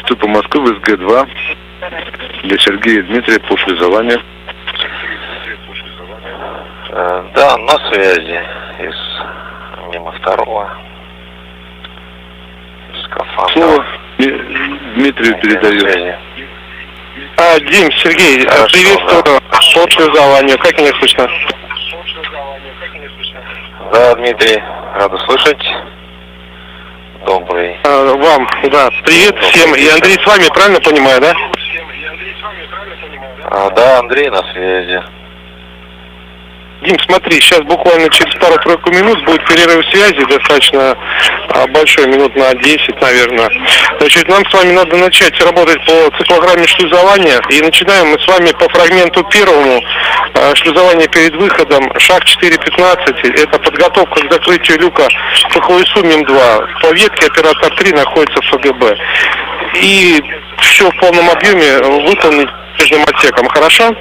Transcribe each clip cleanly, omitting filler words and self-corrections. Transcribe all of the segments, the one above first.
по Москве в СГ-2 для Сергея и Дмитрия по шлюзованию. Да, на связи из мимо второго скафандра. Слово Дмитрию передаю. Дим, Сергей, хорошо, приветствую по шлюзованию. Как меня слышно? Да, Дмитрий, рада слышать. Добрый. Вам, да, привет всем. И Андрей с вами, правильно понимаю, да? Да, Андрей на связи. Дим, смотри, сейчас буквально через пару-тройку минут будет перерыв связи, достаточно большой, минут на 10, наверное. Значит, нам с вами надо начать работать по циклограмме шлюзования. И начинаем мы с вами по фрагменту первому. Шлюзование перед выходом, шаг 4.15. Это подготовка к закрытию люка ПХУСУ МИМ-2. По ветке оператор 3 находится в ФГБ. И все в полном объеме выполнить нижним отсеком. Хорошо?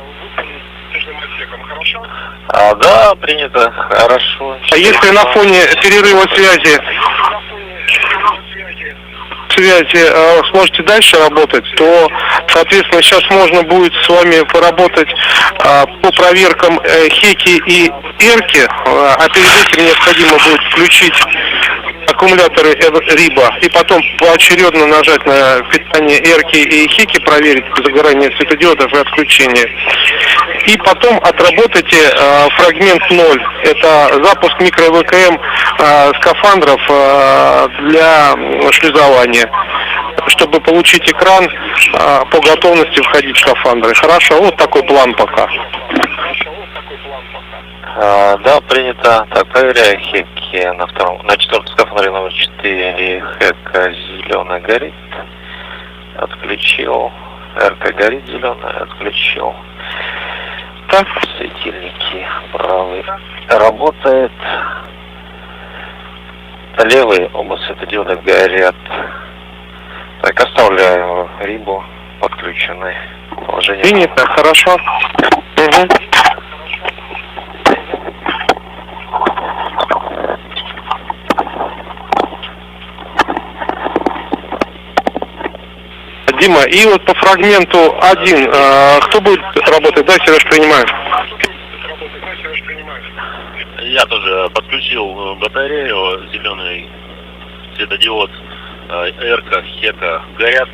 Да, принято. Хорошо. А если на фоне перерыва связи сможете дальше работать, то, соответственно, сейчас можно будет с вами поработать по проверкам хеки и эрки, а перед этим необходимо будет включить аккумуляторы риба и потом поочередно нажать на питание эрки и хеки, проверить загорание светодиодов и отключение. И потом отработайте фрагмент 0. Это запуск микро-ВКМ скафандров для шлюзования, чтобы получить экран по готовности входить в скафандры. Хорошо, вот такой план пока. Да, принято. Так, проверяю хеки на четвертом скафандре номер 4. Хека зеленая горит. Отключил. РК горит зеленая. Отключил. Так, светильники правый работает. Левые оба светодиода горят. Так, оставляю рибу подключенной. Положение. Принято, хорошо. Угу. Дима, и вот по фрагменту 1, кто будет работать? Да, Сереж, принимаю. Я тоже подключил батарею, зеленый светодиод, эрка, хека горят,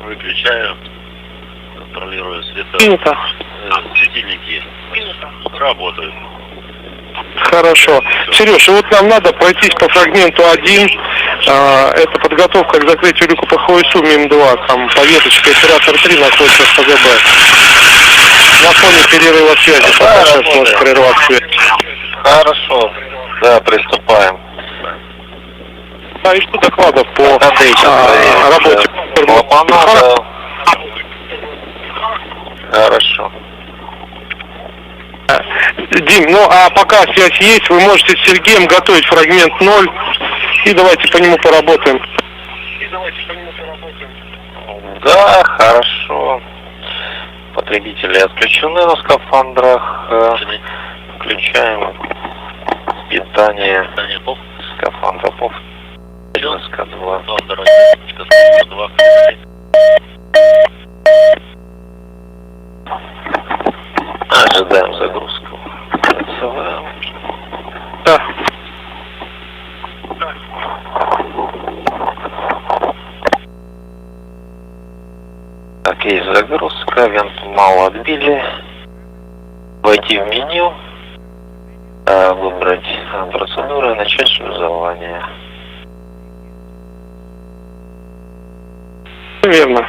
выключаю, контролирую светильники работают. Хорошо. Сереж, и вот нам надо пройтись по фрагменту 1. Это подготовка к закрытию люка ПХУСУ МИМ-2. Там по веточке оператор 3 находится в ФГБ. На фоне перерыва связи. Пока сейчас может прервать связь. Хорошо. Да, приступаем. И что докладов по работе? Хорошо. Дим, ну а пока связь есть, вы можете с Сергеем готовить фрагмент 0. И давайте по нему поработаем. Да, хорошо. Потребители отключены на скафандрах. Включаем питание скафандра ПОВ. СК-2. Ожидаем загрузку. Да. Так, есть загрузка, вент мало отбили. Войти в меню, выбрать процедуры, начать шлюзование. Верно.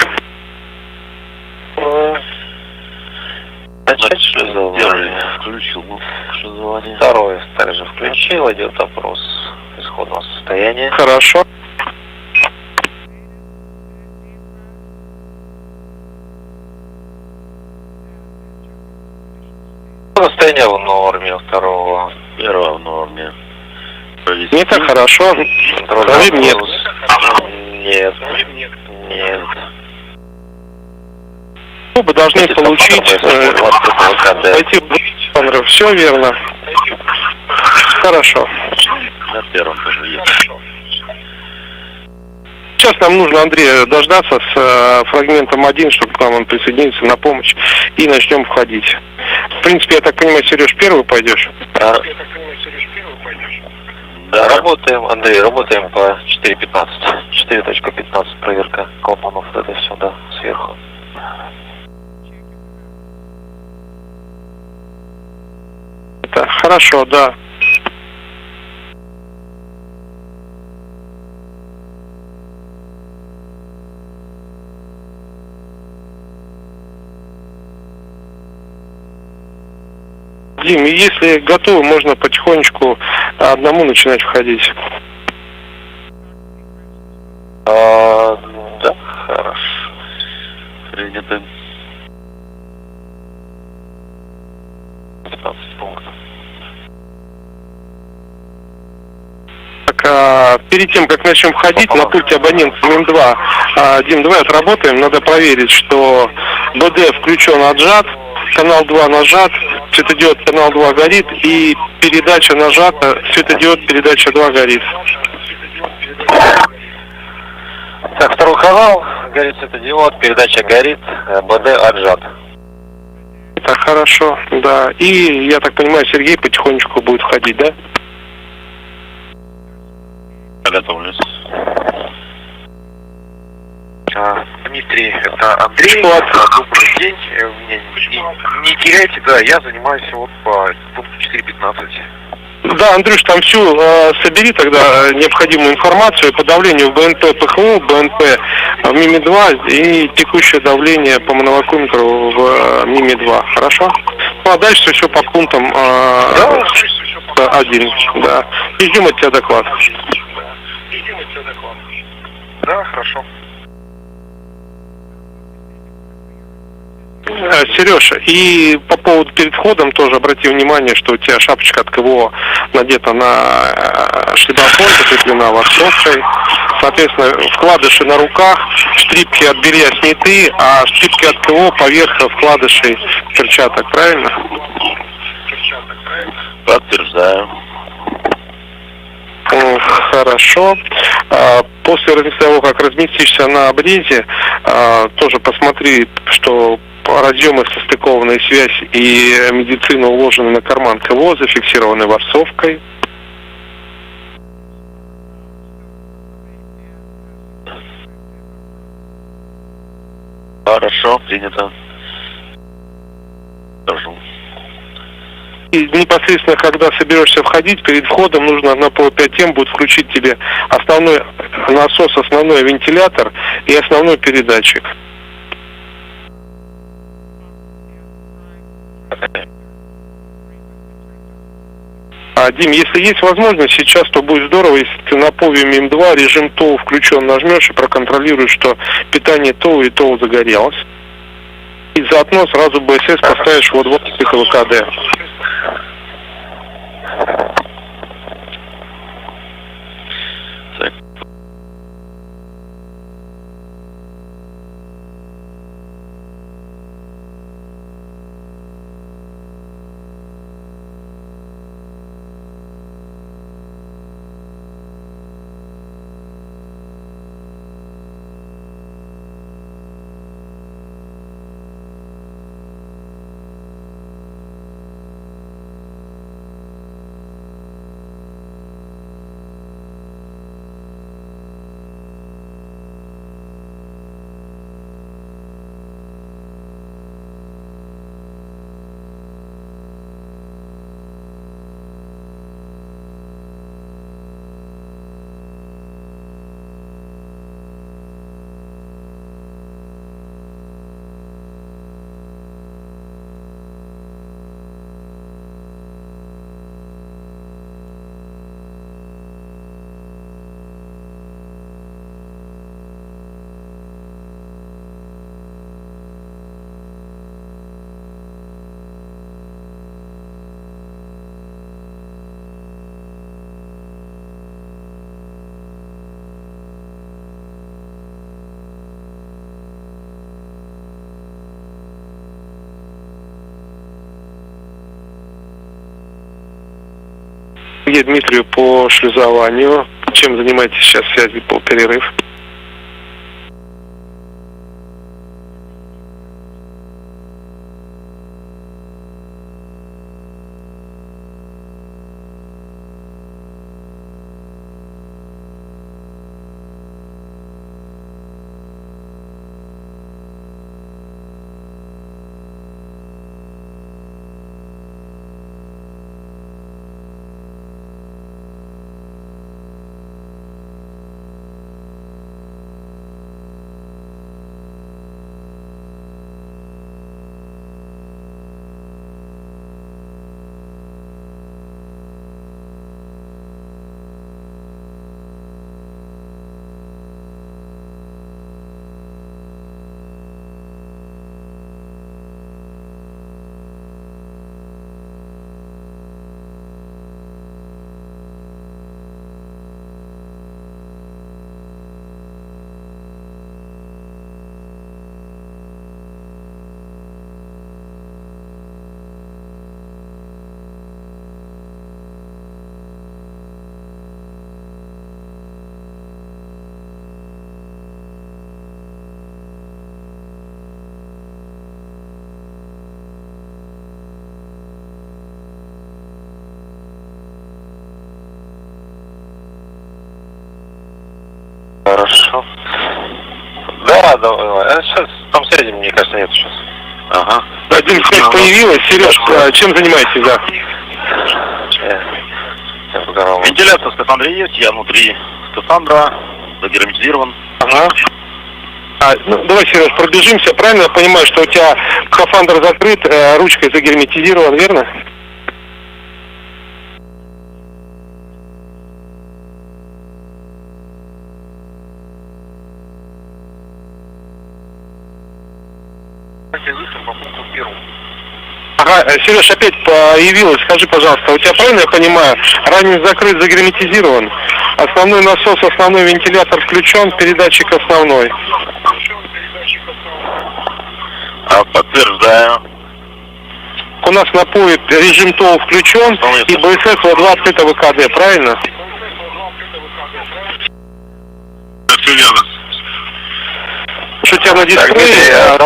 Начать шлюзование. Включил шлюзование. Второе также включил, идет опрос исходного состояния. Хорошо. Состояние в норме, второго. Первого в норме. Не так хорошо. Проверим, нет. Нет. Вы должны получить пойти в все верно. Хорошо. На первом тоже есть. сейчас нам нужно, Андрей, дождаться с фрагментом 1, чтобы к нам он присоединится на помощь, и начнем входить. В принципе, я так понимаю, Сереж, первый пойдешь? Да, работаем, Андрей, работаем по 4.15. 4.15 проверка клапанов, это все, да, сверху. Это хорошо, да. Дим, если готовы, можно потихонечку одному начинать входить. Да, хорошо. Принято. 15 пунктов. Так, перед тем, как начнем входить, на пульте абонента МИМ-2, Дим, давай отработаем, надо проверить, что БД включен, отжат, канал 2 нажат, светодиод канал 2 горит, и передача нажата, светодиод передача 2 горит. Так, второй канал, горит светодиод, передача горит, БД отжат. Так, хорошо, да. И, я так понимаю, Сергей потихонечку будет входить, да? Готовлюсь. Дмитрий, это Андрей. Добрый день. Не теряйте, да, я занимаюсь вот по пункту 4.15. Да, Андрюш, там всю собери тогда необходимую информацию по давлению в БНП ПХО, БНП в МИМе-2 и текущее давление по мановакуметру в МИМе-2. Хорошо? Ну, а дальше все по пунктам 1. Да. И ждем от тебя доклад. Да, хорошо. Сережа, и по поводу перед входом тоже обрати внимание, что у тебя шапочка от КВО надета на шлебофон, закреплена ворсовкой. Соответственно, вкладыши на руках, штрипки от белья сняты, а штрипки от КВО поверх вкладышей перчаток, правильно? Подтверждаю. Хорошо. После того, как разместишься на обрезе, тоже посмотри, что разъемы состыкованная связь и медицина уложены на карман КВО, зафиксированы ворсовкой. Хорошо, принято. Держу. И непосредственно, когда соберешься входить, перед входом нужно на ПО-5М будет включить тебе основной насос, основной вентилятор и основной передатчик. Дим, если есть возможность сейчас, то будет здорово, если ты на ПОВе МИМ-2 режим ТОУ включен нажмешь и проконтролируешь, что питание ТОУ и ТОУ загорелось. И заодно сразу БСС поставишь вот в ВКД. Так. Дмитрию по шлюзованию. Чем занимаетесь сейчас, связи, был перерыв? Хорошо. Да, давай. Сейчас там связи, мне кажется, нет сейчас. Ага. Один связь появилась. Сереж, чем занимаетесь, да? Вентиляция в скафандре есть, я внутри скафандра, загерметизирован. Ага. Ну, давай, Сереж, пробежимся. Правильно я понимаю, что у тебя скафандр закрыт, ручкой загерметизирован, верно? Ага, Сереж, опять появилась. Скажи, пожалуйста, у тебя, правильно я понимаю, ранец закрыт, загерметизирован, основной насос, основной вентилятор включен, передатчик основной. Подтверждаю. У нас на ПОИ режим ТОЛ включен, и БСС ВО2 открыто ВКД, правильно? Все верно. Что у тебя на дисплее?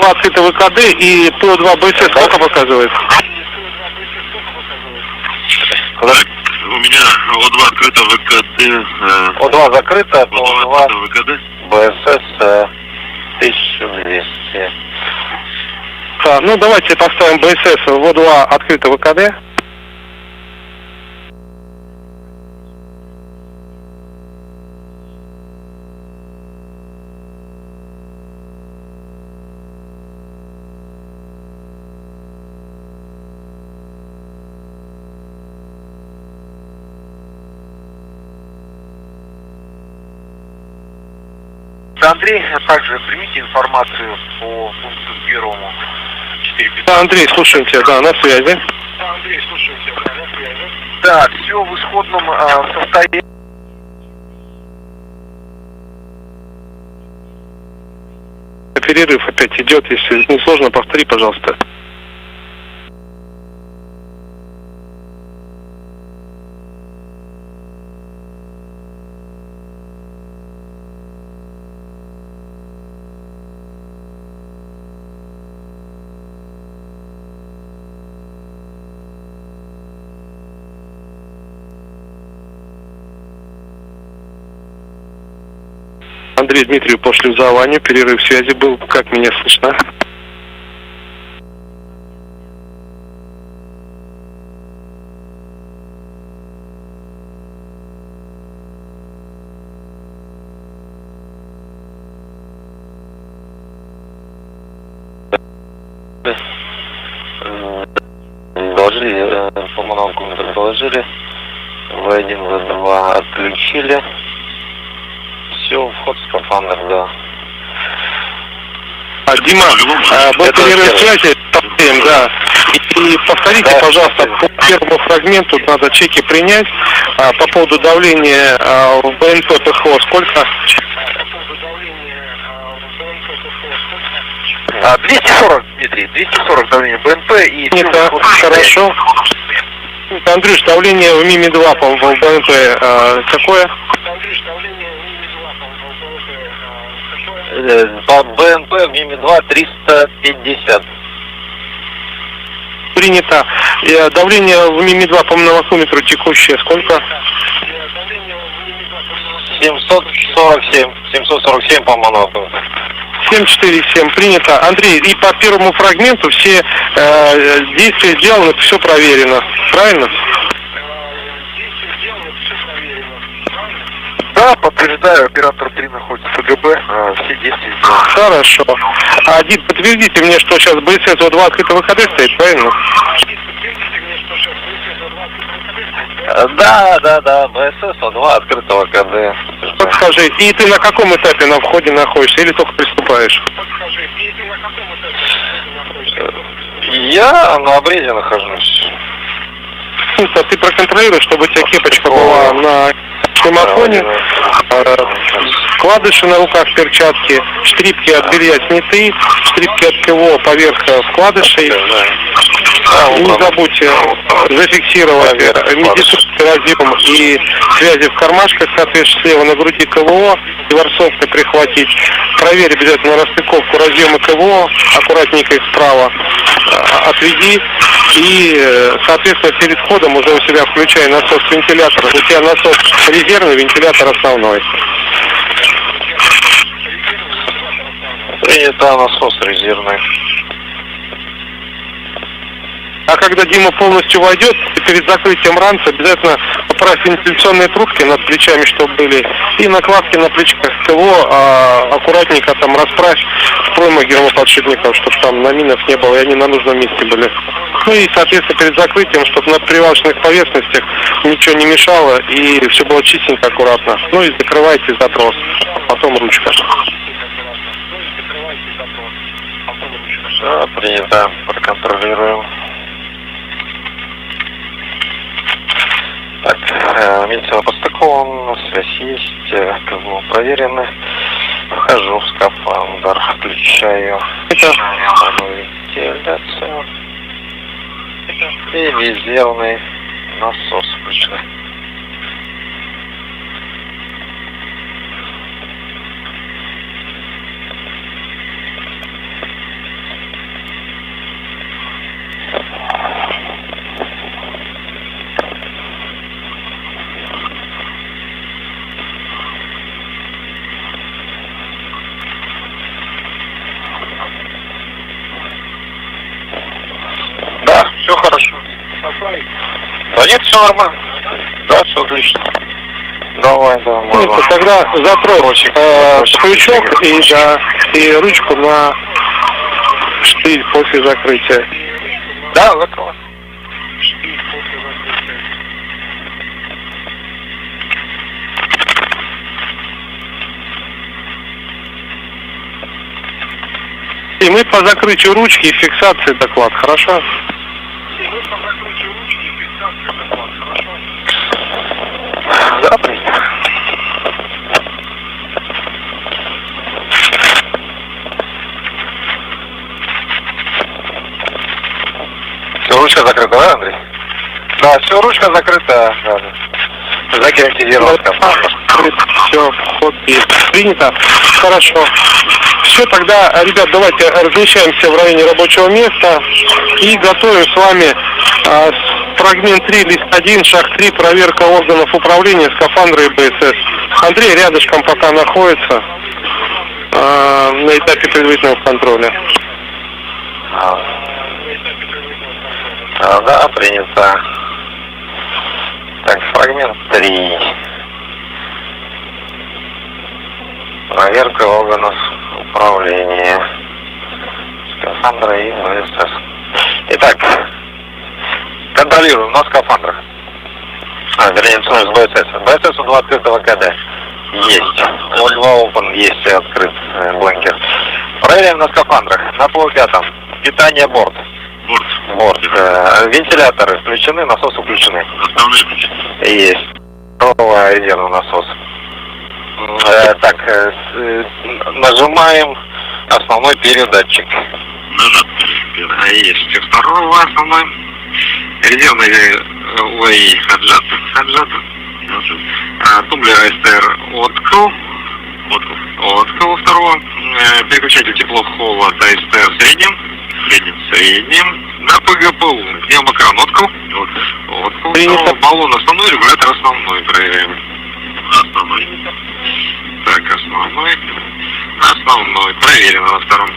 Открыто ВКД и ПО2 БСС сколько показывает? У меня О2 открыто ВКД. О2 закрыто, О2 ВКД. БСС 1200. Ну давайте поставим БСС ВО2 открыто ВКД. Андрей, также примите информацию по пункту первому. 4-5. Да, Андрей, слушаем тебя, да, на связи. Да, все в исходном состоянии. Перерыв опять идет, если не сложно, повтори, пожалуйста. Андрей Дмитрию по шлюзованию, перерыв связи был, как меня слышно? Доложили, по монолку доложили, В1, В2 отключили. Все, вход в скафандр, да. Дима, был перерыв связи, да. И повторите, да, пожалуйста, по первому фрагменту надо чеки принять. По поводу давления в БНП ПХО сколько? 240, Дмитрий, 240 давление БНП и... Это хорошо. Андрюш, давление в МИМИ-2, по-моему, в БНП какое? По БНП в МИМИ-2 350. Принято. Давление в МИМИ-2 по вакууметру текущее сколько? 747 по монолку. 747, принято. Андрей, и по первому фрагменту все действия сделаны, все проверено. Правильно? Да, подтверждаю, оператор 3 находится в ФГБ, все действия сделаны. Хорошо. Дим, подтвердите мне, что сейчас БСС ВО2 открыто ВКД стоит, правильно? Да, БСС ВО2 открыто ВКД. Подскажи, и ты на каком этапе на входе находишься или только приступаешь? Я на обрезе нахожусь. Ты проконтролируешь, чтобы у тебя кепочка была на шлемофоне, вкладыши на руках, перчатки, штрипки от белья сняты, штрипки от ПВО поверх вкладышей. И не забудьте зафиксировать медицинский разъем и связи в кармашках, соответственно, слева на груди КВО и ворсовкой прихватить. Проверь обязательно расстыковку разъема КВО, аккуратненько их справа отведи. И, соответственно, перед входом уже у себя включай насос вентилятора. У тебя насос резервный, вентилятор основной. Принято, насос резервный. А когда Дима полностью войдет, перед закрытием ранца обязательно поправь вентиляционные трубки над плечами, чтобы были, и накладки на плечиках ТВО аккуратненько там расправь проймы гермоподшипников, чтобы там на минах не было, и они на нужном месте были. Ну и, соответственно, перед закрытием, чтобы на привалочных поверхностях ничего не мешало, и все было чистенько, аккуратно. Ну и закрывайте затрос, потом ручка. Да, принято, проконтролируем. Так, медицина постыкована, связь есть, КВО проверены. Вхожу в скафандр, включаю вентиляцию и резервный насос включен. Да, все хорошо. Да нет, все нормально. Да, все отлично. Давай, да, можно. Тогда затрос крючок и ручку на штырь после закрытия. Да, закрывай. И мы по закрытию ручки и фиксации доклад, хорошо? Да, принято. Все, ручка закрыта, да, Андрей? Да, все, ручка закрыта. Да. Загерметизирован скафандр. Все, вход есть. Принято. Хорошо. Все, тогда, ребят, давайте размещаемся в районе рабочего места и готовим с вами фрагмент 3, лист 1, шаг 3, проверка органов управления, скафандра и БСС. Андрей рядышком пока находится на этапе предварительного контроля. Да, принято. Так, фрагмент 3. Проверка органов управления, скафандра и БСС. Итак, контролируем на скафандрах. Вернее, с БСС. БСС у 2 открытого ВКД. Есть. 02 open, есть открыт бланкер. Проверяем на скафандрах. На ПО 5. Питание борт. Борт. Вентиляторы включены, насосы включены. Основные включены. Есть. Новый резервный насос. Так, нажимаем основной передатчик. Нажат. Есть. Второго основной. Резервный УАИ отжат. Тумблер СТР открыл второго. Переключатель тепло-холод АСТР средним. На ПГПУ пневмокран открыл. Баллон основной, регулятор основной проверяем. Основной. Так, основной. Проверено на втором.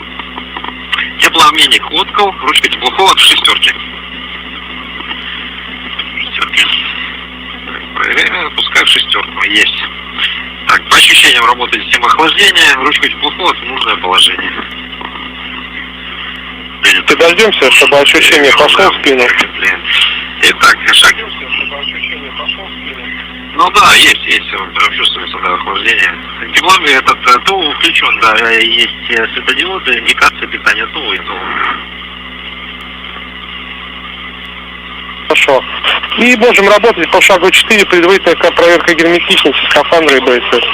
Теплообменник открыл. Ручка теплохолод в шестерке. Так, проверяем, запускаю в шестерку. Есть. Так, по ощущениям работает система охлаждения. Ручка теплохолод в нужное положение. И дождемся, чтобы ощущение пошло в спину. Итак, шаг. Ну да, есть, чувствуется, да, охлаждение. Теплообмен этот ТО включен, да, есть светодиоды, индикация питания ТО и ТО. Хорошо. И можем работать по шагу 4, предварительная проверка герметичности скафандра и БСС.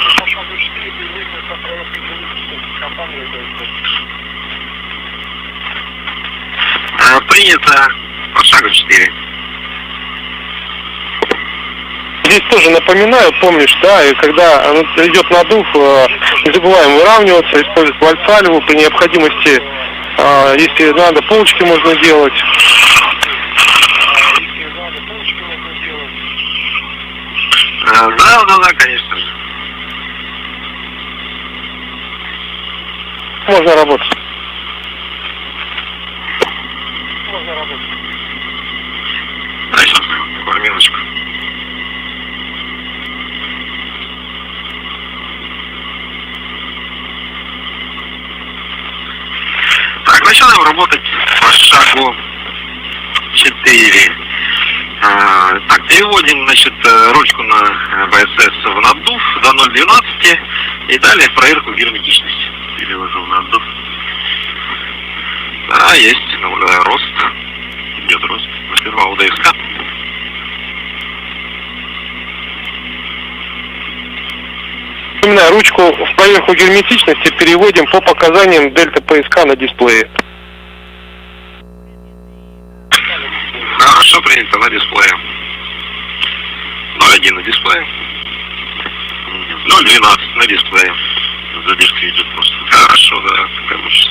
Принято. шагу 4. Здесь тоже напоминаю, помнишь, да, и когда идет надув, не забываем выравниваться, использовать вальсальву, при необходимости, если надо, полочки можно делать. Да, конечно же. Можно работать. Да, сейчас, такую минуточку. Так, начинаем работать по шагу 4. Так, переводим, значит, ручку на БСС в наддув до 0,12 и далее проверку герметичности. Перевожу в наддув. Да, есть, наблюдаю рост. Идет рост. Сперва УДСК. Напоминаю, ручку в проверку герметичности переводим по показаниям дельта ПСК на дисплее. Хорошо, принято на дисплее. 0,1 на дисплее. 0,12 на дисплее. Задержка идет просто. Хорошо, да, такая мощность.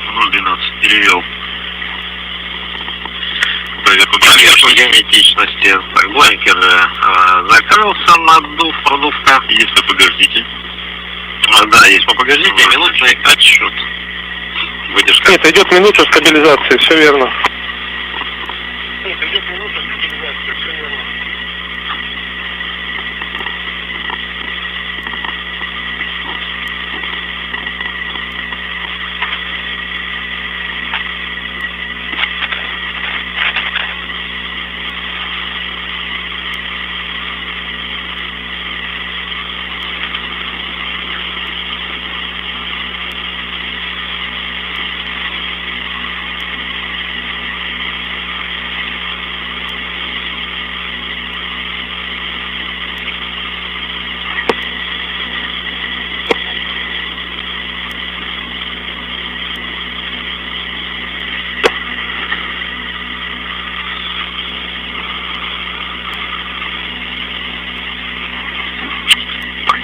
0,12 перевел. Проверку герметичности. Так, бланкер закрылся, надув, продувка. Есть попогождите. Да, есть попогождите. Минутный отсчет. Выдержка. Нет, идет минута стабилизации, все верно.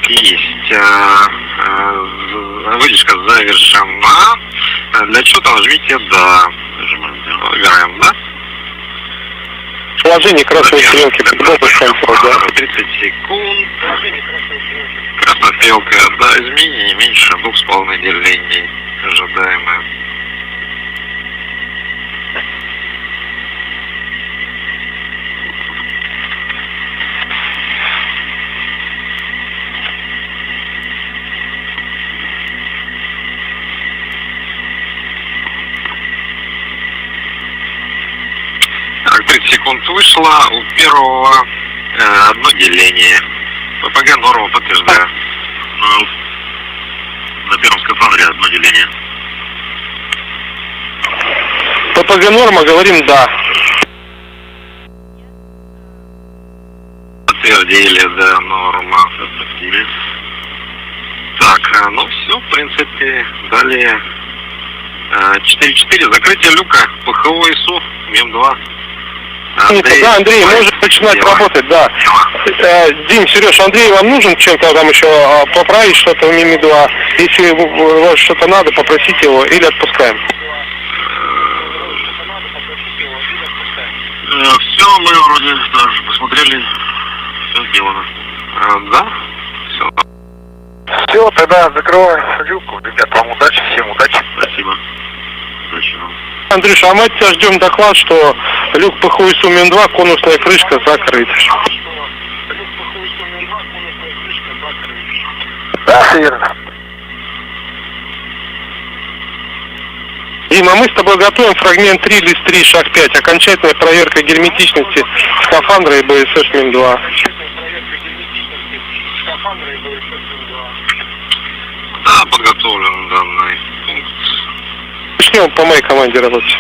Есть. Выдержка завершена. Для отчета нажмите «Да». Выбираем «Да». Положение красной стрелки, да. 30 секунд. Красная стрелка до изменений меньше 2,5 делений. Ожидаемое. Так, 30 секунд вышло, у первого одно деление. ППГ норму подтверждаю. На первом скафандре одно деление. ППГ норма, говорим «да». Подтвердили, да, норма. Подтвердили. Так, ну все, в принципе, далее 4.4, закрытие люка, ПХО ИСУ, МЕМ-2. Андрей, да, Андрей, можем начинать работать, да. Дим, Сереж, Андрей, вам нужен чем-то там еще поправить что-то в МИМИ-2? Если у вас что-то надо, попросите его или отпускаем. Все, мы вроде даже посмотрели, все сделано. Да, все. Все, тогда закрываем люку. Ребят, вам удачи, всем удачи. Спасибо. Удачи вам. Андрюша, а мы от тебя ждем доклад, что люк ПХО ИСУ МИМ-2, конусная крышка закрыта. Да, все верно. Дима, мы с тобой готовим фрагмент 3, лист 3, шаг 5. Окончательная проверка герметичности скафандра и БСС МИМ-2. Да, подготовлен данный пункт. Начнем по моей команде работать.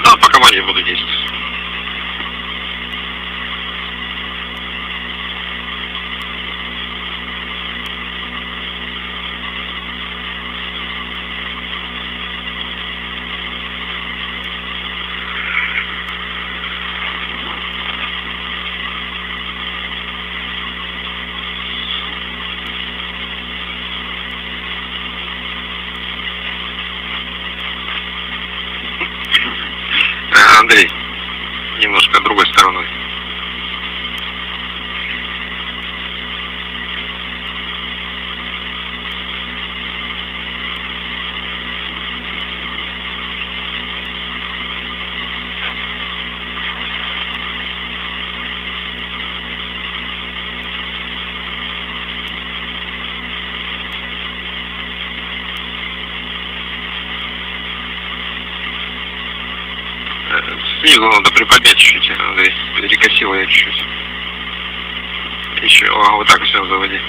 Да, по команде буду действовать. снизу надо приподнять чуть-чуть, Андрей. Перекосило я чуть-чуть. Еще, вот так все заводи.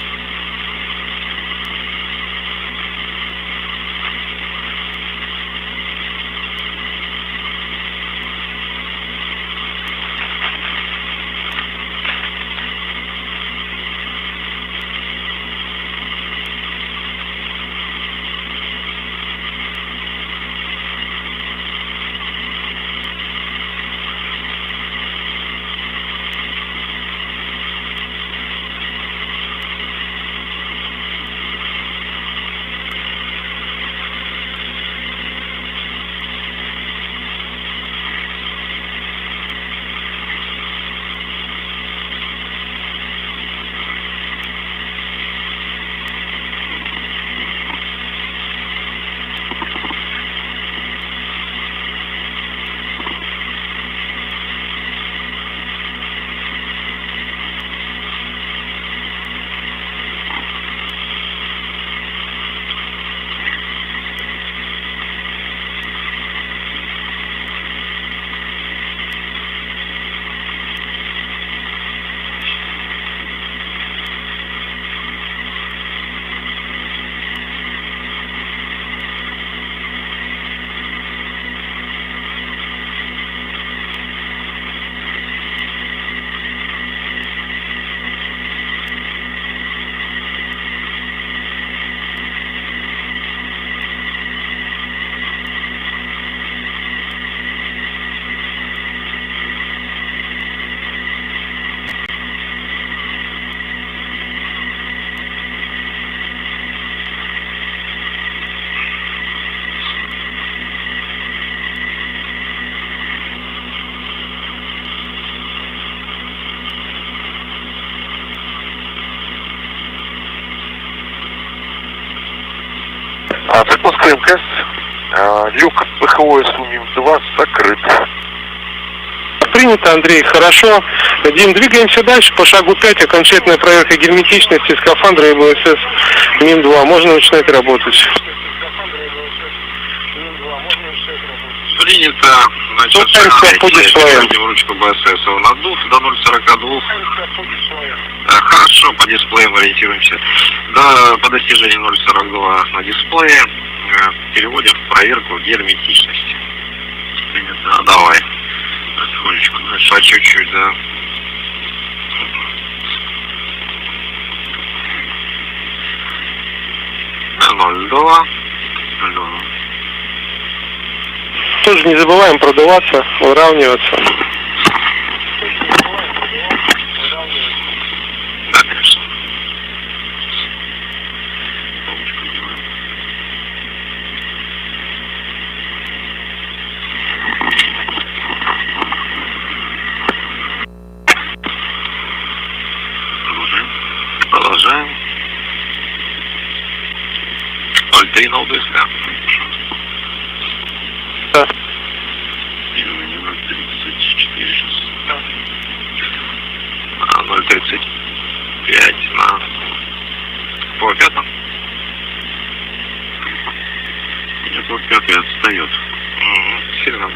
Трансляция МКС, люк ПХО СУ-2 закрыт. Принято, Андрей, хорошо. Дим, двигаемся дальше. По шагу 5 окончательная проверка герметичности скафандра и БСС МИН-2. Можно начинать работать. Принято. Значит, переводим ручку БСС в наддув до 0,42. Хорошо, по дисплеям ориентируемся. По достижению 0,42 на дисплее переводим в проверку герметичности. Принято. Давай. Потихонечку. По чуть-чуть, да. $0,2. Тоже не забываем продуваться, выравниваться. Да, конечно. Продолжаем. 0,3 на УДСК. Да. 0,35 на по пятому. Нет, вот пятый отстает. Сильно.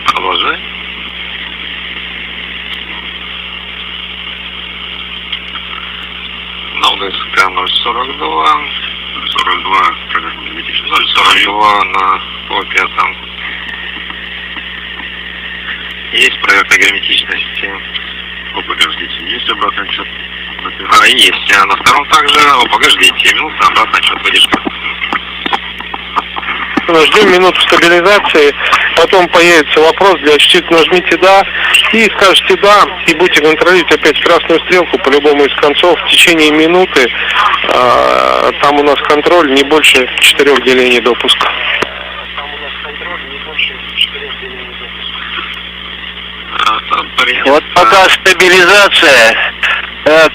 Продолжай. На УДСК 0,42. 0,42 на по пятом. Есть проверка герметичности. Подождите, есть обратный отчет? Есть. А на втором также, подождите, минуту обратный отчет выдержка. Ждем минуту стабилизации, потом появится вопрос для щит, нажмите «да» и скажете «да», и будете контролировать опять красную стрелку по любому из концов в течение минуты. Там у нас контроль не больше 4 делений допуска. Вот пока стабилизация,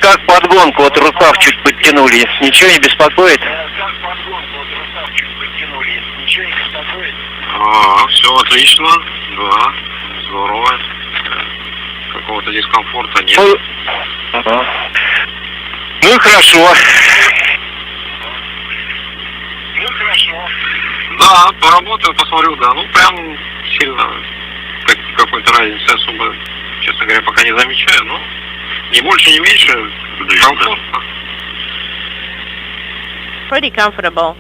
как подгонку, вот рукав чуть подтянули, ничего не беспокоит? Все отлично, да. Здорово. Какого-то дискомфорта нет. Ну и хорошо. Да, поработаю, посмотрю, да. Ну, прям сильно какой-то разницы особо, честно говоря, пока не замечаю. Но ни больше, ни меньше. Комфортно. Pretty comfortable.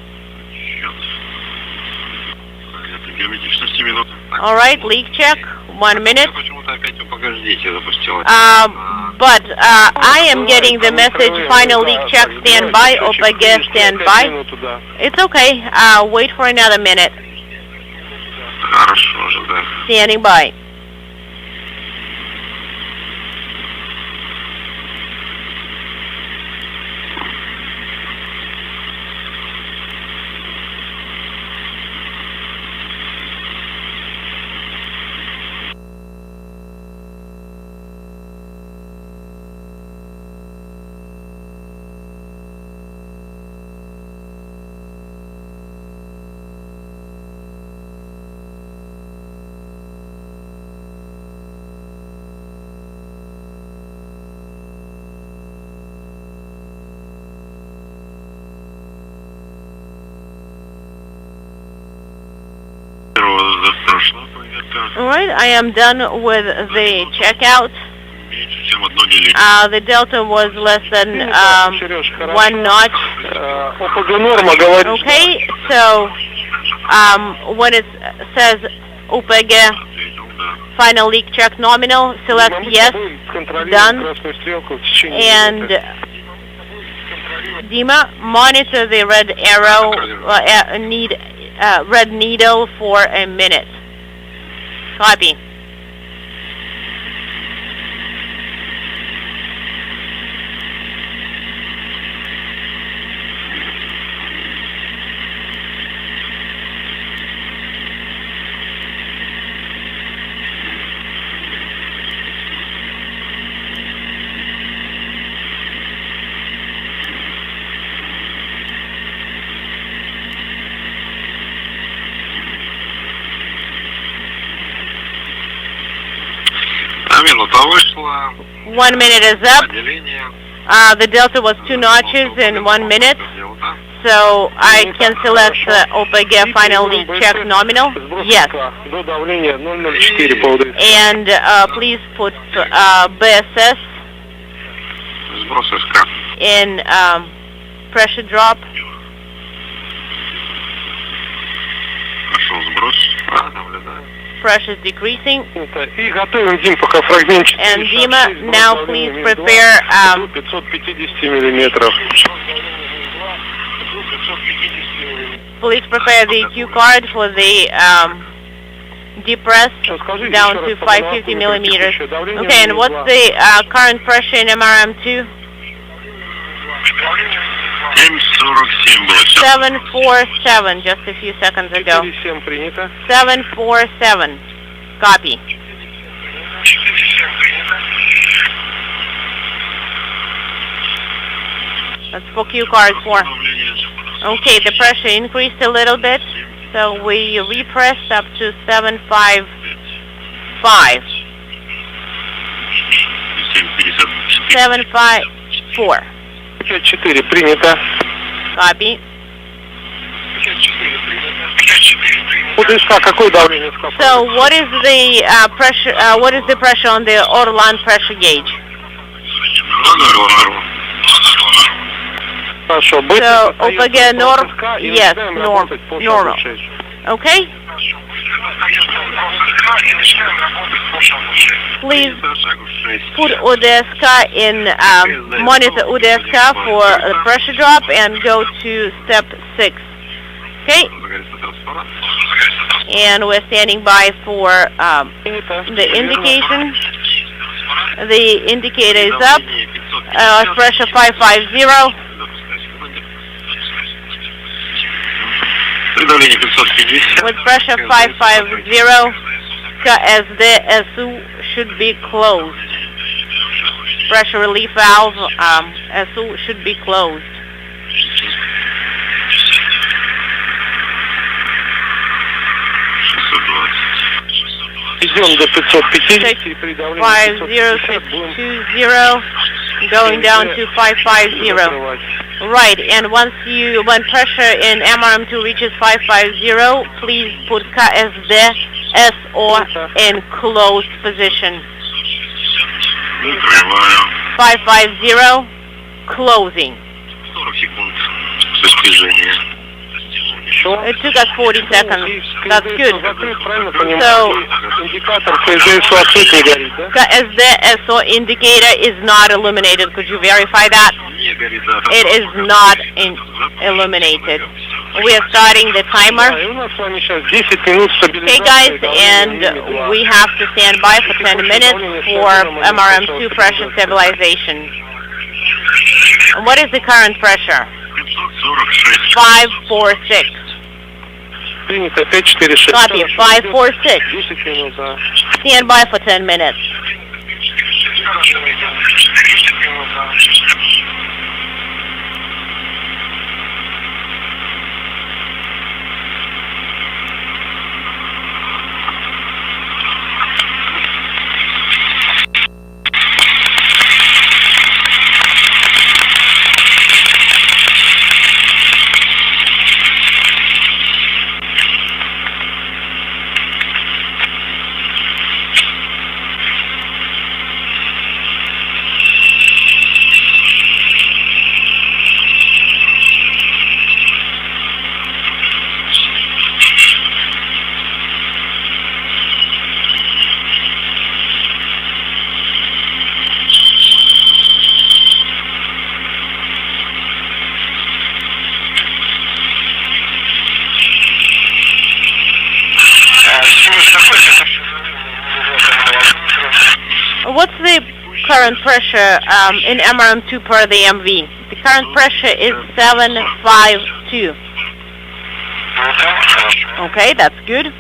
Герметичности минут. All right, leak check. 1 minute. Почему-то опять погодите запустила. But I am getting the message. Final leak check. Stand by. OPG stand by. It's okay. Wait for another minute. Хорошо, ожидаю. Standing by. Alright, I am done with the checkout. The delta was less than 1 notch. Okay, so when it says OPG final leak check nominal, select yes, done, and Dima, monitor the red arrow, red needle for a minute. Copy. Минута вышла. 1 minute is up. The delta was 2 notches in 1 minute. So I can select OPG final leak check nominal. Yes. And please put BSS in pressure drop. Pressure is decreasing. And Dima, now please prepare the cue card for the depress down to 550 millimeters. Okay, and what's the current pressure in MRM2? 747, just a few seconds ago. 747. Copy. That's for Q card 4. Okay, the pressure increased a little bit, so we repressed up to 755. 754. 54 принято. Copy. Какое давление? So what is the pressure? What is the pressure on the Orlan pressure gauge? Хорошо. So OPG norm? Yes, normal. Okay. Please put UDSK in, monitor UDSK for the pressure drop and go to step 6. Okay? And we're standing by for the indication. The indicator is up. Pressure 550. With pressure 550, KSD SU should be closed. Pressure relief valve SU should be closed. Идем до 550 и при давлении 5020, going down to 550. Right, and when pressure in MRM2 reaches 550, please put KSD SO in closed position. 550, closing. 40 секунд достижения. It took us 40 seconds. That's good. So, индикатор КСД-СО отсутствует, говорит, да? KSD-SO indicator is not illuminated. Could you verify that? It is not illuminated. We are starting the timer. Okay, guys, and we have to stand by for 10 minutes for MRM2 pressure stabilization. And what is the current pressure? 546. Принято 546. Copy, 546. 10 минут, да. Stand by for 10 minutes. What's the current pressure in MRM2 per the MV? The current pressure is 752. Okay, that's good.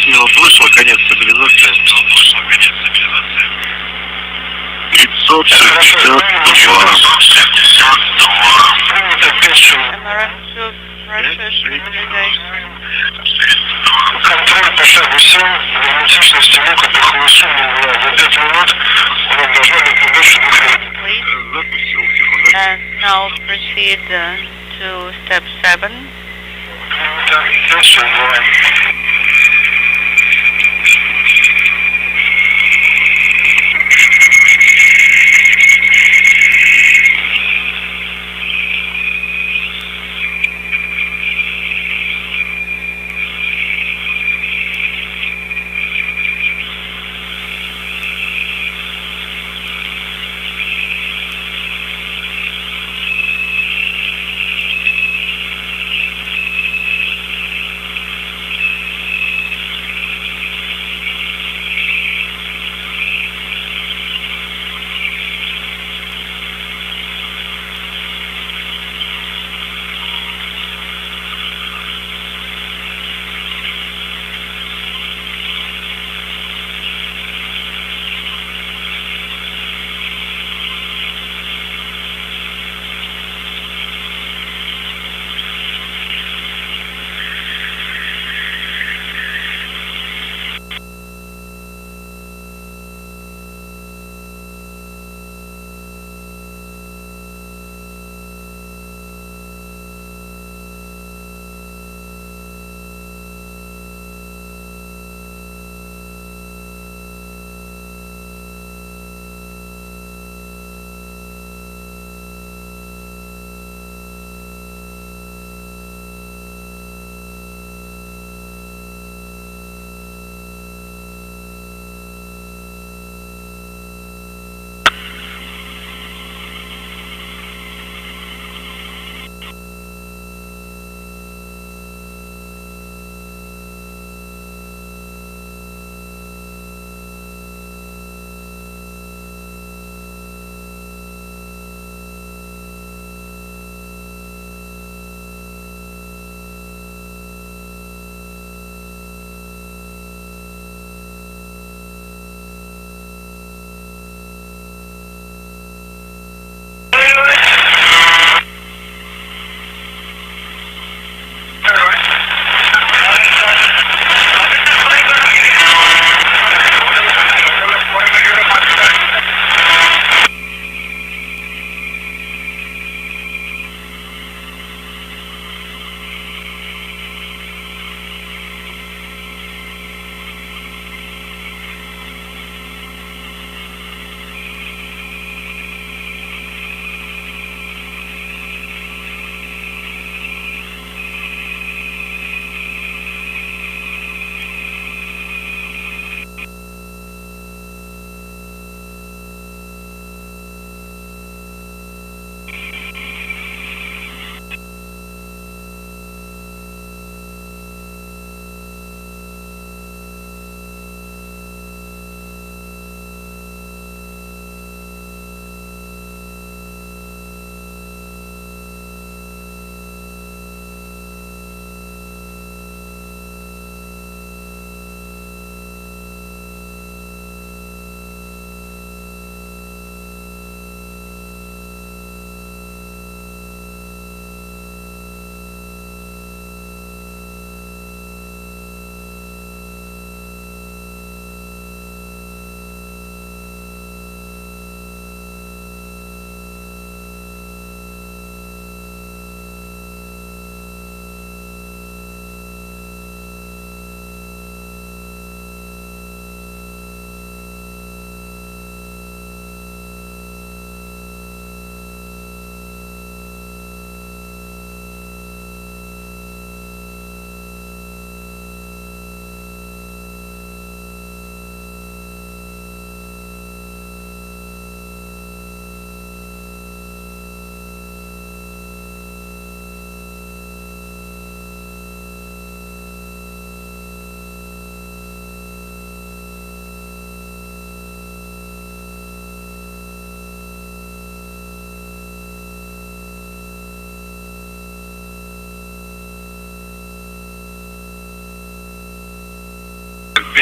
Пояснил, слышал, конец стабилизации. 562. Контроль по шагу 7, герметичность люка по холостому за 5 минут, мы должны быть не больше 2 минут. Запустил, секунду. And now proceed to step 7. Так, 562.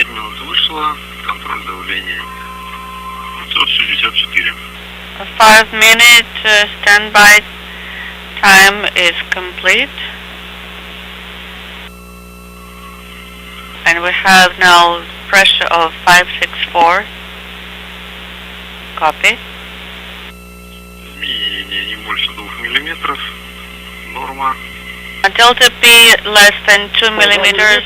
5 минут вышло. Контроль давления. 564. 5 minute standby time is complete. And we have now pressure of 564. Copy. Изменение не больше 2 миллиметров. Норма. Delta P less than 2 millimeters.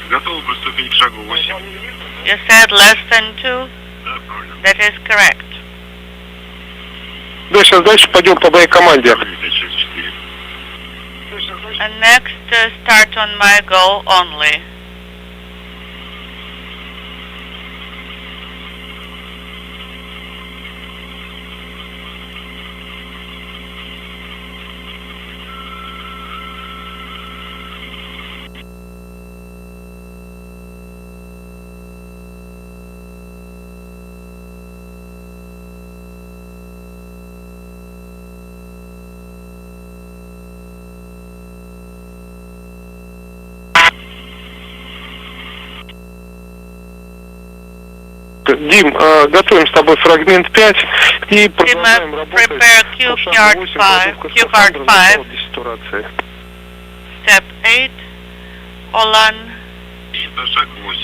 Готовы приступить к шагу 8. You said less than 2? Да, правильно. That is correct. Да, сейчас дальше пойдем по моей команде. 564. And next, start on my go only. Дим, готовим с тобой фрагмент 5 и продолжаем Dima, работать prepare по cue шагу card 8, 5, подготовка cue скафандра, card начало 5, десатурации. step 8, Olan, Это шаг 8.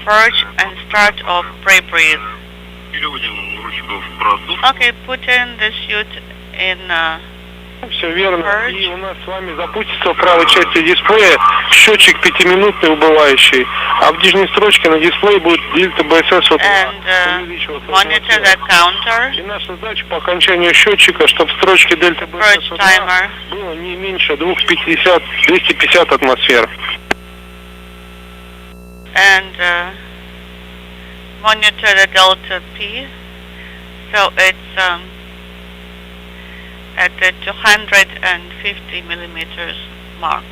purge and start of pre-breathe. Переводим ручку в продув. Okay, put in the suit in Все верно. Purge. И у нас с вами запустится в правой части дисплея счетчик 5-минутный убывающий. А в нижней строчке на дисплее будет дельта БСС and увеличиваться. monitor the counter, И наша задача по окончанию счетчика, чтобы в строчке дельта purge БСС timer, было не меньше 250 атмосфер. and monitor the delta P. So it's at the 250 millimeters mark.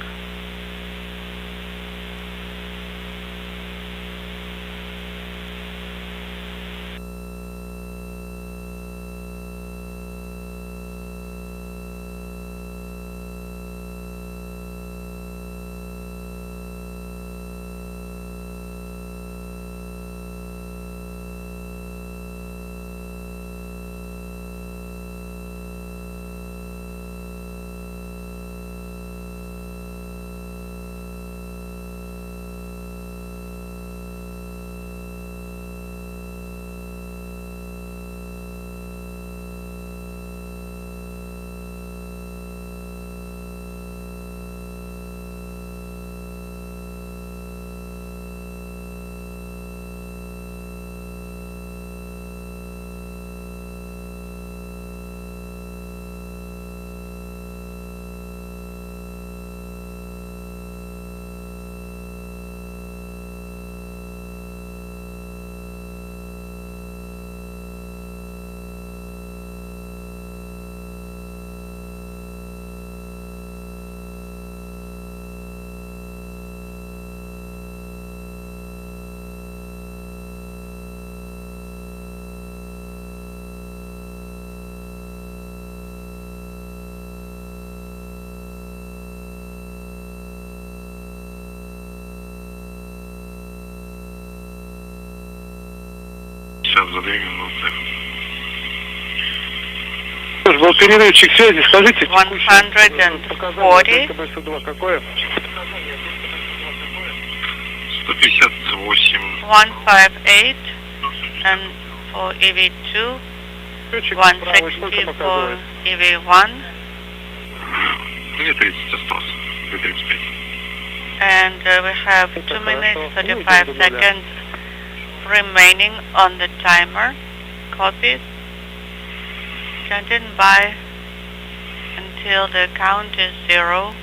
Сейчас за 2 минуты. Был перерывчик связи, скажите, 140. БС-2 какое? 158. 158, and for EV2, Счетчик правый, 160 сколько for показывает? EV1, 230 осталось. 235. and we have 2 minutes 35 seconds remaining on the timer. Copies. Stand by until the count is 0.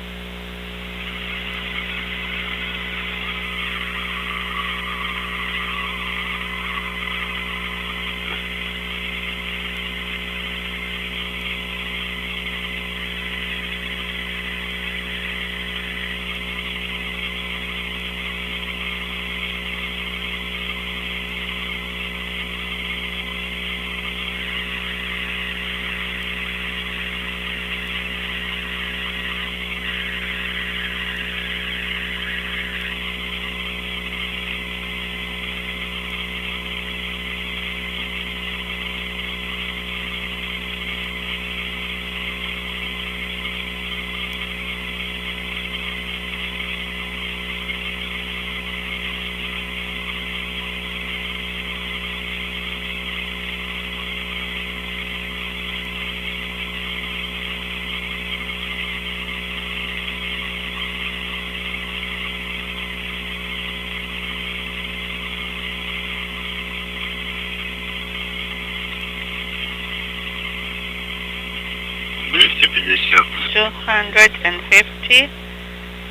250. 250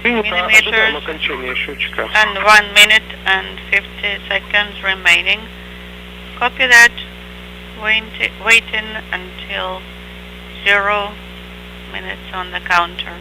Ожидаем millimeters окончания счетчика. and 1 minute and 50 seconds remaining. Copy that. Waiting until 0 minutes on the counter.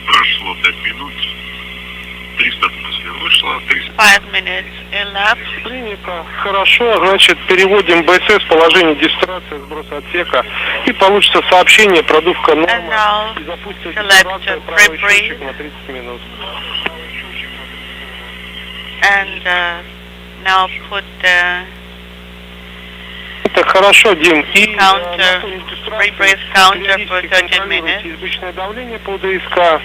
Прошло 5 минут. 300 атмосфер вышло, 300. 5 minutes elapsed. Принято. Хорошо. Значит, переводим БСС в положение дистракции, сброса отсека. И получится сообщение, продувка And норма. now И запустим select дистракцию, правый pre-breathe. счетчик на 30 минут. And now put the Это хорошо, Дим. И counter, на фоне дистракции pre-breathe counter for периодически 30 контролируйте minutes. избыточное давление по ДСК.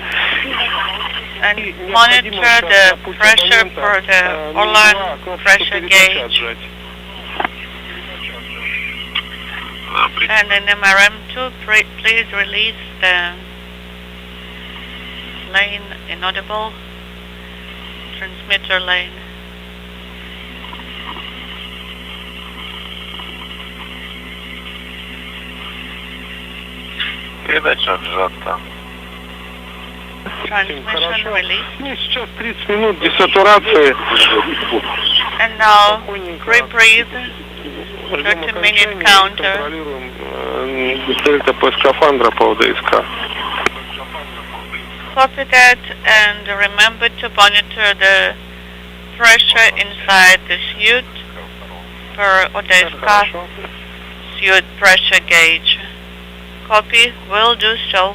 And monitor the pressure for the Orlan pressure gauge. And in MRM2, please release the lane inaudible transmitter lane. Передача отжата. Transmission release. Ну, сейчас 30 минут десатурации. And now re-breathe. 30-minute counter. Контролируем ДП скафандра по ДСК. Copy that and remember to monitor the pressure inside the suit per ODSK suit pressure gauge. Copy, will do so.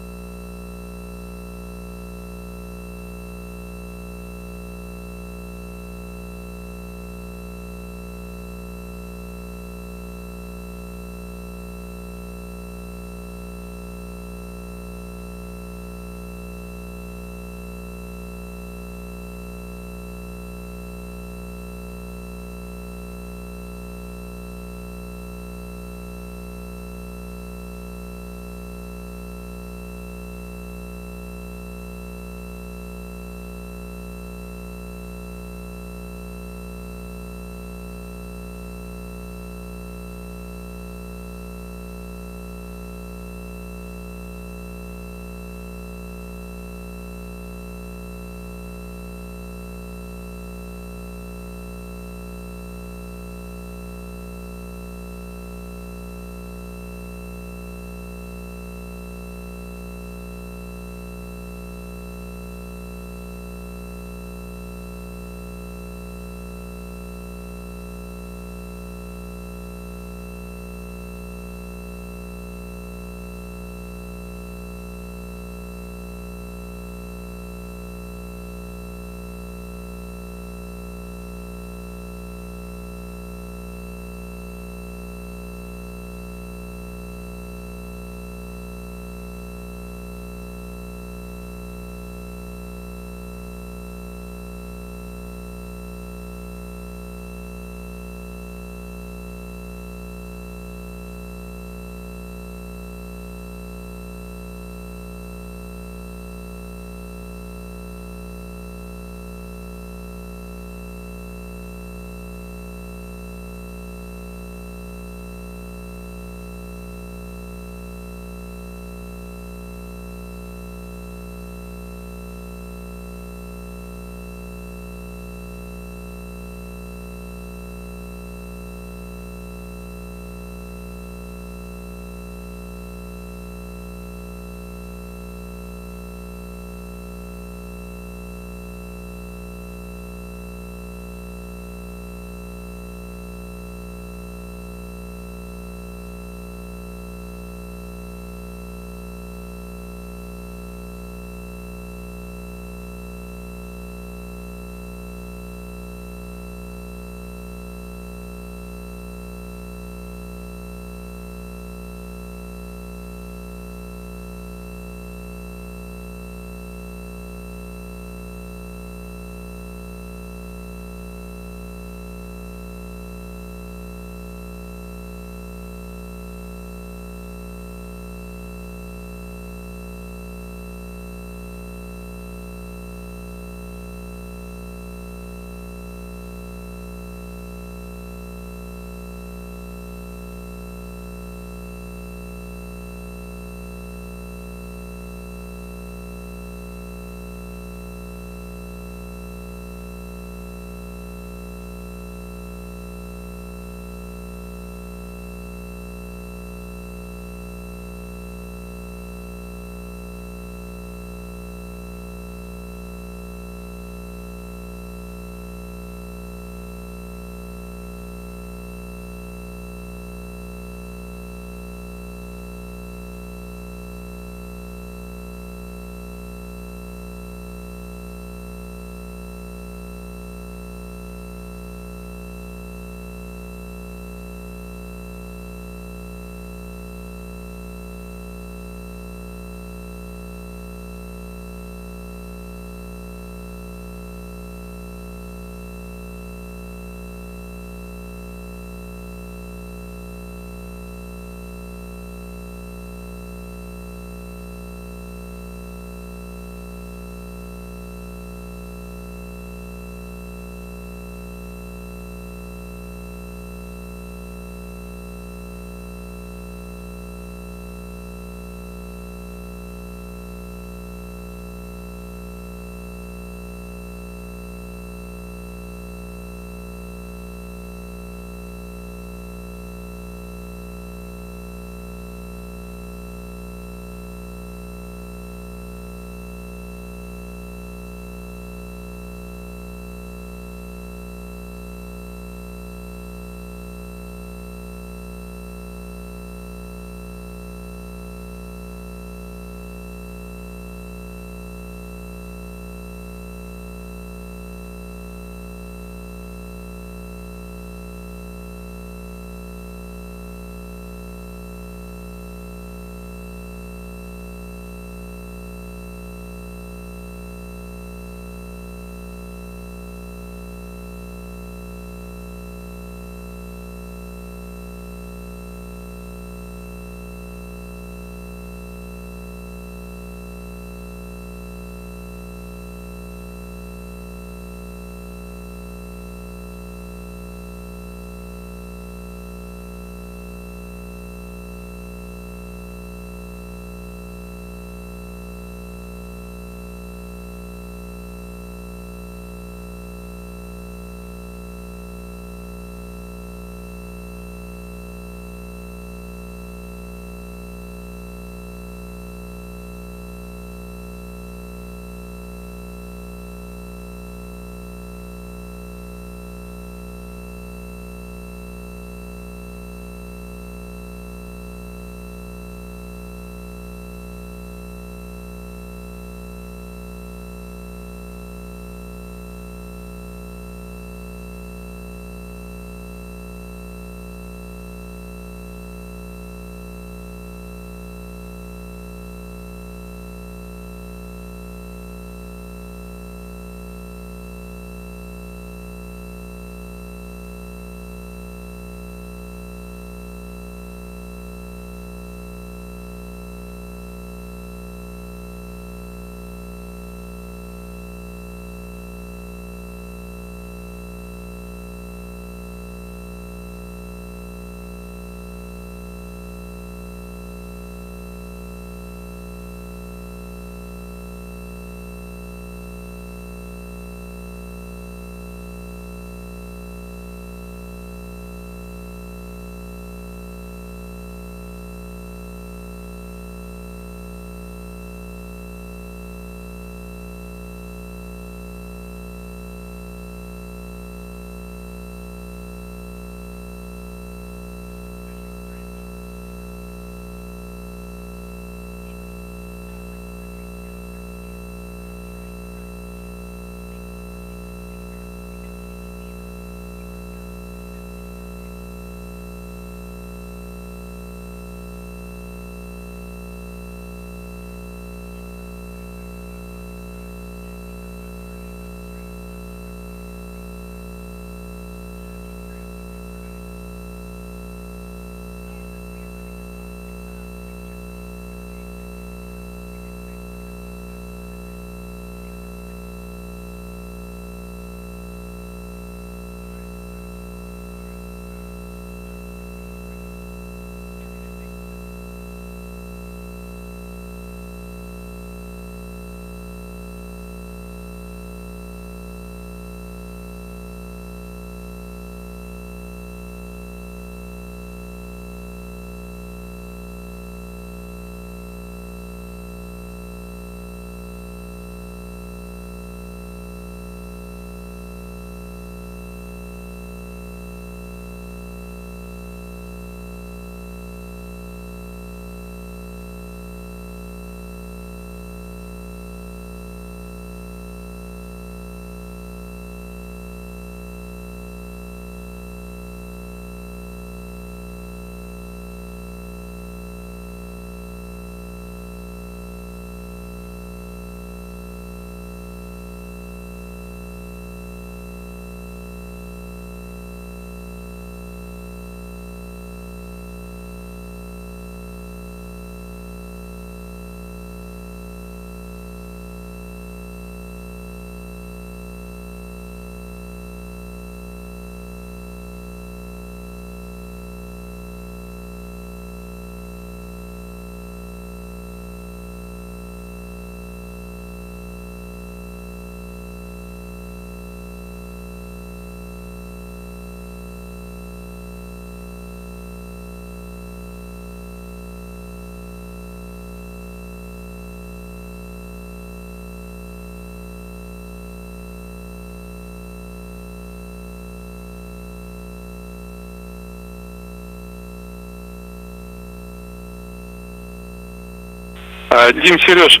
Дим, Сереж,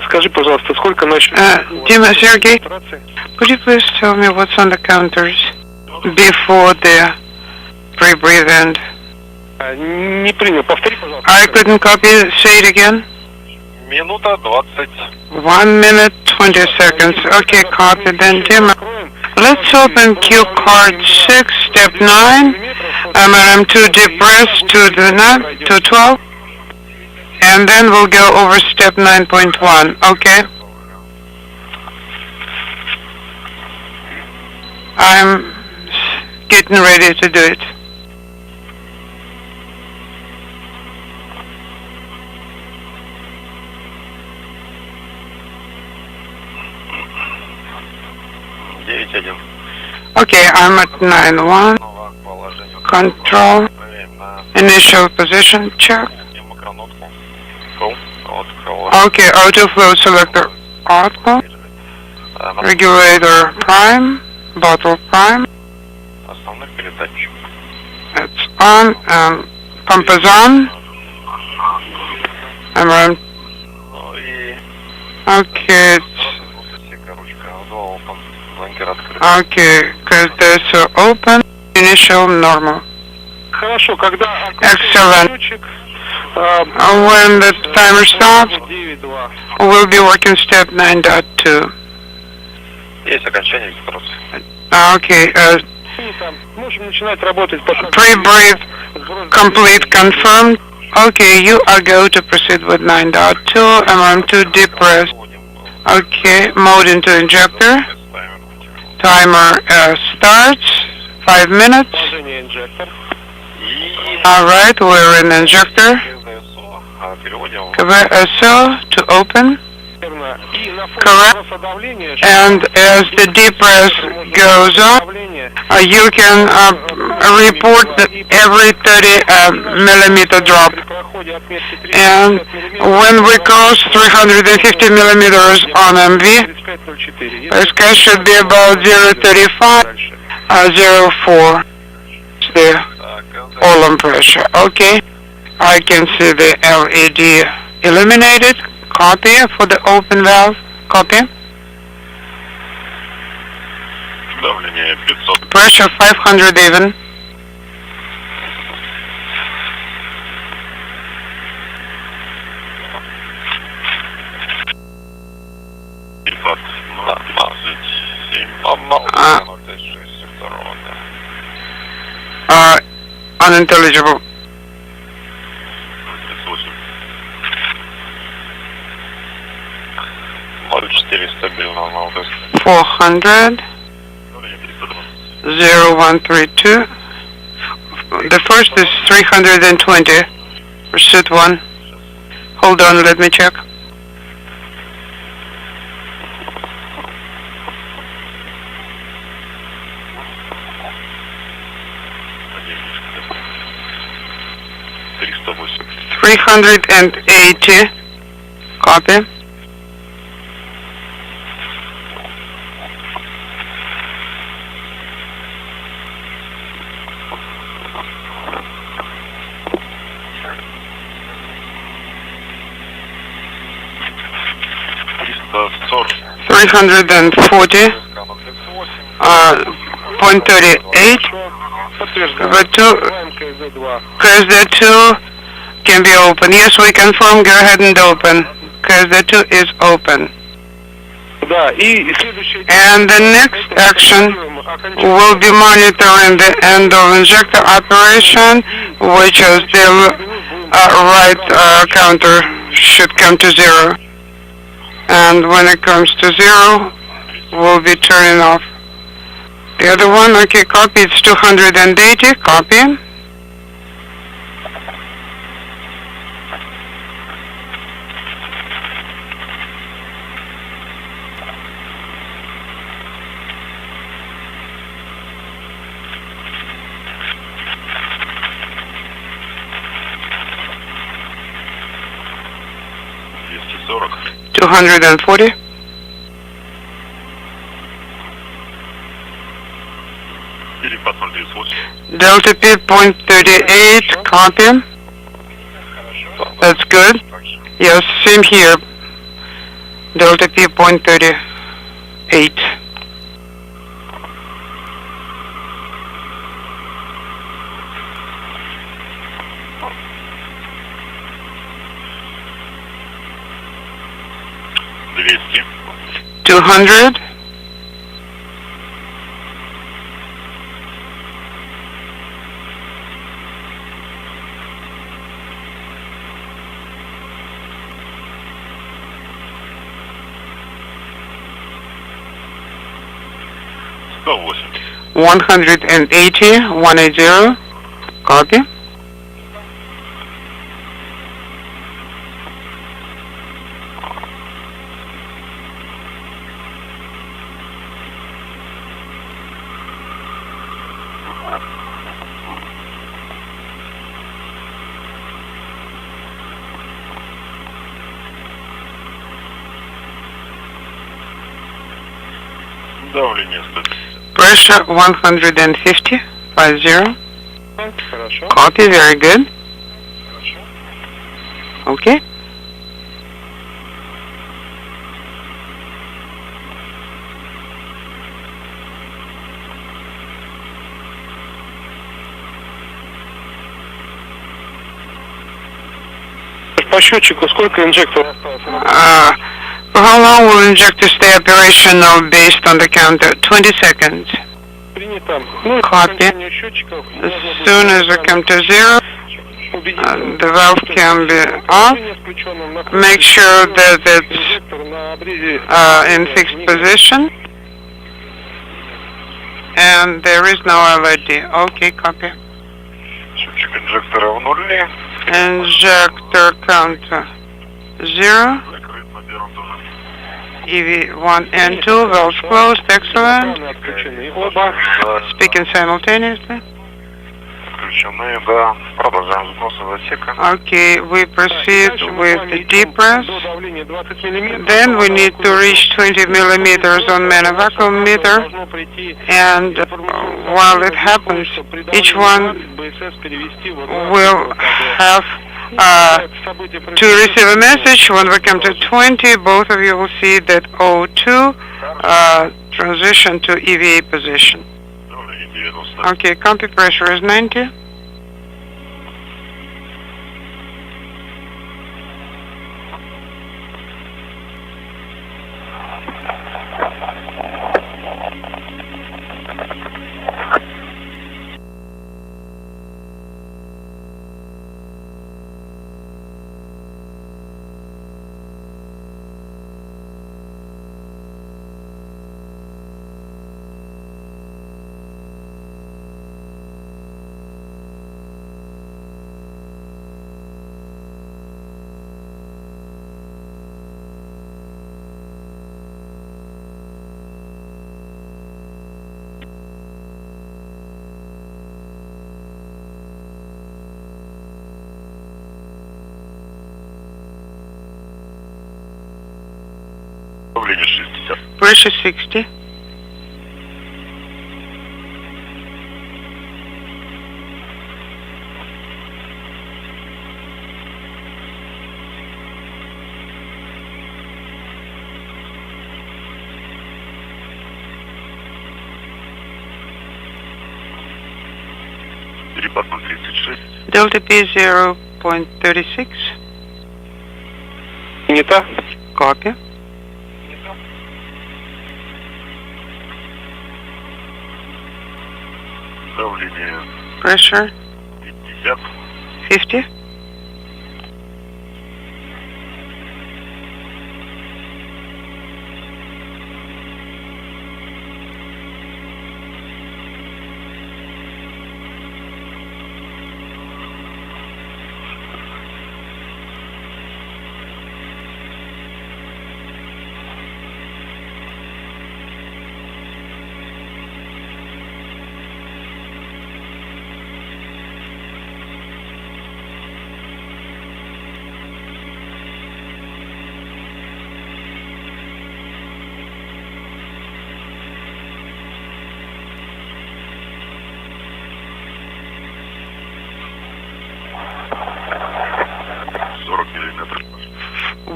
скажи, пожалуйста, сколько начали... Dima, Sergey, could you please tell me what's on the counters before the pre-breathe end? Не принял, повтори, пожалуйста. I couldn't copy, say it again. Минута 20. 1 minute, 20 seconds. Okay, copy then, Dima. Let's open cue card 6, step 9, MRM2 depress to the 12, and then we'll go over step 9.1, okay? I'm getting ready to do it. Okay, I'm at 9-1. Control. Initial position check. Okay, autoflow selector auto. Regulator prime. Bottle prime. It's on. Pump is on. I'm okay. Okay, because there's open, initial, normal. Хорошо, когда... Excellent. When the timer stops, we'll be working step 9.2. Есть окончание запроса. Okay, Можем начинать работать по... pre-breathe complete confirmed. Okay, you are going to proceed with 9.2, MM2 depressed. Okay, mode into injector. Timer starts, 5 minutes. Alright, we're in injector. VSO to open. Correct. And as the depress goes up, you can report every 30 millimeter drop. And when we cross 350 millimeters on MV, SK should be about 0.35, 0.4. It's the column pressure. Okay. I can see the LED illuminated. Copy for the open valve. Copy. Pressure 500 even. Unintelligible. 400 0132. The first is 320. Pursuit 1. Hold on, let me check. $380. Copy. $340. 0.38. KSD2 can be open. Yes, we confirm. Go ahead and open. KSD2 is open. And the next action will be monitoring the end of injector operation, which is the right counter should come to 0. And when it comes to 0, we'll be turning off. The other one, okay, copy, it's 280, copy. $240. Delta P .38, copy. That's good. Yes, same here. Delta P 0.38. Двести. 200. $180. 180. 180. Copy. Давление 150. Pressure 150. 50. Хорошо. Copy. Very good. Хорошо. Okay. По счетчику сколько инжекторов осталось? For how long will injector stay operational based on the counter? 20 seconds. Принято. Ну, Copy. счетчиков. As soon as I come to zero, the valve can be off. Make sure that it's in fixed position. And there is no LED. Okay, copy. Счетчик инжектора в нуле. Injector counter 0. Закрыт на первом тоже. EV1 and 2, valves closed, excellent. Speaking simultaneously. Включены, да. Продолжаем сброс из отсека. Okay, we proceed with the depress. Then we need to reach 20 millimeters on main vacuum meter. And while it happens, each one will have to receive a message. When we come to 20, both of you will see that O2 transition to EVA position. Давление 90. Okay, copy. Pressure is 90. Давление 60. Pressure 60. Перепад на 36. Delta P 0.36. Принято. Copy. Давление Pressure 50. 50.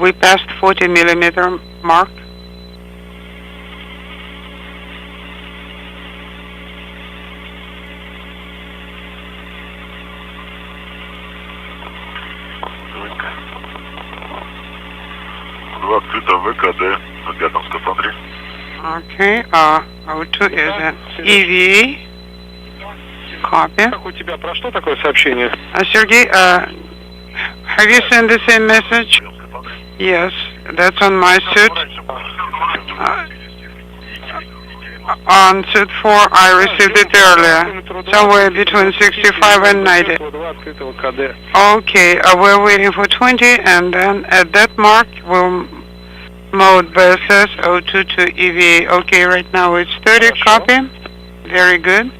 we passed 40 millimeter mark. Открыто ВКД на пятом скафандре. Okay, O2 is an EVA. Copy. Как у тебя прошло такое сообщение? Sergey, have you sent the same message? Yes, that's on my suit. On suit 4, I received it earlier, somewhere between 65 and 90. Okay, we're waiting for 20, and then at that mark, we'll mode BSS 02 to EVA. Okay, right now it's 30, copy. Very good.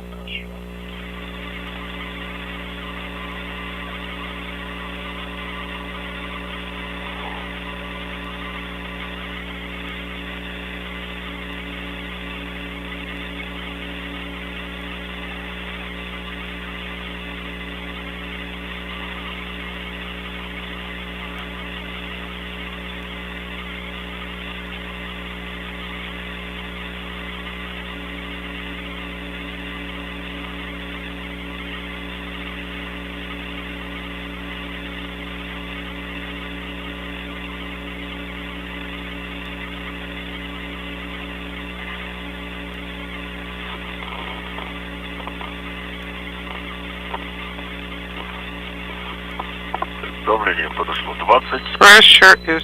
Давление подошло 20. Pressure is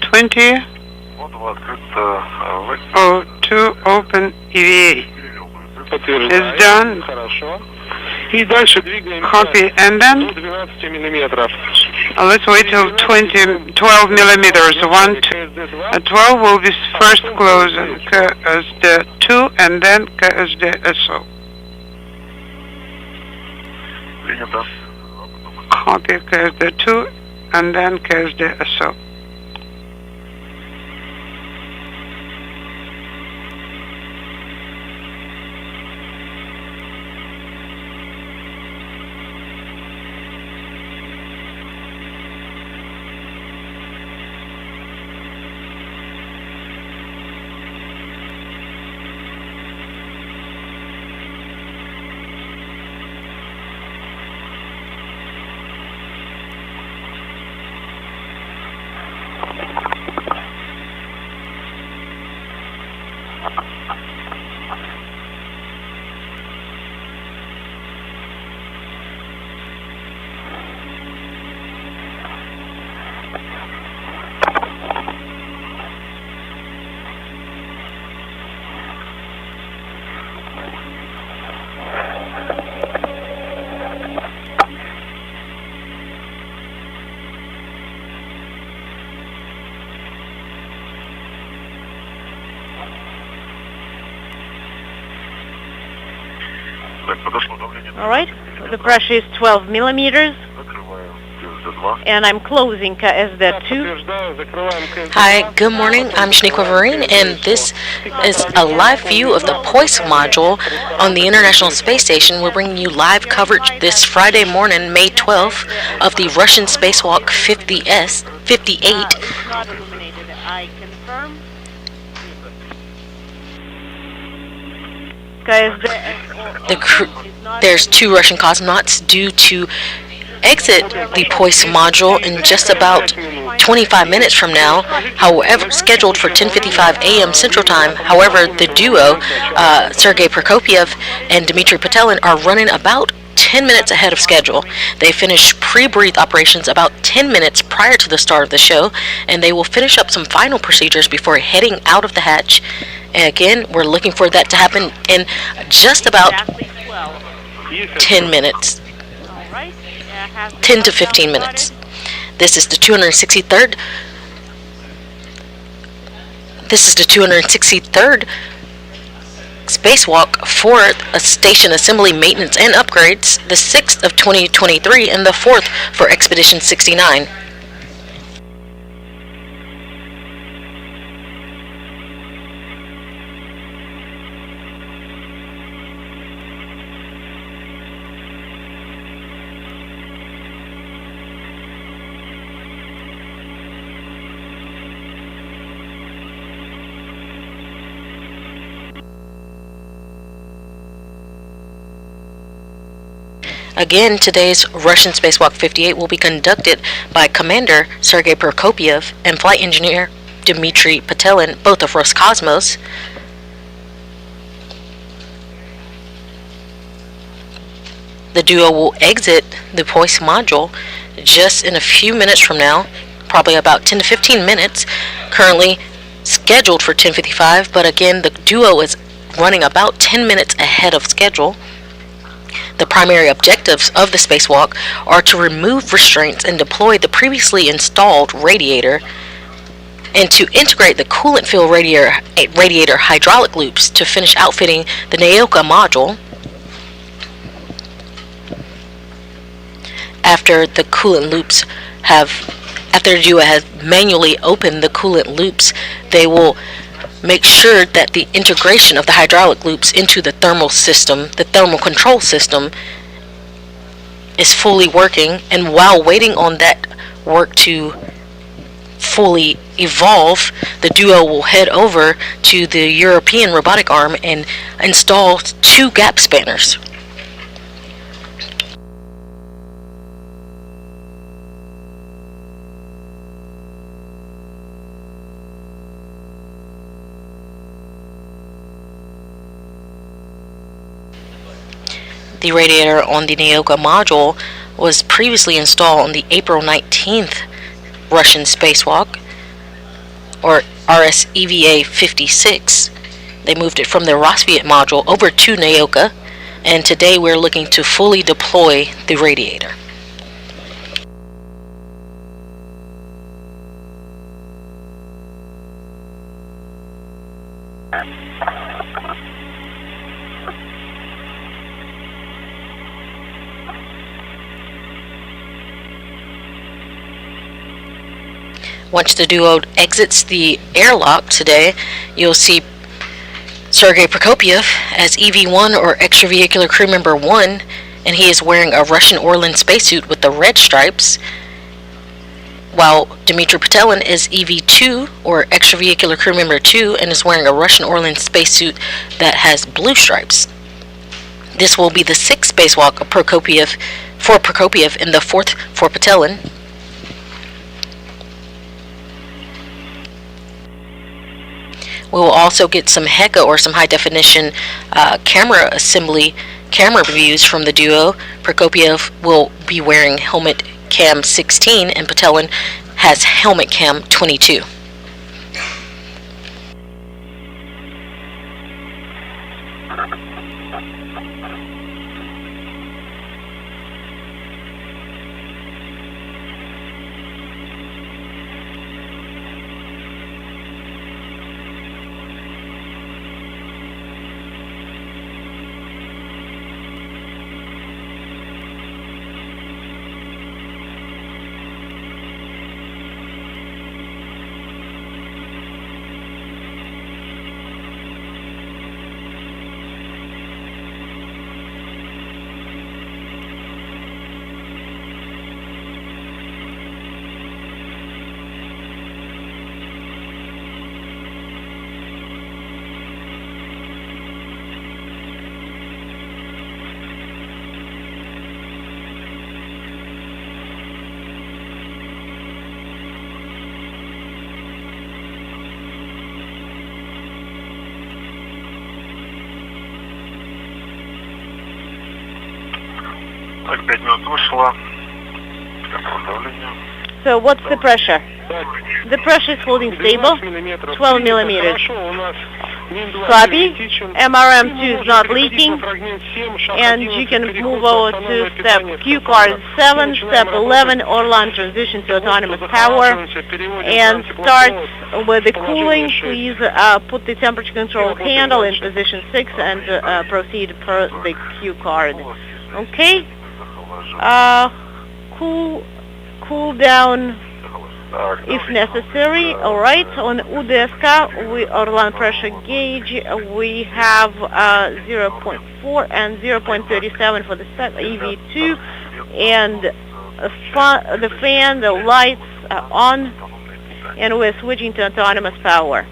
20. O2 open EVA. It's done. Хорошо. И дальше двигаемся Copy. And then до 12 миллиметров. let's wait till 12 millimeters. 12 will be first closing KSD 2 and then KSD SO. Принято. Copy KSD 2 and then KSD SO. All right, the pressure is 12 millimeters, and I'm closing KSD2. Hi, good morning. I'm Shaniqua Vereen, and this is a live view of the POIS module on the International Space Station. We're bringing you live coverage this Friday morning, May 12th, of the Russian spacewalk 58. Not illuminated. I confirm. There's 2 Russian cosmonauts due to exit the POIS module in just about 25 minutes from now, however, scheduled for 10:55 a.m. Central Time. However, the duo, Sergei Prokopyev and Dmitry Patelin, are running about 10 minutes ahead of schedule. They finished pre-breathe operations about 10 minutes prior to the start of the show, and they will finish up some final procedures before heading out of the hatch. And again, we're looking for that to happen in just about 10 minutes. 10 to 15 minutes. This is the 263rd. This is the 263rd spacewalk for a station assembly, maintenance, and upgrades, the 6th of 2023, and the 4th for Expedition 69. Again, today's Russian Spacewalk 58 will be conducted by Commander Sergei Prokopyev and Flight Engineer Dmitry Petelin, both of Roscosmos. The duo will exit the Poise module just in a few minutes from now, probably about 10 to 15 minutes, currently scheduled for 10:55, but again, the duo is running about 10 minutes ahead of schedule. The primary objectives of the spacewalk are to remove restraints and deploy the previously installed radiator, and to integrate the coolant fill radiator hydraulic loops to finish outfitting the Naoka module. After the duo has manually opened the coolant loops, they will make sure that the integration of the hydraulic loops into the thermal control system, is fully working. And while waiting on that work to fully evolve, the duo will head over to the European robotic arm and install 2 gap spanners. The radiator on the Naoka module was previously installed on the April 19th Russian spacewalk, or RS 56. They moved it from the Rosviet module over to Naoka, and today we're looking to fully deploy the radiator. Once the duo exits the airlock today, you'll see Sergei Prokopyev as EV1, or Extravehicular Crew Member 1, and he is wearing a Russian Orlan spacesuit with the red stripes, while Dmitry Petelin is EV2, or Extravehicular Crew Member 2, and is wearing a Russian Orlan spacesuit that has blue stripes. This will be the 6th spacewalk of Prokopyev and the 4th for Petelin. We will also get some HECA, or some high definition camera views from the duo. Prokopyev will be wearing helmet cam 16 and Petelin has helmet cam 22. Так, 5 минут вышло. So what's the pressure? The pressure is holding stable, 12 millimeters. Copy. MRM2 is not leaking, and you can move over to step Q card 7, step 11, Orlan transition to autonomous power, and start with the cooling. Please put the temperature control handle in position 6 and proceed per the Q card. Okay. Cool down if necessary. Alright, on UDSK, Orlan pressure gauge, we have 0.4 and 0.37 for the EV2, and the fan, the lights are on, and we're switching to autonomous power.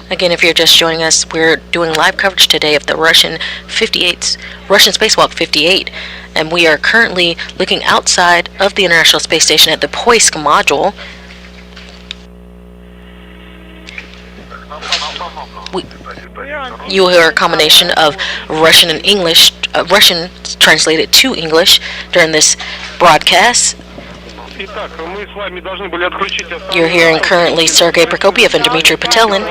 Again, if you're just joining us, we're doing live coverage today of the Russian Spacewalk 58, and we are currently looking outside of the International Space Station at the Poisk module. You will hear a combination of Russian and English, Russian translated to English during this broadcast. You're hearing currently Sergei Prokopiev and Dmitry Patelin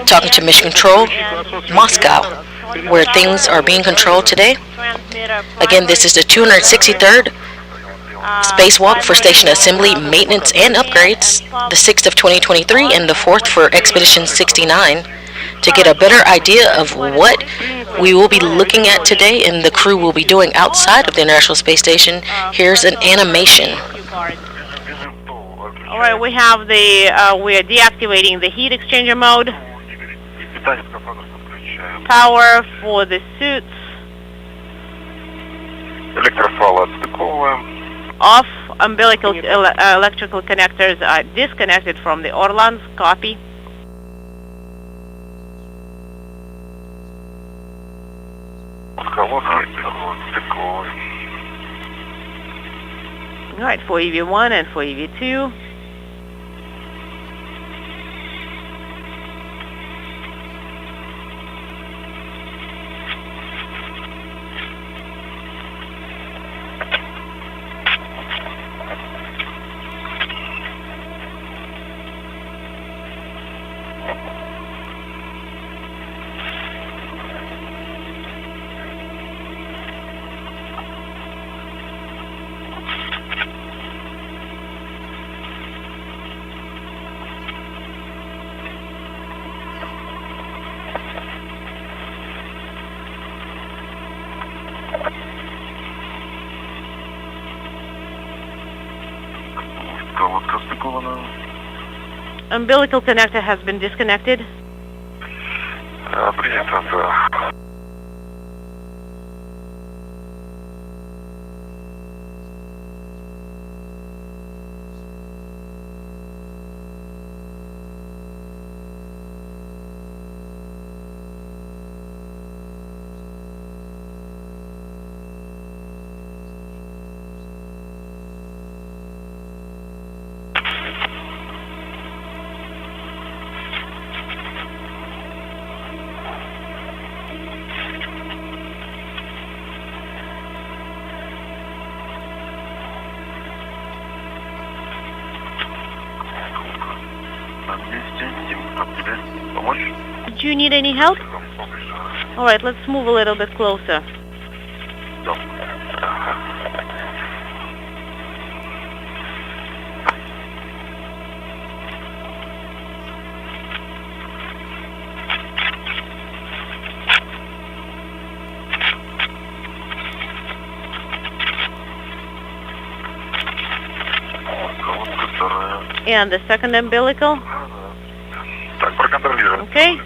talking to Mission Control, Moscow, where things are being controlled today. Again, this is the 263rd spacewalk for station assembly, maintenance, and upgrades, the 6th of 2023 and the 4th for Expedition 69. To get a better idea of what we will be looking at today and the crew will be doing outside of the International Space Station, here's an animation. All right, we have we are deactivating the heat exchanger mode. Power for the suits. Off. Umbilical electrical connectors are disconnected from the Orlans. Copy. All right, for EV1 and for EV2. Umbilical connector has been disconnected. Do you need any help? All right, let's move a little bit closer. And the second umbilical? Okay.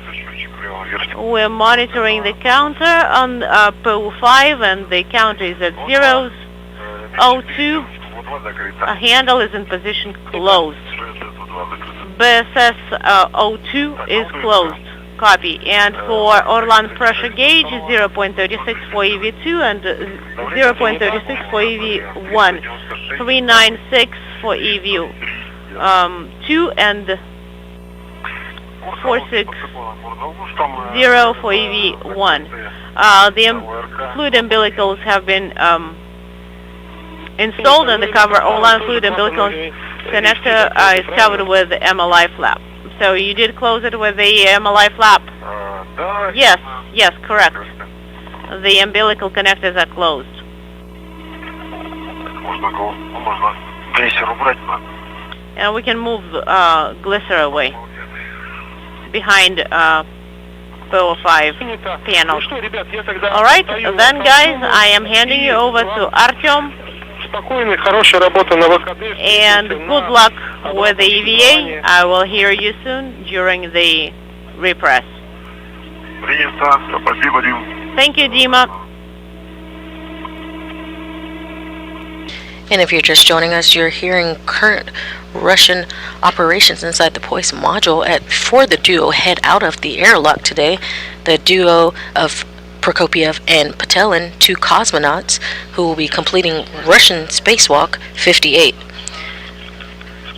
We're monitoring the counter on PO5 and the counter is at zeros. O2, a handle is in position closed. BSS O2 is closed. Copy. And for Orlan pressure gauge, 0.36 for EV2 and 0.36 for EV1. 396 for EV2 and 460 for EV1. The fluid umbilicals have been installed on the cover. Orlan fluid umbilical connector is covered with the MLI flap. So you did close it with the MLI flap? Yes, yes, correct. The umbilical connectors are closed. And we can move glycer away behind PO5 panel. All right, then guys, I am handing you over to Artyom. And good luck with the EVA. I will hear you soon during the repress. Thank you, Dima. And if you're just joining us, you're hearing current Russian operations inside the Poise module before the duo head out of the airlock today. The duo of Prokopiev and Patelin, 2 cosmonauts who will be completing Russian spacewalk 58.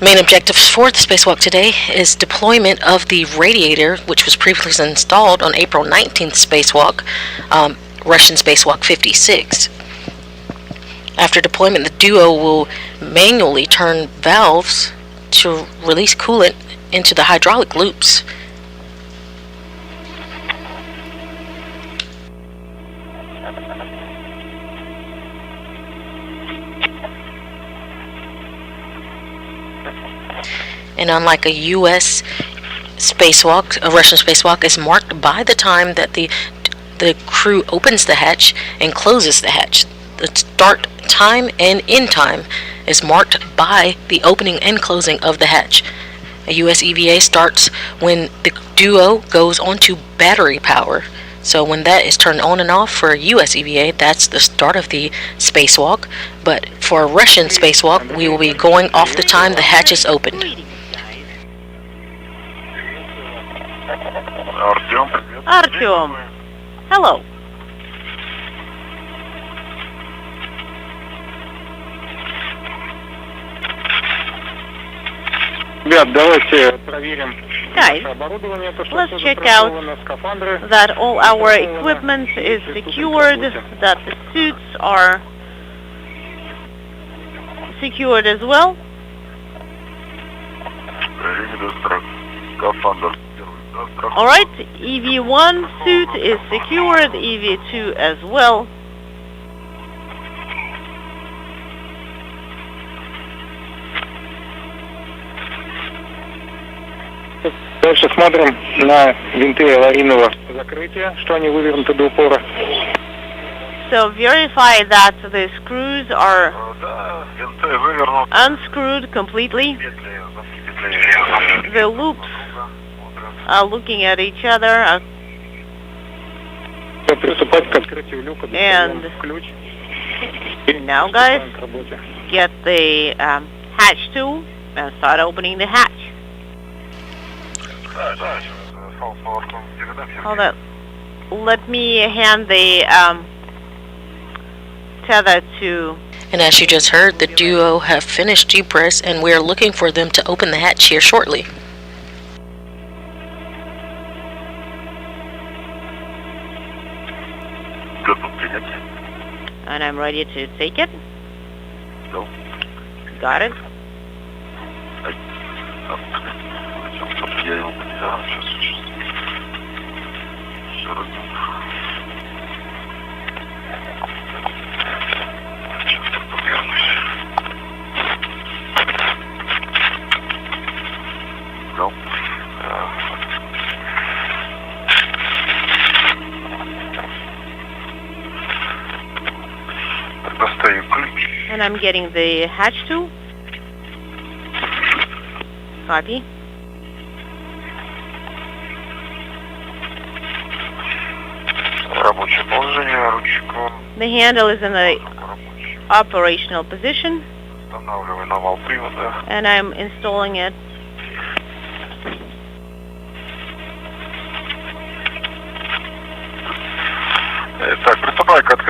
Main objectives for the spacewalk today is deployment of the radiator, which was previously installed on April 19th spacewalk, Russian spacewalk 56. After deployment, the duo will manually turn valves to release coolant into the hydraulic loops. And unlike a U.S. spacewalk, a Russian spacewalk is marked by the time that the crew opens the hatch and closes the hatch. The start time and end time is marked by the opening and closing of the hatch. A U.S. EVA starts when the duo goes onto battery power. So when that is turned on and off for a U.S. EVA, that's the start of the spacewalk. But for a Russian spacewalk, we will be going off the time the hatch is opened. Artyom, hello. Guys, let's check out that all our equipment is secured, that the suits are secured as well. Alright, EV1 suit is secured, EV2 as well. Дальше смотрим на винты аварийного закрытия, что они вывернуты до упора. So verify that the screws are unscrewed completely. The loops are looking at each other. And now guys, get the hatch tool and start opening the hatch. Hold on. Let me hand the tether to... And as you just heard, the duo have finished G-press and we're looking for them to open the hatch here shortly. And I'm ready to take it. Got it. And I'm getting the hatch tool. Copy. The handle is in the operational position. And I'm installing it.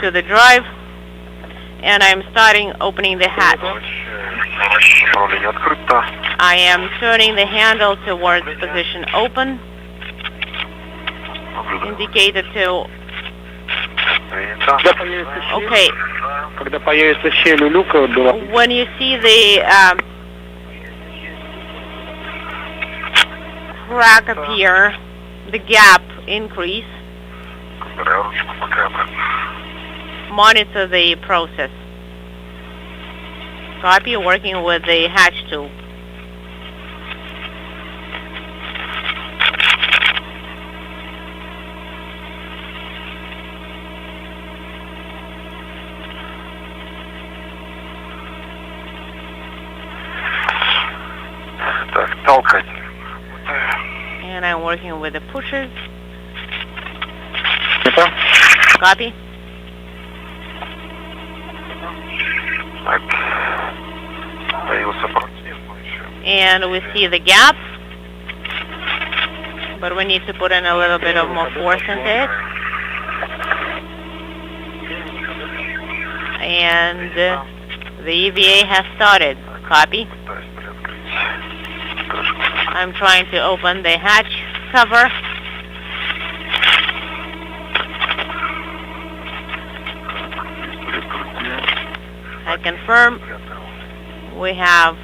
To the drive. And I'm starting opening the hatch. I am turning the handle towards position open. Indicated to... Okay. When you see the crack appear, the gap increase, monitor the process. Copy, working with the hatch tool. And I'm working with the pushers. Copy. Так. Появился против еще. And we see the gap, but we need to put in a little bit of more force into it. And the EVA has started. Copy. I'm trying to open the hatch cover. I confirm we have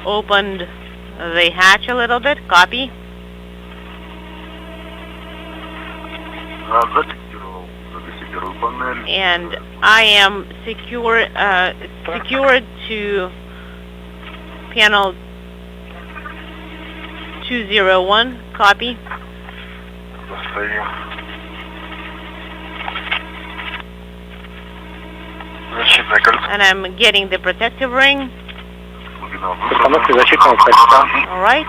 opened the hatch a little bit. Copy. And I am secured to panel 201. Copy. And I'm getting the protective ring. All right.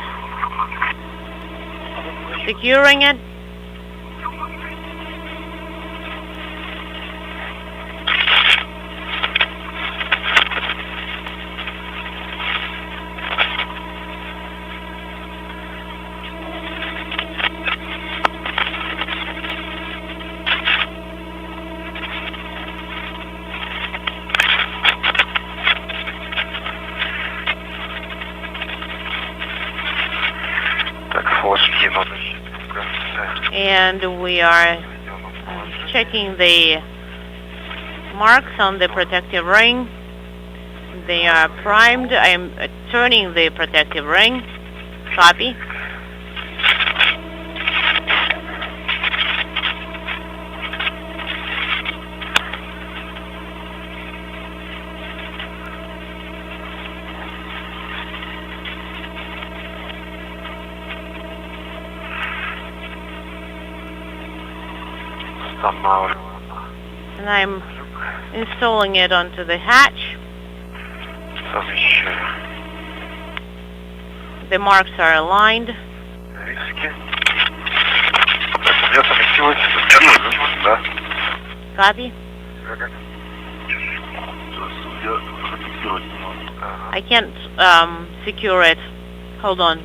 Securing it. And we are checking the marks on the protective ring. They are primed. I'm turning the protective ring. Copy. And I'm installing it onto the hatch. The marks are aligned. Copy. I can't secure it. Hold on.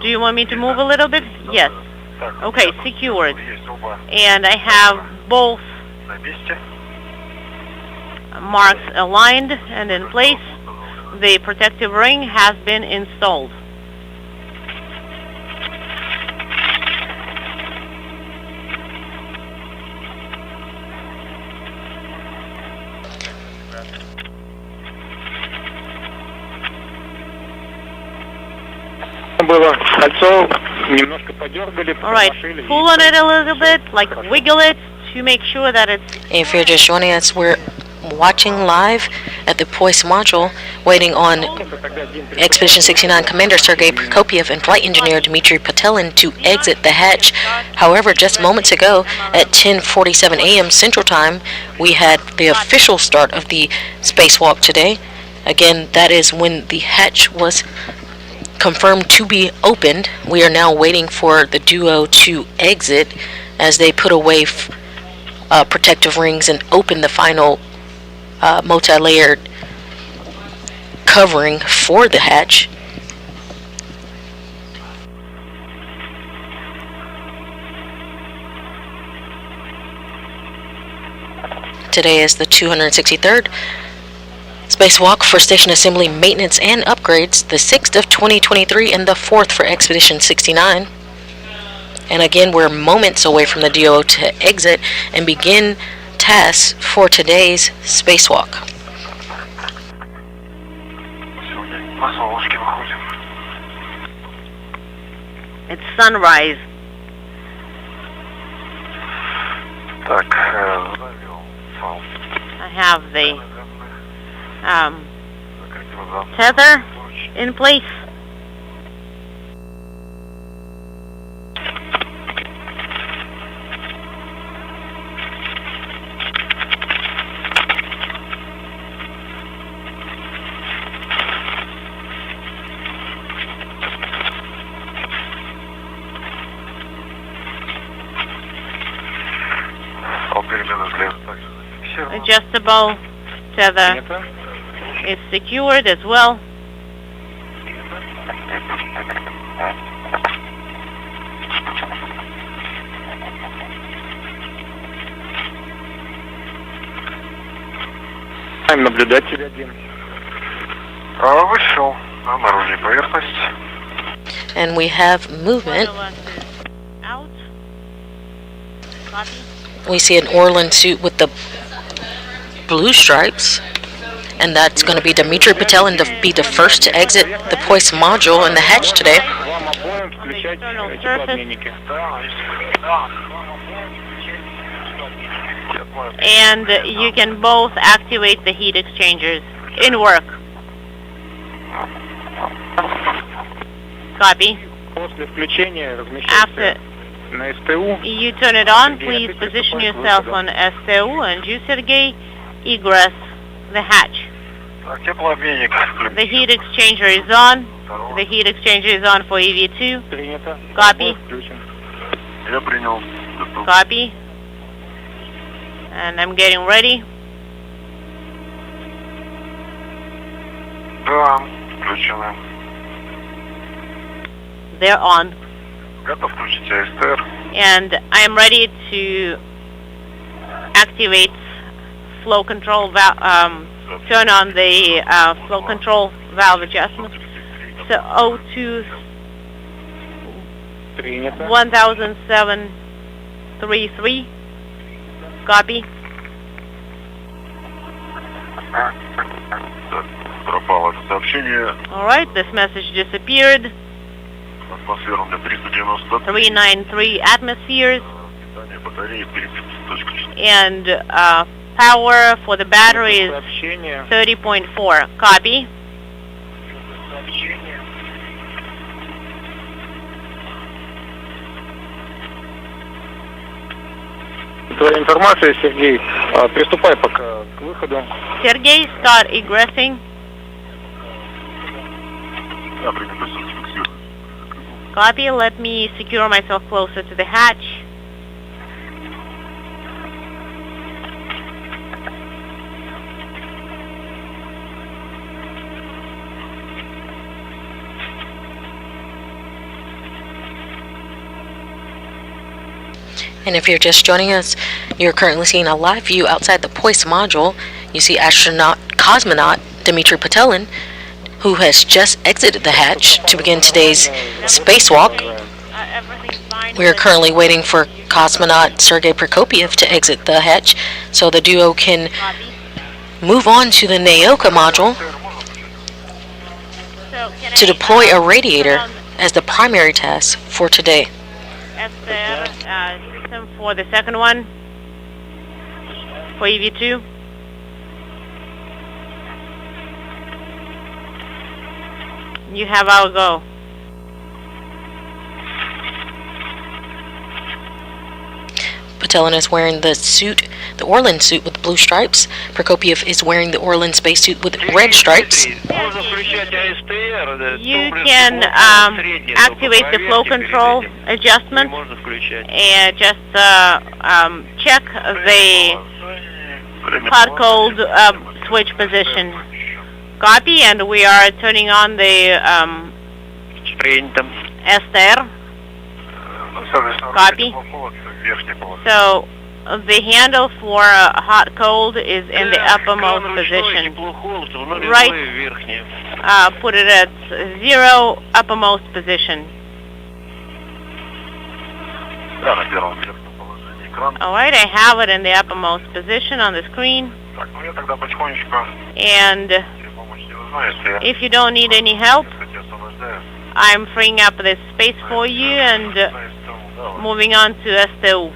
Do you want me to move a little bit? Yes. Okay, secured. And I have both marks aligned and in place. The protective ring has been installed. Alright, pull on it a little bit, like wiggle it to make sure that it's... If you're just joining us, we're watching live at the POIS module, waiting on Expedition 69 Commander Sergei Prokopiev and Flight Engineer Dmitry Patelin to exit the hatch. However, just moments ago, at 10:47 a.m. Central Time, we had the official start of the spacewalk today. Again, that is when the hatch was confirmed to be opened. We are now waiting for the duo to exit as they put away protective rings and open the final multi-layered covering for the hatch. Today is the 263rd spacewalk for station assembly, maintenance, and upgrades, the 6th of 2023 and the 4th for Expedition 69. And again, we're moments away from the duo to exit and begin tasks for today's spacewalk. It's sunrise. I have the tether in place. Adjustable tether is secured as well. Наблюдатель 1. Вышел на наружную поверхность. And we have movement. Out. Copy. We see an Orlan suit with the blue stripes. And that's going to be Dmitry Patel and be the first to exit the Poise module in the hatch today. On the external surface. And you can both activate the heat exchangers in work. Copy. After you turn it on, please position yourself on STU and you, Sergey, egress the hatch. The heat exchanger is on. The heat exchanger is on for EV2. Copy. Copy. And I'm getting ready. They're on. And I'm ready to activate flow control valve, turn on the flow control valve adjustment. So O2 100733. Copy. Alright, this message disappeared. 393 atmospheres. And power for the battery is 30.4. Copy. Твоя информация, Сергей. Приступай пока к выходу. Sergey, start egressing. Copy. Let me secure myself closer to the hatch. And if you're just joining us, you're currently seeing a live view outside the Poise module. You see cosmonaut Dmitry Patelin, who has just exited the hatch to begin today's spacewalk. We are currently waiting for cosmonaut Sergei Prokopiev to exit the hatch so the duo can move on to the Naoka module to deploy a radiator as the primary task for today. System for the second one, for EV2. You have our go. Patelin is wearing the suit, the Orlan suit with blue stripes. Prokopiev is wearing the Orlan spacesuit with red stripes. Можно включать АСТР. You can activate the flow control adjustment Можно включать. and just check the hot cold switch position. Copy, and we are turning on the Принято. STR. Copy. So the handle for hot cold is in the uppermost position. Right. Put it at 0, uppermost position. Alright, I have it in the uppermost position on the screen. And if you don't need any help, I'm freeing up this space for you and moving on to STU.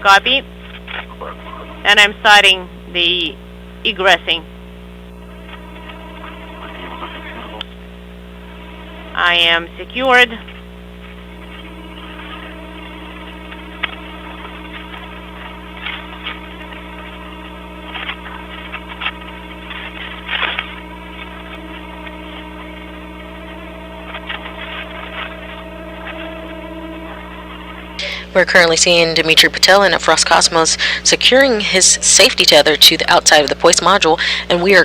Copy. And I'm starting the egressing. I am secured. We're currently seeing Dmitry Patelin of Roscosmos securing his safety tether to the outside of the Poise module, and we are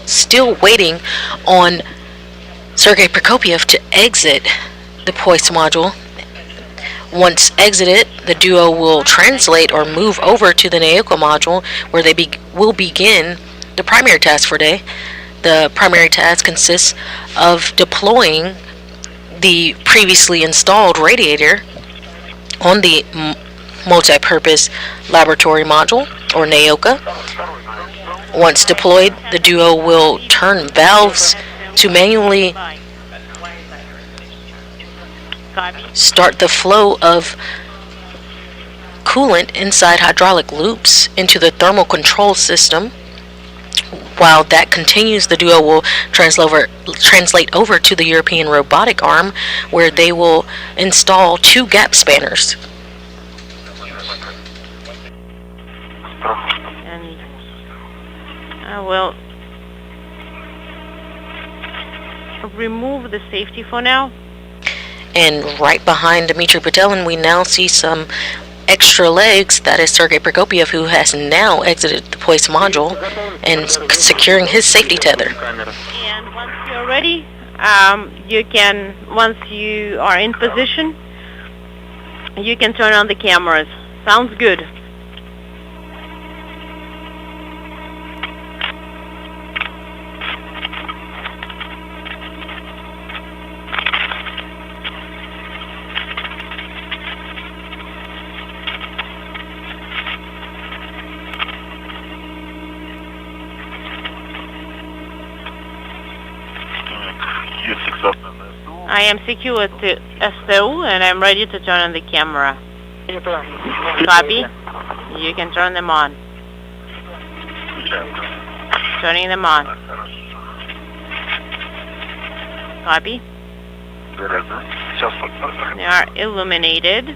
still waiting on Sergei Prokopiev to exit the Poise module. Once exited, the duo will translate or move over to the Naoko module, where they will begin the primary task for today. The primary task consists of deploying the previously installed radiator on the multi-purpose laboratory module, or NAOCA. Once deployed, the duo will turn valves to manually start the flow of coolant inside hydraulic loops into the thermal control system. While that continues, the duo will translate over to the European robotic arm, where they will install 2 gap spanners. And I will remove the safety for now. And right behind Dmitry Patelin, we now see some extra legs. That is Sergei Prokopiev, who has now exited the Poise module and securing his safety tether. And once you're ready, you can, once you are in position, you can turn on the cameras. Sounds good. I am secure to STU and I'm ready to turn on the camera. Copy. You can turn them on. Turning them on. Copy. They are illuminated.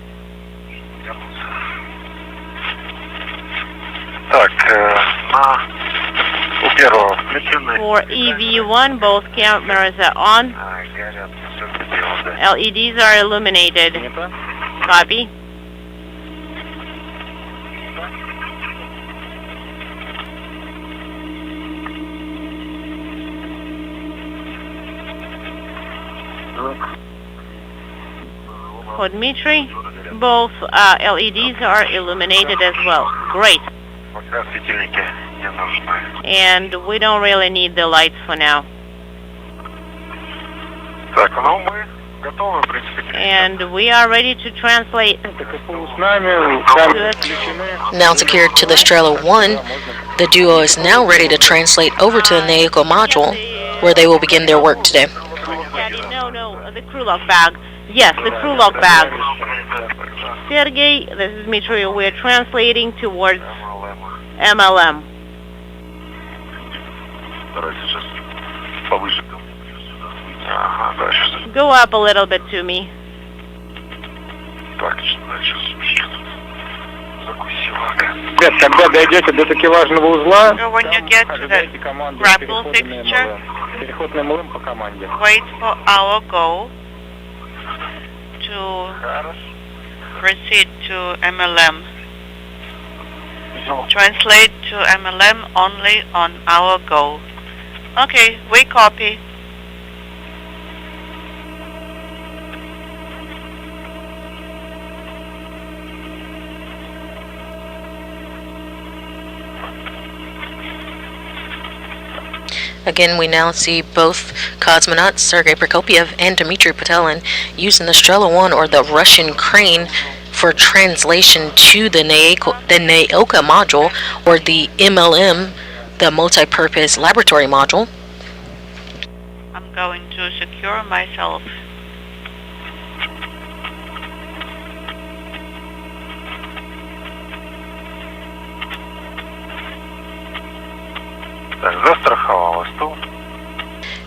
For EV1, both cameras are on. LEDs are illuminated. Copy. For Dmitry, both LEDs are illuminated as well. Great. And we don't really need the lights for now. And we are ready to translate. Now secured to the Strela 1, the duo is now ready to translate over to the NAOCA module, where they will begin their work today. No, the crew log bag. Yes, the crew log bag. Sergey, this is Dmitry. We're translating towards MLM. Go up a little bit to me. Когда дойдете до таки важного узла, So when you get to the grapple fixture, переходный млын по команде. wait for our go to proceed to MLM. Translate to MLM only on our go. Okay, we copy. Again, we now see both cosmonauts, Sergei Prokopiev and Dmitry Patelin, using the Strela 1, or the Russian crane, for translation to the NAOCA module, or the MLM, the multi-purpose laboratory module. I'm going to secure myself.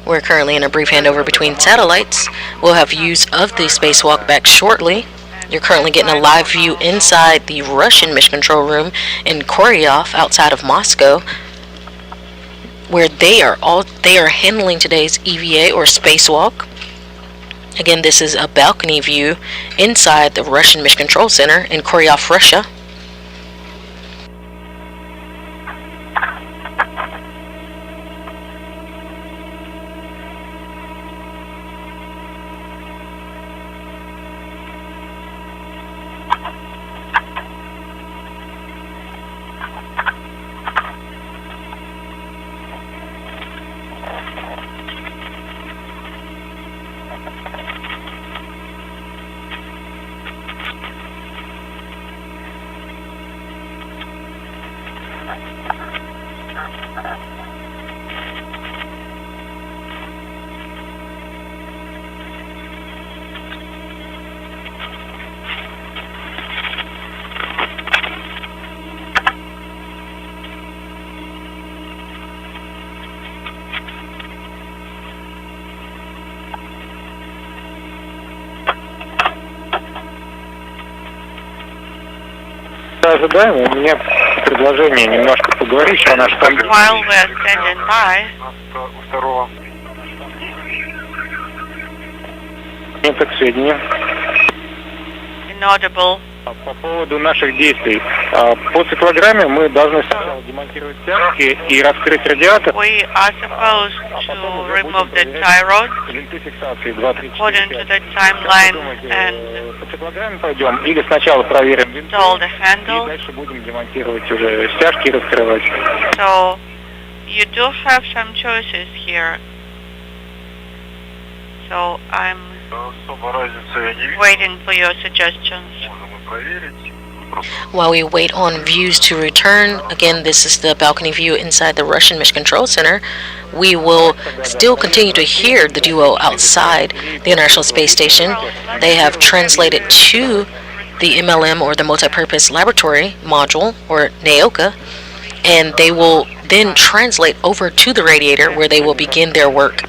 We're currently in a brief handover between satellites. We'll have views of the spacewalk back shortly. You're currently getting a live view inside the Russian mission control room in Koryov outside of Moscow, where they are handling today's EVA, or spacewalk. Again, this is a balcony view inside the Russian Mission Control Center in Koryov, Russia. Ожидаем, у меня предложение немножко поговорить о нашем... While we're standing by, Нет, к сведению. inaudible. По поводу наших действий. По циклограмме мы должны сначала демонтировать стяжки и раскрыть радиатор. We are supposed to remove the tie rod Винты-фиксации 2-3-4-5. according to the timeline and По циклограмме пойдем или сначала проверим винты install the и handle. дальше будем демонтировать уже стяжки и раскрывать. So you do have some choices here. So I'm waiting for your suggestions. While we wait on views to return, again, this is the balcony view inside the Russian Mission Control Center. We will still continue to hear the duo outside the International Space Station. They have translated to the MLM, or the Multipurpose Laboratory Module, or NAOCA, and they will then translate over to the radiator where they will begin their work.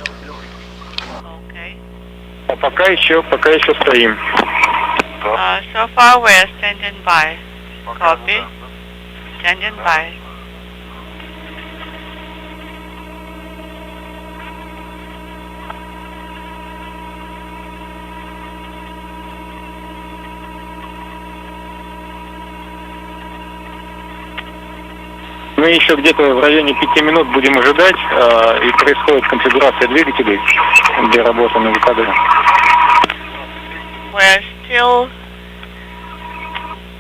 Okay. Пока еще стоим. So far we're standing by. Copy. Standing by. Мы еще где-то в районе 5 минут будем ожидать, и происходит конфигурация двигателей для работы на ВКД. We're still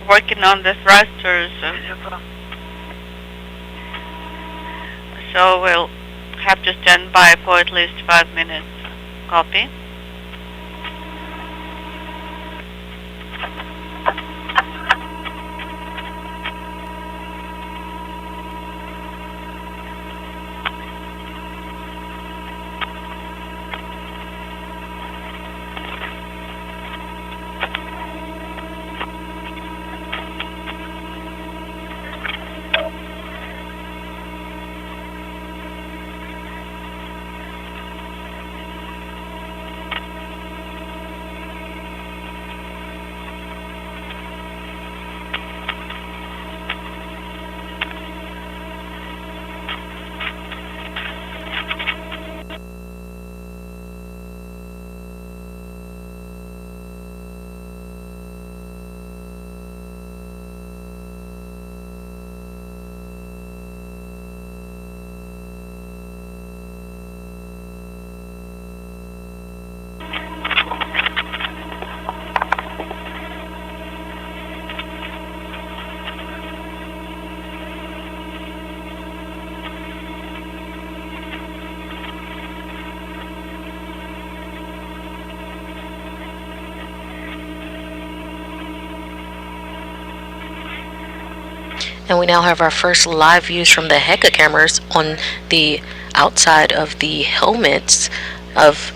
working on the thrusters, so we'll have to stand by for at least 5 minutes. Copy. And we now have our first live views from the HECA cameras on the outside of the helmets of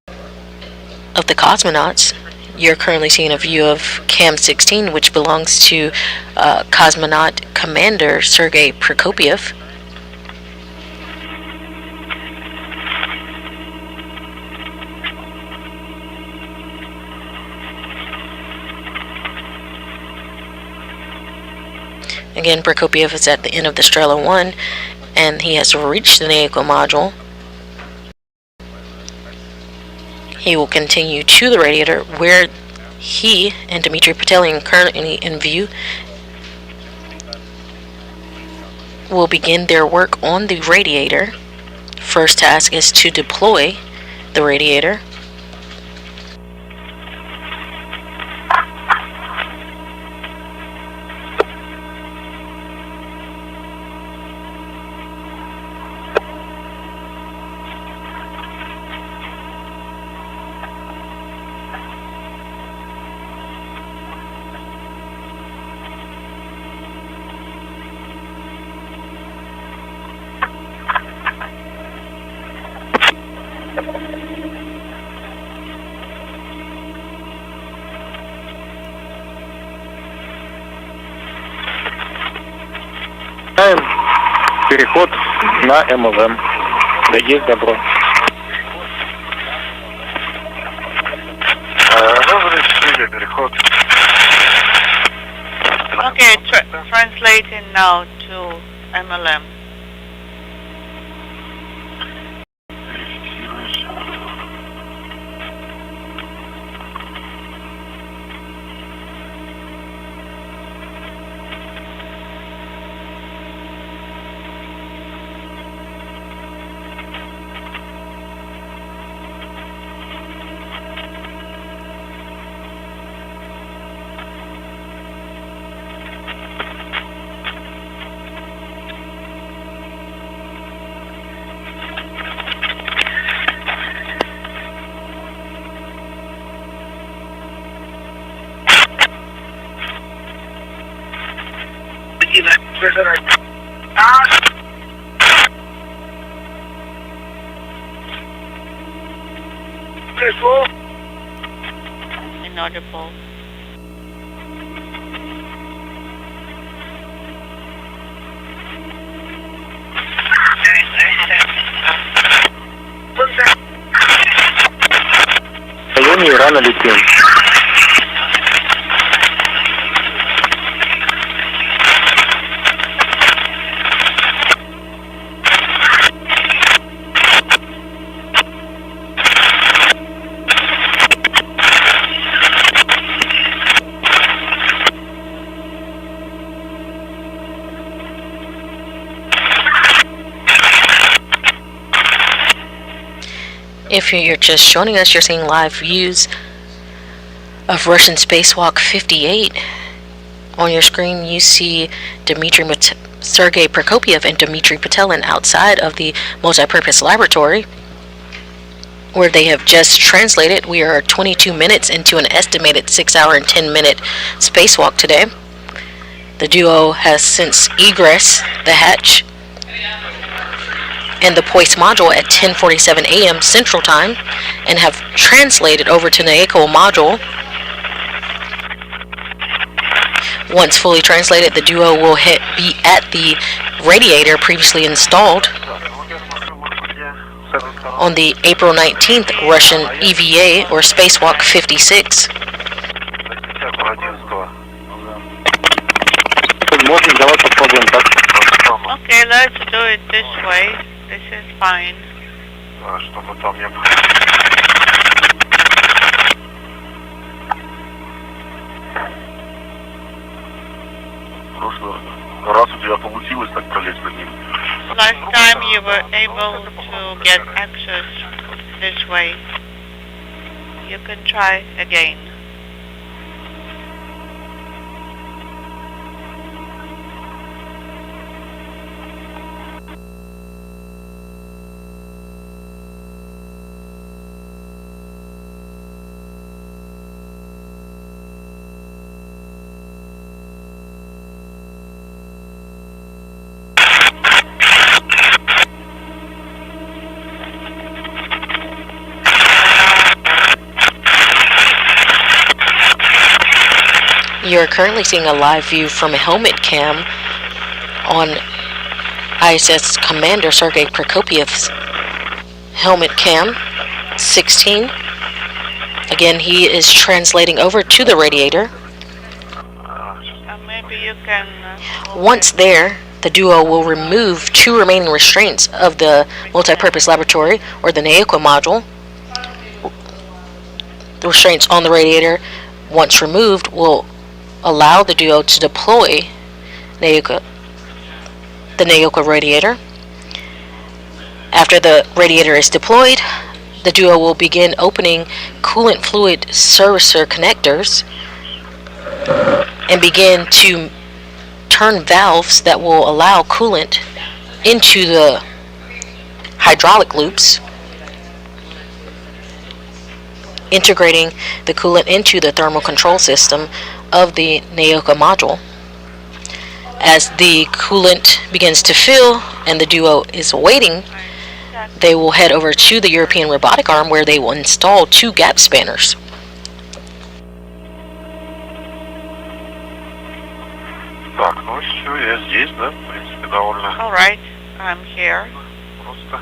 the cosmonauts. You're currently seeing a view of Cam 16, which belongs to cosmonaut Commander Sergei Prokopyev. Again, Prokopyev is at the end of the Strela 1, and he has reached the NAOCA module. He will continue to the radiator where he and Dmitry Petelin, currently in view, will begin their work on the radiator. First task is to deploy the radiator. Переход на МЛМ. Да есть добро. Разрешили переход. Okay, translating now to MLM. Inaudible. В районе Ирана летим. If you're just joining us, you're seeing live views of Russian Spacewalk 58. On your screen, you see Sergei Prokopyev and Dmitry Petelin outside of the multipurpose laboratory, where they have just translated. We are 22 minutes into an estimated 6-hour and 10-minute spacewalk today. The duo has since egressed the hatch and the Poise module at 10:47 a.m. Central Time and have translated over to the Echo module. Once fully translated, the duo will be at the radiator previously installed on the April 19th Russian EVA or Spacewalk 56. Okay, let's do it this way. This is fine. Чтобы там не было. В прошлый раз у тебя получилось так пролезть под ним. Last time you were able to get access this way. You can try again. You are currently seeing a live view from a helmet cam on ISS Commander Sergei Prokopiev's helmet cam 16. Again, he is translating over to the radiator. Maybe you can... Once there, the duo will remove 2 remaining restraints of the multipurpose laboratory or the Neoqua module. the restraints on the radiator, once removed, will allow the duo to deploy the Naoka radiator. After the radiator is deployed, the duo will begin opening coolant fluid servicer connectors and begin to turn valves that will allow coolant into the hydraulic loops, integrating the coolant into the thermal control system of the Naoka module. As the coolant begins to fill and the duo is waiting, they will head over to the European robotic arm where they will install 2 gap spanners. Так, ну все, я здесь, да, в принципе, довольно. All right, I'm here, Просто.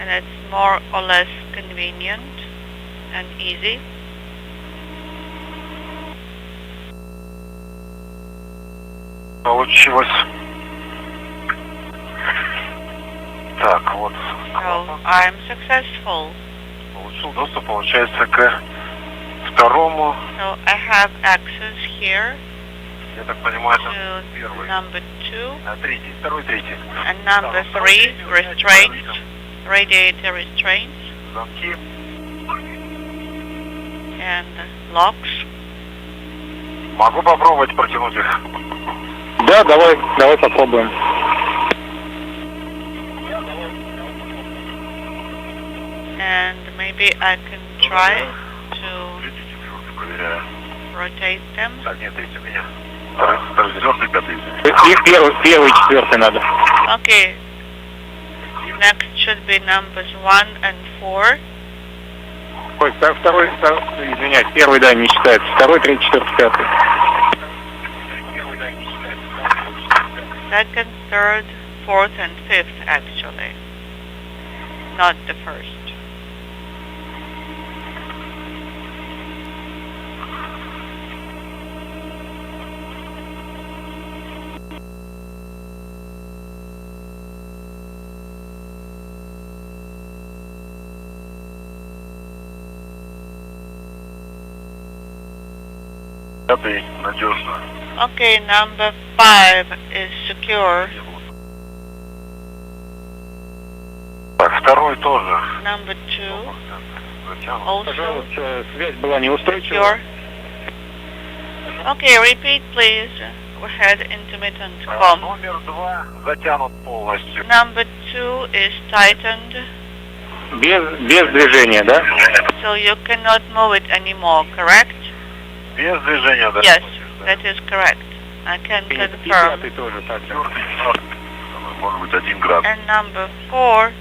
and it's more or less convenient and easy. Получилось. Так, вот. So I'm successful. Получил доступ, получается, к второму. So I have access here Я так понимаю, это to первый. number 2 Третий, второй, третий. and number 3, restraints, radiator restraints Замки. and locks. Могу попробовать протянуть их. Да, давай попробуем. And maybe I can try to Проверяю. rotate them. Так, нет, третий у меня. Второй, четвертый, пятый. Первый, четвертый надо. Okay. Next should be numbers 1 and 4. Ой, второй, извиняюсь, первый, да, не считается. Второй, третий, четвертый, пятый. Second, third, fourth, and fifth, actually. Not the first. Пятый, надежно. Okay, number 5 is secure. Так, второй тоже. Number 2 also Пожалуйста, связь была неустойчива. secure. Okay, repeat please. We had intermittent com. Номер 2 затянут полностью. Number 2 is tightened, Без движения, да? so you cannot move it anymore, correct? Без движения, да? Yes, that is correct. I can И confirm. пятый тоже так же. Может быть, 1 градус. And number 4,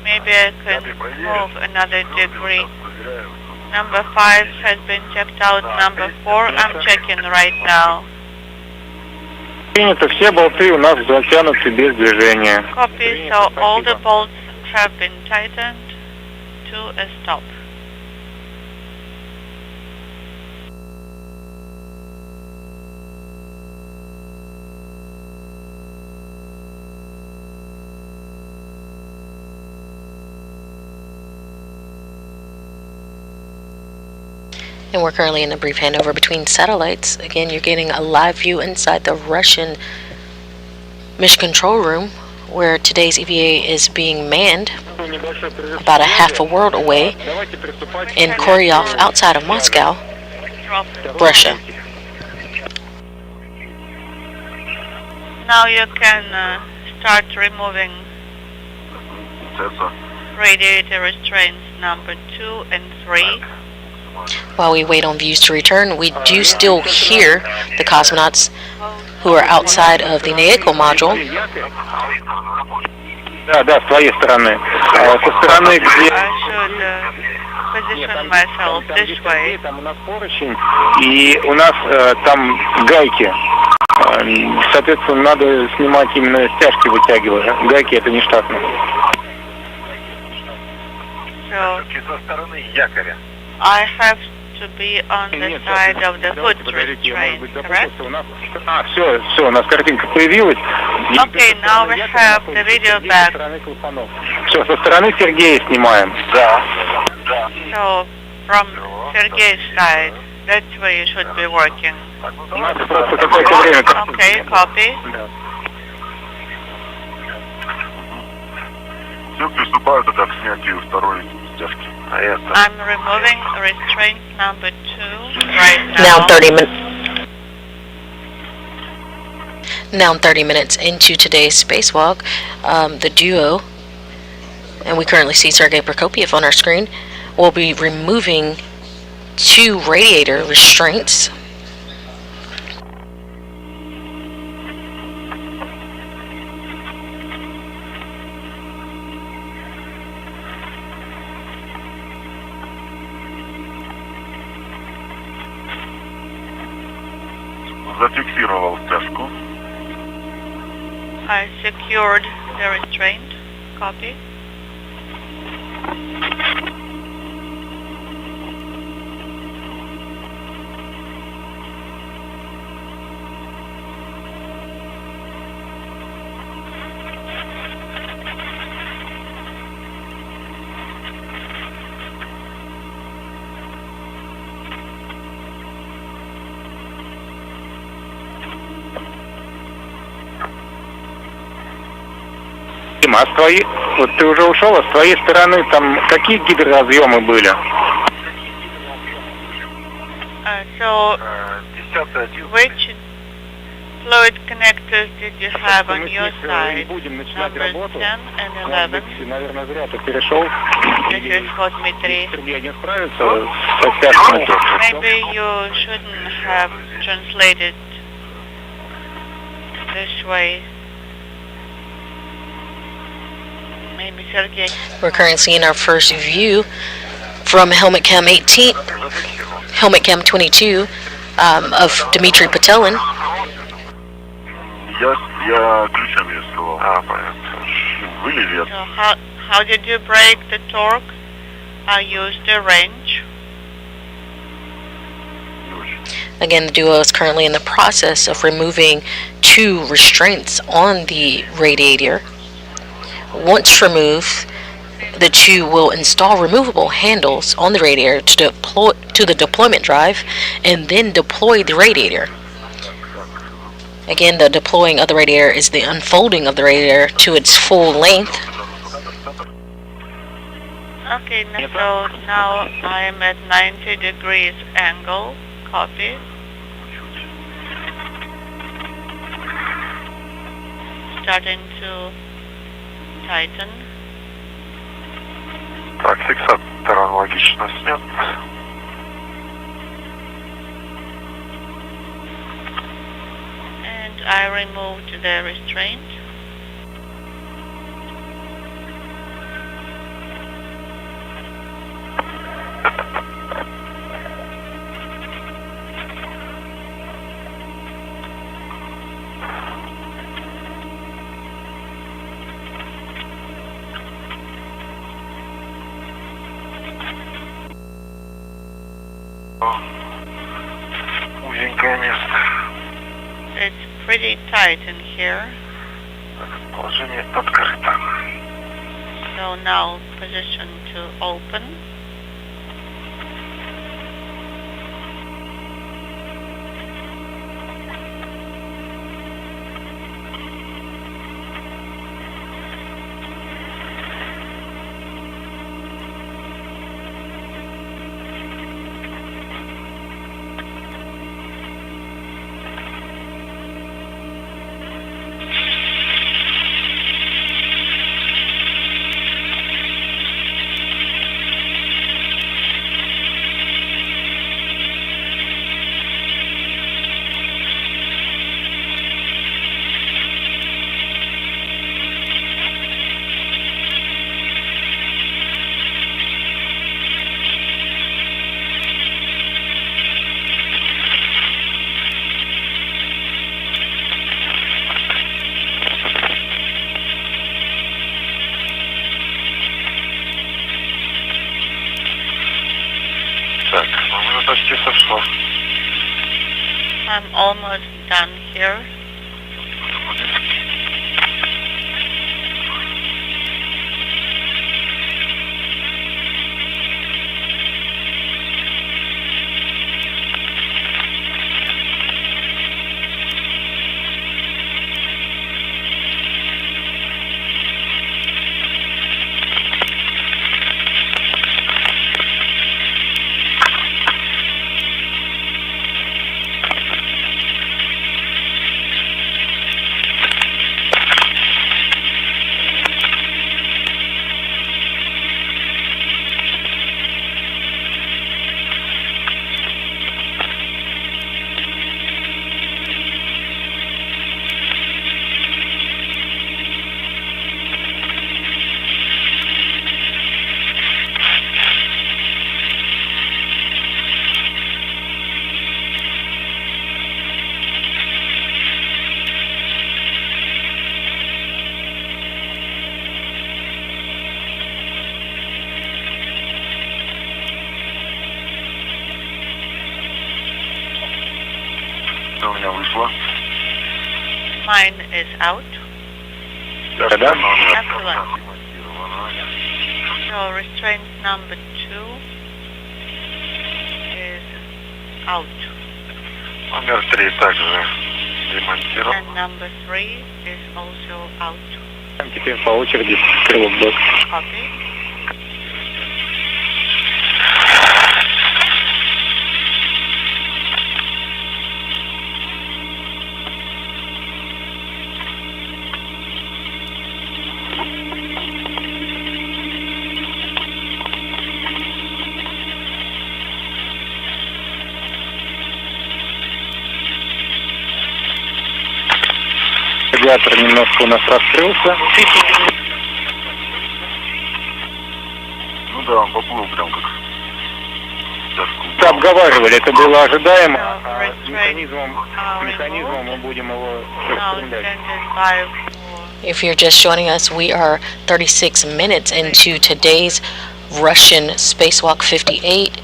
maybe I can move another degree. Number 5 has been checked out. Number 4, I'm checking right now. Принято, все болты у нас затянуты без движения. Copy, so all the bolts have been tightened to a stop. And we're currently in a brief handover between satellites. Again, you're getting a live view inside the Russian mission control room where today's EVA is being manned about a half a world away in Koryov outside of Moscow, Russia. Now you can start removing radiator restraints number 2 and 3. While we wait on views to return, we do still hear the cosmonauts who are outside of the Naoka module. Да, с твоей стороны. Со стороны, где... I should position myself this way. Там у нас поручень, и у нас там гайки. Соответственно, надо снимать именно стяжки, вытягивая. Гайки это не штатно. So Со стороны якоря. I have to be on the side of the foot restraint, correct? Все, у нас картинка появилась. Okay, now we have the video back. Все, со стороны Сергея снимаем. Да. So from Sergey's side. That's where you should be working. Okay, copy. Все, приступаю тогда к снятию второй стяжки. I'm removing restraint number 2 right Now now. 30 minutes. Now 30 minutes into today's spacewalk, the duo, and we currently see Sergei Prokopiev on our screen, will be removing 2 radiator restraints. Зафиксировал стяжку. I secured the restraint. Copy. А с твоей, вот ты уже ушел, а с твоей стороны там какие гидроразъемы были? So, which fluid connectors did you have on your side? Numbers 10 and 11. Наверное, зря ты перешел. This is for Dmitry. Сергей не справится со стяжкой. Maybe you shouldn't have translated this way. Maybe Sergey. We're currently seeing our first view from helmet cam 18, helmet cam 22 of Dmitry Patelin. Я ключами искал. Вылили. So how did you break the torque? I used the wrench. Again, the duo is currently in the process of removing 2 restraints on the radiator. Once removed, the 2 will install removable handles on the radiator to the deployment drive and then deploy the radiator. Again, the deploying of the radiator is the unfolding of the radiator to its full length. Okay, so now I am at 90 degrees angle. Copy. Starting to tighten. Так, фиксатор аналогично снят. And I removed the restraint. Узенькое место. It's pretty tight in here. Положение открыто. So now position to open. Так, уже почти сошло. I'm almost done here. Что у меня вышло? Mine is out. Да? Excellent. So restraint number 2 is out. Номер 3 также демонтирован. And number 3 is also out. Теперь по очереди стрелок бэк. Copy. Радиатор немножко у нас раскрылся. Ну да, он поплыл прям как... Это обговаривали, это было ожидаемо. So Механизмом мы будем его now распределять. standing by for If you're just joining us, we are 36 minutes into today's Russian Spacewalk 58.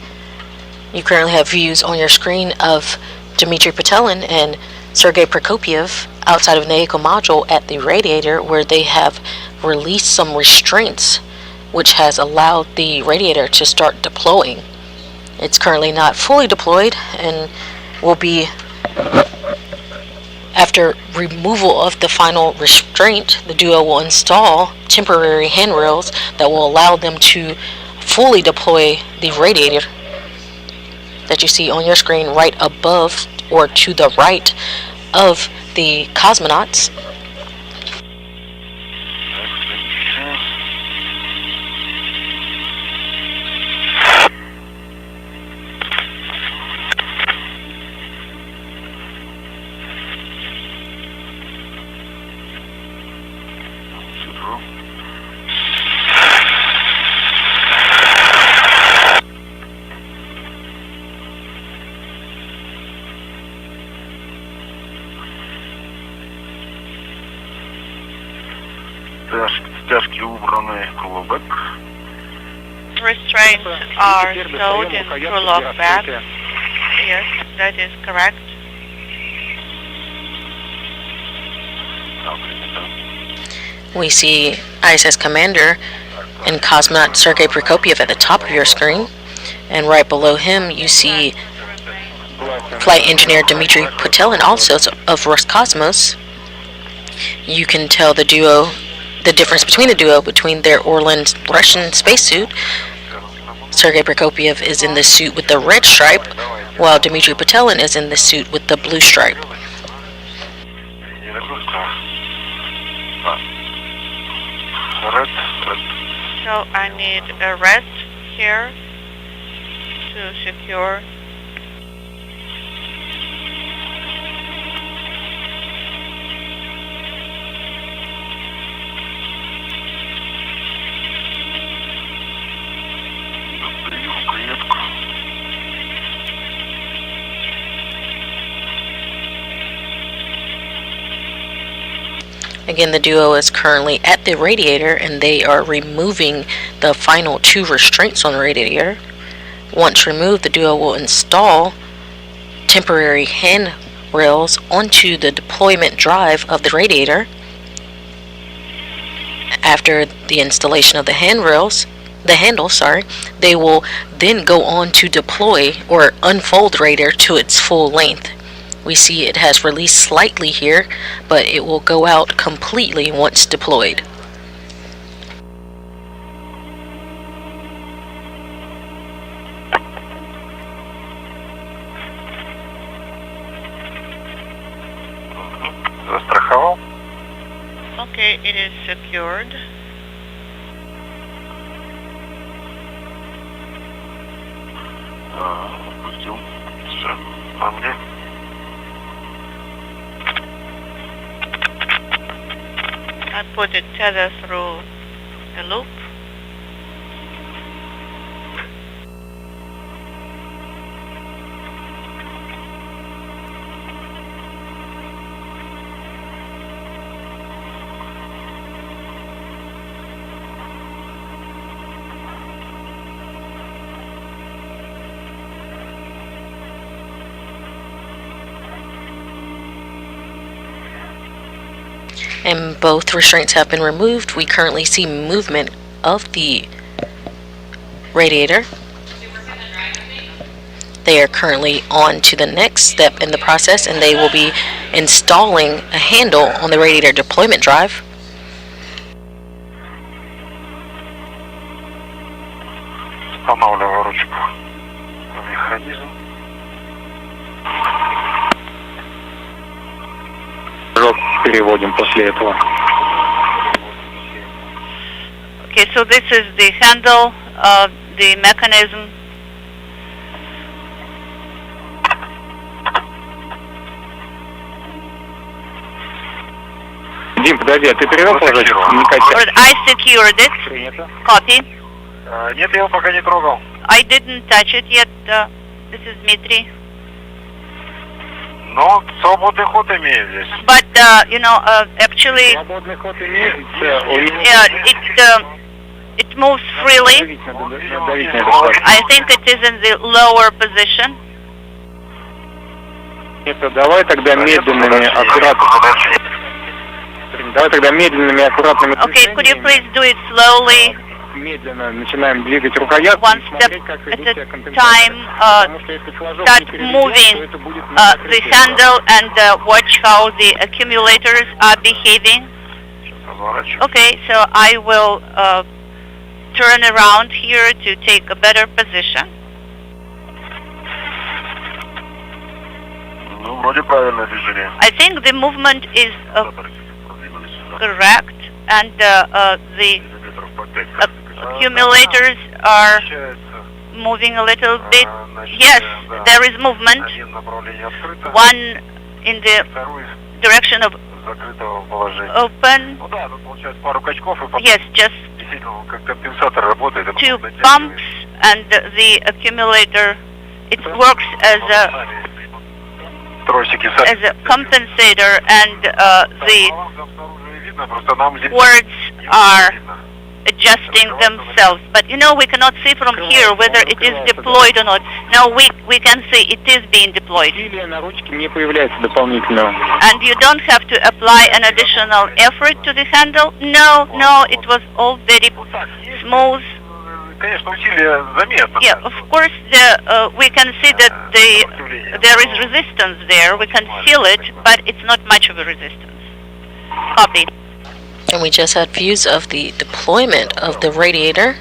You currently have views on your screen of Dmitry Petelin and Sergei Prokopyev outside of Naoko module at the radiator, where they have released some restraints which has allowed the radiator to start deploying. It's currently not fully deployed and will be, after removal of the final restraint, the duo will install temporary handrails that will allow them to fully deploy the radiator that you see on your screen right above or to the right of the cosmonauts. Стяжки убраны, кулобэк. restraints are stowed in screw-lock bags. Yes, that is correct. We see ISS Commander and cosmonaut Sergei Prokopyev at the top of your screen, and right below him you see flight engineer Dmitry Petelin, also of Roscosmos. You can tell the difference between the duo between their Orlan Russian spacesuit. Sergei Prokopyev is in the suit with the red stripe, while Dmitry Petelin is in the suit with the blue stripe. So I need a rest here to secure. Again, the duo is currently at the radiator and they are removing the final 2 restraints on the radiator. Once removed, the duo will install temporary handrails onto the deployment drive of the radiator. After the installation of the handles, they will then go on to deploy or unfold the radiator to its full length. We see it has released slightly here, but it will go out completely once deployed. Застраховал? Okay, it is secured. Пустил. Все. А мне? I put a tether through the loop. and both restraints have been removed. We currently see movement of the radiator. They are currently on to the next step in the process, and they will be installing a handle on the radiator deployment drive. Устанавливаю ручку в механизм. Переводим после этого. Okay, so this is the handle, the mechanism. Дим, подожди, а ты перевел положить? Alright, I secured it. Copy. Нет, я его пока не трогал. I didn't touch it yet. This is Dmitry. Но свободный ход имеет здесь. But actually, Свободный ход имеет. it moves freely. I think it is in the lower position. Давай тогда медленными, аккуратными. Давай тогда медленными, аккуратными. Okay, could you please do it slowly? Медленно начинаем двигать рукоятку. One step at a time. Start moving the handle and watch how the accumulators are behaving. Okay, so I will turn around here to take a better position. Ну, вроде правильное движение. I think the movement is correct, and the accumulators are moving a little bit. Yes, there is movement. One in the direction of open. Yes, just two pumps and the accumulator. It works as a compensator, and the words are adjusting themselves. But we cannot see from here whether it is deployed or not. Now we can see it is being deployed. And you don't have to apply an additional effort to the handle. No, it was all very smooth. Yeah, of course, we can see that there is resistance there. We can feel it, but it's not much of a resistance. Copy. And we just had views of the deployment of the radiator.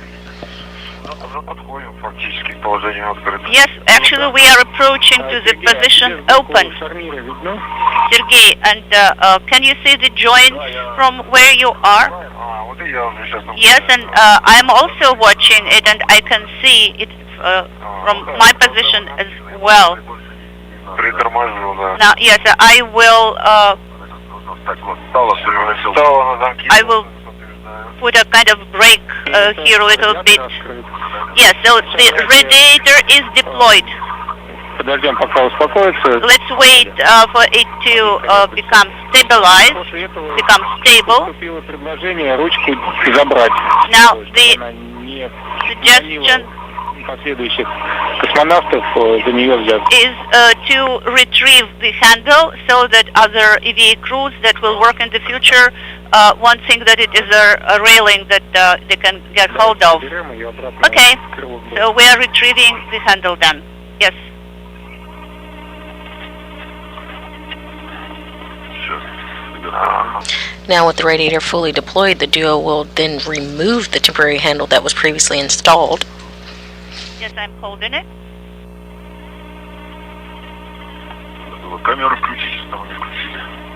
Yes, actually we are approaching to the position open. Sergey, and can you see the joints from where you are? Yes, and I'm also watching it, and I can see it from my position as well. Now, yes, I will put a kind of break here a little bit. Yes, so the radiator is deployed. Let's wait for it to become stabilized, become stable. Now, the suggestion is to retrieve the handle so that other EVA crews that will work in the future won't think that it is a railing that they can get hold of. Okay, so we are retrieving the handle then. Yes. Now with the radiator fully deployed, the duo will then remove the temporary handle that was previously installed. Yes, I'm holding it.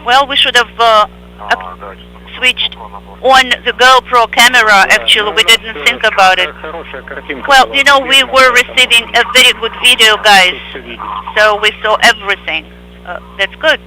Well, we should have switched on the GoPro camera. Actually, we didn't think about it. Well, we were receiving a very good video, guys. So we saw everything. That's good.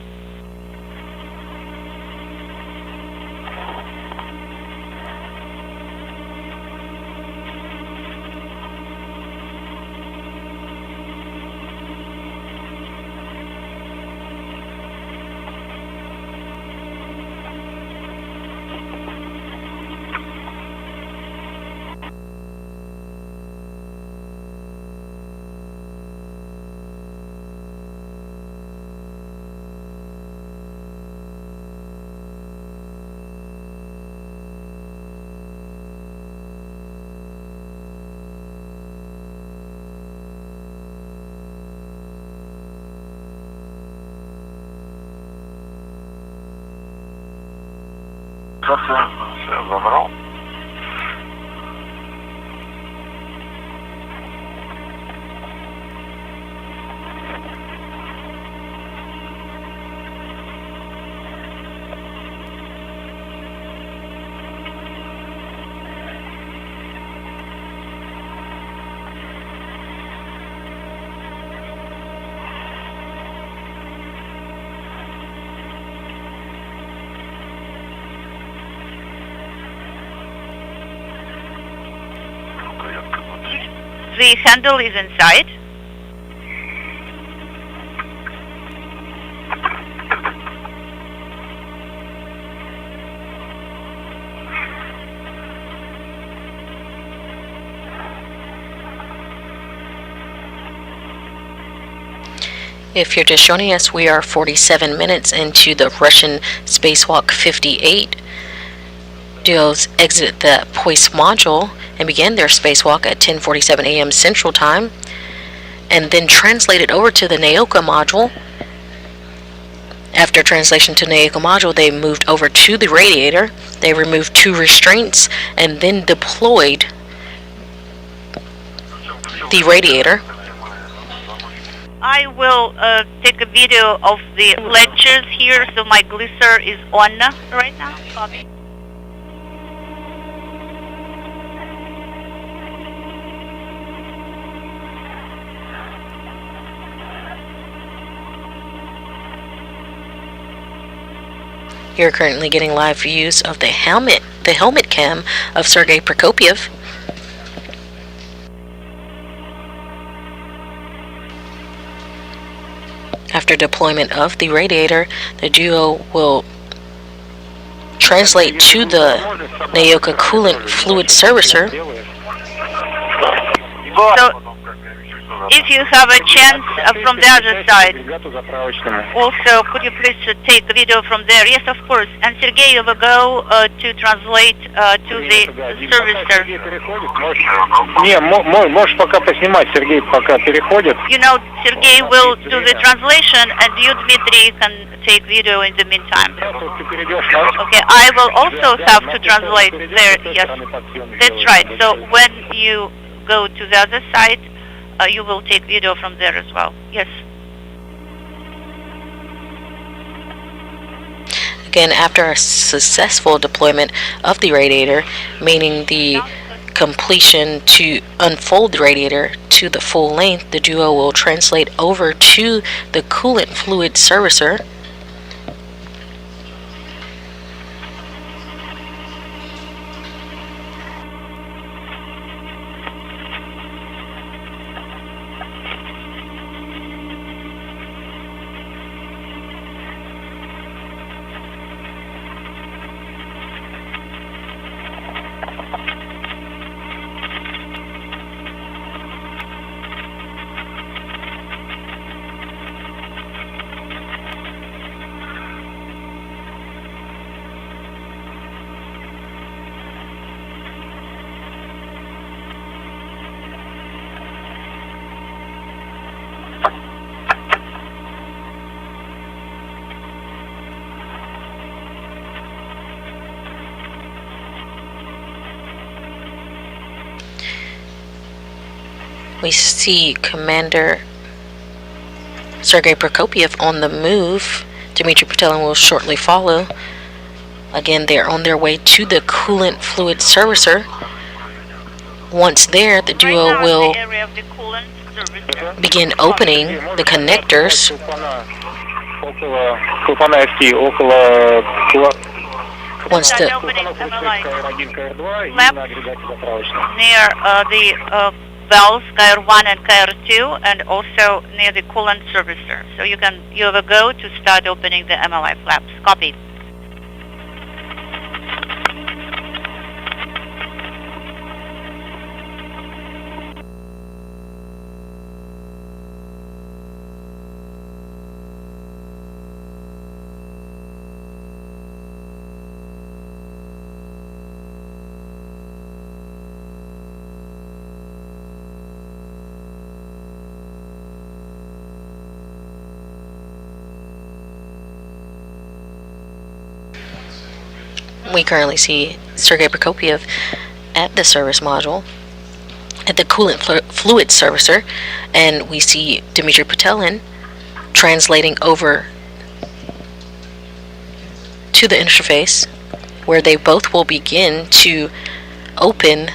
Все, забрал. The handle is inside. If you're just joining us, we are 47 minutes into the Russian spacewalk 58. Duos exited the Poise module and began their spacewalk at 10:47 a.m. Central Time, and then translated over to the Naoka module. After translation to Naoka module, they moved over to the radiator. They removed 2 restraints and then deployed the radiator. I will take a video of the lectures here, so my glisser is on right now. Copy. You're currently getting live views of the helmet cam of Sergei Prokopiev. After deployment of the radiator, the duo will translate to the Naoka coolant fluid servicer. So, if you have a chance from the other side, also could you please take video from there? Yes, of course. And Sergei, you will go to translate to the servicer. Не, можешь пока поснимать, Сергей пока переходит. You know, Sergei will do the translation, and you, Dmitry, can take video in the meantime. Okay, I will also have to translate there. Yes, that's right. So when you go to the other side, you will take video from there as well. Yes. Again, after a successful deployment of the radiator, meaning the completion to unfold the radiator to the full length, the duo will translate over to the coolant fluid servicer. We see Commander Sergei Prokopiev on the move. Dmitry Patelin will shortly follow. Again, they're on their way to the coolant fluid servicer. Once there, the duo will begin opening the connectors. Once the near the valves KR1 and KR2, and also near the coolant servicer. So you will go to start opening the MLI flaps. Copy. We currently see Sergei Prokopiev at the service module, at the coolant fluid servicer, and we see Dmitry Patelin translating over to the interface, where they both will begin to open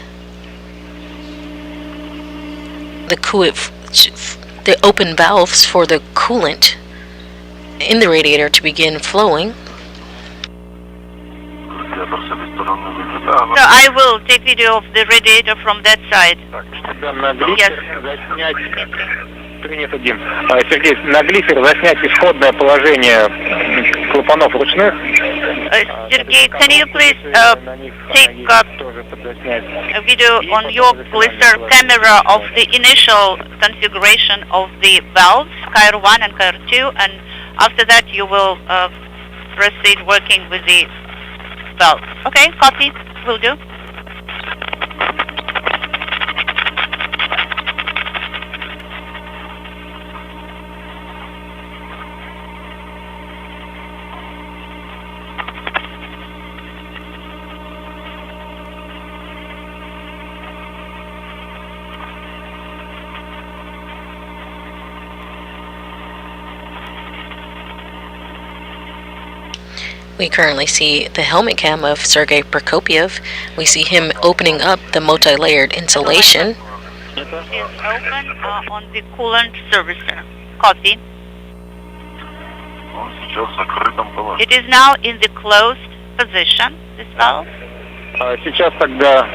the open valves for the coolant in the radiator to begin flowing. So I will take video of the radiator from that side. Yes. Принят один. Сергей, на глифер заснять исходное положение клапанов ручных. Sergey, can you please take a video on your glisser camera of the initial configuration of the valves, KR1 and KR2, and after that you will proceed working with the valves. Okay, copy, will do. We currently see the helmet cam of Sergei Prokopiev. We see him opening up the multi-layered insulation. Is open on the coolant servicer. Copy. It is now in the closed position, this valve. Сейчас тогда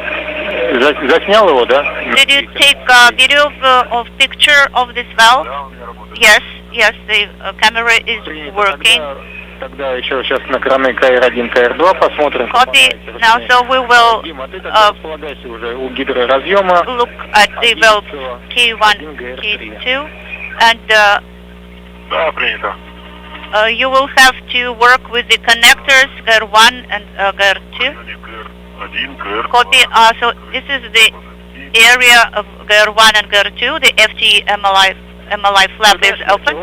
заснял его, да? Did you take a video of picture of this valve? Yes, the camera is working. Тогда еще сейчас на краны КР1, КР2 посмотрим. Copy. Now, so we will look at the valves K1, K2, and you will have to work with the connectors GR1 and GR2. Copy. So this is the area of GR1 and GR2. The FT MLI flap is open.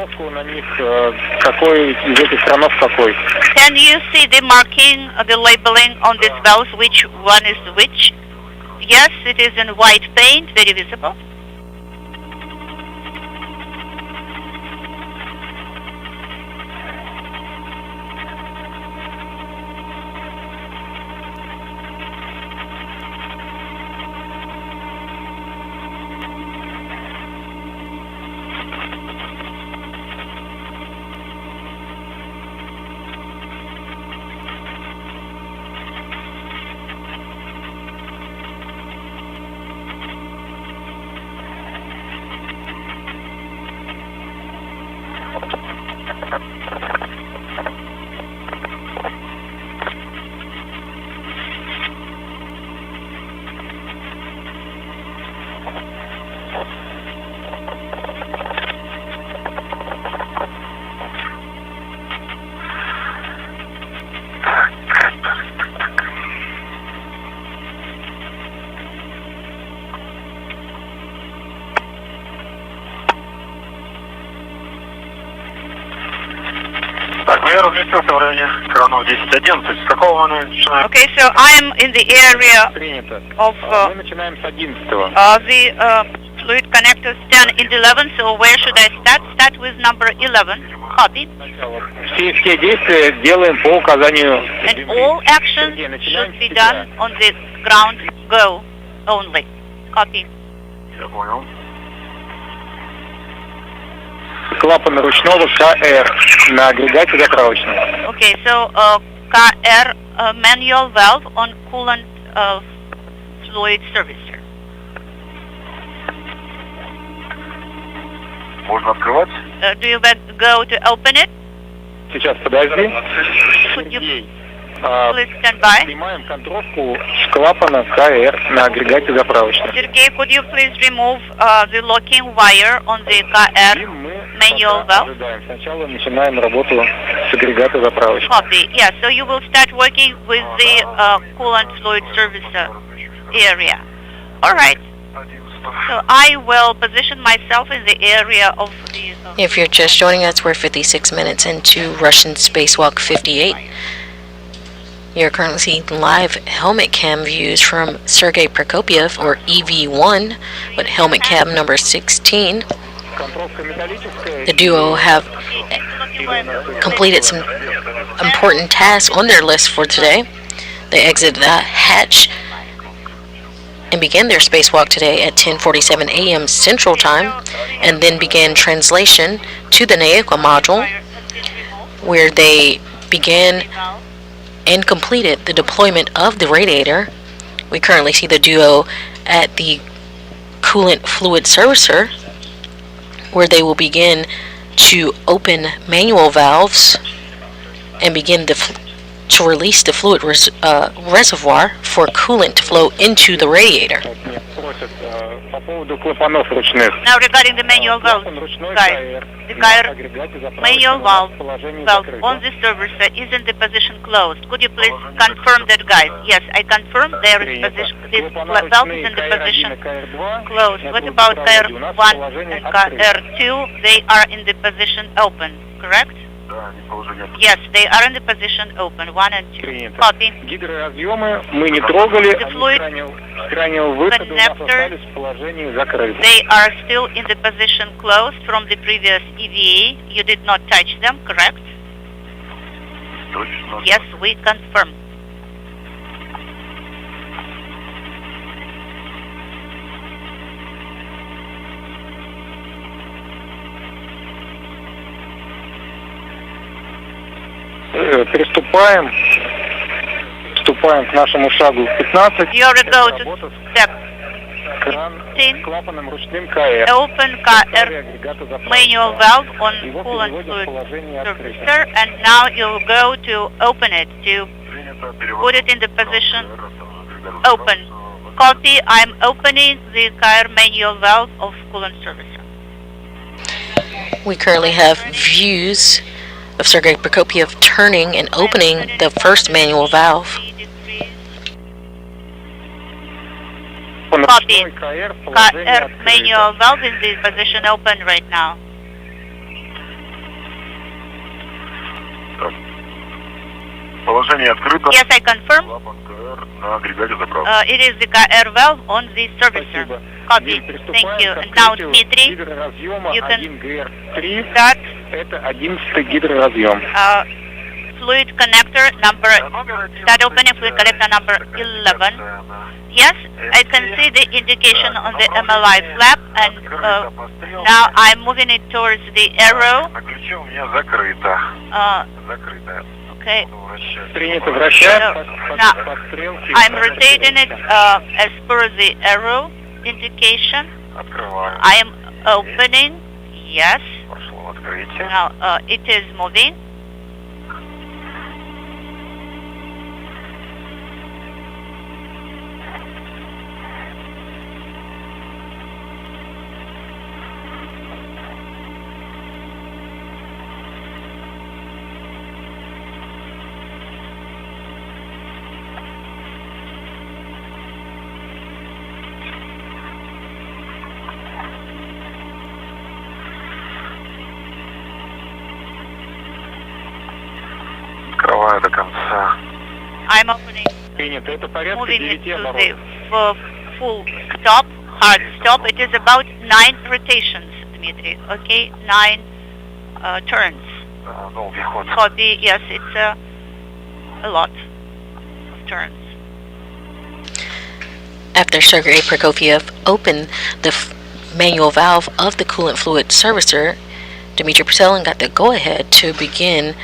Can you see the marking, the labeling on this valve, which one is which? Yes, it is in white paint, very visible. Okay, so I am in the area of the fluid connectors 10 and 11, so where should I start? Start with number 11. Copy. And all actions should be done on the ground go only. Copy. Клапан ручного КР на агрегате заправочном. Okay, so KR manual valve on coolant fluid servicer. Можно открывать? Do you go to open it? Сейчас, подожди. Could you please stand by? Снимаем контровку с клапана КР на агрегате заправочном. Sergey, could you please remove the locking wire on the KR manual valve? Сначала начинаем работу с агрегата заправочного. Copy. Yeah, so you will start working with the coolant fluid servicer area. All right. So I will position myself in the area of the... If you're just joining us, we're 56 minutes into Russian Spacewalk 58. You're currently seeing live helmet cam views from Sergei Prokopiev, or EV1, with helmet cam number 16. The duo have completed some important tasks on their list for today. They exited the hatch and began their spacewalk today at 10:47 a.m. Central Time, and then began translation to the NAECA module, where they began and completed the deployment of the radiator. We currently see the duo at the coolant fluid servicer, where they will begin to open manual valves and begin to release the fluid reservoir for coolant to flow into the radiator. Now regarding the manual valve, guys, the manual valve on the servicer is in the position closed. Could you please confirm that, guys? Yes, I confirm there is position. This valve is in the position closed. What about KR1 and KR2? They are in the position open, correct? Yes, they are in the position open, 1 and 2. Copy. The fluid connectors, they are still in the position closed from the previous EVA. You did not touch them, correct? Yes, we confirm. Приступаем к нашему шагу 15. You are go to step 15. Open KR manual valve on coolant fluid servicer, and now you'll go to open it, to put it in the position open. Copy. I'm opening the KR manual valve of coolant servicer. We currently have views of Sergei Prokopiev turning and opening the first manual valve. Copy. KR manual valve is in position open right now. Yes, I confirm. It is the KR valve on the servicer. Copy. Thank you. And now, Dmitry, you can start fluid connector number, start opening fluid connector number 11. Yes, I can see the indication on the MLI flap, and now I'm moving it towards the arrow. Okay. Now, I'm rotating it as per the arrow indication. I am opening. Yes. Now, it is moving. До конца. I'm opening, moving it to the full stop, hard stop. It is about 9 rotations, Dmitry. Okay, 9 turns. Copy. Yes, it's a lot of turns. After Sergei Prokopiev opened the manual valve of the coolant fluid servicer, Dmitry Purcellin got the go-ahead to begin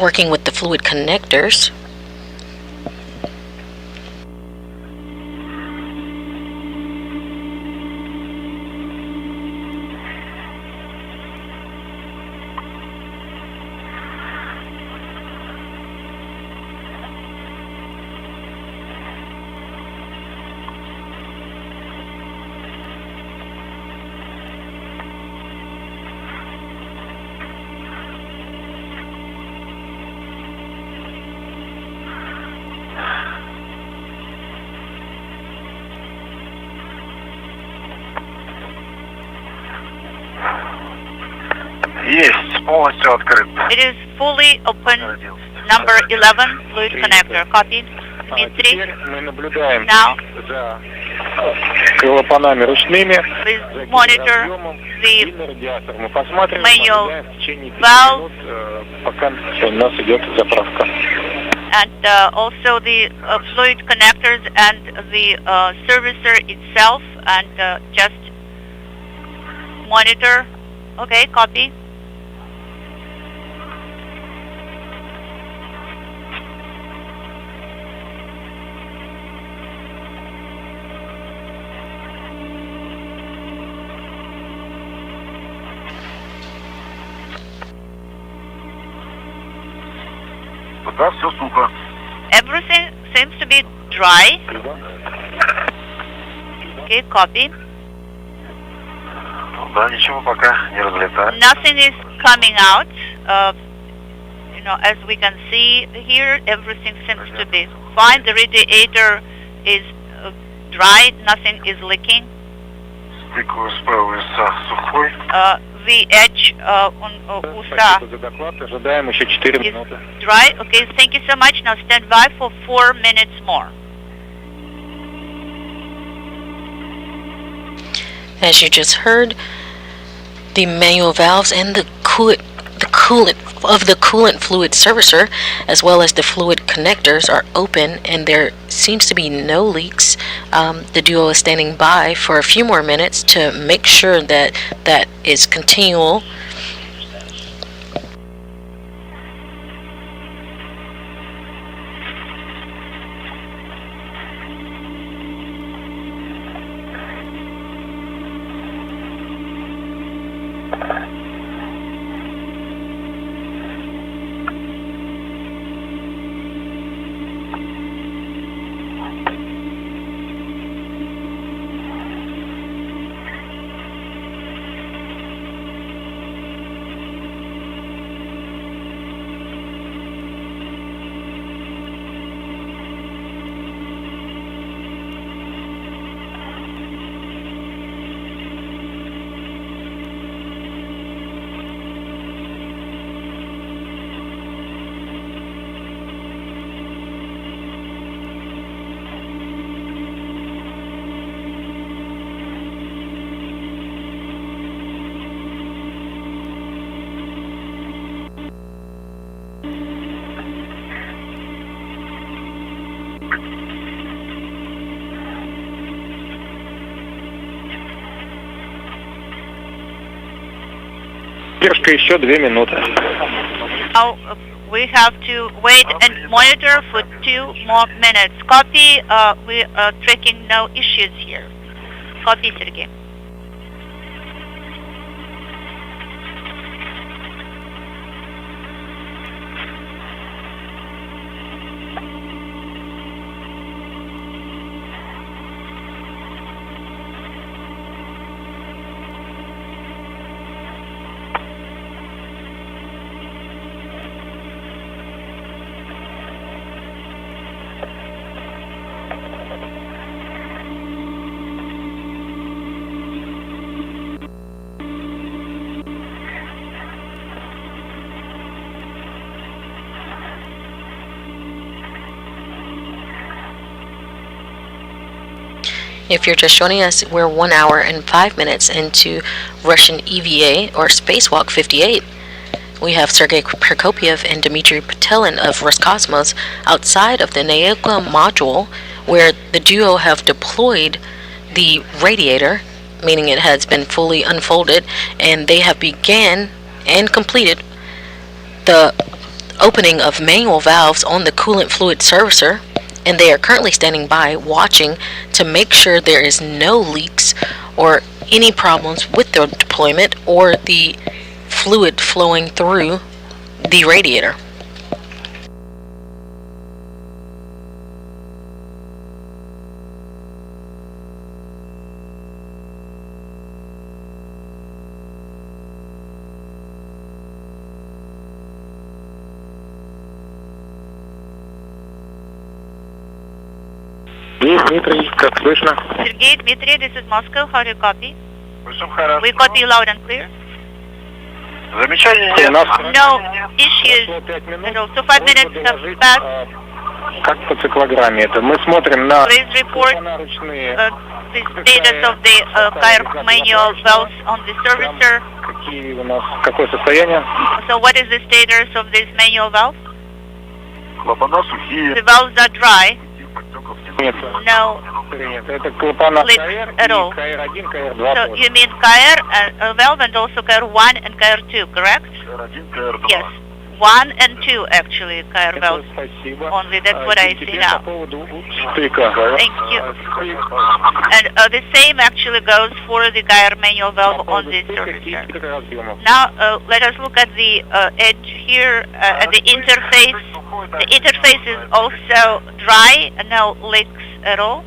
working with the fluid connectors. It is fully open. Number 11, fluid connector. Copy. Дмитрий. Мы наблюдаем Now, за клапанами ручными, please monitor the радиатор. Мы посмотрим, manual в течение 5 valve минут, пока у нас идет заправка. and also the fluid connectors and the servicer itself, and just monitor. Okay, copy. Да, все сухо. Everything seems to be dry. Okay, copy. Да, ничего пока не разлетает. Nothing is coming out. As we can see here, everything seems to be fine. The radiator is dry. Nothing is leaking. Стык УСП УСА сухой. The edge on USA Спасибо за доклад. Ожидаем еще 4 is минуты. dry. Okay, thank you so much. Now stand by for 4 minutes more. As you just heard, the manual valves and the coolant fluid servicer, as well as the fluid connectors, are open, and there seems to be no leaks. The duo is standing by for a few more minutes to make sure that that is continual. Задержка еще 2 минуты. Now we have to wait and monitor for 2 more minutes. Copy. We are tracking no issues here. Copy, Sergey. If you're just joining us, we're 1 hour and 5 minutes into Russian EVA, or Spacewalk 58. We have Sergei Prokopyev and Dmitry Petelin of Roscosmos outside of the Naoka module, where the duo have deployed the radiator, meaning it has been fully unfolded, and they have began and completed the opening of manual valves on the coolant fluid servicer, and they are currently standing by watching to make sure there is no leaks or any problems with the deployment or the fluid flowing through the radiator. Дмитрий, как слышно? Sergey, Dmitry, this is Moscow. How do you copy? Слышим хорошо. We copy loud and clear. Замечаний У нет. нас No issues at all. So 5 minutes have passed. как по циклограмме это. Мы смотрим на Please report ручные, the status of the car manual valves on the servicer. какие у нас, какое состояние. So what is the status of this manual valve? Клапана сухие. The valves are dry. Нет, No нет, это клапана leaks КР at и all. КР1, КР2 So тоже. you mean KR valve and also KR1 and KR2, correct? КР1, КР2. Yes. 1 and 2 actually KR Это valves спасибо. only. That's what I see Теперь now. по поводу стыка. Thank you. And the same actually goes for the KR manual valve on the servicer. Now let us look at the edge here at the interface. The interface is also dry, no leaks at all,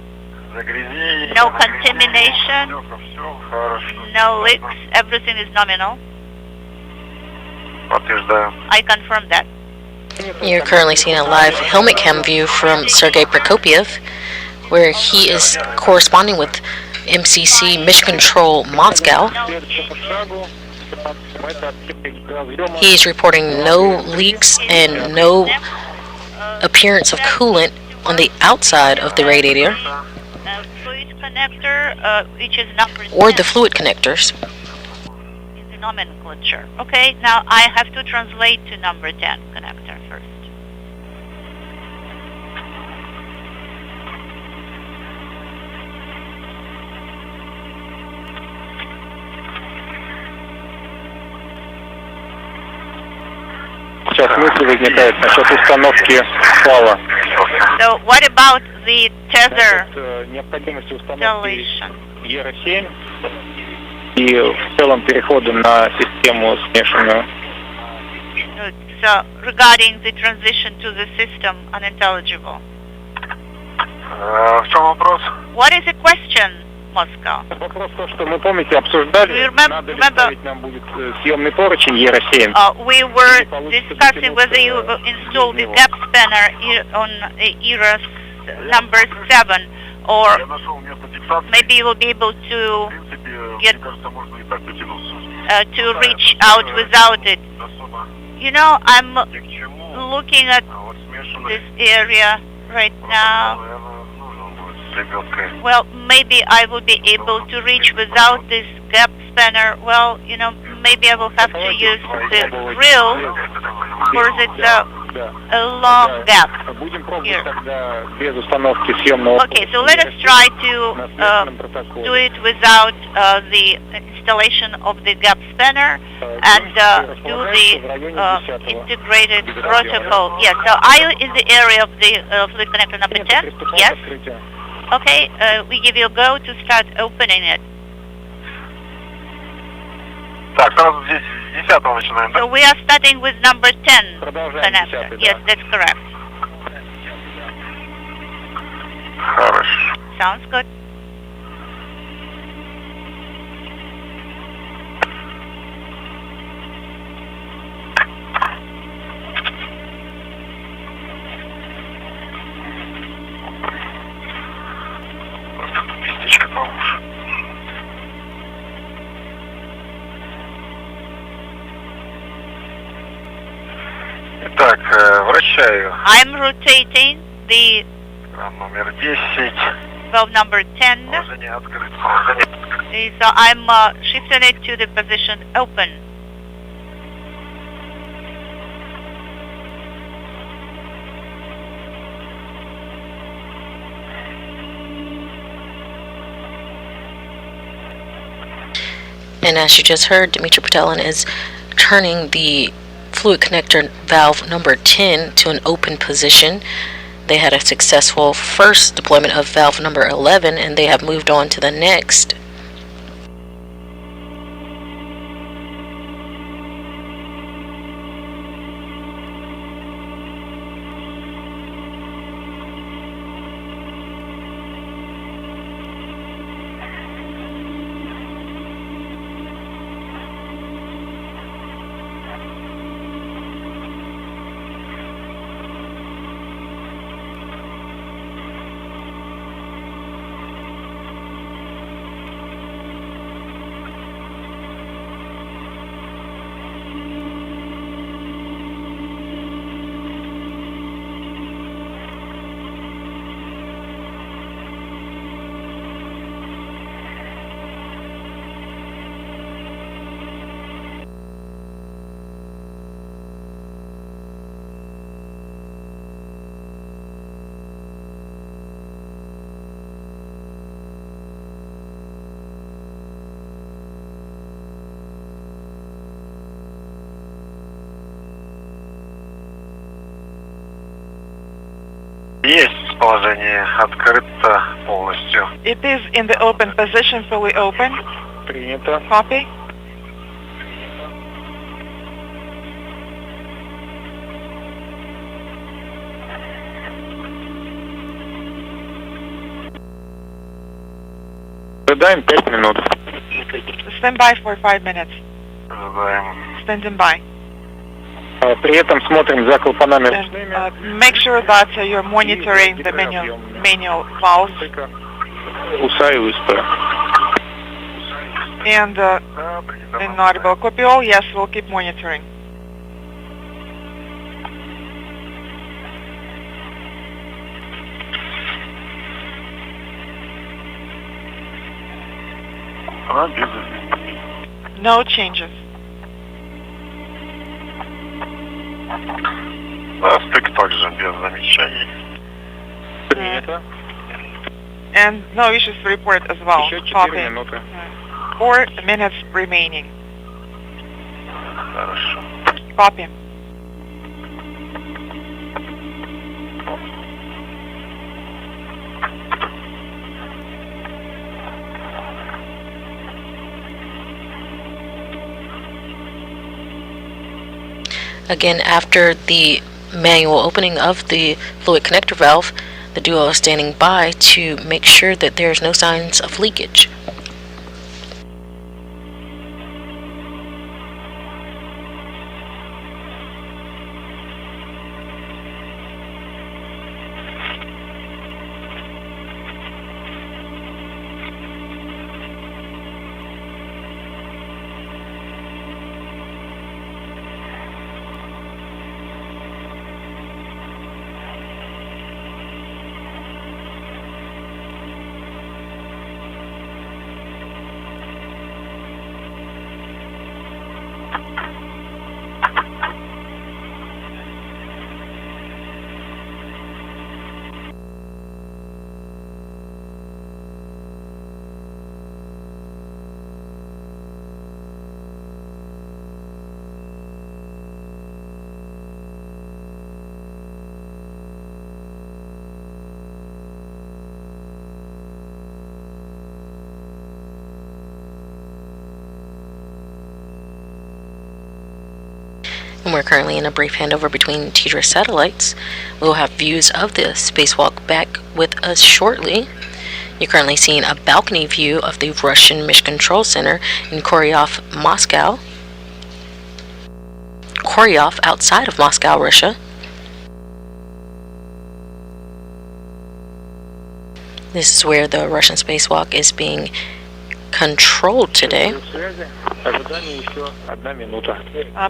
no contamination, no leaks, everything is nominal. Подтверждаю. I confirm that. You're currently seeing a live helmet cam view from Sergei Prokopiev, where he is corresponding with MCC Mission Control Moscow. He is reporting no leaks and no appearance of coolant on the outside of the radiator Fluid connector, which is number 10 or the fluid connectors. in the nomenclature. Okay, now I have to translate to number 10 connector first. Сейчас мысли возникают насчет установки фала. So what about the tether Необходимости установки installation? ЕР7 и в целом перехода на систему смешанную. So regarding the transition to the system unintelligible. В чем вопрос? What is the question, Moscow? Вопрос в том, что мы, помните, обсуждали, You remember- надо ли ставить нам будет съемный поручень ЕР7. We were discussing whether you install the gap spanner on ERS number 7, or Я нашел место фиксации. maybe you will be able to В принципе, Get- мне кажется, можно и так потянуться. to reach out without it. Особо You know, I'm ни к чему. looking at А вот смешанный, this area right now. наверное, нужен будет с ребенкой. Well, maybe I will be able to reach without this gap spanner. Well, you know, maybe I will have to use the drill, because it's a long gap. Будем пробовать Here. тогда без установки съемного Okay, so let us try to на смешанном протоколе. do it without the installation of the gap spanner and do the integrated protocol. Yes, so are you in the area of the fluid connector number 10? Yes? Okay, we give you a go to start opening it. Так, сразу здесь с 10-го начинаем, да? So we are starting with number 10 Продолжаем connector. 10-й, Yes, да. that's correct. Хорошо. Sounds good. Местечко получше. Итак, вращаю. I'm rotating the Номер 10. valve number 10. Положение открыто. Положение открыто. So I'm shifting it to the position open. And as you just heard, Dmitry Patelin is turning the fluid connector valve number 10 to an open position. They had a successful first deployment of valve number 11, and they have moved on to the next. Есть положение открыто полностью. It is in the open position, fully open. Принято. Copy. Ожидаем 5 минут. Stand by for 5 minutes. Ожидаем. Standing by. При этом смотрим за клапанами And, ручными. make sure that you're monitoring the manual valves УСА и УСП. and inaudible copy all. Yes, we'll keep monitoring. No changes. Стык также без замечаний. Принято. And no issues to report as well. Еще 4 Copy. минуты. 4 minutes remaining. Хорошо. Copy. Again, after the manual opening of the fluid connector valve, the duo is standing by to make sure that there's no signs of leakage. And we're currently in a brief handover between TDRS satellites. We'll have views of the spacewalk back with us shortly. You're currently seeing a balcony view of the Russian Mission Control Center in Koryov, Moscow. Koryov, outside of Moscow, Russia. This is where the Russian spacewalk is being controlled today.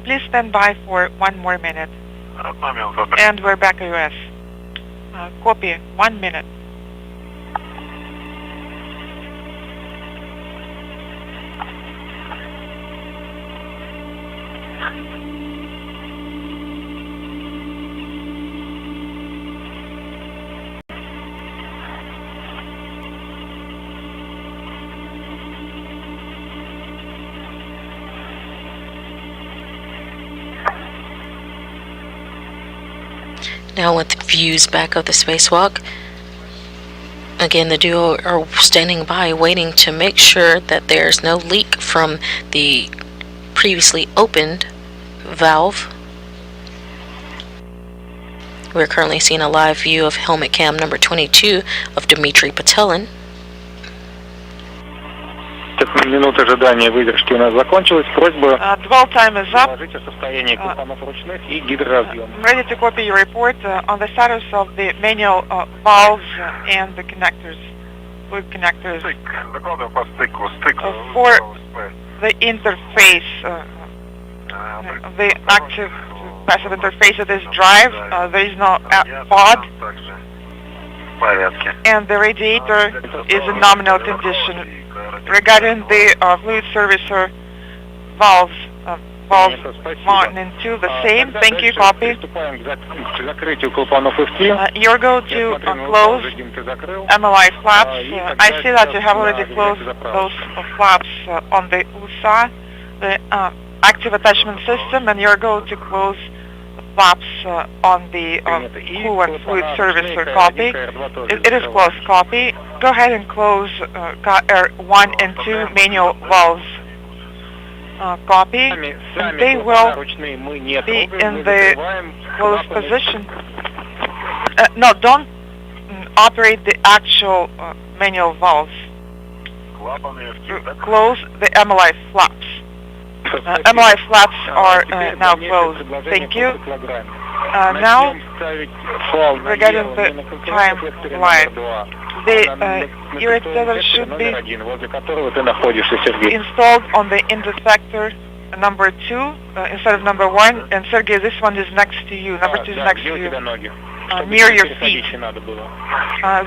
Please stand by for 1 more minute. And we're back at US. Copy. 1 minute. Now with views back of the spacewalk, again the duo are standing by waiting to make sure that there's no leak from the previously opened valve. We're currently seeing a live view of helmet cam number 22 of Dmitry Patelin. Минута ожидания выдержки у нас закончилась. Просьба Dwell time is up. доложить о состоянии клапанов ручных и гидроразъема. I'm ready to copy your report on the status of the manual valves and the connectors, fluid connectors. Докладываю по стыку. Стык. For the interface, the active passive interface of this drive, there is no pod, and the radiator is in nominal condition. Regarding the fluid servicer valves, valves 1 and 2, the same. Thank you, copy. You're going to close MLI flaps. I see that you have already closed those flaps on the USA, the active attachment system, and you're going to close flaps on the coolant fluid servicer. Copy. It is closed. Copy. Go ahead and close 1 and 2 manual valves. Copy. And they will be in the closed position. No, don't operate the actual manual valves. Close the MLI flaps. MLI flaps are now closed. Thank you. Now, regarding the timeline, the irritator should be installed on the interceptor number 2 instead of number 1. And Sergey, this one is next to you. Number 2 is next to you, near your feet.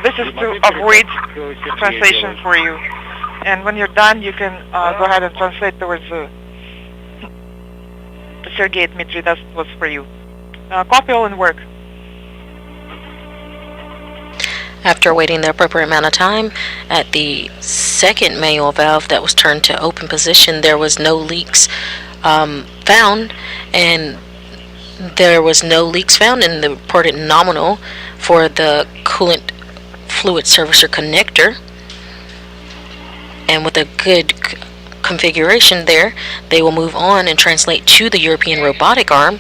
This is to avoid translation for you. And when you're done, you can go ahead and translate towards Sergey Dmitry. That was for you. Copy all and work. After waiting the appropriate amount of time, at the second manual valve that was turned to open position, there was no leaks found, and there was no leaks found in the reported nominal for the coolant fluid servicer connector. And with a good configuration there, they will move on and translate to the European robotic arm,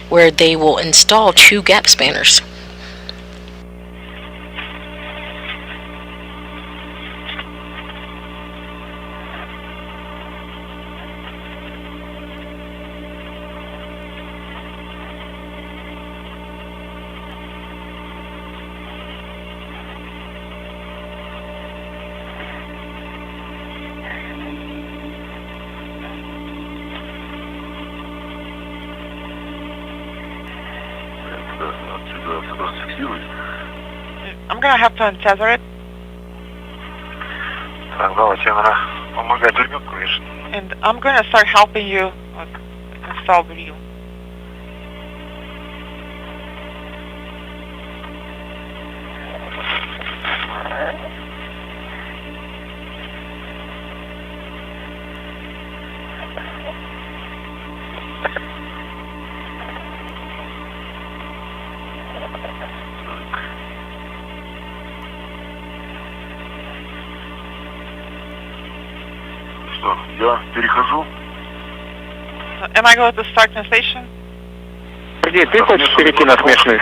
where they will install 2 gap spanners. I'm gonna have to untether it. And I'm gonna start helping you install the wheel. Am I going to start translation? Sergey, ты хочешь перейти на смешанный?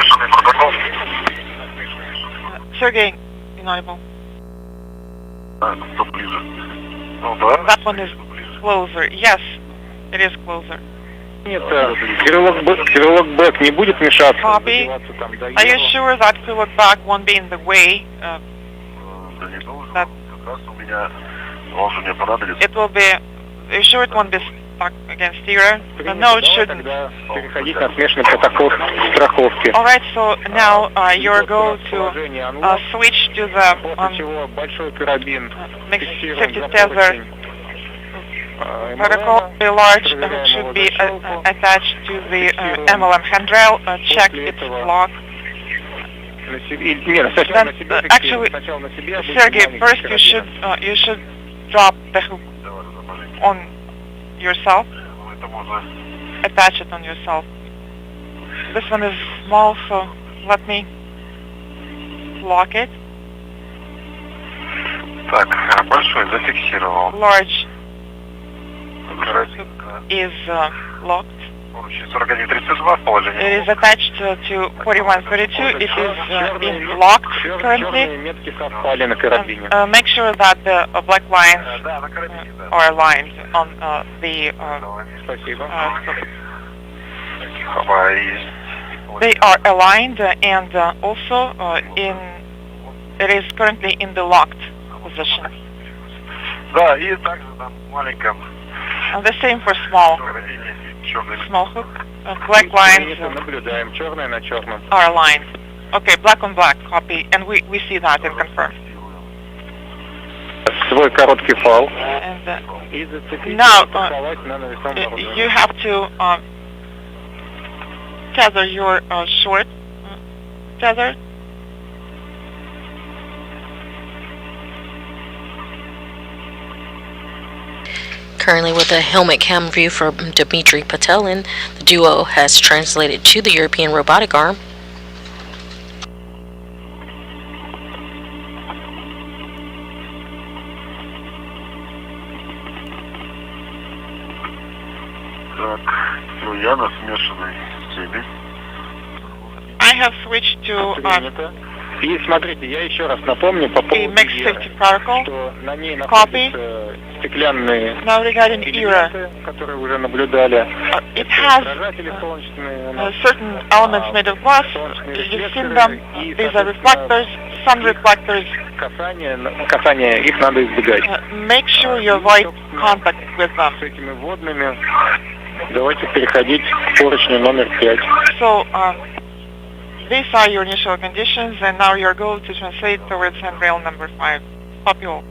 Sergey, inaudible. That one is closer. Yes, it is closer. Нет, крылок бэк не будет мешаться. Copy. Are you sure that крылок back won't be in the way? That it will be. Are you sure it won't be stuck against here? No, it shouldn't. Alright, so now you're going to switch to the mixed safety tether protocol. The large should be attached to the MLM handrail. Check its lock. Then, actually, Sergey, first you should drop the hook on yourself. Attach it on yourself. This one is small, so let me lock it. Large is locked. It is attached to 4132. It is locked currently. Make sure that the black lines are aligned on the they are aligned and also it is currently in the locked position. And the same for small hook. Black lines are aligned. Okay, black on black, copy, and we see that and confirm. Свой короткий фал. Now you have to tether your short tether. Currently with a helmet cam view from Dmitry Patelin, the duo has translated to the European robotic arm. I have switched to И смотрите, я еще раз напомню по a поводу mixed safety protocol. что на ней Copy. находятся стеклянные Now regarding ERA, элементы, которые уже наблюдали. it has Отражатели солнечные, certain elements made of glass. You've seen them. These are reflectors, sun reflectors. касание их надо избегать. Make sure you avoid contact with them. С этими водными давайте переходить к поручню номер 5. So, these are your initial conditions, and now your goal to translate towards handrail number 5. Copy all.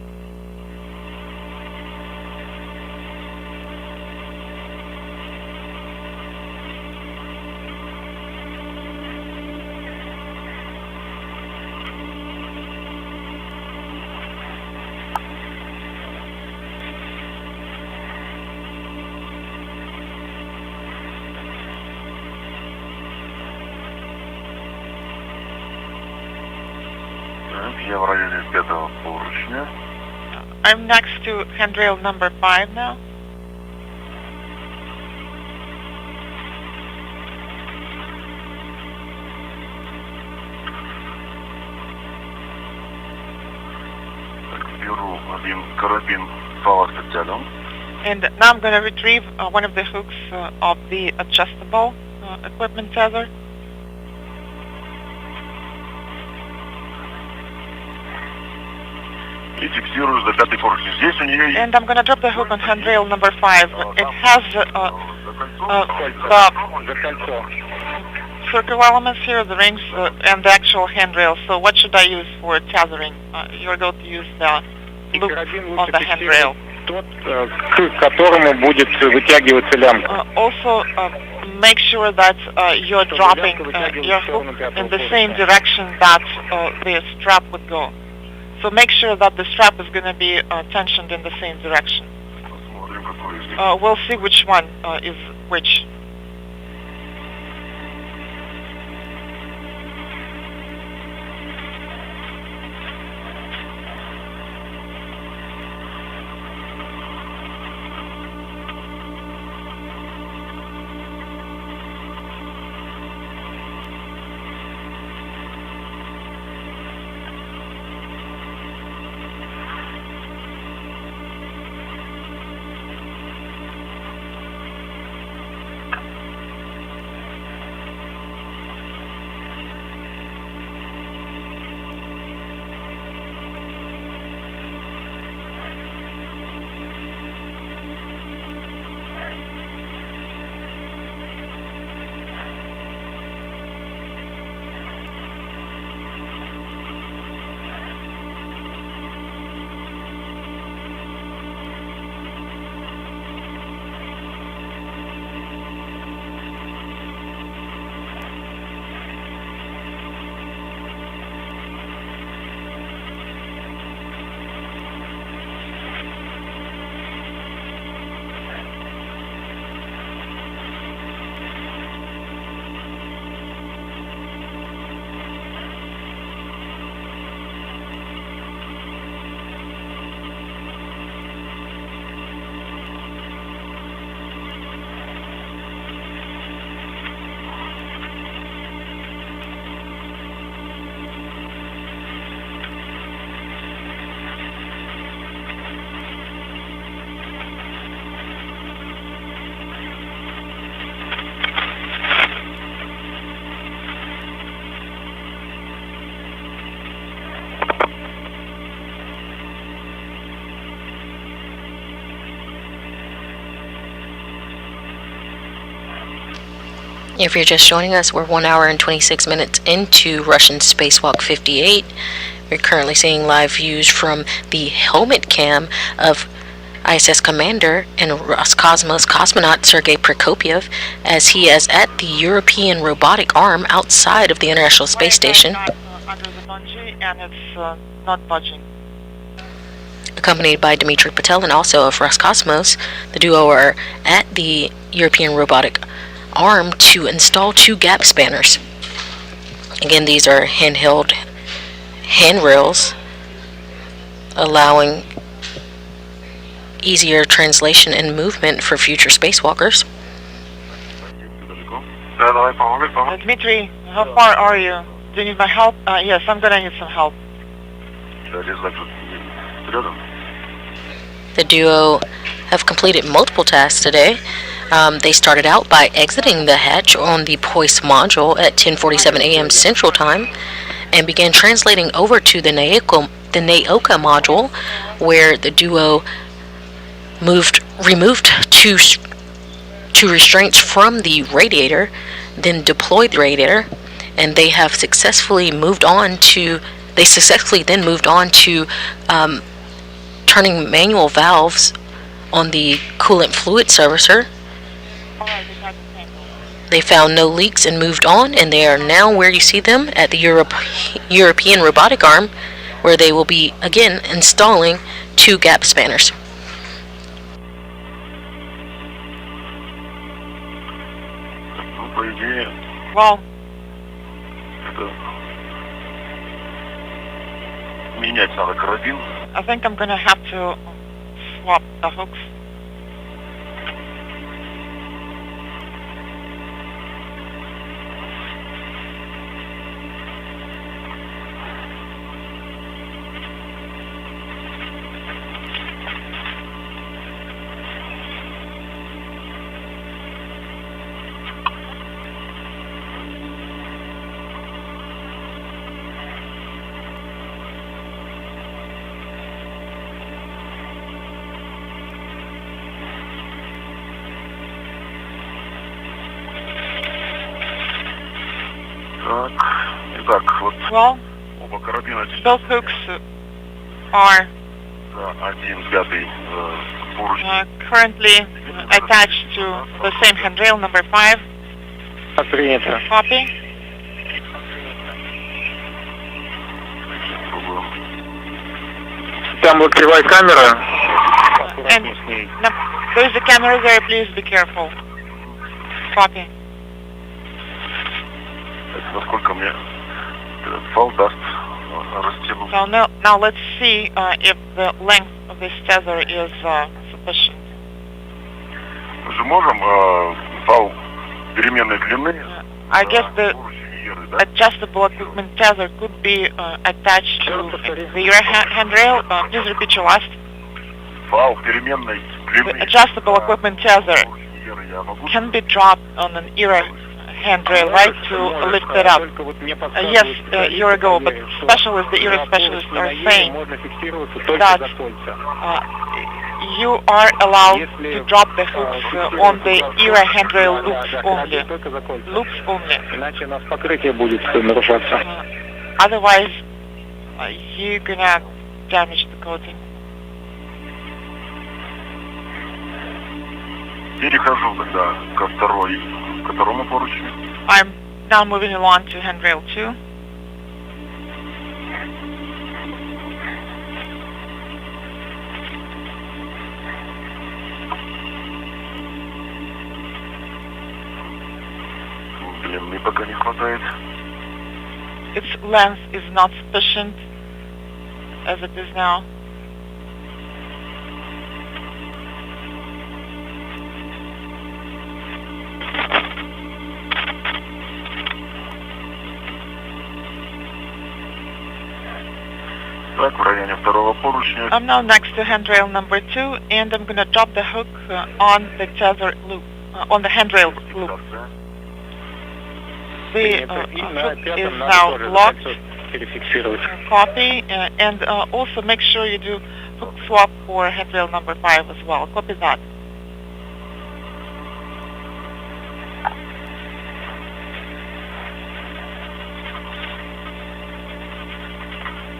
Я в районе 5-го поручня. I'm next to handrail number 5 now. Беру один карабин ствола специального. And now I'm going to retrieve one of the hooks of the adjustable equipment tether. И фиксирую за 5-й поручень. Здесь у нее есть... And I'm going to drop the hook on handrail number 5. It has the circle elements here, the rings, and the actual handrail. So what should I use for tethering? You're going to use the loop on the handrail. Тот, к которому будет вытягиваться лямка. Also, make sure that you're dropping your hook in the same direction that the strap would go. So make sure that the strap is going to be tensioned in the same direction. We'll see which one is which. If you're just joining us, we're 1 hour and 26 minutes into Russian Spacewalk 58. We're currently seeing live views from the helmet cam of ISS Commander and Roscosmos cosmonaut Sergei Prokopyev as he is at the European robotic arm outside of the International Space Station. Under the bungee, and it's not budging. accompanied by Dmitry Patel and also of Roscosmos. The duo are at the European robotic arm to install 2 gap spanners. Again, these are handheld handrails, allowing easier translation and movement for future spacewalkers. Dmitry, how far are you? Do you need my help? Yes, I'm gonna need some help. The duo have completed multiple tasks today. They started out by exiting the hatch on the Poise module at 10:47 a.m. Central Time and began translating over to the Naoka module, where the duo removed two restraints from the radiator, then deployed the radiator, and they successfully then moved on to turning manual valves on the coolant fluid servicer. They found no leaks and moved on, and they are now where you see them at the European robotic arm, where they will be again installing 2 gap spanners. Well, I think I'm gonna have to swap the hooks. Well, both hooks are currently attached to the same handrail, number 5. Copy. Там локтевая камера. And there's a camera there, please be careful. Copy. Насколько мне этот фал даст растянуть. So now let's see if the length of this tether is sufficient. Мы же можем фал переменной длины. I guess the adjustable equipment tether could be attached to the rear handrail. Please repeat your last. Фал переменной длины. The adjustable equipment tether can be dropped on an ERA handrail, right, to lift it up. Yes, a year ago, but specialists, the ERA specialists are saying that you are allowed to drop the hooks on the ERA handrail loops only. Loops only. Otherwise, you're gonna damage the coating. Перехожу тогда ко второму поручню. I'm now moving along to handrail 2. Длины пока не хватает. Its length is not sufficient as it is now. I'm now next to handrail number 2, and I'm going to drop the hook on the tether loop, on the handrail loop. The hook is now locked. Copy, and also make sure you do hook swap for handrail number 5 as well. Copy that.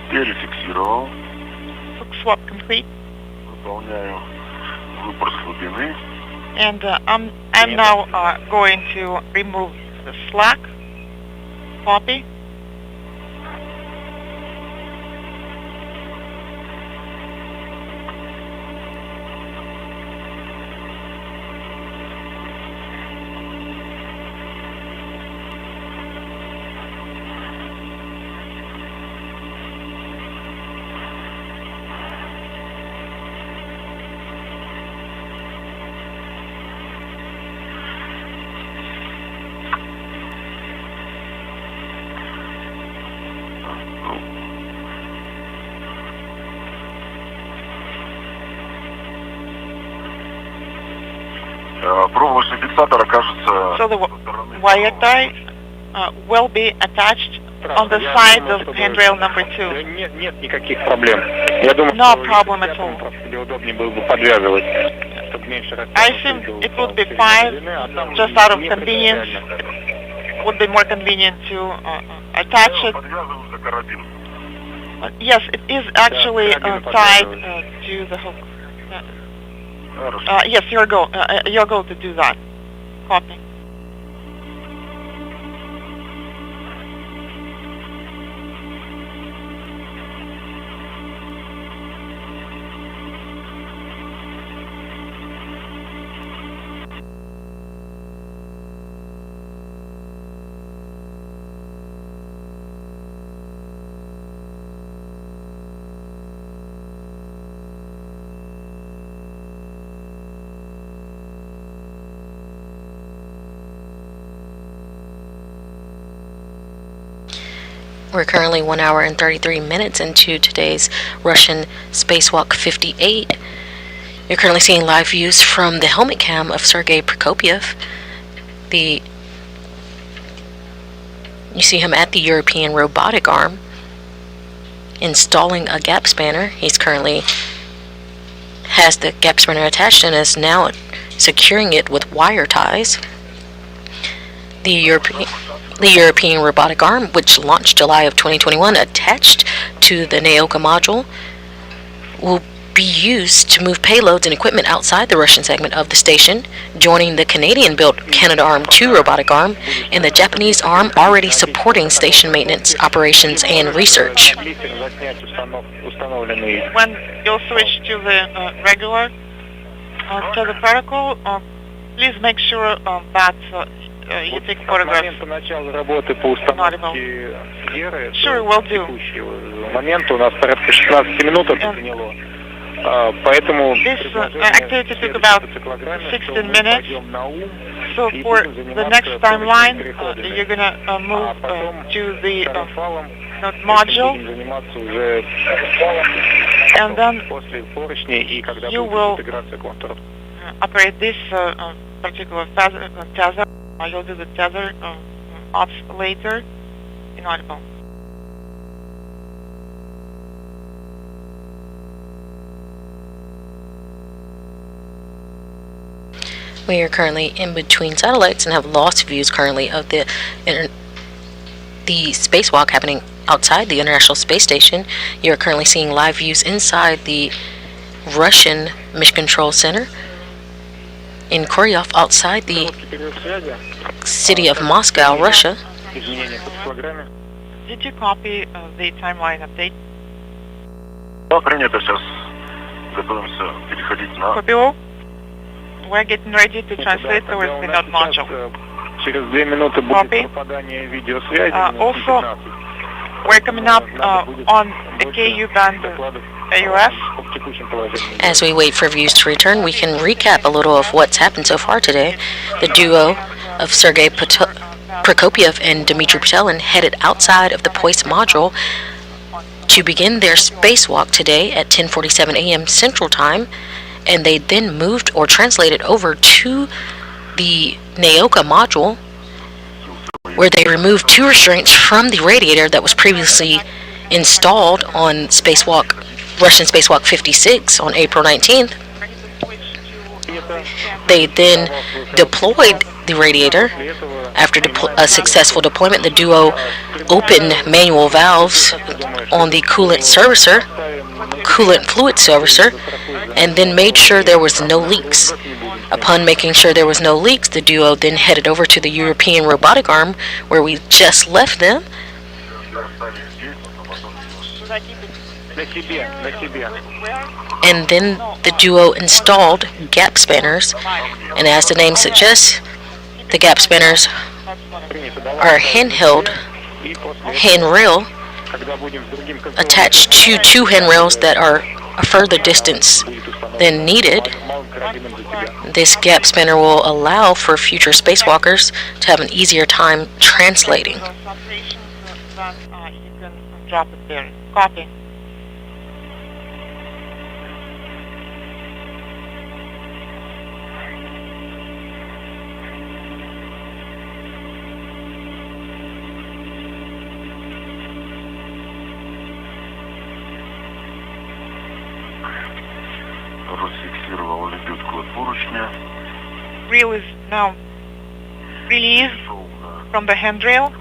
Перефиксировал. Hook swap complete. Выполняю выпуск глубины. And I'm now going to remove the slack. Copy. Проволочный фиксатор окажется... So the wire tie will be attached on the side of handrail number 2. Нет никаких проблем. Я думаю, No problem at all. тебе удобнее было бы подвязывать, чтобы меньше I think it would be fine, just out of convenience. It would be more convenient to attach it. Yes, it is actually tied to the hook. Yes, you're going to do that. Copy. We're currently 1 hour and 33 minutes into today's Russian Spacewalk 58. You're currently seeing live views from the helmet cam of Sergei Prokopyev. You see him at the European robotic arm installing a gap spanner. He's currently has the gap spanner attached and is now securing it with wire ties. The European robotic arm, which launched July of 2021, attached to the Naoka module, will be used to move payloads and equipment outside the Russian segment of the station, joining the Canadian-built Canadarm2 robotic arm and the Japanese arm already supporting station maintenance, operations, and research. When you'll switch to the regular, to the protocol, please make sure that you take photographs. Sure, will do. This activity took about 16 minutes. So for the next timeline, you're going to move to the module, and then you will operate this particular tether. You'll do the tether ops later. Inaudible. We are currently in between satellites and have lost views currently of the spacewalk happening outside the International Space Station. You are currently seeing live views inside the Russian Mission Control Center in Koryov, outside the city of Moscow, Russia. Did you copy the timeline update? Copy all? We're getting ready to translate towards the node module. Copy. Also, we're coming up on the KU band AUS. As we wait for views to return, we can recap a little of what's happened so far today. The duo of Sergei Prokopyev and Dmitry Petelin headed outside of the POISE module to begin their spacewalk today at 10:47 a.m. Central Time, and they then moved or translated over to the Naoka module, where they removed two restraints from the radiator that was previously installed on Russian Spacewalk 56 on April 19th. They then deployed the radiator. After a successful deployment, the duo opened manual valves on the coolant fluid servicer, and then made sure there was no leaks. Upon making sure there was no leaks, the duo then headed over to the European robotic arm, where we just left them. And then the duo installed gap spanners, and as the name suggests, the gap spanners are handheld handrail attached to two handrails that are a further distance than needed. This gap spanner will allow for future spacewalkers to have an easier time translating. You can drop it there. Copy. поручня. Reel is now released from the handrail.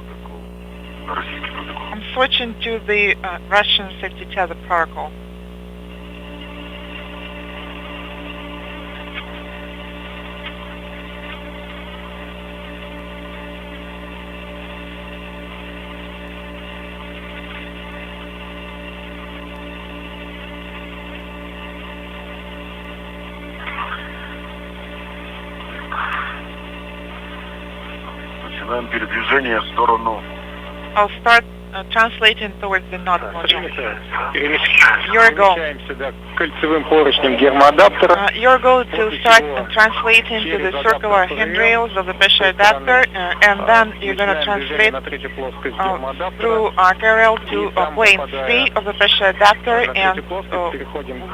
Российский протокол. I'm switching to the Russian safety tether protocol. Начинаем передвижение в сторону. I'll start translating towards the node module. Your goal. Кольцевым поручнем гермоадаптера. Your goal to start translating to the circular handrails of the pressure adapter, and then you're going to translate through carrier to plane 3 of the pressure adapter, and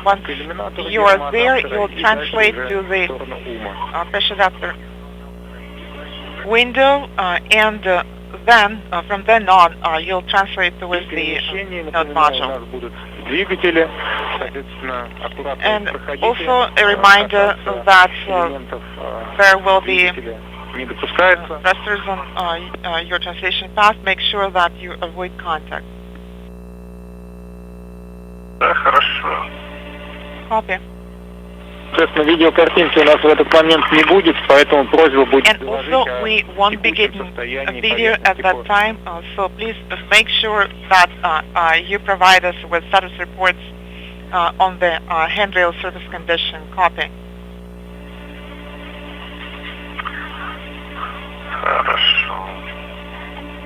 once you are there, you'll translate to the pressure adapter window, and then from then on you'll translate towards the node module. And also a reminder that there will be thrusters on your translation path. Make sure that you avoid contact. Да, хорошо. Copy. Соответственно, видеокартинки у нас в этот момент не будет, поэтому просьба будет And also, we won't be getting a video at that time, so please make sure that you provide us with status reports on the handrail service condition. Copy. Хорошо.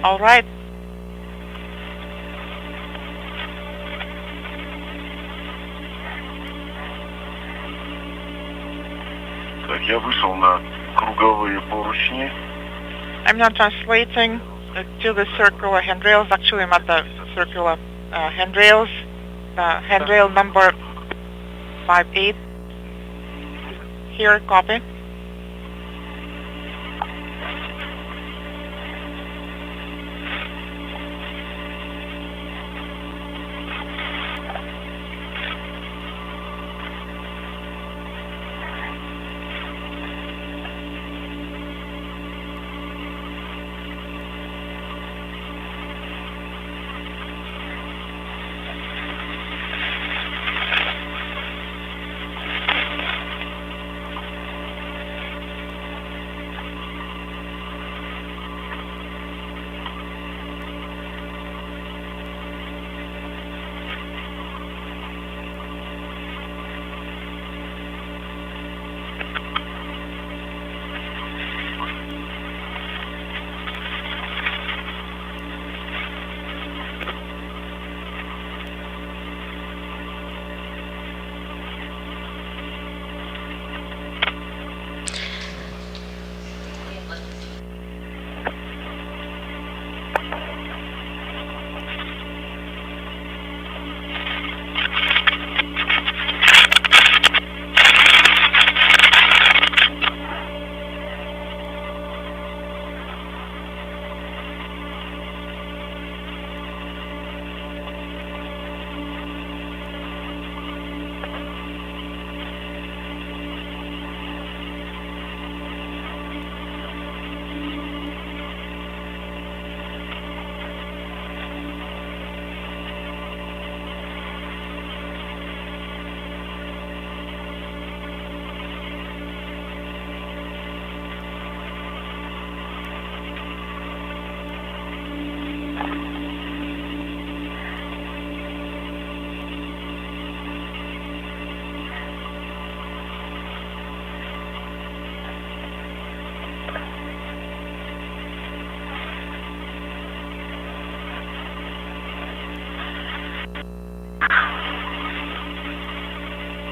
All right. Так, я вышел на круговые поручни. I'm not translating to the circular handrails. Actually, I'm at the circular handrails. Handrail number 58. Here, copy.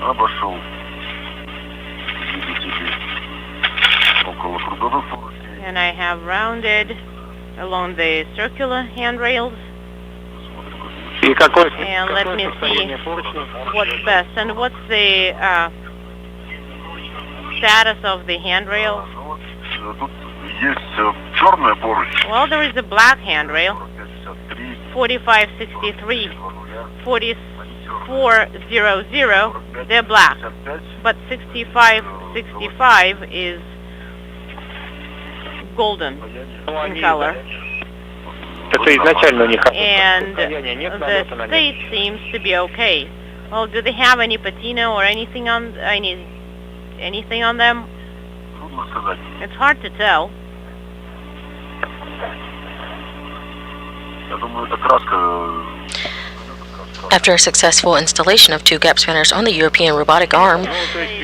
Обошел около круговых поручней. And I have rounded along the circular handrails. And let me see what's best. And what's the status of the handrail? Тут есть черная поручень. Well, there is a black handrail. 4563, 4400, they're black. But 65 65 is golden in color. And the state seems to be okay. Well, do they have any patina or anything on anything on them? It's hard to tell. After a successful installation of 2 gap spanners on the European robotic arm,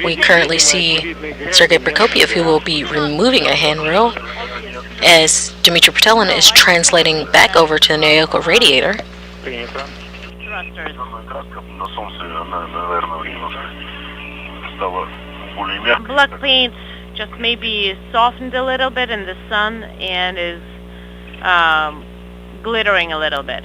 we currently see Sergei Prokopiev, who will be removing a handrail, as Dmitry Petelin is translating back over to the Naoko radiator. Black paint just maybe softened a little bit in the sun and is glittering a little bit.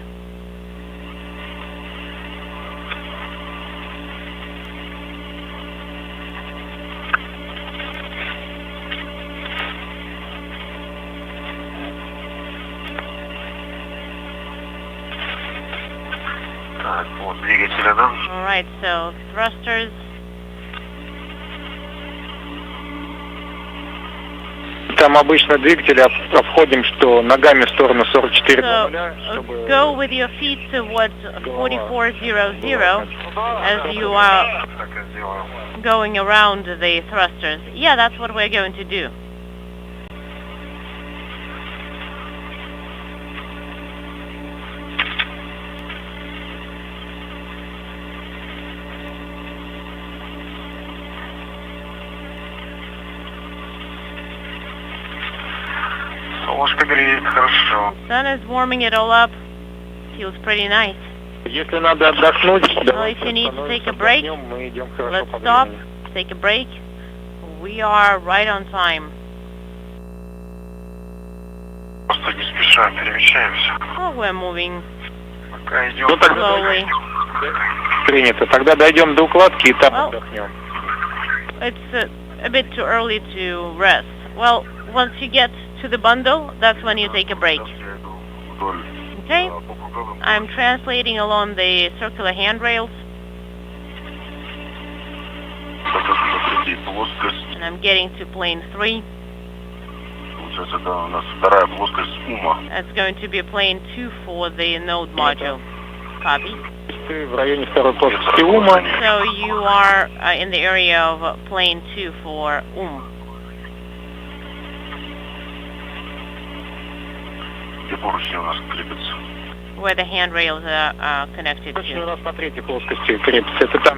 Alright, so thrusters. Там обычно двигатель обходим, что ногами в сторону 4400, go with your feet towards 4400 as you are going around the thrusters. Yeah, that's what we're going to do. Sun is warming it all up. Feels pretty nice. Если надо отдохнуть, well, if you need to take a break, let's stop, take a break. We are right on time. Oh, we're moving slowly. Принято. Тогда дойдем до укладки и там отдохнем. It's a bit too early to rest. Well, once you get to the bundle, that's when you take a break. Okay? I'm translating along the circular handrails. And I'm getting to plane 3. That's going to be plane 2 for the node module. Copy. So you are in the area of plane 2 for where the handrails are connected to.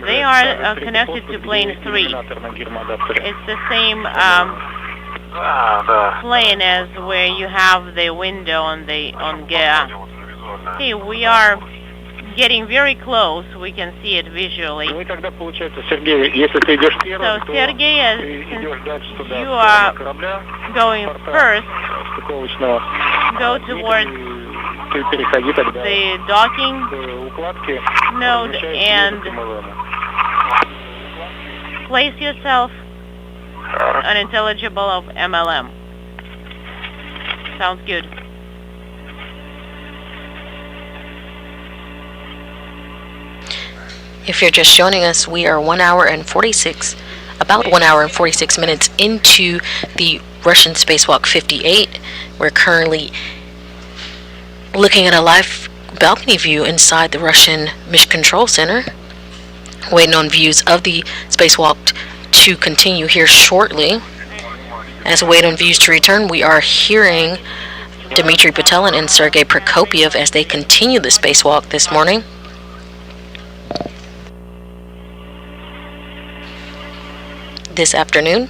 They are connected to plane 3. It's the same plane as where you have the window on GA. Okay, we are getting very close. We can see it visually. So Sergei, since you are going first, go towards the docking node and place yourself unintelligible of MLM. Sounds good. If you're just joining us, we are about 1 hour and 46 minutes into the Russian Spacewalk 58. We're currently looking at a live balcony view inside the Russian Mission Control Center, waiting on views of the spacewalk to continue here shortly. As we wait on views to return, we are hearing Dmitry Petelin and Sergei Prokopiev as they continue the spacewalk this morning. This afternoon,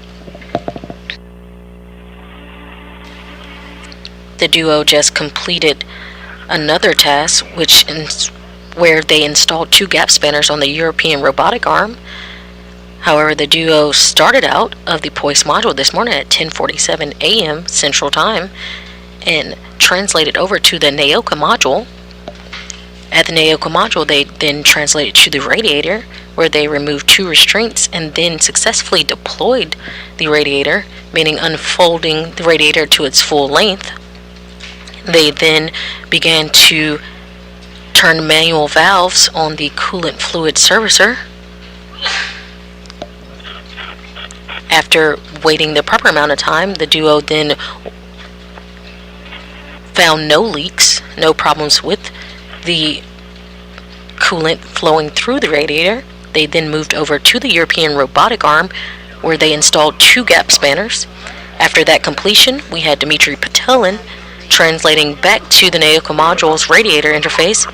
the duo just completed another task, where they installed 2 gap spanners on the European robotic arm. However, the duo started out of the POIS module this morning at 10:47 a.m. Central Time and translated over to the Naoko module. At the Naoko module, they then translated to the radiator, where they removed 2 restraints and then successfully deployed the radiator, meaning unfolding the radiator to its full length. They then began to turn manual valves on the coolant fluid servicer. After waiting the proper amount of time, the duo then found no leaks, no problems with the coolant flowing through the radiator. They then moved over to the European robotic arm, where they installed 2 gap spanners. After that completion, we had Dmitry Patelin translating back to the Naoko module's radiator interface,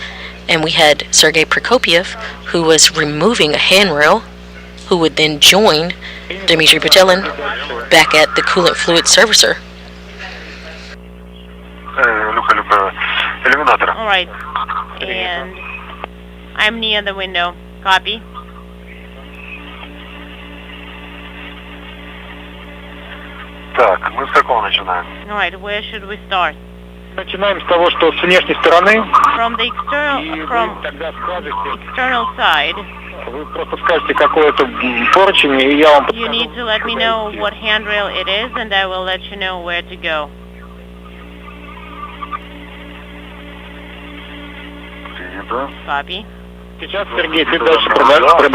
and we had Sergei Prokopiev, who was removing a handrail, who would then join Dmitry Patelin back at the coolant fluid servicer. Alright, and I'm near the window. Copy. Так, мы с какого начинаем? Alright, where should we start? Начинаем с того, что с внешней стороны. From the external side. Вы просто скажете, какой это поручень, и я вам You need to let me know what handrail it is, and I will let you know where to go. Copy. Сейчас, Сергей, ты дальше продолжай.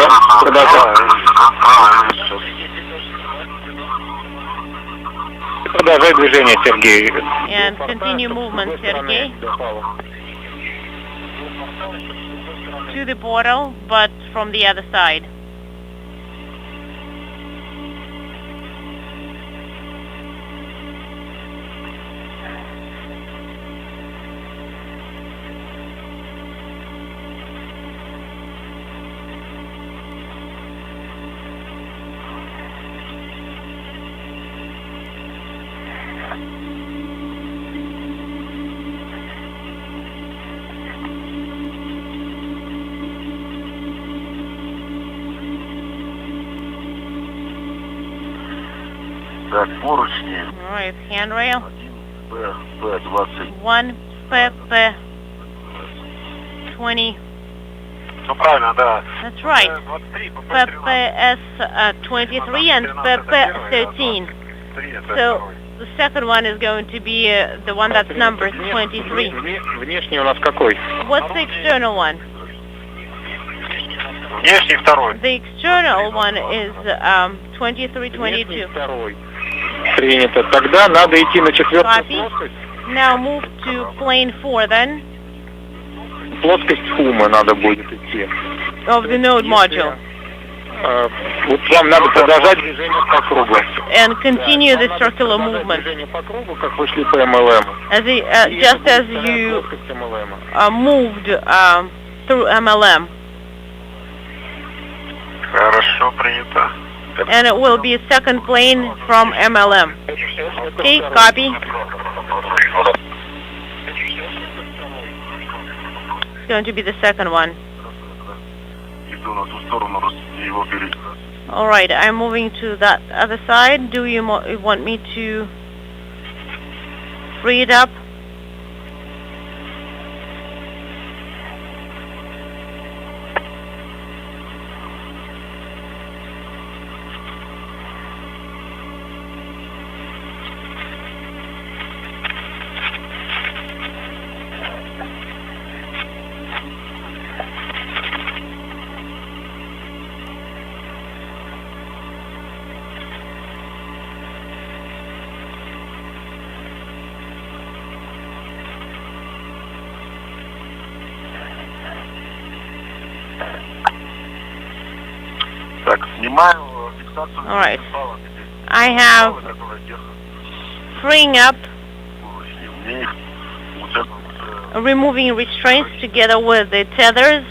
Продолжай движение, Сергей. And continue movement, Sergey. To the portal, but from the other side. Так, поручни. Alright, handrail. 1pp20. 1pp20. Ну правильно, да. That's right. PPS23 and PP13. So the second one is going to be the one that's numbered 23. Внешний у нас какой? What's the external one? Внешний второй. The external one is 2322. Принято. Тогда надо идти на 4-ю плоскость. Now move to plane 4 then. Плоскость ФУМа надо будет идти. Of the node module. Вот вам надо продолжать движение по кругу. And continue the circular movement. Движение по кругу, как вышли по МЛМ. Just as you moved through MLM. Хорошо, принято. And it will be a second plane from MLM. Okay, copy. It's going to be the second one. Alright, I'm moving to that other side. Do you want me to free it up? Alright. I have freeing up, removing restraints together with the tethers.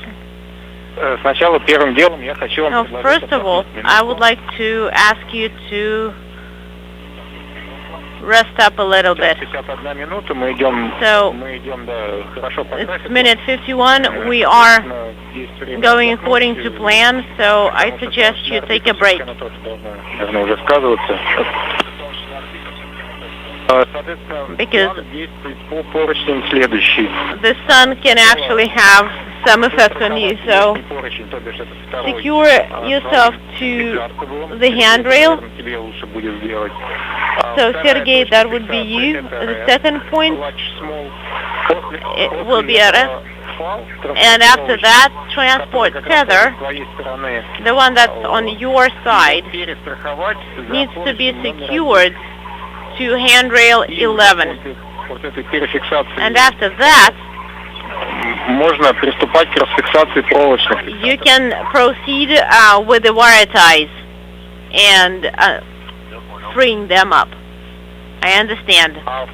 Сначала первым делом я хочу вам предложить. First of all, I would like to ask you to rest up a little bit. So, it's minute 51. We are going according to plan, so I suggest you take a break. Because the sun can actually have some effect on you. So secure yourself to the handrail. So Sergey, that would be you. The second point, it will be RS. And after that, transport tether, the one that's on your side, needs to be secured to handrail 11. And after that, you can proceed with the wire ties and freeing them up. I understand. And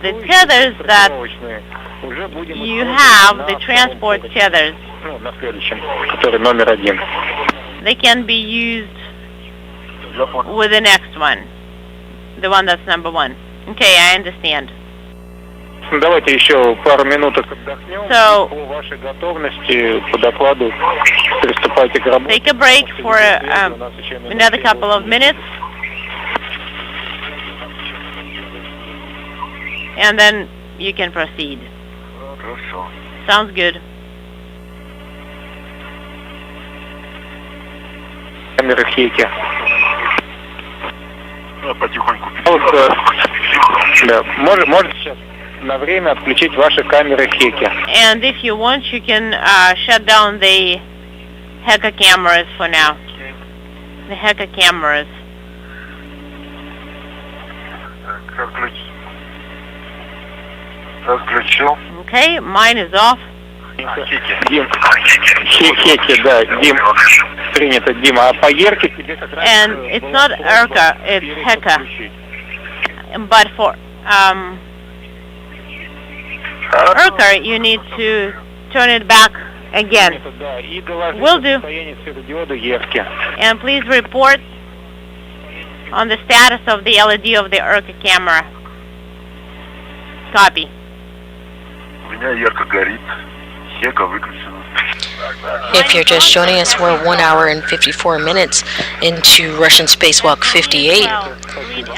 the tethers that you have, the transport tethers, they can be used with the next one, the one that's number 1. Okay, I understand. Давайте еще пару минуток отдохнем. So, по вашей готовности, по докладу приступайте к работе. Take a break for another couple of minutes. And then you can proceed. Sounds good. Камеры Хеки. Потихоньку. Да, может сейчас на время отключить ваши камеры Хеки. And if you want, you can shut down the Heka cameras for now. The Heka cameras. Отключил. Okay, mine is off. Дим, Хеки, да, Дим, принято, Дима. А по Ерке тебе как раз... And it's not Erka, it's Heka. But for Erka, you need to turn it back again. Will do. And please report on the status of the LED of the Erka camera. Copy. У меня ярко горит. Хека выключена. If you're just joining us, we're 1 hour and 54 minutes into Russian Spacewalk 58.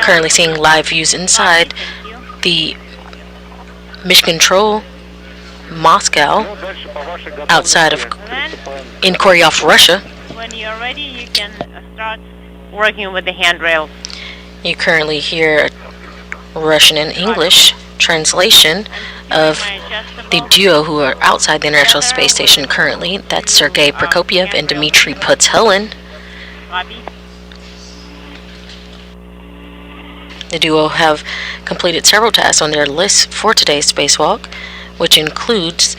Currently seeing live views inside the Mission Control Moscow, outside of in Koryov, Russia. When you're ready, you can start working with the handrails. You currently hear Russian and English translation of the duo who are outside the International Space Station currently. That's Sergei Prokopyev and Dmitry Potelin. The duo have completed several tasks on their list for today's spacewalk, which includes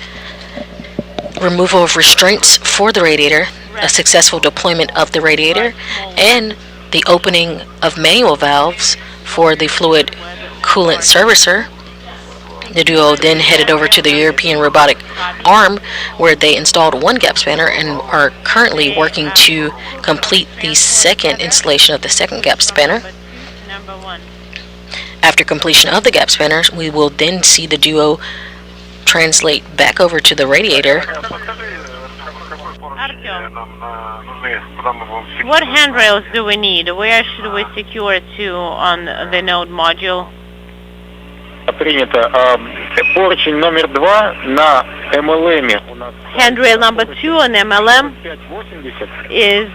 removal of restraints for the radiator, a successful deployment of the radiator, and the opening of manual valves for the fluid coolant servicer. The duo then headed over to the European robotic arm, where they installed one gap spanner and are currently working to complete the second installation of the second gap spanner. After completion of the gap spanners, we will then see the duo translate back over to the radiator. What handrails do we need? Where should we secure to on the node module? Принято. Поручень номер 2 на MLM. Handrail number 2 on MLM is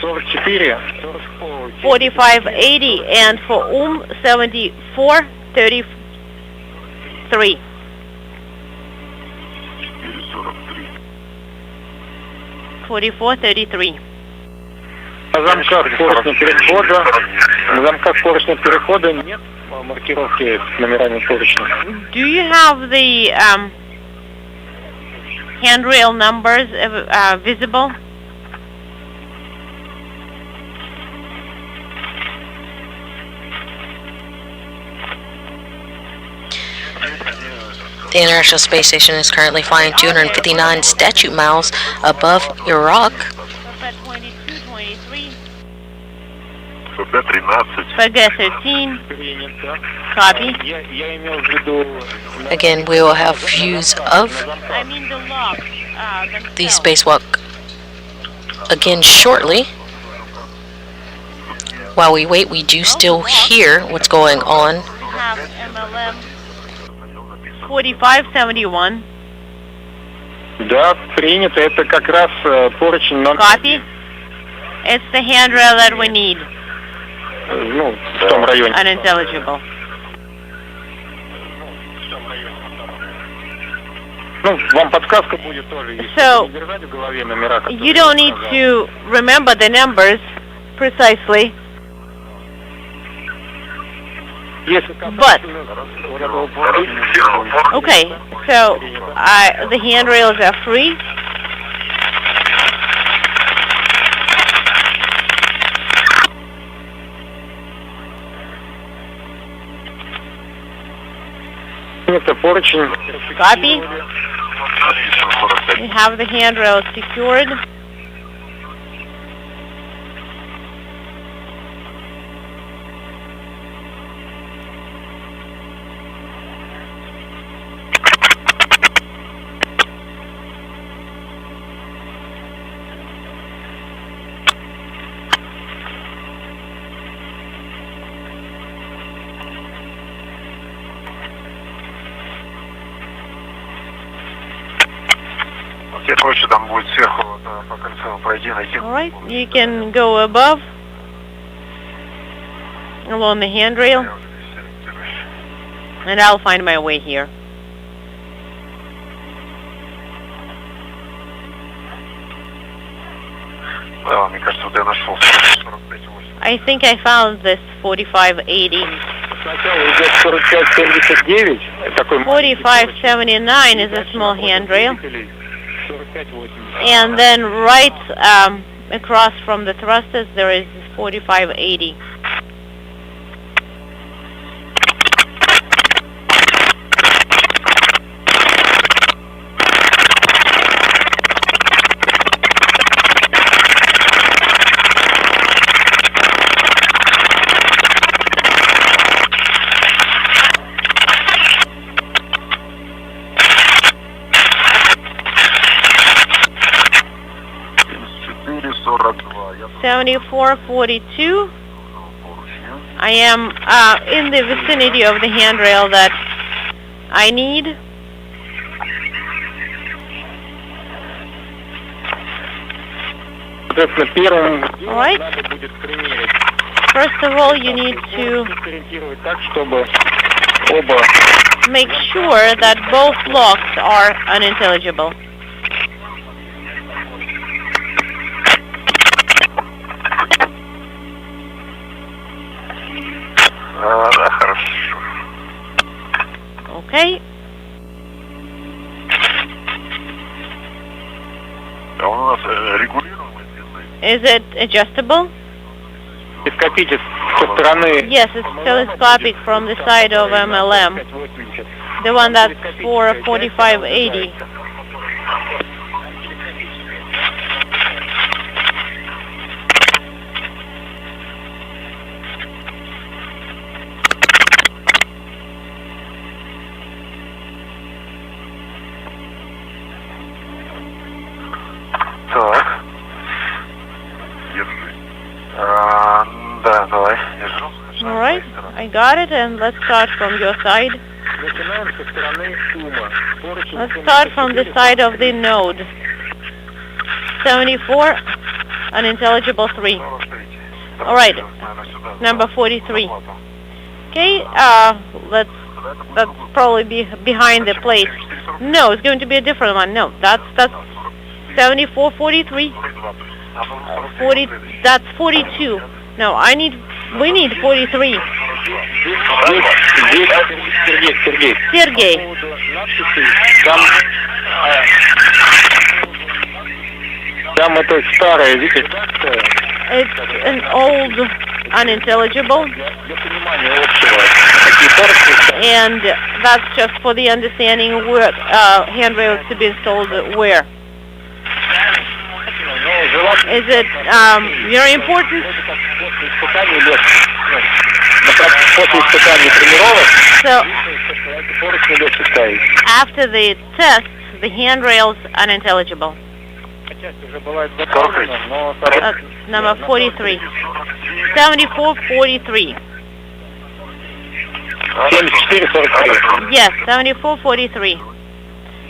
4580, and for 7433. На замках поручня перехода нет маркировки с номерами поручня. Do you have the handrail numbers visible? The International Space Station is currently flying 259 statute miles above Iraq. ФГ-13. Copy. Again, we will have views of the spacewalk again shortly. While we wait, we do still hear what's going on. 4571. Да, принято. Это как раз поручень номер... Copy. It's the handrail that we need. Ну, в том районе. Unintelligible. Ну, вам подсказка будет тоже, если So, не держать в голове номера. you don't need to remember the numbers precisely, but okay, so the handrails are free. Это поручень. Copy. We have the handrails secured. Там будет сверху по кольцу пройди, найти. All right, you can go above along the handrail, and I'll find my way here. Да, мне кажется, вот я нашел 45-8. I think I found this 4580. Сначала идет 4579. 4579 is a small handrail. And then right across from the thrusters there is 4580. $74.42. I am in the vicinity of the handrail that I need. Alright. First of all, you need to make sure that both locks are unintelligible. Да, хорошо. Okay. А у нас регулируемый? Is it adjustable? Со стороны. Yes, it's telescopic from the side of MLM. The one that's for 4580. Так. Держи. Да, давай, держу. All right, I got it, and let's start from your side. Let's start from the side of the node. 74, unintelligible 3. All right, number 43. Okay, let's probably be behind the plate. No, it's going to be a different one. No, that's 7443. 40. That's 42. No, we need 43. Sergey. It's an old unintelligible. And that's just for the understanding where handrails to be installed where. Is it very important? So, after the test, the handrails unintelligible. Number 43. 7443. 7443. Yes, 7443.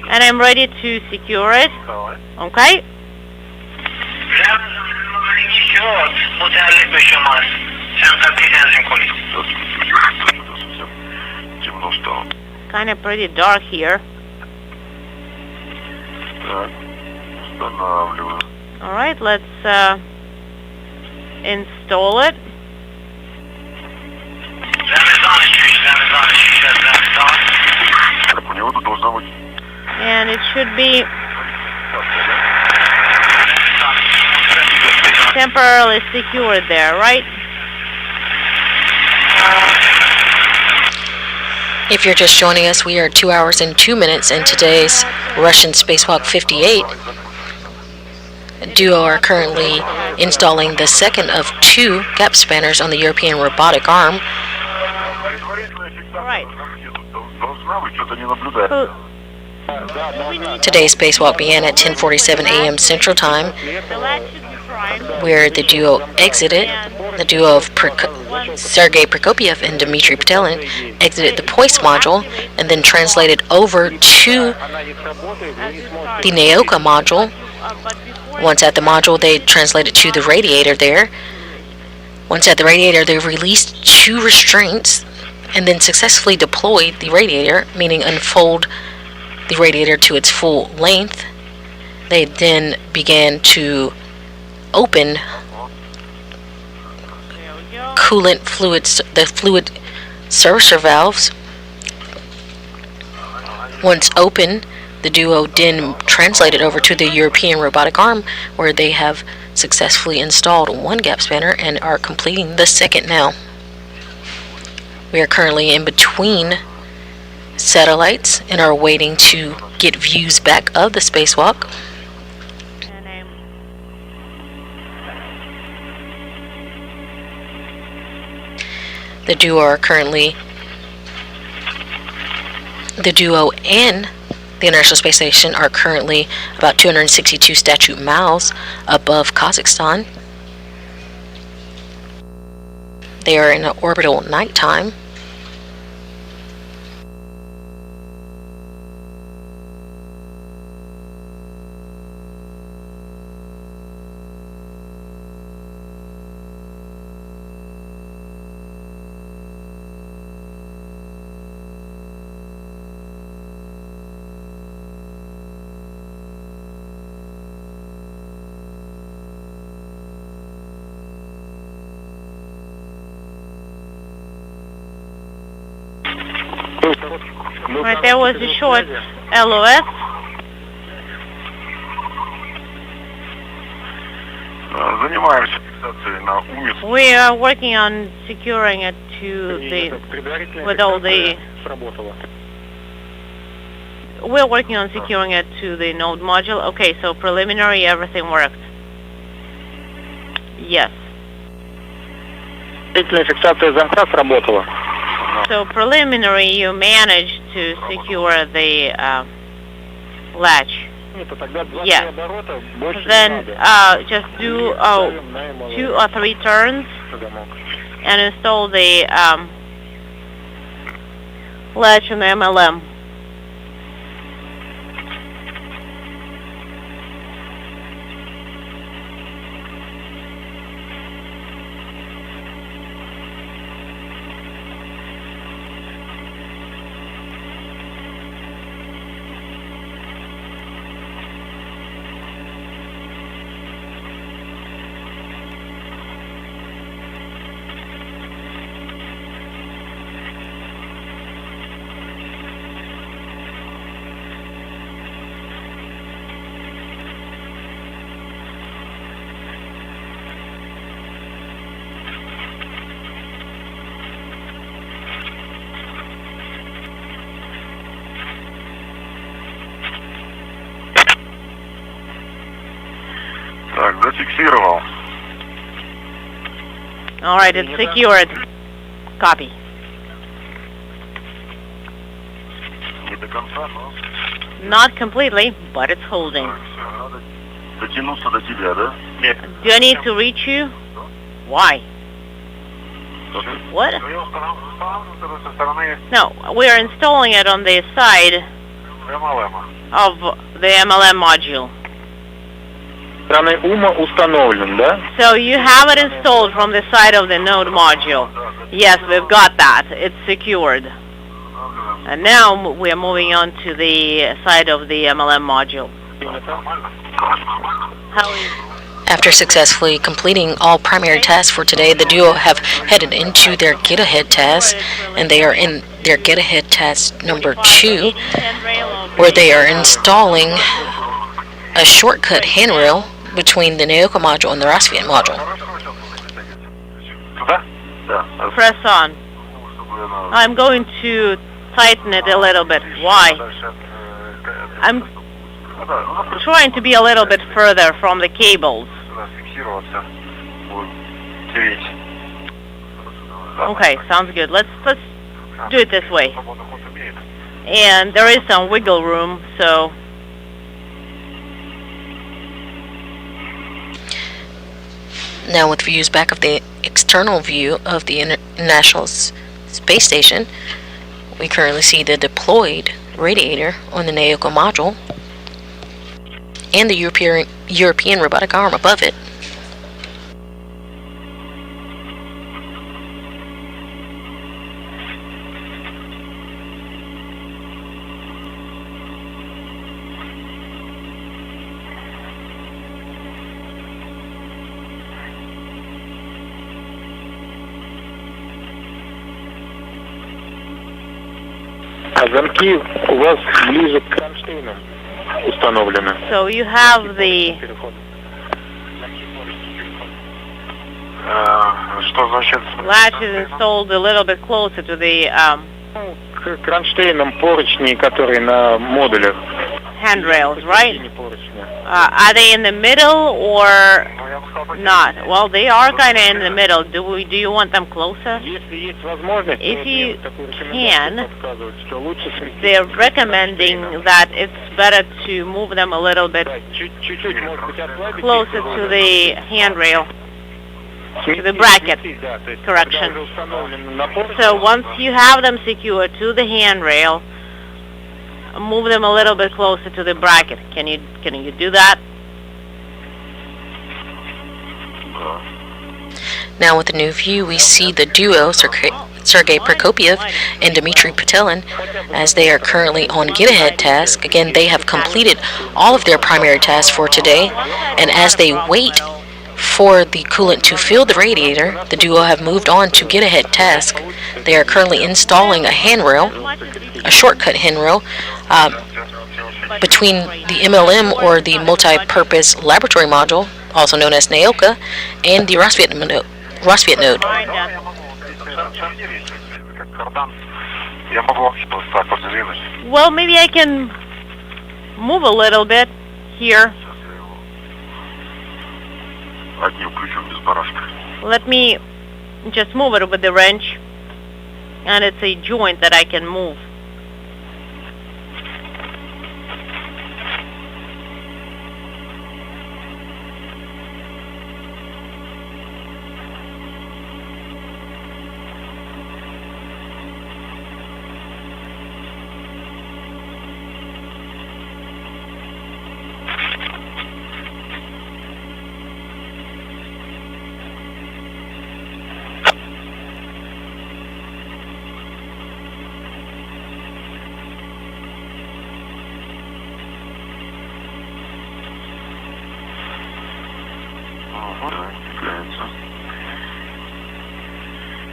And I'm ready to secure it. Okay? Kind of pretty dark here. All right, let's install it. And it should be temporarily secured there, right? If you're just joining us, we are 2 hours and 2 minutes in today's Russian Spacewalk 58. Duo are currently installing the second of 2 gap spanners on the European robotic arm. All right. Today's spacewalk began at 10:47 a.m. Central Time, where the duo exited. The duo of Sergei Prokopiev and Dmitry Petelin exited the Poise module and then translated over to the Naoka module. Once at the module, they translated to the radiator there. Once at the radiator, they released 2 restraints and then successfully deployed the radiator, meaning unfold the radiator to its full length. They then began to open coolant fluids, the fluid servicer valves. Once open, the duo then translated over to the European robotic arm, where they have successfully installed 1 gap spanner and are completing the second now. We are currently in between satellites and are waiting to get views back of the spacewalk. The duo and the International Space Station are currently about 262 statute miles above Kazakhstan. They are in an orbital nighttime. Right, there was a short LOS. We are working on securing it to the, with all the, we're working on securing it to the node module. Okay, so preliminary, everything worked. Yes. So preliminary, you managed to secure the latch. Yes. Then just do 2 or 3 turns and install the latch on the MLM. Зафиксировал. All right, it's secured. Copy. Не до конца, но... Not completely, but it's holding. Надо дотянуться до тебя, да? Нет. Do I need to reach you? Why? What? No, we are installing it on the side of the MLM module. So you have it installed from the side of the node module. Yes, we've got that. It's secured. And now we're moving on to the side of the MLM module. After successfully completing all primary tasks for today, the duo have headed into their get-ahead task, and they are in their get-ahead task number 2, where they are installing a shortcut handrail between the Naoka module and the Rasviet module. Press on. I'm going to tighten it a little bit. Why? I'm trying to be a little bit further from the cables. Okay, sounds good. Let's do it this way. And there is some wiggle room, so now with views back of the external view of the International Space Station, we currently see the deployed radiator on the Naoka module and the European robotic arm above it. Замки у вас ближе к кронштейнам установлены. So you have the latches installed a little bit closer to the К кронштейнам поручни, которые на модулях. handrails, right? Are they in the middle or not? Well, they are kind of in the middle. Do you want them closer? If you can, they're recommending that it's better to move them a little bit closer to the handrail, to the bracket, correction. So once you have them secured to the handrail, move them a little bit closer to the bracket. Can you do that? Now with the new view, we see the duo, Sergei Prokopiev and Dmitry Petelin, as they are currently on get-ahead task. Again, they have completed all of their primary tasks for today, and as they wait for the coolant to fill the radiator, the duo have moved on to get-ahead task. They are currently installing a handrail, a shortcut handrail, between the MLM or the multi-purpose laboratory module, also known as Naoka, and the Rasviet node. Well, maybe I can move a little bit here. Let me just move it with the wrench, and it's a joint that I can move.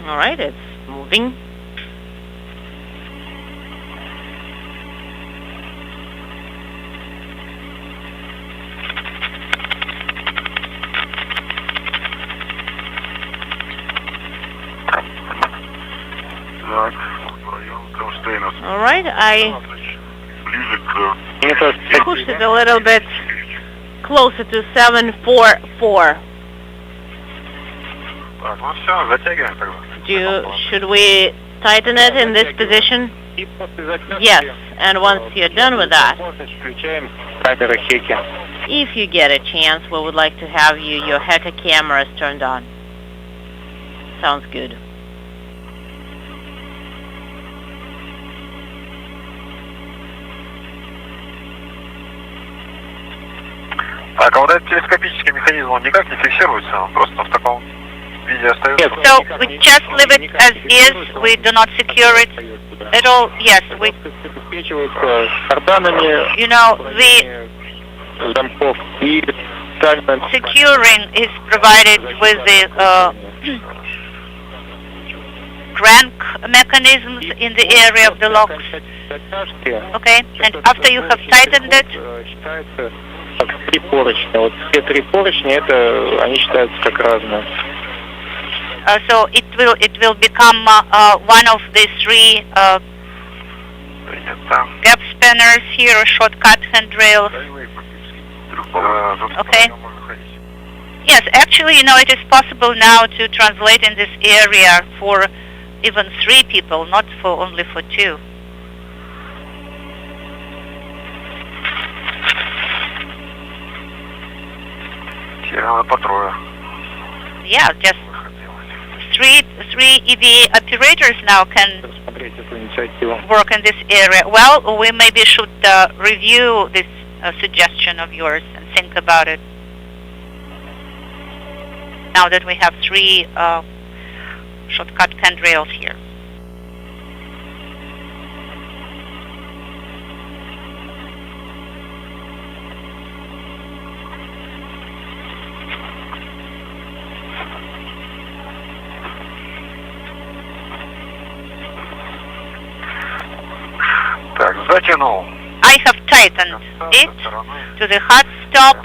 All right, it's moving. All right, I pushed it a little bit closer to 744. Should we tighten it in this position? Yes, and once you're done with that, if you get a chance, we would like to have your Heka cameras turned on. Sounds good. Так, а вот этот телескопический механизм, он никак не фиксируется, он просто в таком виде остается? So we just leave it as is. We do not secure it at all. Yes, we. You know, the securing is provided with the crank mechanisms in the area of the locks. Okay, and after you have tightened it, три поручня. Вот все три поручня, это они считаются как разные. So it will become one of the three gap spanners here, shortcut handrails. Okay. Yes, actually, you know, it is possible now to translate in this area for even 3 people, not for only for 2. Yeah, just three EVA operators now can work in this area. Well, we maybe should review this suggestion of yours and think about it. Now that we have 3 shortcut handrails here. Так, затянул. I have tightened it to the hot stop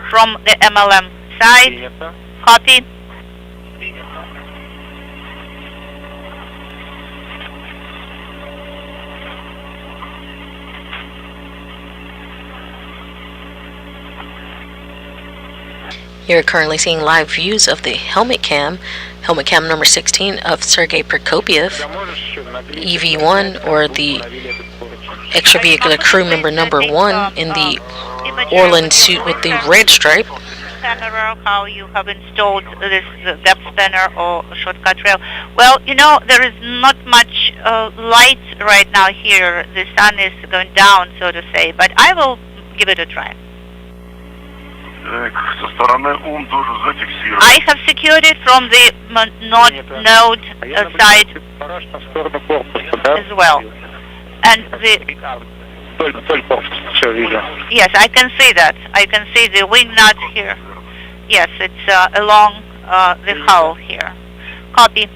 from the MLM side. Copy. You're currently seeing live views of the helmet cam number 16 of Sergei Prokopiev, EV1, or the extravehicular crew member number 1 in the Orland suit with the red stripe. Camera, how you have installed this gap spanner or shortcut rail. Well, you know, there is not much light right now here. The sun is going down, so to say, but I will give it a try. I have secured it from the node side as well. And the... Yes, I can see that. I can see the wing nut here. Yes, it's along the hull here. Copy.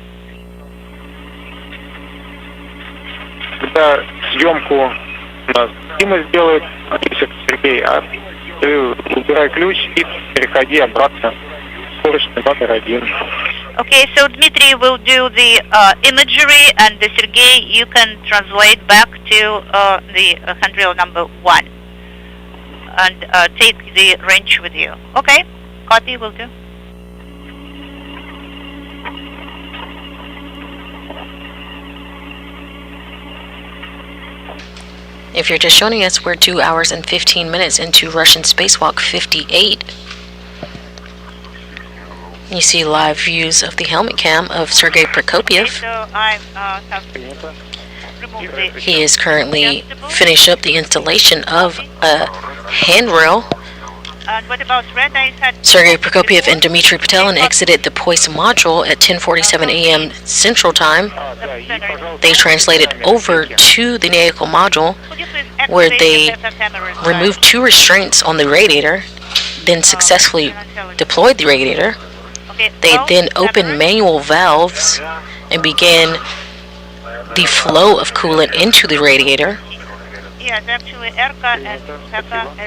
Когда съемку Дима сделает, Сергей, а ты убирай ключ и переходи обратно в поручень номер 1. Okay, so Dmitry will do the imagery, and Sergei, you can translate back to the handrail number 1 and take the wrench with you. Okay, copy, will do. If you're just joining us, we're 2 hours and 15 minutes into Russian Spacewalk 58. You see live views of the helmet cam of Sergei Prokopiev. He is currently finished up the installation of a handrail. Sergei Prokopiev and Dmitry Patelin exited the POIS module at 10:47 a.m. Central Time. They translated over to the Neocal module, where they removed 2 restraints on the radiator, then successfully deployed the radiator. They then opened manual valves and began the flow of coolant into the radiator.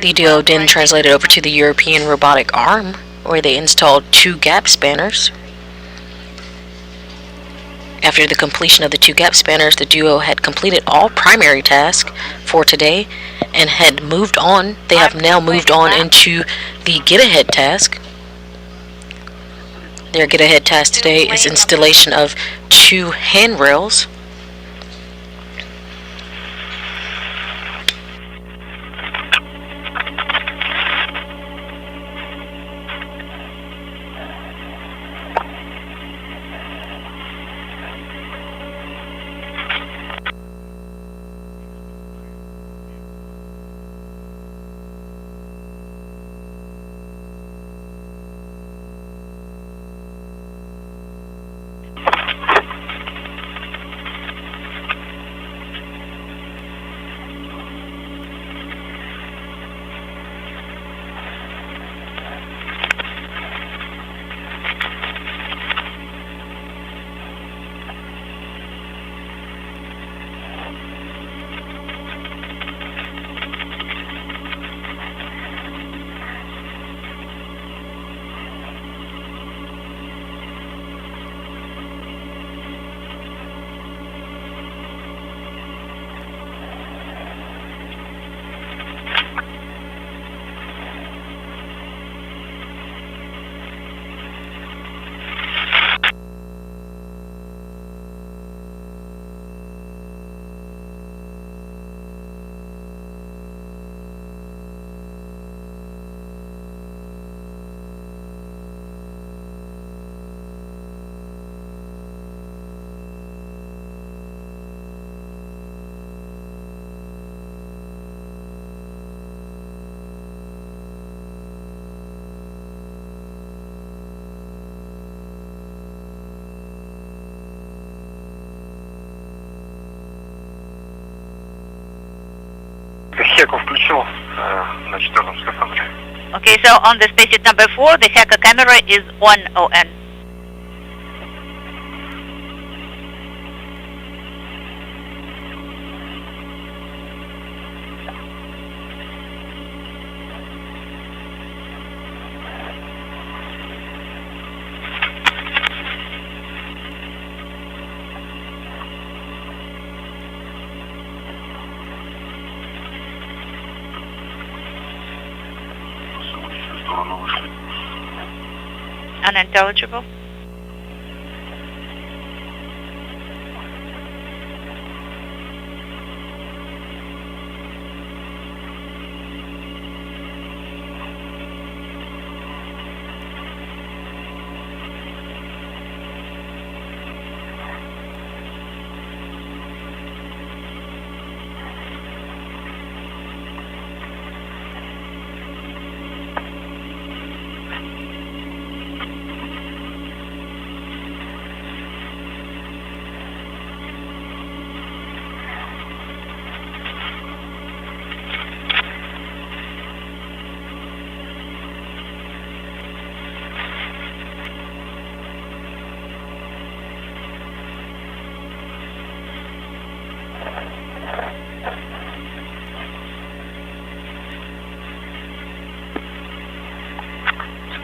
The duo then translated over to the European robotic arm, where they installed 2 gap spanners. After the completion of the 2 gap spanners, the duo had completed all primary tasks for today and had moved on. They have now moved on into the get-ahead task. Their get-ahead task today is installation of 2 handrails. Хеку включил на 4-м скафандре. Okay, so on the spacesuit number 4, the hacker camera is on ON. Unintelligible.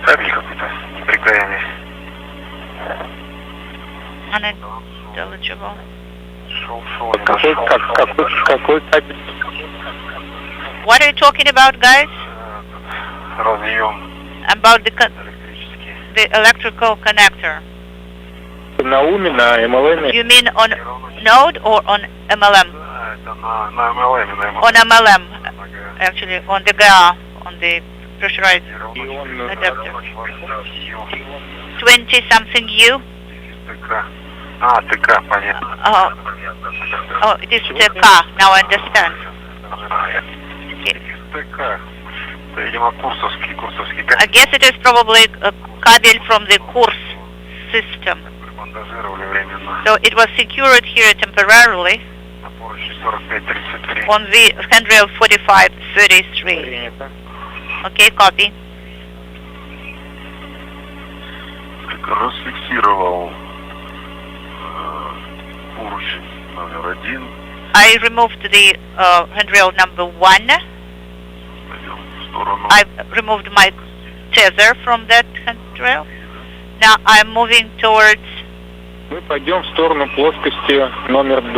Кабель какой-то неприкаянный. Unintelligible. Шел. Какой кабель? What are you talking about, guys? Разъем. About the electrical connector. На УМе, на МЛМе? You mean on node or on MLM? Это на MLM. On MLM, actually, on the GA, on the pressurized adapter. 20-something U? ТК. ТК, понятно. Oh, it is TK, now I understand. Okay. ТК. Это, видимо, курсовский I guess it is probably a cable from the course system. So it was secured here temporarily on the handrail 4533. Okay, copy. Расфиксировал поручень номер 1. I removed the handrail number 1. I removed my tether from that handrail. Now I'm moving towards Мы пойдем в сторону плоскости номер 2.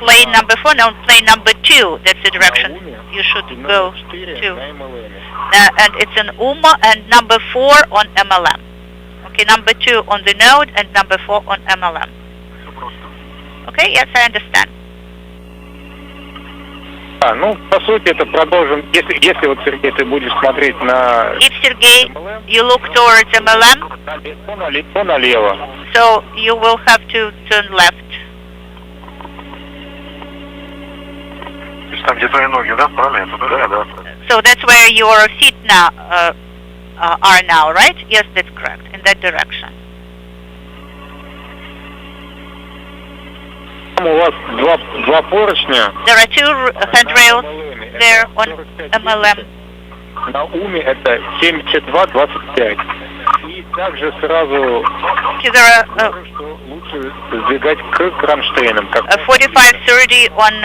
plane number 4, no, plane number 2. That's the direction you should go to. And it's an UMA and number 4 on MLM. Okay, number 2 on the node and number 4 on MLM. Okay, yes, I understand. Ну, по сути, это продолжим. Если вот, Сергей, ты будешь смотреть на... If, Sergey, you look towards MLM, то налево. So you will have to turn left. То есть там, где твои ноги, да? Правильно? Да. So that's where your feet now are now, right? Yes, that's correct. In that direction. У вас два поручня. There are 2 handrails there on MLM. На УМе это 72-25. И также сразу лучше сдвигать к кронштейнам. 4530 on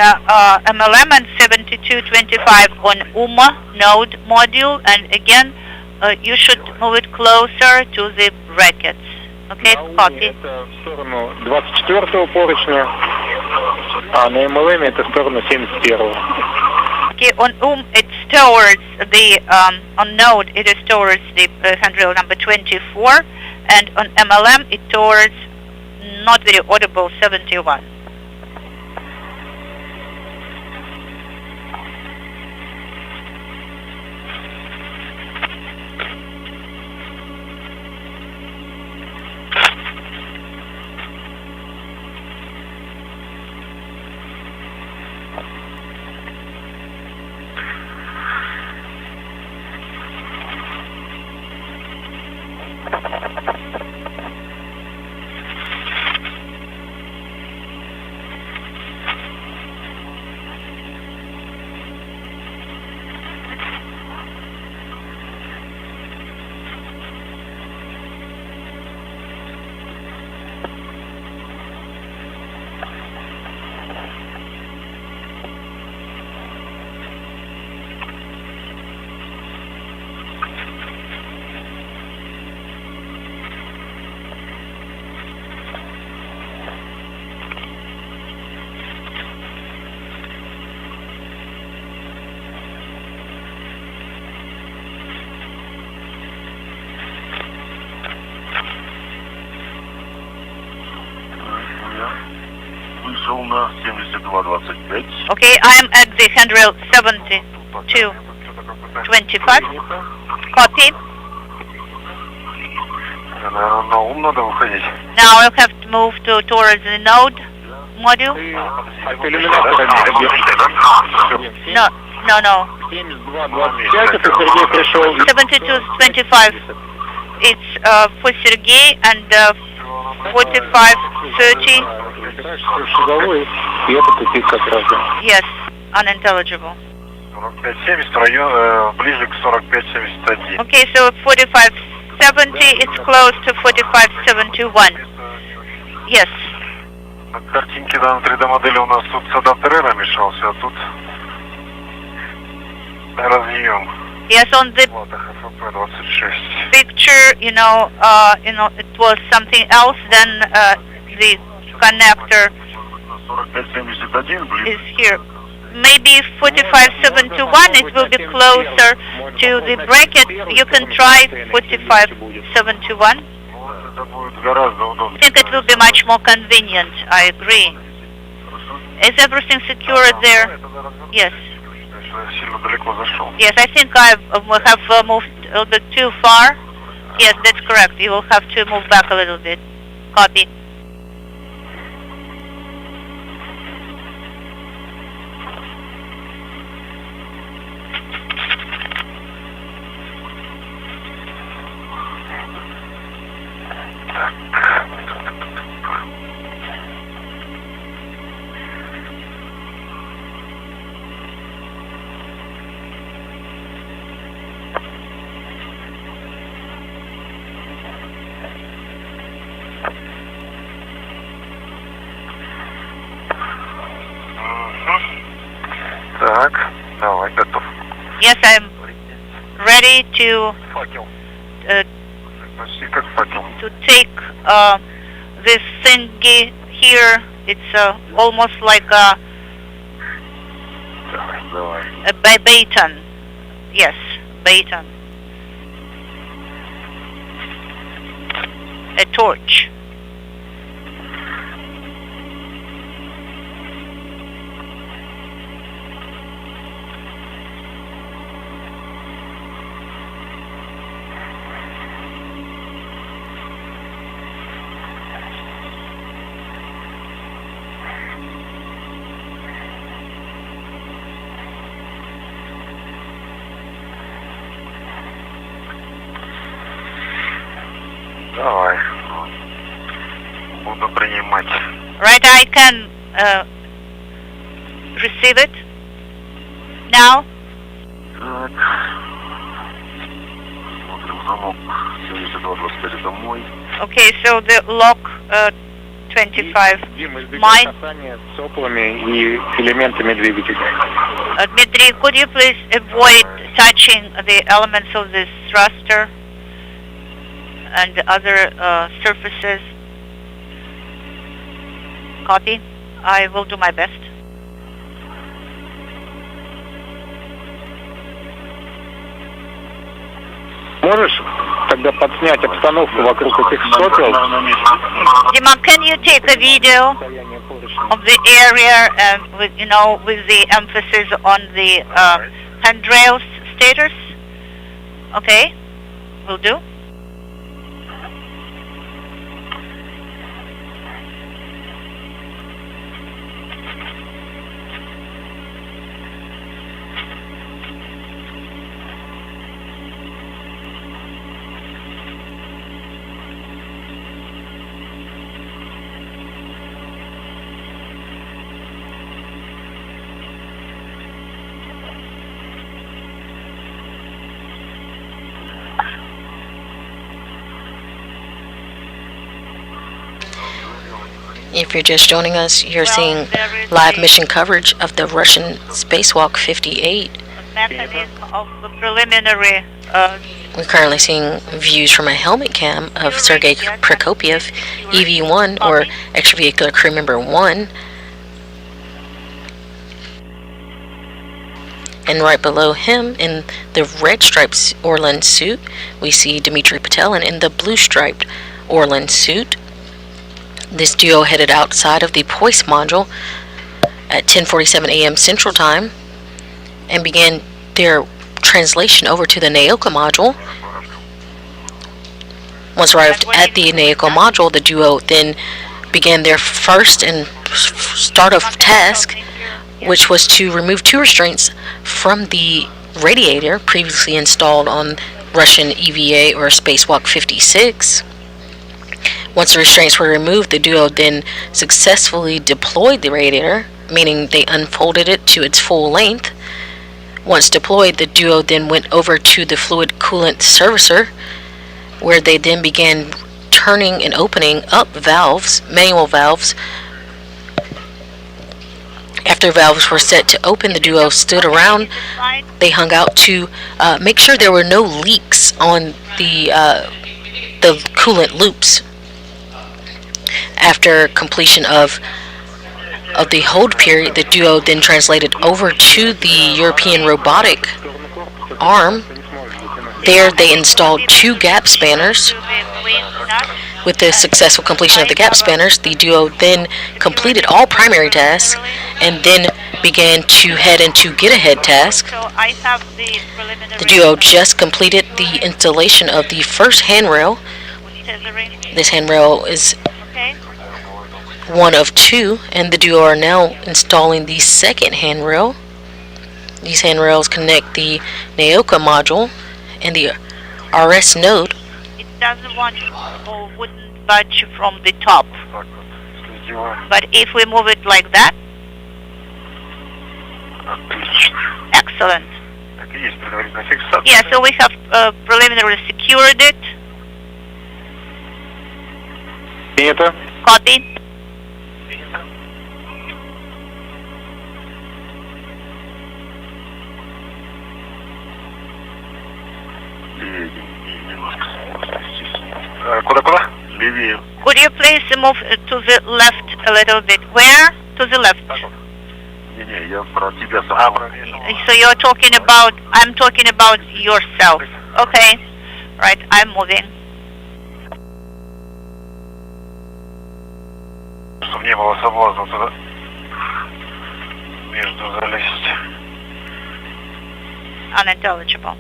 MLM and 7225 on UMA node module. And again, you should move it closer to the brackets. Okay, copy. Это в сторону 24-го поручня, а на MLM это в сторону 71-го. Okay, on it's towards the on node it is towards the handrail number 24, and on MLM it towards not very audible 71. Okay, I am at the handrail 7225. Copy. Now I'll have to move towards the node module. No. 7225. It's for Sergey and 4530. Yes, unintelligible. Okay, so 4570 it's close to 4571. Yes. На картинке на 3D модели у нас тут с адаптером мешался, а тут разъем. Yes, on the picture, it was something else than the connector is here. Maybe 4571, it will be closer to the bracket. You can try 4571. I think it will be much more convenient, I agree. Is everything secure there? Yes. Yes, I think I have moved a little bit too far. Yes, that's correct. You will have to move back a little bit. Copy. Так, давай, готов. Yes, I'm ready to take this thingy here. It's almost like a baton. Yes, baton. A torch. Давай. Буду принимать. Right, I can receive it now. Так. Смотрим замок 7225 домой. Okay, so the lock 25 mine. Dmitry, could you please avoid touching the elements of this thruster and other surfaces? Copy. I will do my best. Можешь тогда подснять обстановку вокруг этих сопел? Dima, can you take a video of the area with the emphasis on the handrails status? Okay, will do. If you're just joining us, you're seeing live mission coverage of the Russian spacewalk 58. Mechanism of the preliminary. We're currently seeing views from a helmet cam of Sergei Prokopiev, EV-1, or extravehicular crew member 1. And right below him, in the red striped Orlan suit, we see Dmitry Patelin in the blue striped Orlan suit. This duo headed outside of the Poise module at 10:47 a.m. Central Time and began their translation over to the Naoka module. Once arrived at the Naoka module, the duo then began their first and start of task, which was to remove two restraints from the radiator previously installed on Russian EVA or Spacewalk 56. Once the restraints were removed, the duo then successfully deployed the radiator, meaning they unfolded it to its full length. Once deployed, the duo then went over to the fluid coolant servicer, where they then began turning and opening up valves, manual valves. After valves were set to open, the duo stood around. They hung out to make sure there were no leaks on the coolant loops. After completion of the hold period, the duo then translated over to the European robotic arm. There they installed two gap spanners. With the successful completion of the gap spanners, the duo then completed all primary tasks and then began to head into get-ahead task. The duo just completed the installation of the first handrail. This handrail is one of two, and the duo are now installing the second handrail. These handrails connect the Naoka module and the RS node. It doesn't want or wouldn't budge from the top. But if we move it like that, excellent. Yeah, so we have preliminarily secured it. Copy. Could you please move to the left a little bit? Where? To the left. So you're talking about, I'm talking about yourself. Okay. Right, I'm moving. Чтобы не было соблазна туда между залезть. Unintelligible.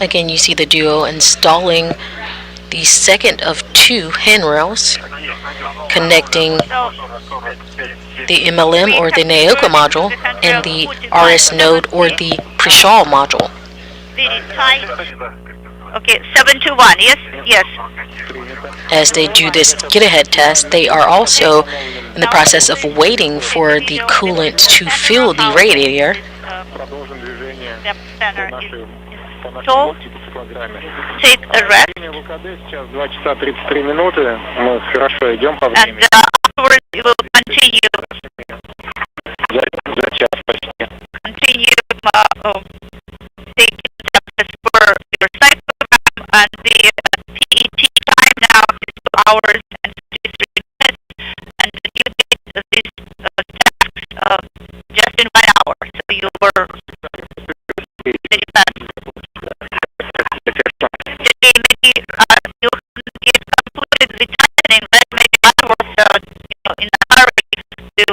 Again, you see the duo installing the second of two handrails connecting the MLM or the Naoka module and the RS node or the pre-shawl module. Okay, 721, yes? Yes. As they do this get-ahead test, they are also in the process of waiting for the coolant to fill the radiator. So, take a rest. ВКД сейчас 2 часа 33 минуты. Мы хорошо идем по времени. And afterwards we will continue. За час почти. Continue taking steps as per your site program, and the PET time now is 2 hours and 53 minutes, and you did this task just in 1 hour, so you were very fast. You get completed the testing, but maybe afterwards, in a hurry to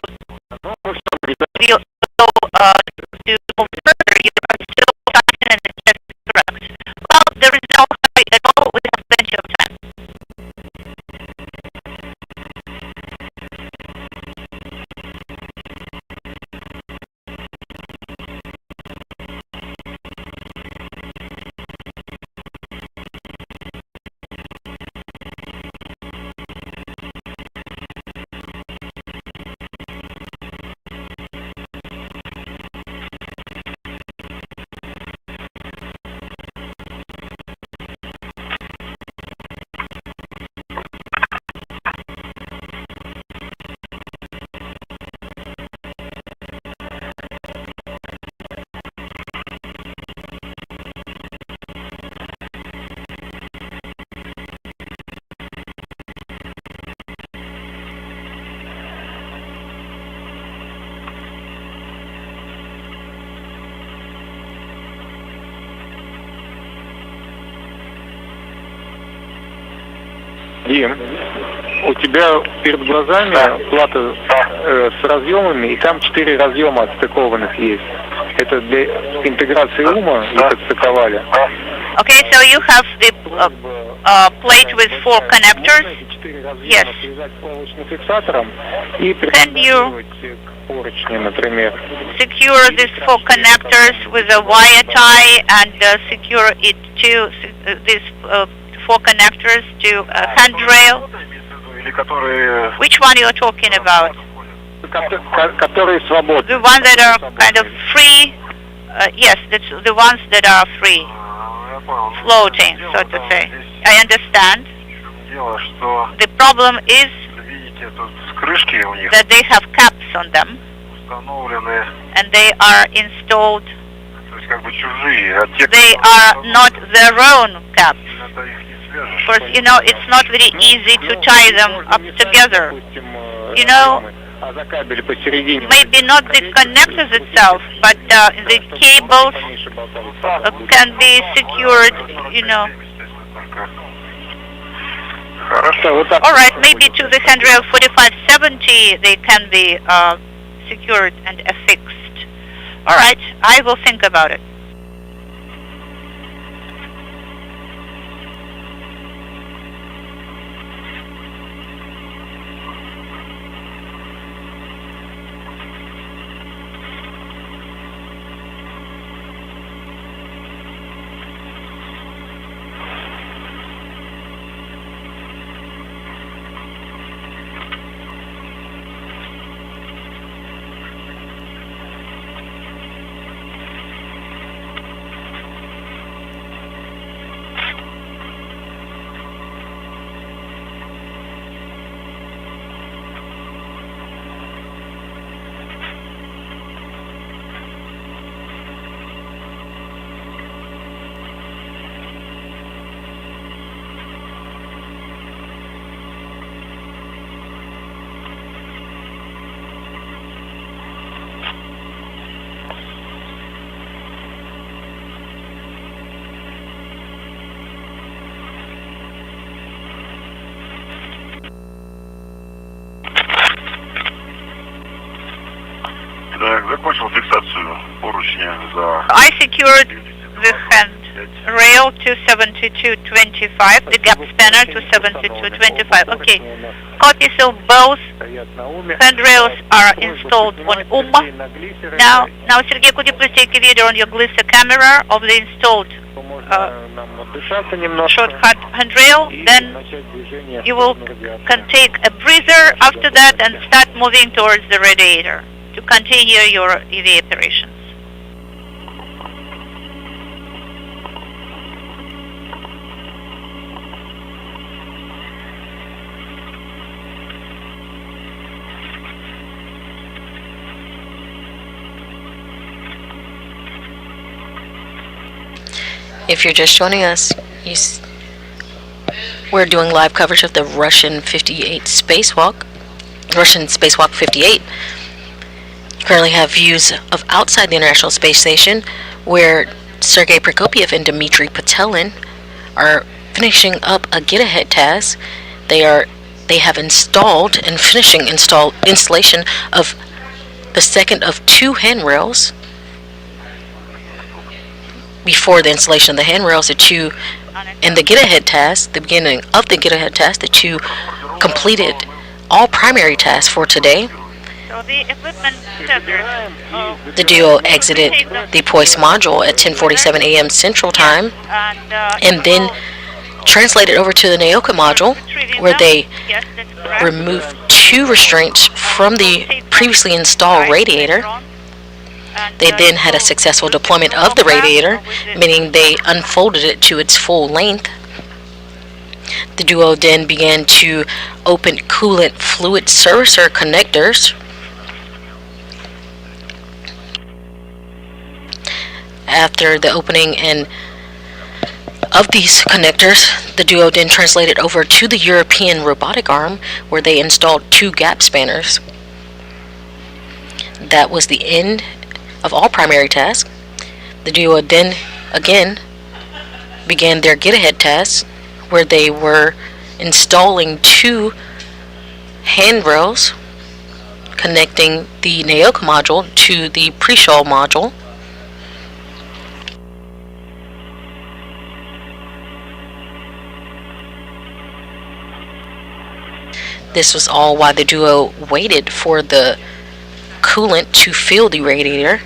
move further, you are still testing and the test is correct. Well, there is no hurry at all. We have plenty of time. Дим, у тебя перед глазами плата с разъемами, и там 4 разъема отстыкованных есть. Это для интеграции ума их отстыковали. Okay, so you have the plate with 4 connectors. Yes. Can you secure these 4 connectors with a wire tie and secure it to these 4 connectors to a handrail? Which one you are talking about? The ones that are kind of free? Yes, that's the ones that are free, floating, so to say. I understand. The problem is that they have caps on them, and they are installed. They are not their own caps. Of course, you know, it's not very easy to tie them up together. You know, maybe not the connectors itself, but the cables can be secured, you know. Alright, maybe to the handrail 4570 they can be secured and affixed. Alright, I will think about it. I secured the handrail to 7225, the gap spanner to 7225. Okay, copy, so both handrails are installed on UMA. Now, Sergey, could you please take a video on your Glissa camera of the installed shortcut handrail? Then you can take a breather after that and start moving towards the radiator to continue your EV operations. If you're just joining us, we're doing live coverage of the Russian spacewalk 58. Currently have views of outside the International Space Station, where Sergei Prokopyev and Dmitry Petelin are finishing up a get-ahead task. They have installed and finishing installation of the second of 2 handrails. Before the installation of the handrails, the 2 in the get-ahead task, the beginning of the get-ahead task, the 2 completed all primary tasks for today. So the equipment the duo exited the POIS module at 10:47 a.m. Central Time, and then translated over to the Naoka module, where they removed 2 restraints from the previously installed radiator. They then had a successful deployment of the radiator, meaning they unfolded it to its full length. The duo then began to open coolant fluid servicer connectors. After the opening of these connectors, the duo then translated over to the European robotic arm, where they installed 2 gap spanners. That was the end of all primary tasks. The duo then again began their get-ahead tasks, where they were installing 2 handrails connecting the Naoka module to the pre-shawl module. This was all while the duo waited for the coolant to fill the radiator.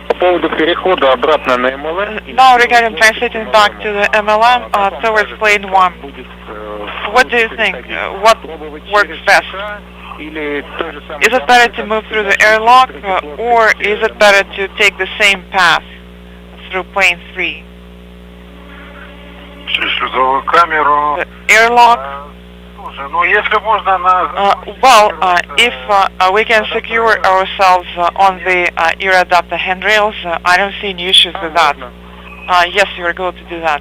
По поводу перехода обратно на МЛН. Now regarding transiting back to the MLM towards plane 1, what do you think? What works best? Is it better to move through the airlock or is it better to take the same path through plane 3? Шлюзовую камеру. The airlock? Ну, если можно на... If we can secure ourselves on the ear adapter handrails, I don't see any issues with that. Yes, you are going to do that.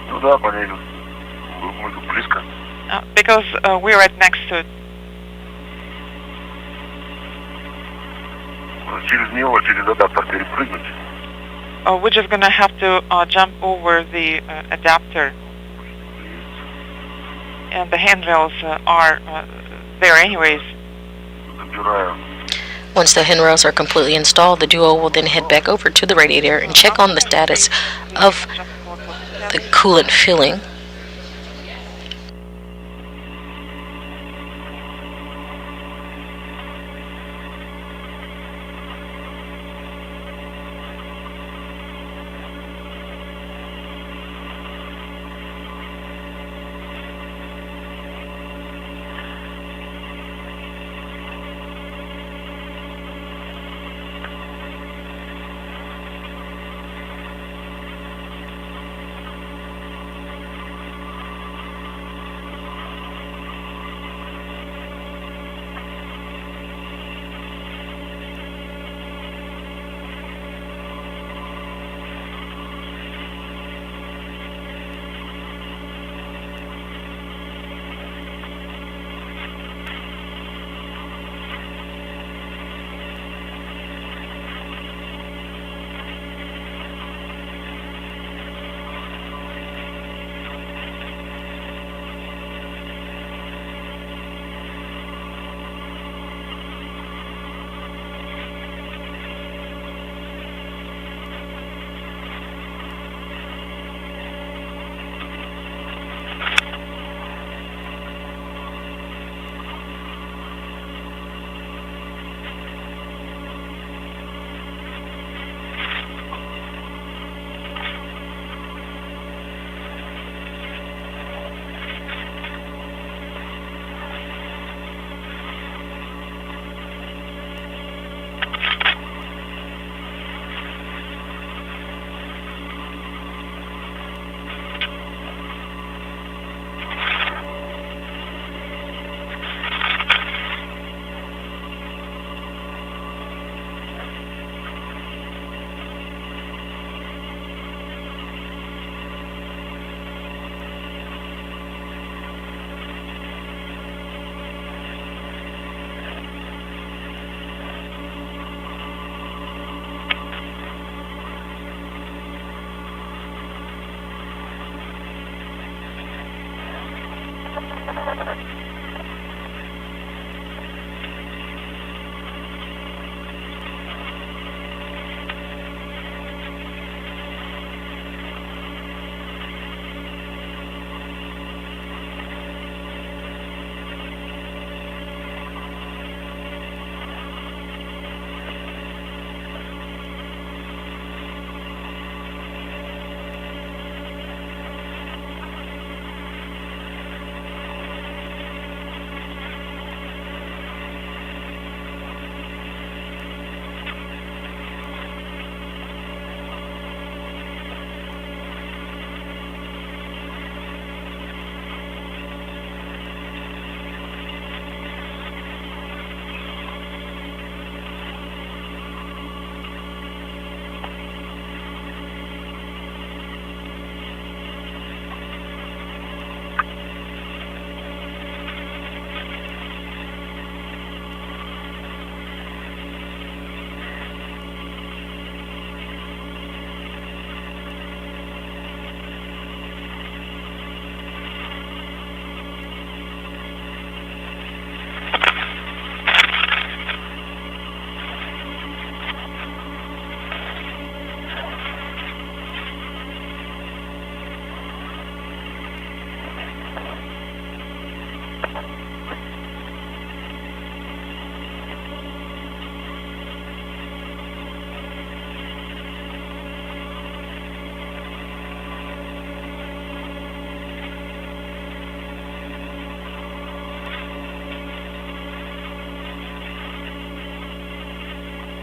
Ну да, поедем. Мы тут близко. Because we're right next to it. Через него, через адаптер перепрыгнуть. We're just going to have to jump over the adapter. And the handrails are there anyways. Once the handrails are completely installed, the duo will then head back over to the radiator and check on the status of the coolant filling.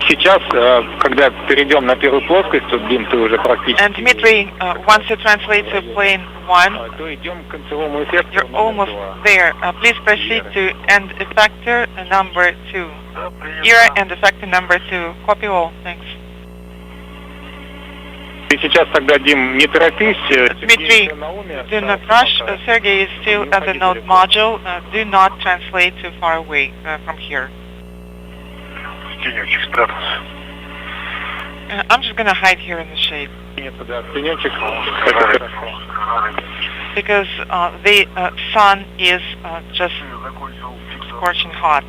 сейчас, когда перейдем на первую плоскость, тут, Дим, ты уже практически... And Dmitry, once you translate to plane 1, то идем к концевому эффекту. you're almost there. Please proceed to end effector number 2. Era and effector number 2. Copy all. Thanks. Ты сейчас тогда, Дим, не торопись. Dmitry, do not rush. Sergey is still at the node module. Do not translate too far away from here. I'm just going to hide here in the shade. Because the sun is just scorching hot.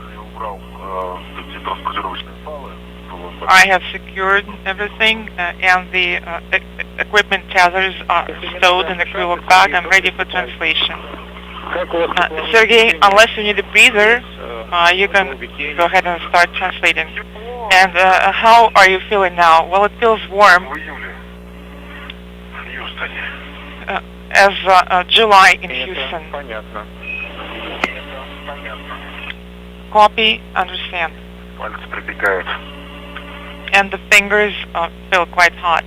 I have secured everything and the equipment tethers are stowed in the crew bag. I'm ready for translation. Sergey, unless you need a breather, you can go ahead and start translating. And how are you feeling now? Well, it feels warm. As July in Houston. Copy, understand. And the fingers feel quite hot.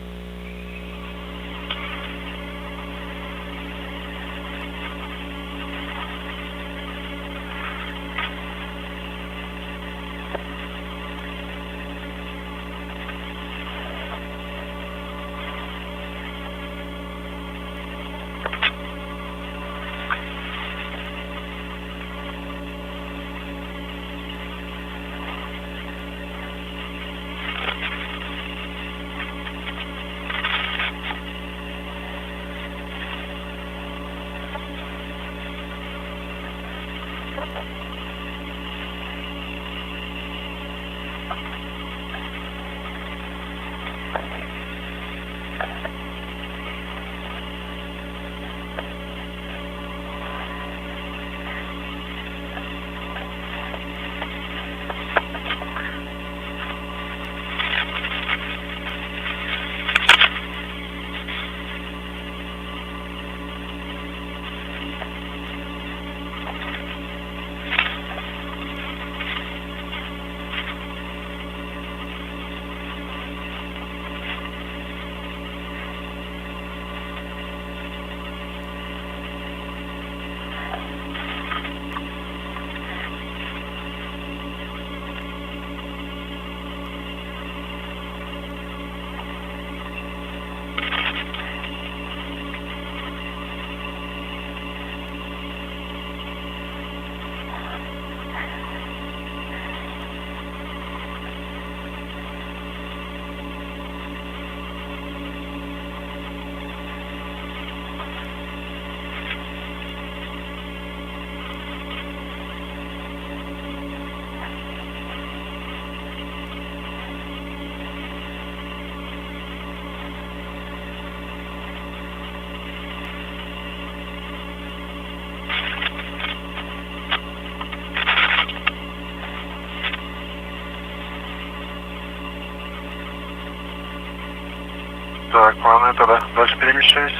Так, ладно, тогда дальше перемещаюсь.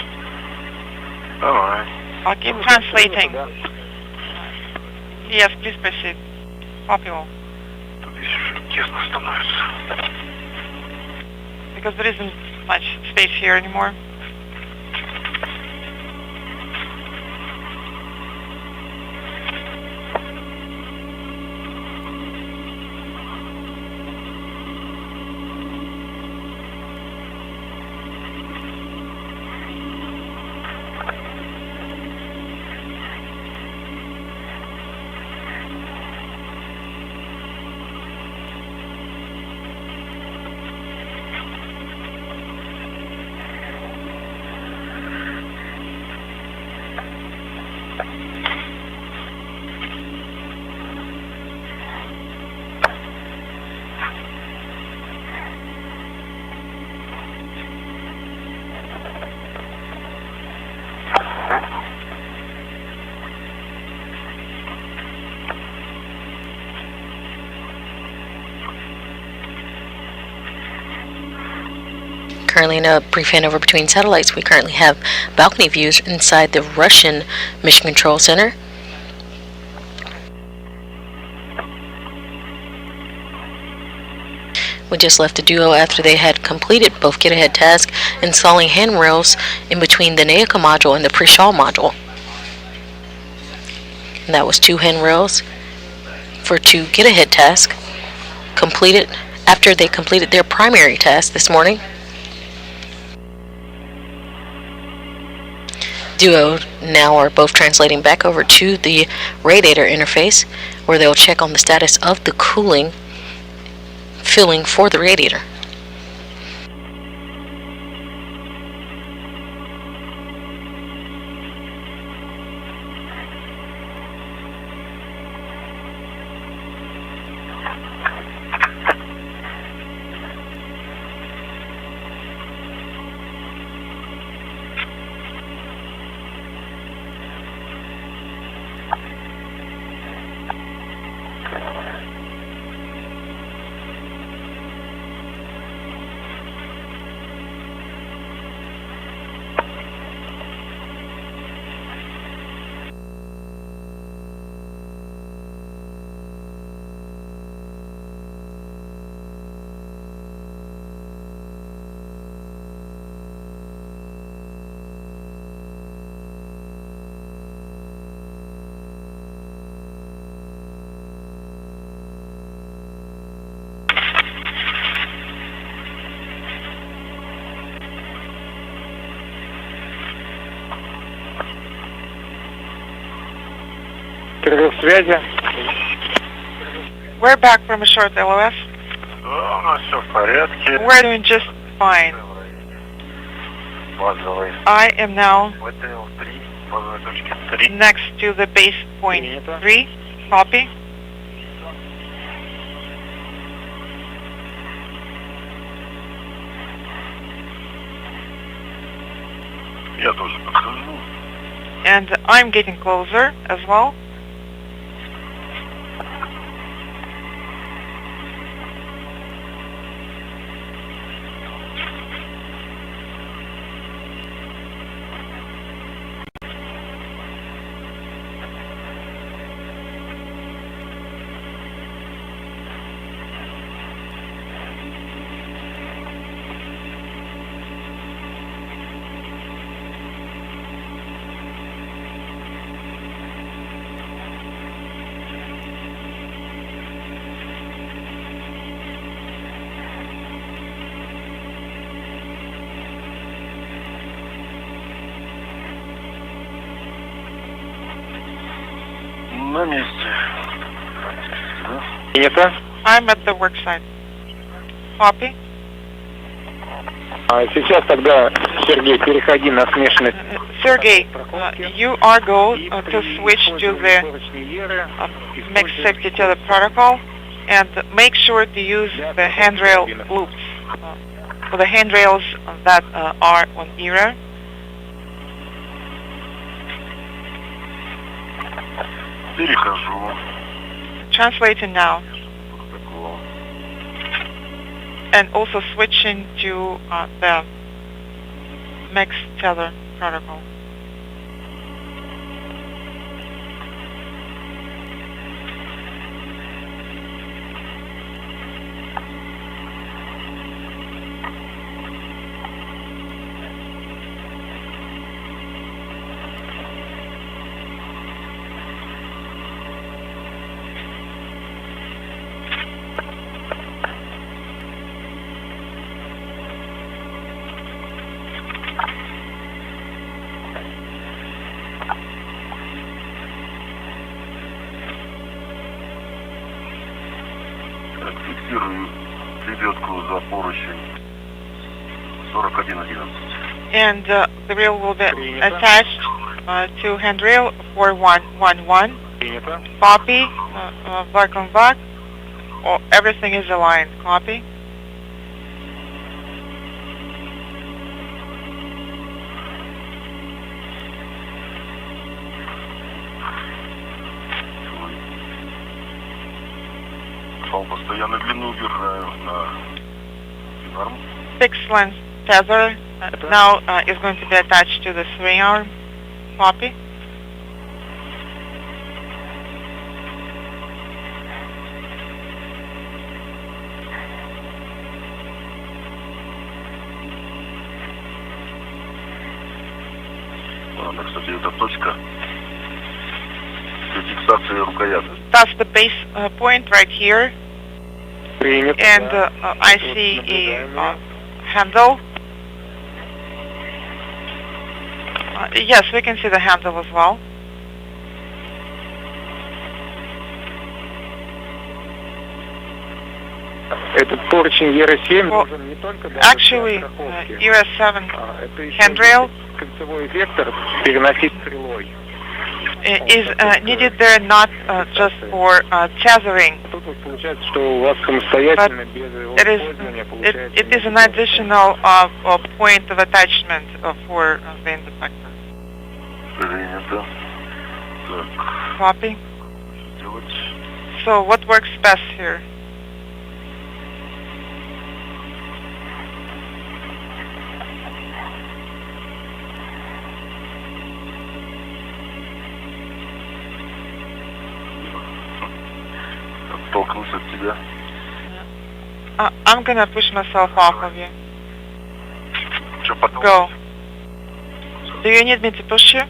Давай. I'll keep translating. Yes, please proceed. Copy all. Тут еще тесно становится. Because there isn't much space here anymore. Currently in a brief handover between satellites, we currently have balcony views inside the Russian Mission Control Center. We just left the duo after they had completed both get-ahead tasks, installing handrails in between the NAICA module and the pre-shawl module. And that was 2 handrails for 2 get-ahead tasks completed after they completed their primary task this morning. Duo now are both translating back over to the radiator interface, where they'll check on the status of the cooling filling for the radiator. Перерыв связи. We're back from a short LOS. У нас все в порядке. We're doing just fine. Базовый. I am now ВТЛ-3, базовой точки 3. next to the base point 3. Copy. Я тоже подхожу. And I'm getting closer as well. На месте. Принято. I'm at the work site. Copy. Сейчас тогда, Сергей, переходи на смешанный. Sergey, you are going to switch to the mixed safety tether protocol and make sure to use the handrail loops for the handrails that are on error. Перехожу. Translating now. And also switching to the mixed tether protocol. Фиксирую лебедку за поручень 4111. And the rail will be attached to handrail 4111. Copy, back on back. Everything is aligned. Copy. Постоянно длину держаю на арм. Fixed length tether now is going to be attached to the swing arm. Copy. Это, кстати, эта точка для фиксации рукоятки. That's the base point right here. And I see a handle. Yes, we can see the handle as well. Этот поручень РС-7 Well, нужен не только для actually, страховки. РС-7 Это еще handrail кольцевой вектор переносить стрелой. is needed there not just for tethering. Тут вот получается, что у вас самостоятельно без It is, использования получается... it is an additional point of attachment for the independent. Принято. Так, Copy. делать. So what works best here? Оттолкнулся от тебя. I'm gonna push myself off of you. Что потом? Go. Do you need me to push you?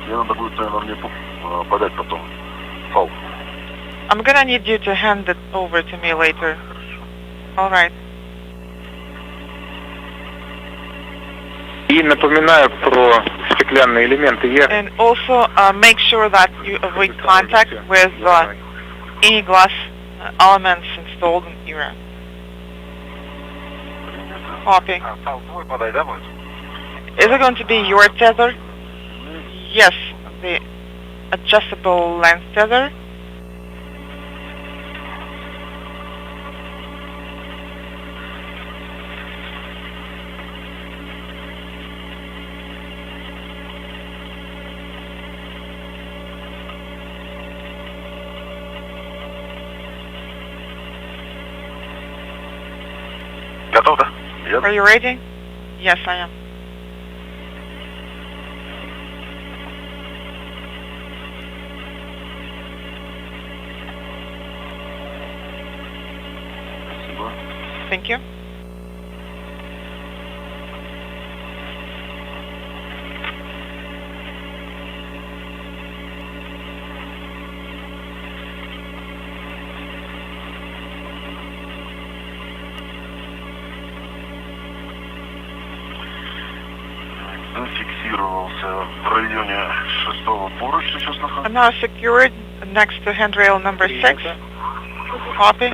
Мне надо будет, наверное, мне подать потом. Фау. I'm gonna need you to hand it over to me later. All right. И напоминаю про стеклянные элементы ERA. And also make sure that you avoid contact with any glass elements installed in ERA. Copy. Фау твой подай, да, будет? Is it going to be your tether? Yes, the adjustable length tether. Готов, да? Are you ready? Yes, I am. Спасибо. Thank you. Зафиксировался в районе 6-го поручня, сейчас нахожусь. I'm now secured next to handrail number 6. Copy.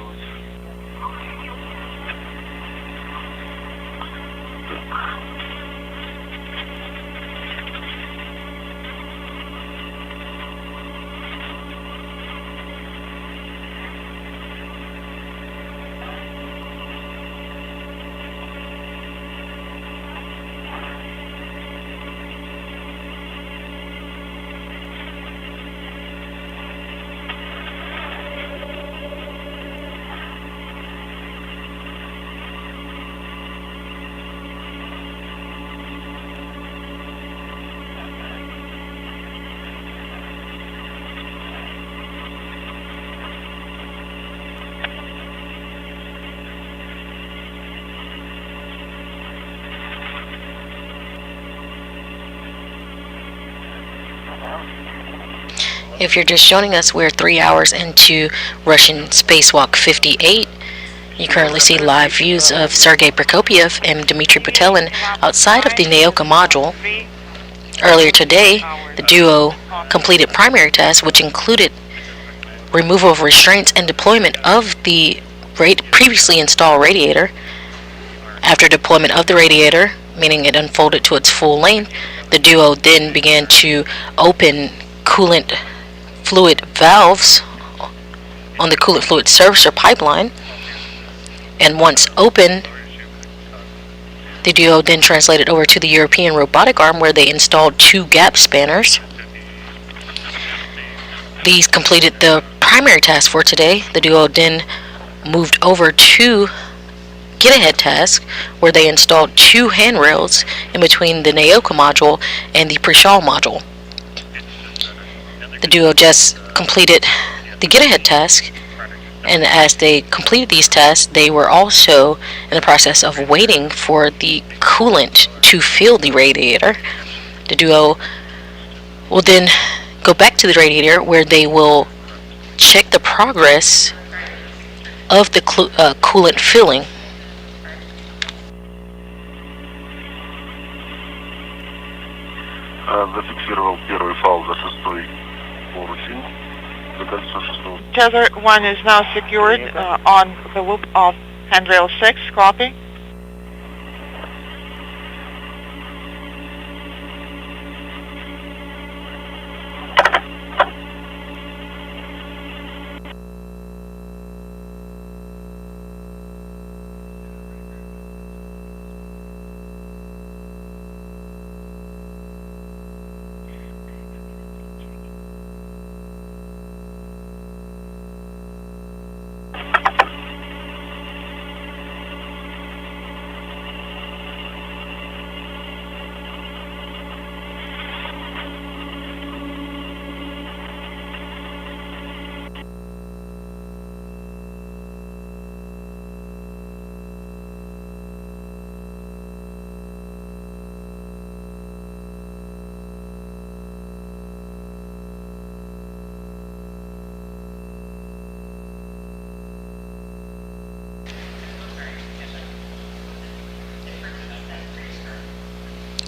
If you're just joining us, we're 3 hours into Russian Spacewalk 58. You currently see live views of Sergei Prokopyev and Dmitry Butelin outside of the Naoka module. Earlier today, the duo completed primary tests, which included removal of restraints and deployment of the previously installed radiator. After deployment of the radiator, meaning it unfolded to its full length, the duo then began to open coolant fluid valves on the coolant fluid servicer pipeline, and once open, the duo then translated over to the European robotic arm, where they installed 2 gap spanners. These completed the primary task for today. The duo then moved over to get ahead task, where they installed 2 handrails in between the Naoka module and the Prishal module. The duo just completed the get ahead task, and as they completed these tasks, they were also in the process of waiting for the coolant to fill the radiator. The duo will then go back to the radiator where they will check the progress of the coolant filling. Зафиксировал первый фаул за 6-й поручень. За кольцо 6-го. Tether 1 is now secured on the loop of handrail 6. Copy.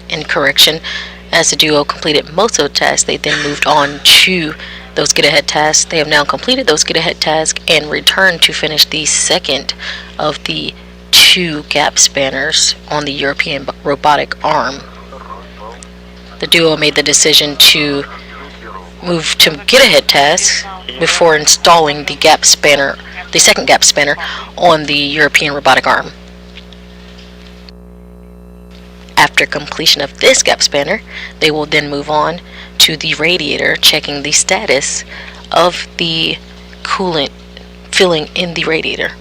In correction, as the duo completed most of the tasks, they then moved on to those get-ahead tasks. They have now completed those get-ahead tasks and returned to finish the second of the 2 gap spanners on the European robotic arm. The duo made the decision to move to get-ahead tasks before installing the gap spanner, the second gap spanner on the European robotic arm. After completion of this gap spanner, they will then move on to the radiator, checking the status of the coolant filling in the radiator.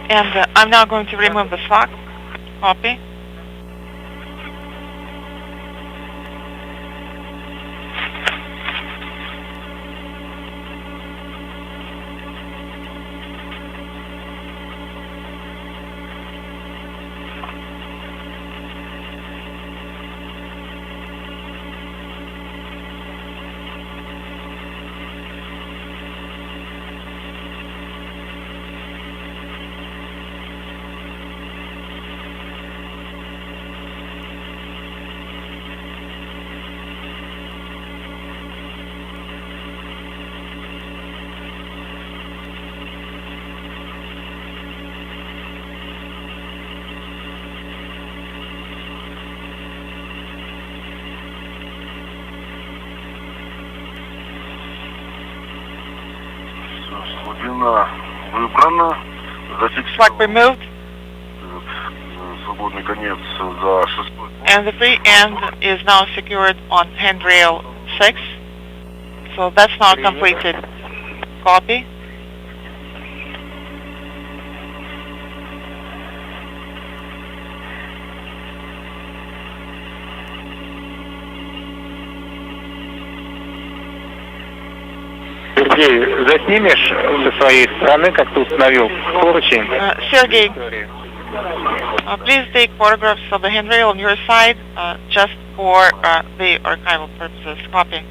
And I'm now going to remove the slot. Copy. Slot removed. And the free end is now secured on handrail 6. So that's now completed. Copy. Сергей, заснимешь со своей стороны, как ты установил поручень? Sergey, please take photographs of the handrail on your side, just for the archival purposes. Copy.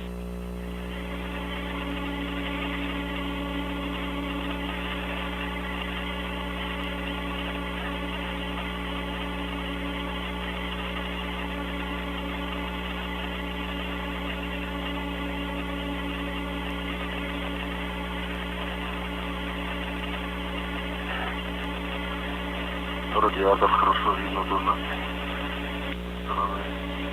Радиатор хорошо видно тоже.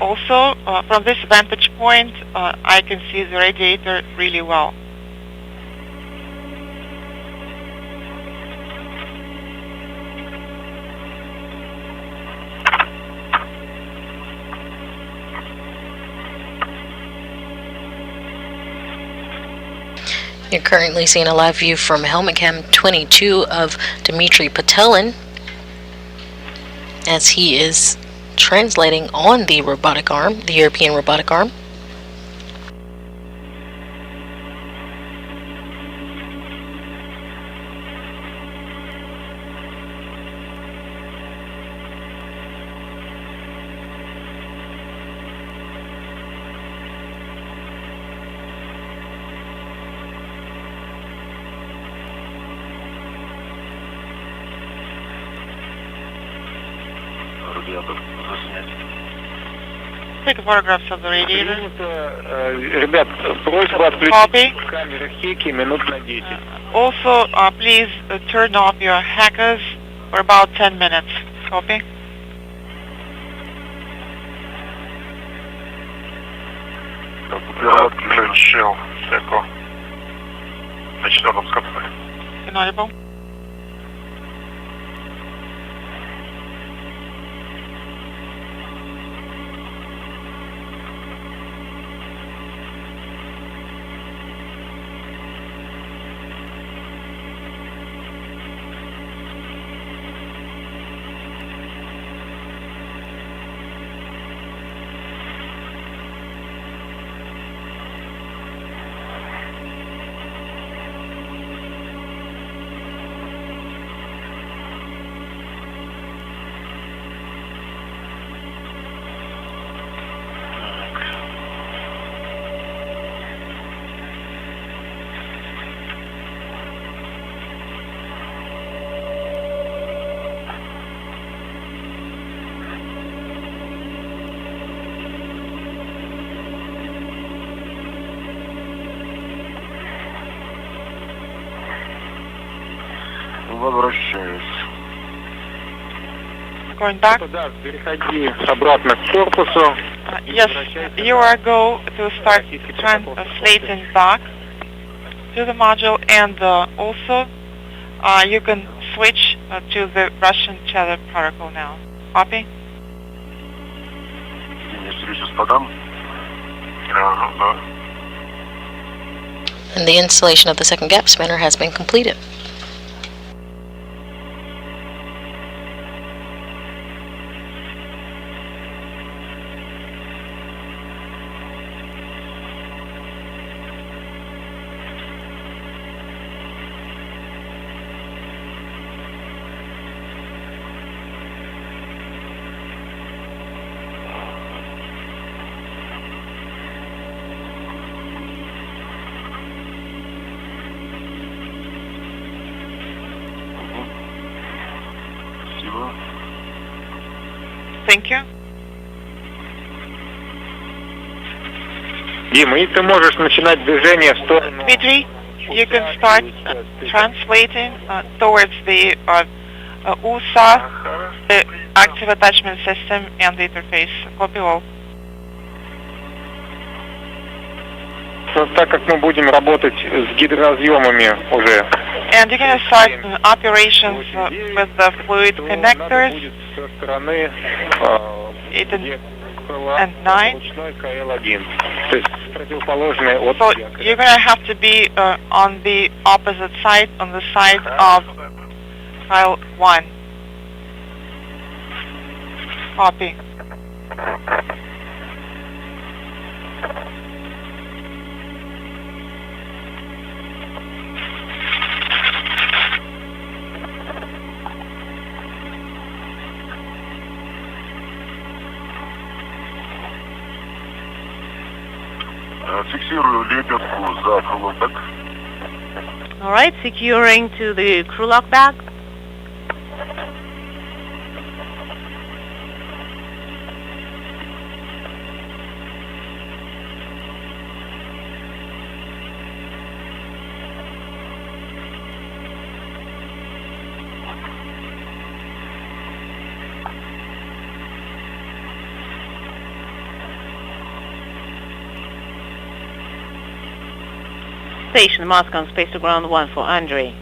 Also, from this vantage point, I can see the radiator really well. You're currently seeing a live view from helmet cam 22 of Dmitry Patelin as he is translating on the robotic arm, the European robotic arm. Take photographs of the radiator. Ребят, просьба отключить камеры Хеки минут на 10. Also, please turn off your hackers for about 10 minutes. Copy. Shell, Seco. На 4-м скопе. Inaudible. Возвращаюсь. Going back. Да, переходи обратно к корпусу. Yes, you are go to start translating back to the module, and also you can switch to the Russian tether protocol now. Copy. Я встречу с подам. Да. And the installation of the second gap spanner has been completed. Thank you. Дима, и ты можешь начинать движение в сторону. Dmitry, you can start translating towards the USA, the active attachment system, and the interface. Copy all. Так как мы будем работать с гидроразъемами уже. And you're going to start operations with the fluid connectors. 8 and 9. So you're going to have to be on the opposite side, on the side of file 1. Copy. Фиксирую лебедку за крылок. All right, securing to the crew lock bag. Station Moscow on space to ground 1 for Andrei.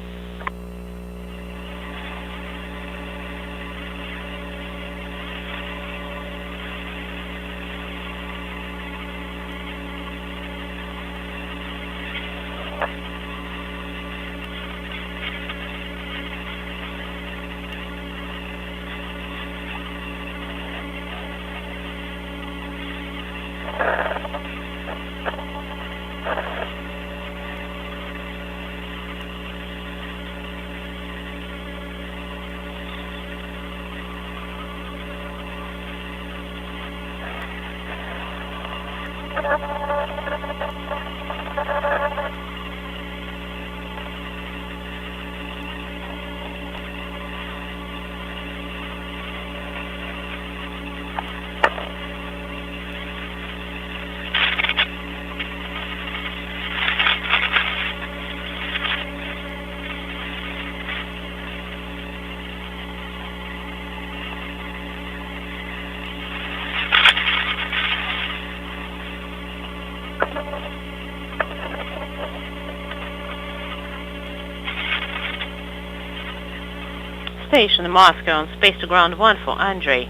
Station Moscow on space to ground 1 for Andrei.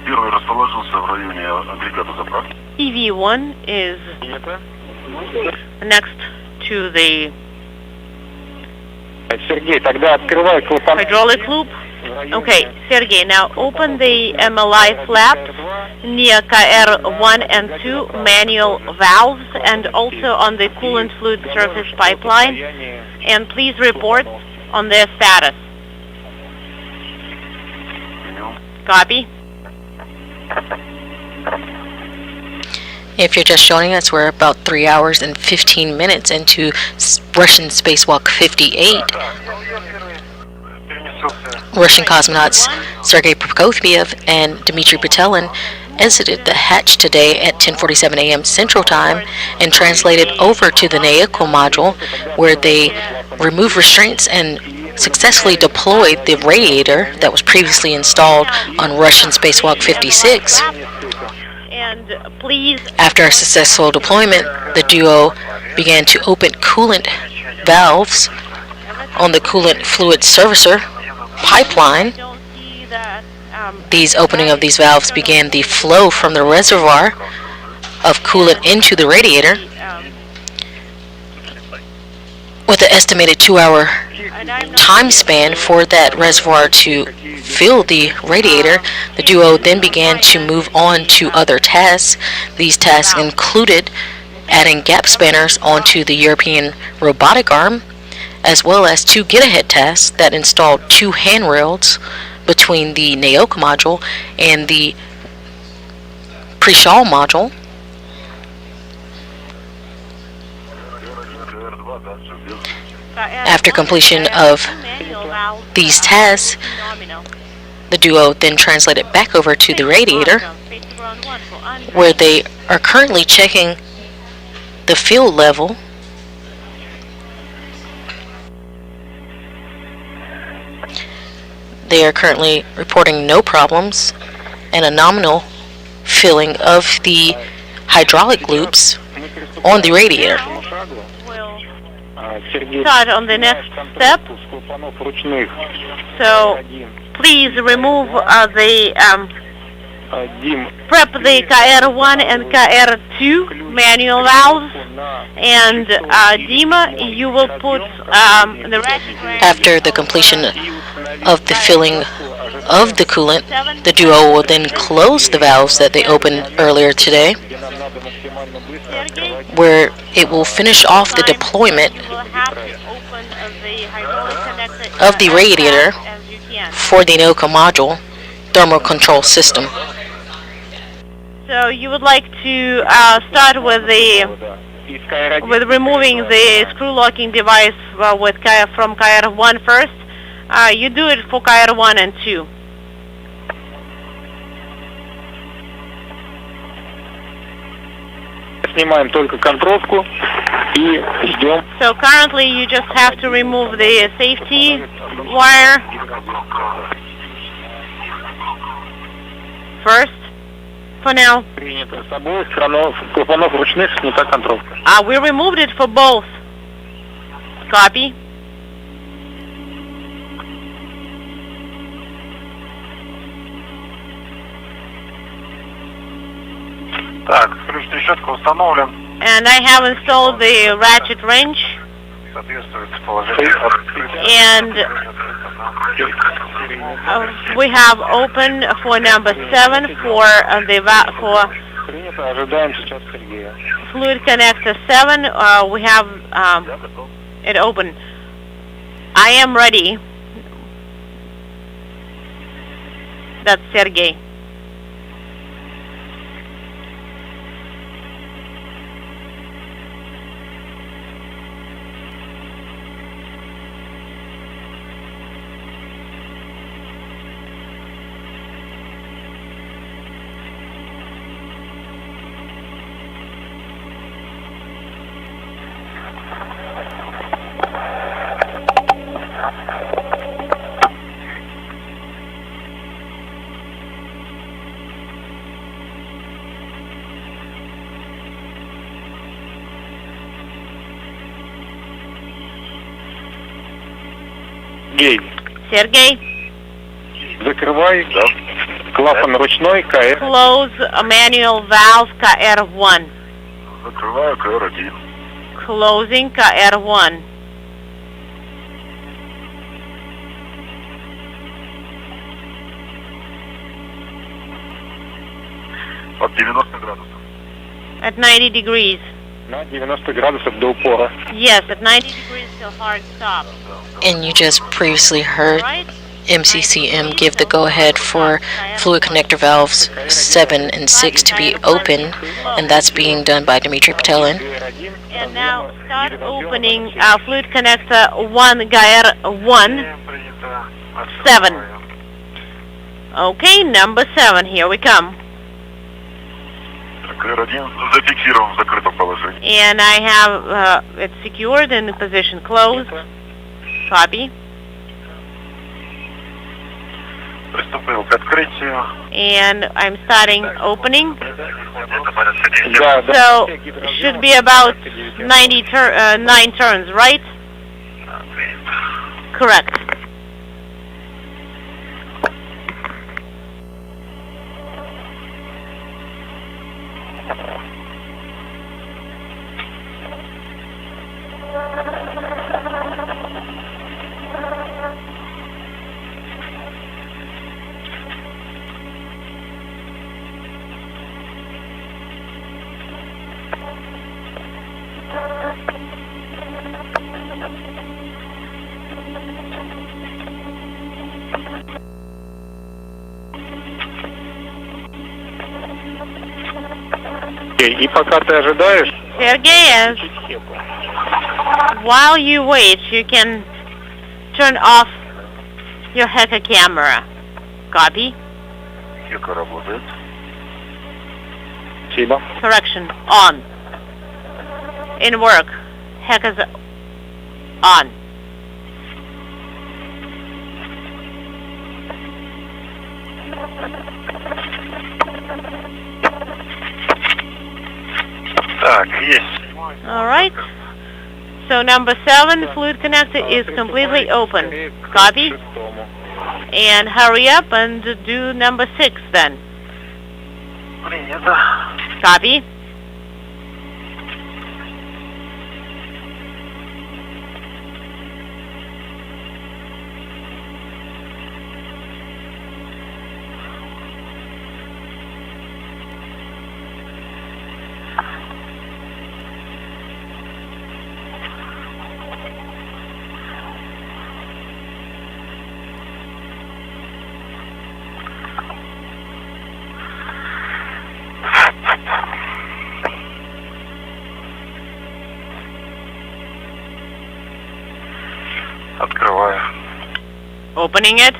Первый расположился в районе агрегата заправки. EV1 is next to the Сергей, тогда открывай клапан. hydraulic loop. Okay, Sergey, now open the MLI flaps near KR1 and 2 manual valves and also on the coolant fluid surface pipeline, and please report on their status. Copy. If you're just joining us, we're about 3 hours and 15 minutes into Russian spacewalk 58. Russian cosmonauts Sergei Prokofiev and Dmitry Petelin exited the hatch today at 10:47 a.m. Central Time and translated over to the Naoko module, where they removed restraints and successfully deployed the radiator that was previously installed on Russian spacewalk 56. And please, after a successful deployment, the duo began to open coolant valves on the coolant fluid servicer pipeline. These opening of these valves began the flow from the reservoir of coolant into the radiator. With an estimated 2-hour time span for that reservoir to fill the radiator, the duo then began to move on to other tasks. These tasks included adding gap spanners onto the European robotic arm, as well as 2 get-ahead tasks that installed 2 handrails between the Naoko module and the Prishal module. After completion of these tasks, the duo then translated back over to the radiator, where they are currently checking the field level. They are currently reporting no problems and a nominal filling of the hydraulic loops on the radiator. start on the next step. So please remove prep the KR1 and KR2 manual valves, and Dima, you will put the ratchet ring. After the completion of the filling of the coolant, the duo will then close the valves that they opened earlier today, where it will finish off the deployment of the radiator for the NOCA module thermal control system. So you would like to start with removing the screw locking device from KR1 first. You do it for KR1 and 2. Снимаем только контровку и ждем. So currently you just have to remove the safety wire first. For now. Принято. С обоих клапанов ручных снята контровка. We removed it for both. Copy. Так, ключ трещотка установлен. And I have installed the ratchet wrench. Соответствует положению. And we have open for number 7 for fluid connector 7. We have it open. I am ready. That's Sergey. Sergey. Закрывай клапан ручной КР. Close a manual valve KR1. Закрываю КР1. Closing KR1. От 90 градусов. At 90 degrees. На 90 градусов до упора. Yes, at 90 degrees till hard stop. And you just previously heard MCCM give the go-ahead for fluid connector valves 7 and 6 to be open, and that's being done by Dmitry Patelin. And now start opening fluid connector 1 KR1 7. Okay, number 7, here we come. КР1 зафиксирован в закрытом положении. And I have it secured in the position closed. Copy. Приступил к открытию. And I'm starting opening. So should be about 9 turns, right? Correct. И пока ты ожидаешь, Sergey, while you wait, you can turn off your hacker camera. Copy. Хека работает. спасибо. Correction. On. In work. Hackers on. Так, есть. All right. So number 7 fluid connector is completely open. Copy. And hurry up and do number 6 then. Copy. Открываю. Opening it.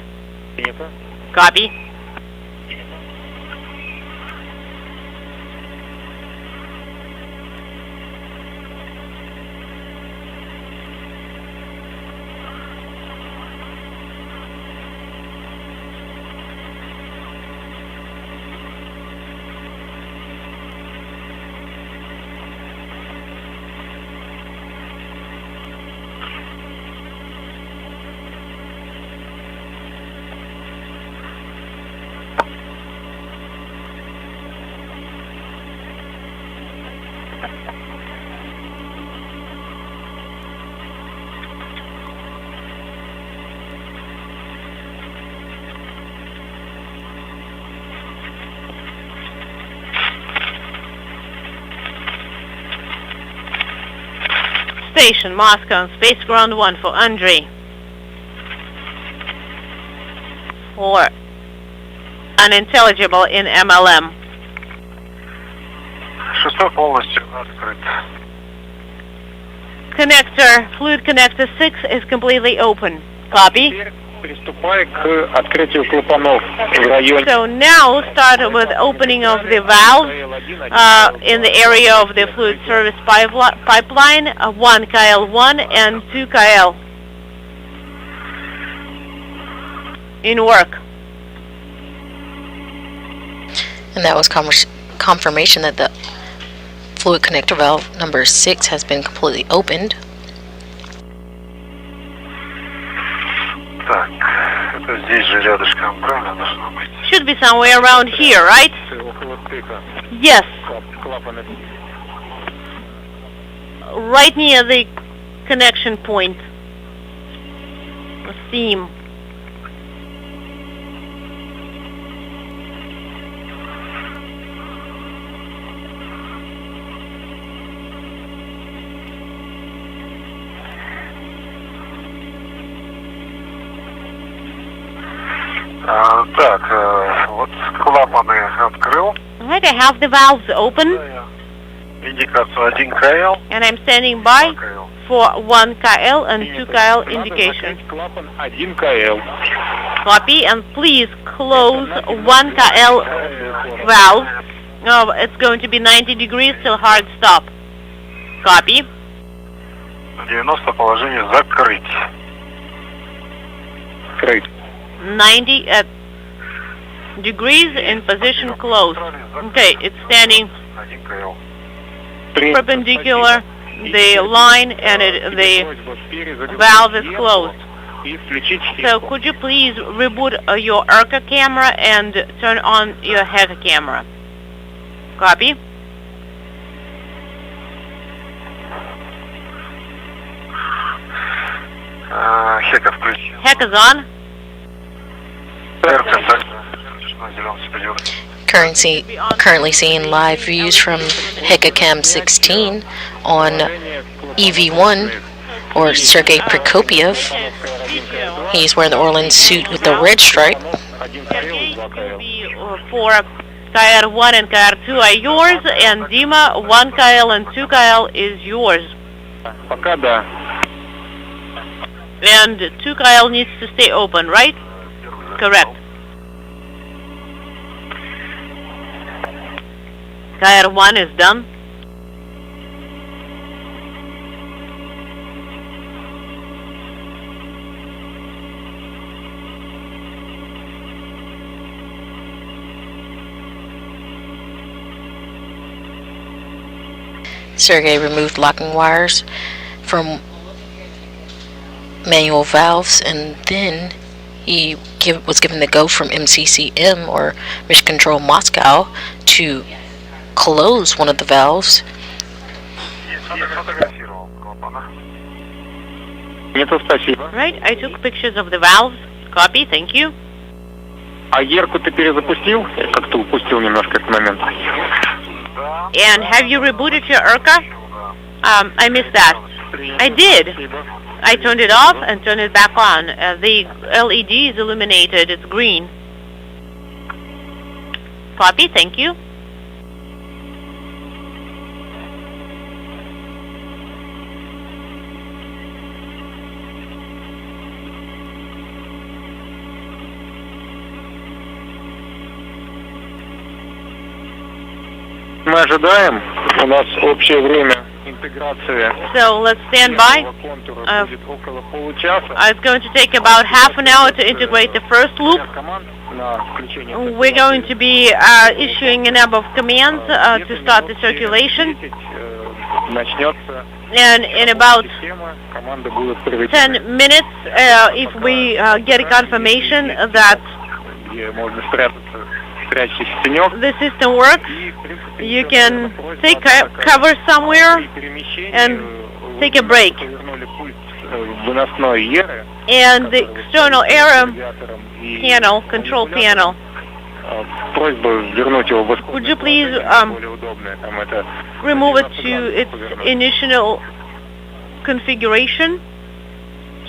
Copy. Station Moscow, Space Ground 1 for Andrei. For unintelligible in MLM. Шестой полностью открыт. Connector, fluid connector 6 is completely open. Copy. Приступай к открытию клапанов в районе. So now start with opening of the valve in the area of the fluid service pipeline, 1 KL1 and 2 KL. In work. And that was confirmation that the fluid connector valve number 6 has been completely opened. Так, это здесь же рядышком, правильно должно быть? Should be somewhere around here, right? Yes. Right near the connection point. The seam. Так, вот клапаны открыл. Right, I have the valves open. Индикацию 1 КЛ. And I'm standing by for 1 KL and 2 KL indication. Клапан 1 КЛ. Copy, and please close 1 KL valve. No, it's going to be 90 degrees till hard stop. Copy. 90 положение закрыть. Открыть. 90 degrees in position closed. Okay, it's standing perpendicular the line and the valve is closed. So could you please reboot your ERCA camera and turn on your HECA camera? Copy. HECA включил. HECA's on. Currently seeing live views from HECA Cam 16 on EV1 or Sergei Prokopiev. He's wearing the Orlan suit with the red stripe. For KR1 and KR2 are yours, and Dima, 1 KL and 2 KL is yours. Пока да. And 2 KL needs to stay open, right? Correct. KR1 is done. Sergey removed locking wires from manual valves, and then he was given the go from MCCM, or Mission Control Moscow, to close one of the valves. Right, I took pictures of the valves. Copy, thank you. А Ерку ты перезапустил? Я как-то упустил немножко этот момент. And have you rebooted your ERCA? I missed that. I did. I turned it off and turned it back on. The LED is illuminated. It's green. Copy, thank you. Мы ожидаем. У нас общее время интеграции. So let's stand by. It's going to take about half an hour to integrate the first loop. We're going to be issuing a number of commands to start the circulation. And in about 10 minutes, if we get a confirmation that the system works, you can take cover somewhere and take a break. And the external air panel, control panel, would you please remove it to its initial configuration?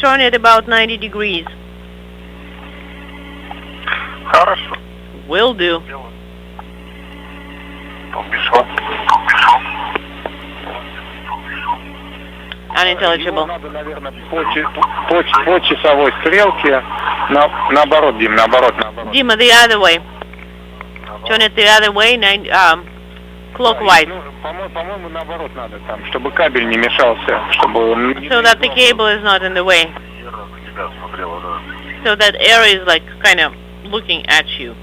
Turn it about 90 degrees. Will do. Unintelligible. По часовой стрелке, наоборот, Дим, наоборот. Dima, the other way. Turn it the other way, clockwise. По-моему, наоборот надо там, чтобы кабель не мешался, чтобы... So that the cable is not in the way. So that air is like kind of looking at you.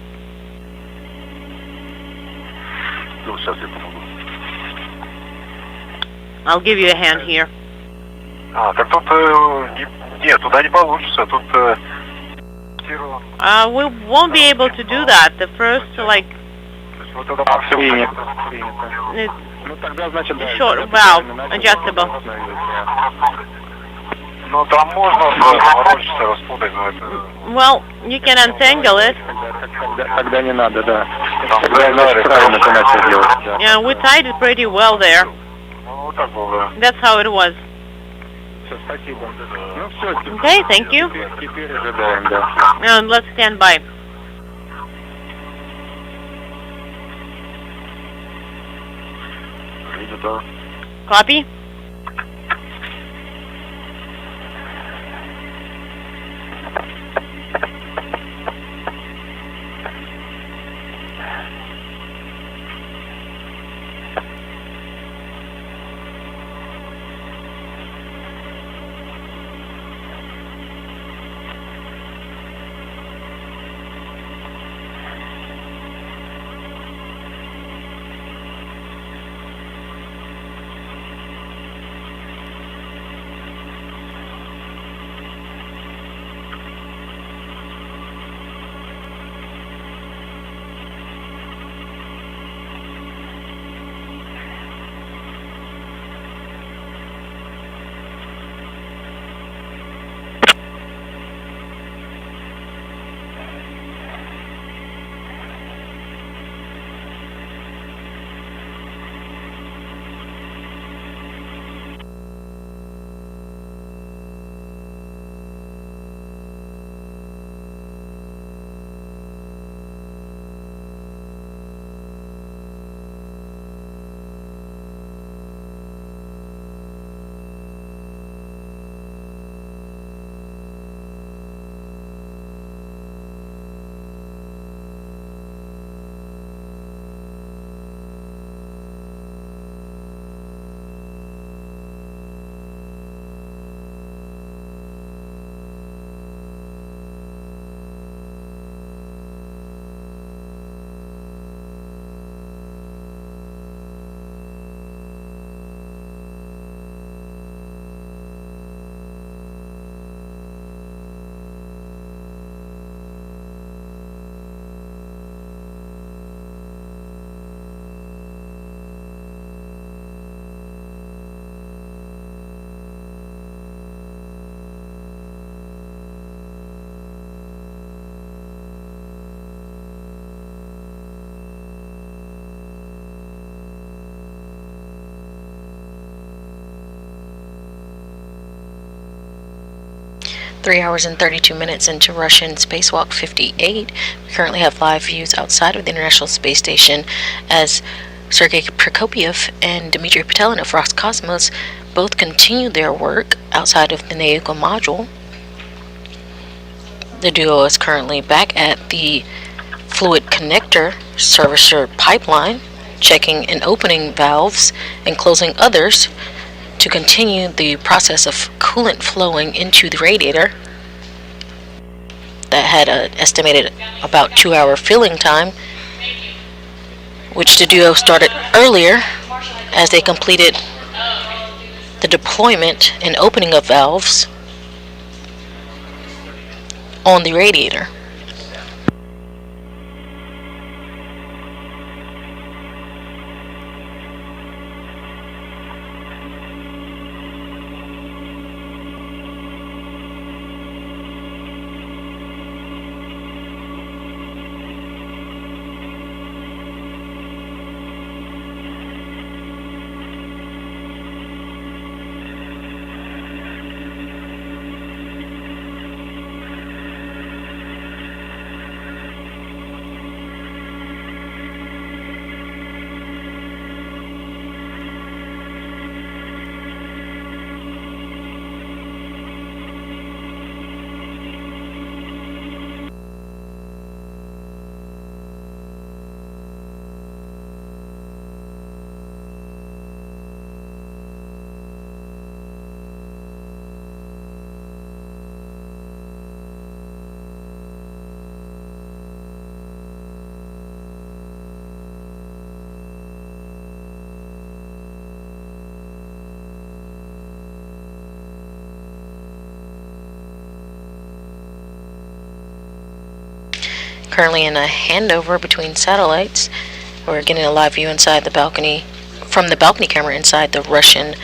I'll give you a hand here. Так тут нет, туда не получится. Тут we won't be able to do that. The first, like, it's short valve, adjustable. Ну там можно ворочаться, распутать, но это... Well, you can untangle it. Тогда не надо, да. Правильно ты начал делать. Yeah, we tied it pretty well there. Вот так было, да. That's how it was. Спасибо. Ну все. Okay, thank you. Теперь ожидаем, да. And let's stand by. Copy. 3 hours and 32 minutes into Russian Spacewalk 58. We currently have live views outside of the International Space Station as Sergei Prokopyev and Dmitry Petelin of Roscosmos both continue their work outside of the Nauka module. The duo is currently back at the fluid connector servicer pipeline, checking and opening valves and closing others to continue the process of coolant flowing into the radiator that had an estimated about 2-hour filling time, which the duo started earlier as they completed the deployment and opening of valves on the radiator. Currently in a handover between satellites. We're getting a live view inside the balcony, from the balcony camera inside the Russian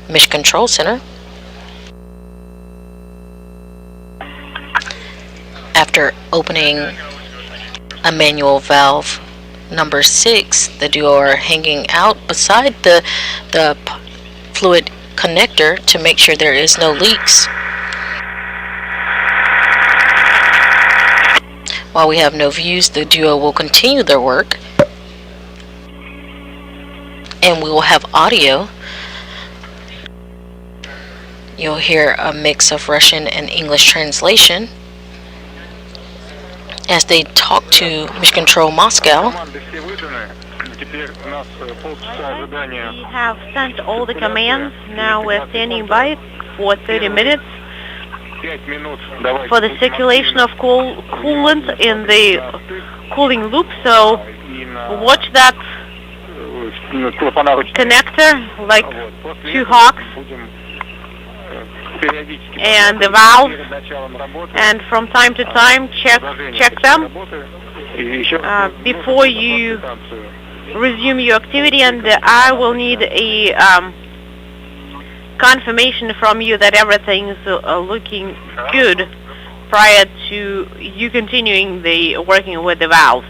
Mission Control Center. After opening a manual valve number 6, the duo are hanging out beside the fluid connector to make sure there is no leaks. While we have no views, the duo will continue their work, and we will have audio. You'll hear a mix of Russian and English translation as they talk to Mission Control Moscow. We have sent all the commands. Now we're standing by for 30 minutes for the circulation of coolant in the cooling loop. So watch that connector like 2 hawks and the valves, and from time to time check them before you resume your activity, and I will need a confirmation from you that everything's looking good prior to you continuing the working with the valves.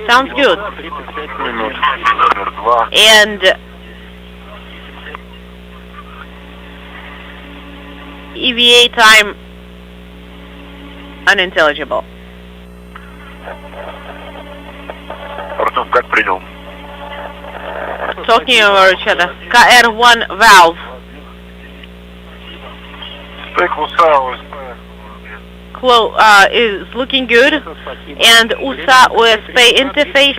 Sounds good. And EVA time unintelligible. Артем, как принял? Talking over each other. KR1 valve. Is looking good, and USA OSP interface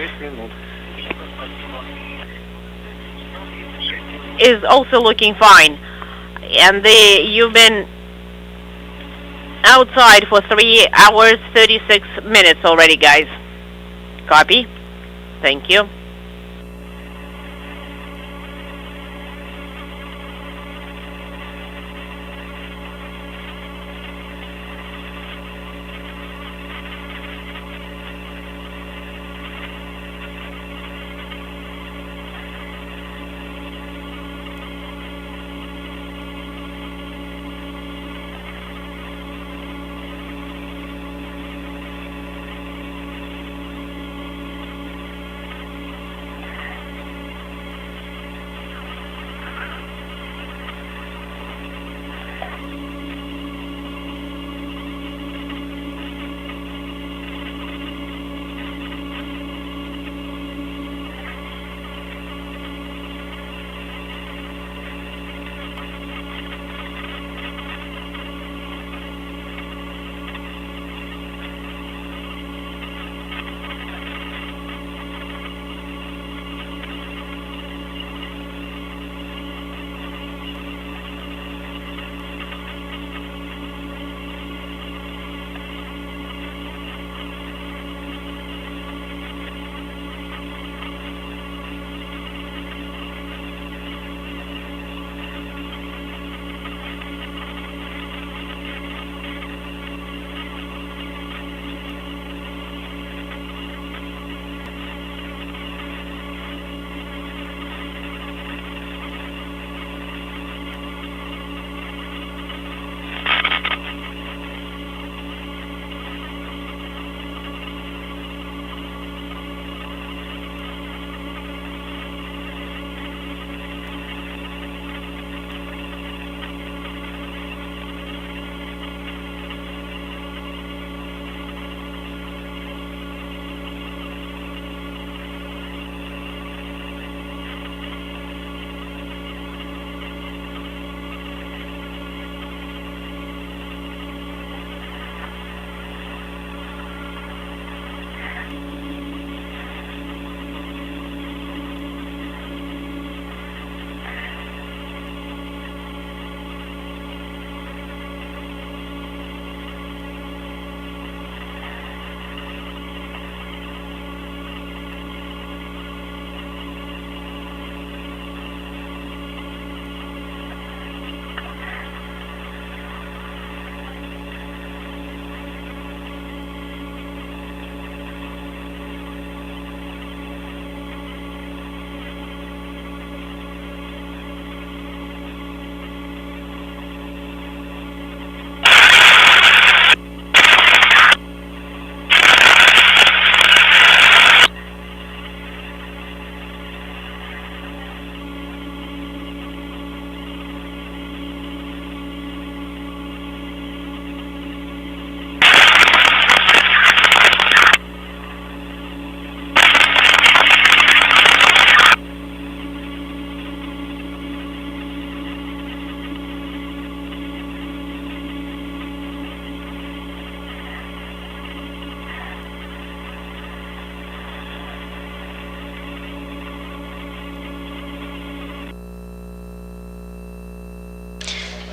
is also looking fine. And you've been outside for 3 hours 36 minutes already, guys. Copy. Thank you.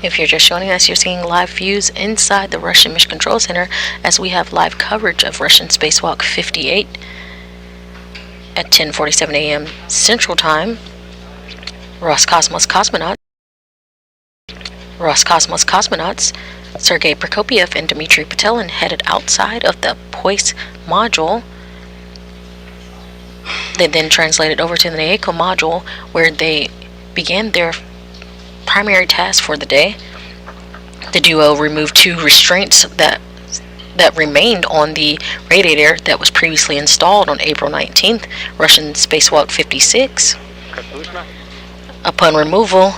If you're just joining us, you're seeing live views inside the Russian Mission Control Center as we have live coverage of Russian Spacewalk 58 at 10:47 a.m. Central Time. Roscosmos cosmonauts Sergei Prokopyev and Dmitry Patelin headed outside of the POIS module. They then translated over to the NAECO module, where they began their primary task for the day. The duo removed 2 restraints that remained on the radiator that was previously installed on April 19th, Russian Spacewalk 56. Upon removal,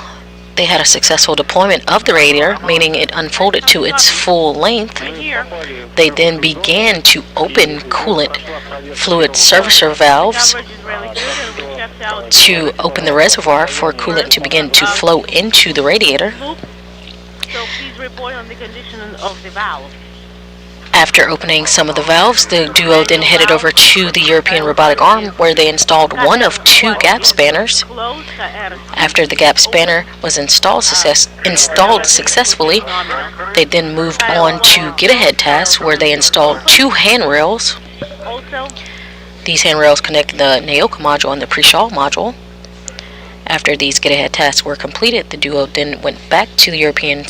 they had a successful deployment of the radiator, meaning it unfolded to its full length. They then began to open coolant fluid servicer valves to open the reservoir for coolant to begin to flow into the radiator. So please report on the condition of the valve. After opening some of the valves, the duo then headed over to the European robotic arm, where they installed one of 2 gap spanners. After the gap spanner was installed successfully, they then moved on to get-ahead tasks, where they installed 2 handrails. These handrails connect the NAECO module and the pre-shawl module. After these get-ahead tasks were completed, the duo then went back to the European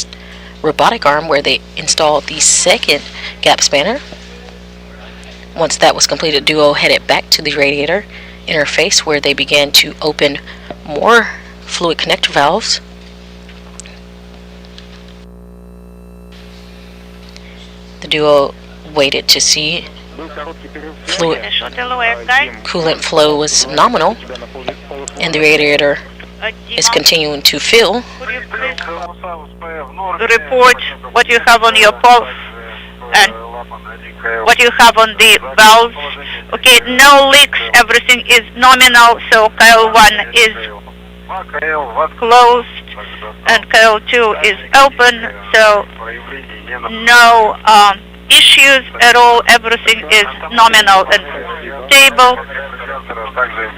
robotic arm, where they installed the second gap spanner. Once that was completed, duo headed back to the radiator interface, where they began to open more fluid connector valves. The duo waited to see fluid coolant flow was nominal, and the radiator is continuing to fill. Report what you have on your pulse and what you have on the valves. Okay, no leaks, everything is nominal, so KL1 is closed and KL2 is open, so no issues at all, everything is nominal and stable.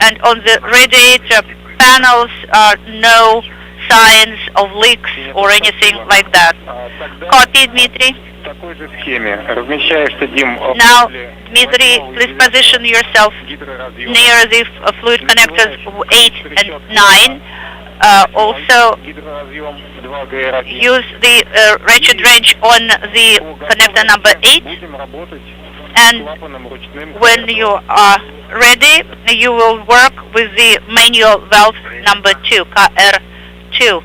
And on the radiator panels are no signs of leaks or anything like that. Copy, Dmitry. Now, Dmitry, please position yourself near the fluid connectors 8 and 9. Also, use the ratchet wrench on the connector number 8. And when you are ready, you will work with the manual valve number 2, KR2.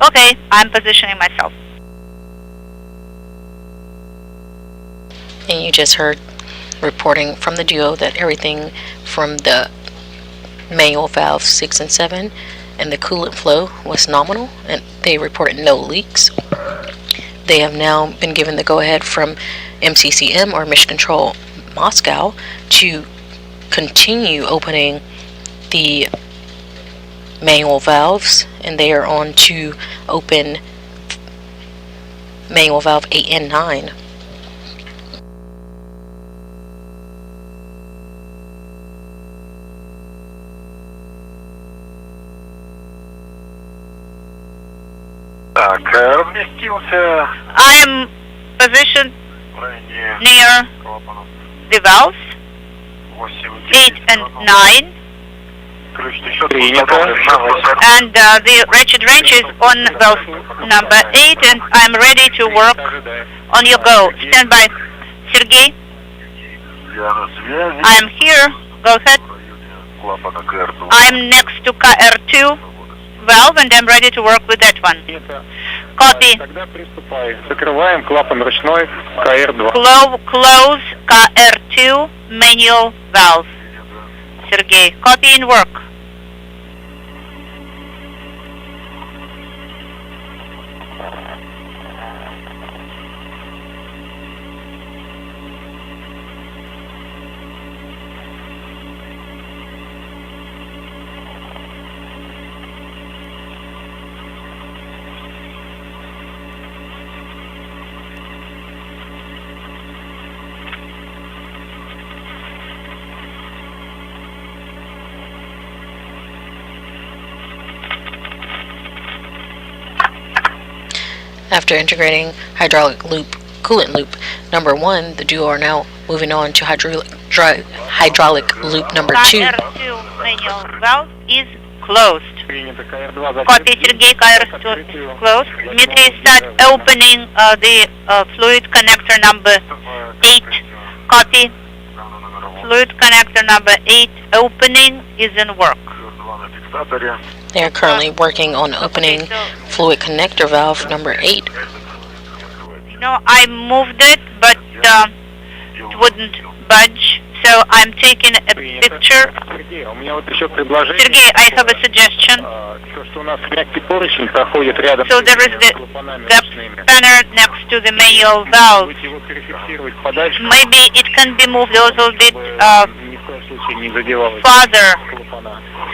Okay, I'm positioning myself. And you just heard reporting from the duo that everything from the manual valves 6 and 7 and the coolant flow was nominal, and they reported no leaks. They have now been given the go-ahead from MCCM, or Mission Control Moscow, to continue opening the manual valves, and they are on to open manual valve 8 and 9. I am positioned near the valves 8 and 9, and the ratchet wrench is on valve number 8, and I'm ready to work. On your go. Stand by. Sergey, I'm here. Go ahead. I'm next to KR2 valve, and I'm ready to work with that one. Copy. Close KR2 manual valve. Sergey, copy and work. After integrating hydraulic loop, coolant loop number 1, the duo are now moving on to hydraulic loop number 2. KR2 manual valve is closed. Copy, Sergey, KR2 is closed. Dmitry, start opening the fluid connector number 8. Copy. Fluid connector number 8 opening is in work. They are currently working on opening fluid connector valve number 8. You know, I moved it, but it wouldn't budge. So I'm taking a picture. Sergey, I have a suggestion. So there is the gap spanner next to the manual valve. Maybe it can be moved a little bit farther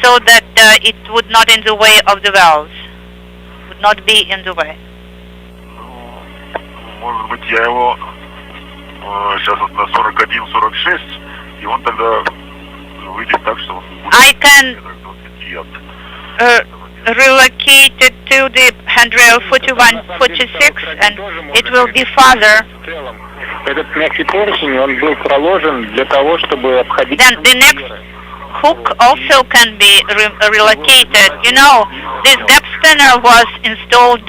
so that it would not in the way of the valves. Would not be in the way. Может быть, я его сейчас вот на 41-46, и он тогда выйдет так, что он будет... I can relocate it to the handrail 41-46 and it will be farther. Этот мягкий поручень, он был проложен для того, чтобы обходить... Then the next hook also can be relocated. You know, this gap spanner was installed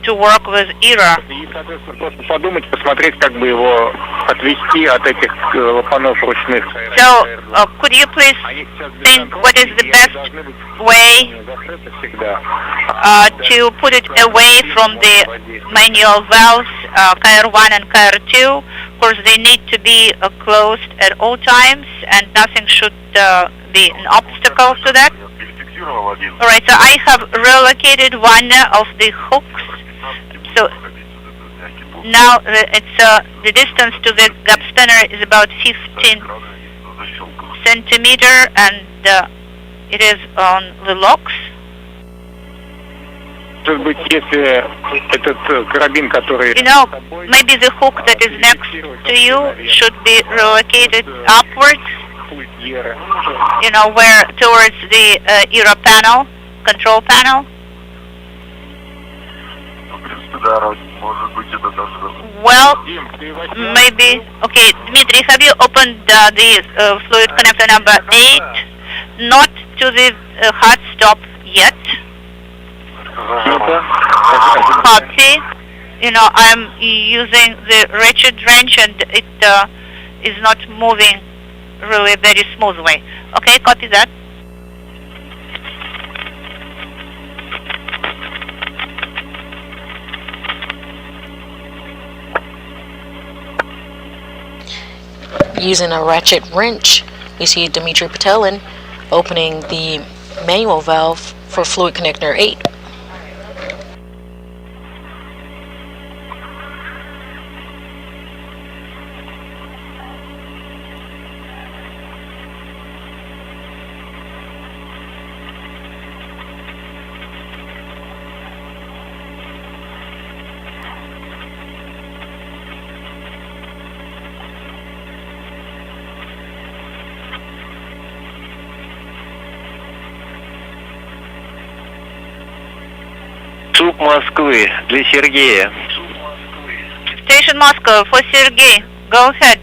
to work with ERA. Просто подумать, посмотреть, как бы его отвести от этих лопанов ручных. So, could you please think what is the best way to put it away from the manual valves, KR1 and KR2? Of course, they need to be closed at all times, and nothing should be an obstacle to that. Alright, so I have relocated one of the hooks. So now it's the distance to the gap spanner is about 15 centimeter, and it is on the locks. Может быть, если этот карабин, который... You know, maybe the hook that is next to you should be relocated upwards. You know, where towards the ERA panel, control panel. Well, maybe. Okay, Dmitry, have you opened the fluid connector number 8? Not to the hard stop yet. Copy. You know, I'm using the ratchet wrench and it is not moving really very smooth way. Okay, copy that. Using a ratchet wrench, we see Dmitry Patelin opening the manual valve for fluid connector 8. Суп Москвы для Сергея. Station Moscow for Sergey. Go ahead.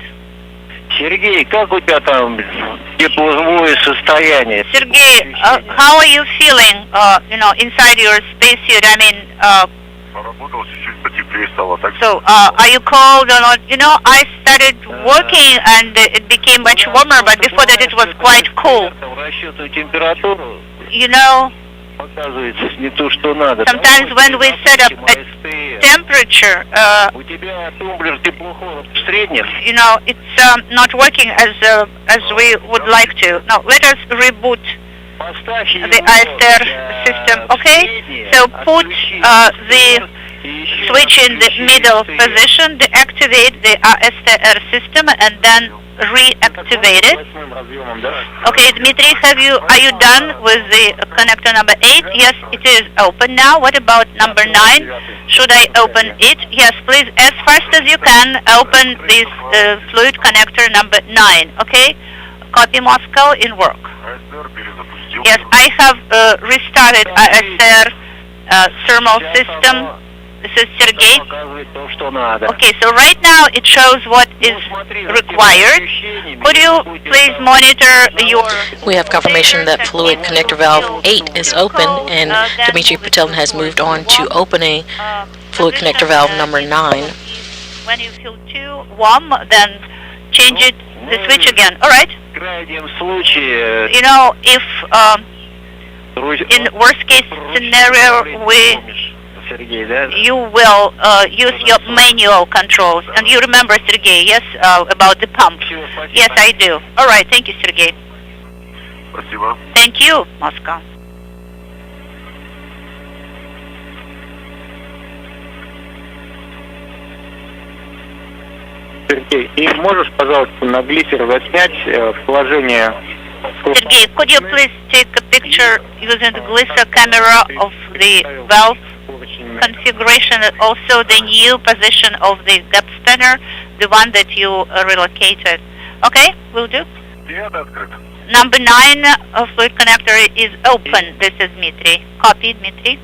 Сергей, как у тебя там тепловое состояние? Sergey, how are you feeling, you know, inside your spacesuit? I mean, Поработал, чуть-чуть потеплее стало, так so, are you cold or not? You know, I started working and it became much warmer, but before that it was quite cool. Расчетную температуру You know, показывается не то, что надо. sometimes when we set up a temperature, У тебя тумблер теплохода в среднем. you know, it's not working as we would like to. Now, let us reboot the ISTR system, okay? So put the switch in the middle position, deactivate the ISTR system, and then reactivate it. Okay, Dmitry, are you done with the connector number 8? Yes, it is open now. What about number 9? Should I open it? Yes, please, as fast as you can, open this fluid connector number 9, okay? Copy Moscow, in work. Yes, I have restarted ISR thermal system This is Sergey. Показывает то, что надо. Okay, so right now it shows what is required. Could you please monitor your... We have confirmation that fluid connector valve 8 is open, and Dmitry Patelin has moved on to opening fluid connector valve number 9. When you feel too warm, then change it, the switch again. All right. You know, if in worst case scenario, you will use your manual controls. And you remember, Sergey, yes, about the pump? Yes, I do. All right, thank you, Sergey. Спасибо. Thank you, Moscow. Сергей, и можешь, пожалуйста, на глиссер заснять положение... Sergey, could you please take a picture using the glisser camera of the valve configuration and also the new position of the gap spanner, the one that you relocated? Okay, will do. Number 9 fluid connector is open. This is Dmitry. Copy, Dmitry.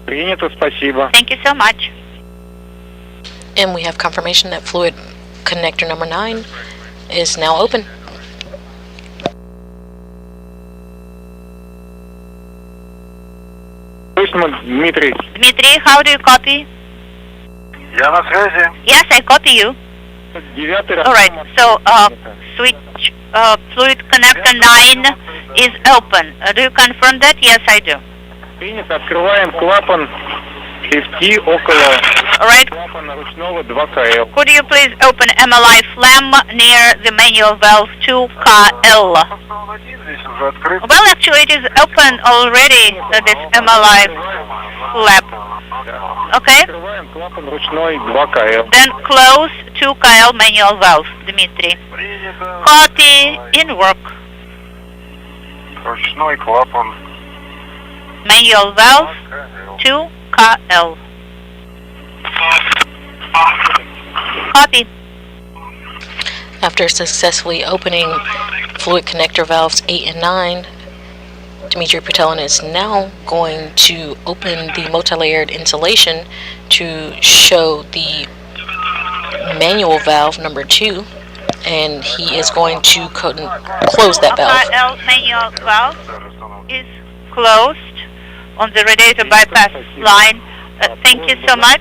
Принято, спасибо. Thank you so much. And we have confirmation that fluid connector number 9 is now open. Дмитрий. Dmitry, how do you copy? Я на связи. Yes, I copy you. All right, so switch fluid connector 9 is open. Do you confirm that? Yes, I do. Принято, открываем клапан FT около клапана ручного 2КЛ. Could you please open MLI flam near the manual valve 2KL? Well, actually, it is open already, this MLI flap. Okay? Открываем клапан ручной 2КЛ. Then close 2KL manual valve, Dmitry. Copy, in work. Ручной клапан. Manual valve 2KL. Copy. After successfully opening fluid connector valves 8 and 9, Dmitry Patelin is now going to open the multi-layered insulation to show the manual valve number 2, and he is going to close that valve. KL manual valve is closed on the radiator bypass line. Thank you so much.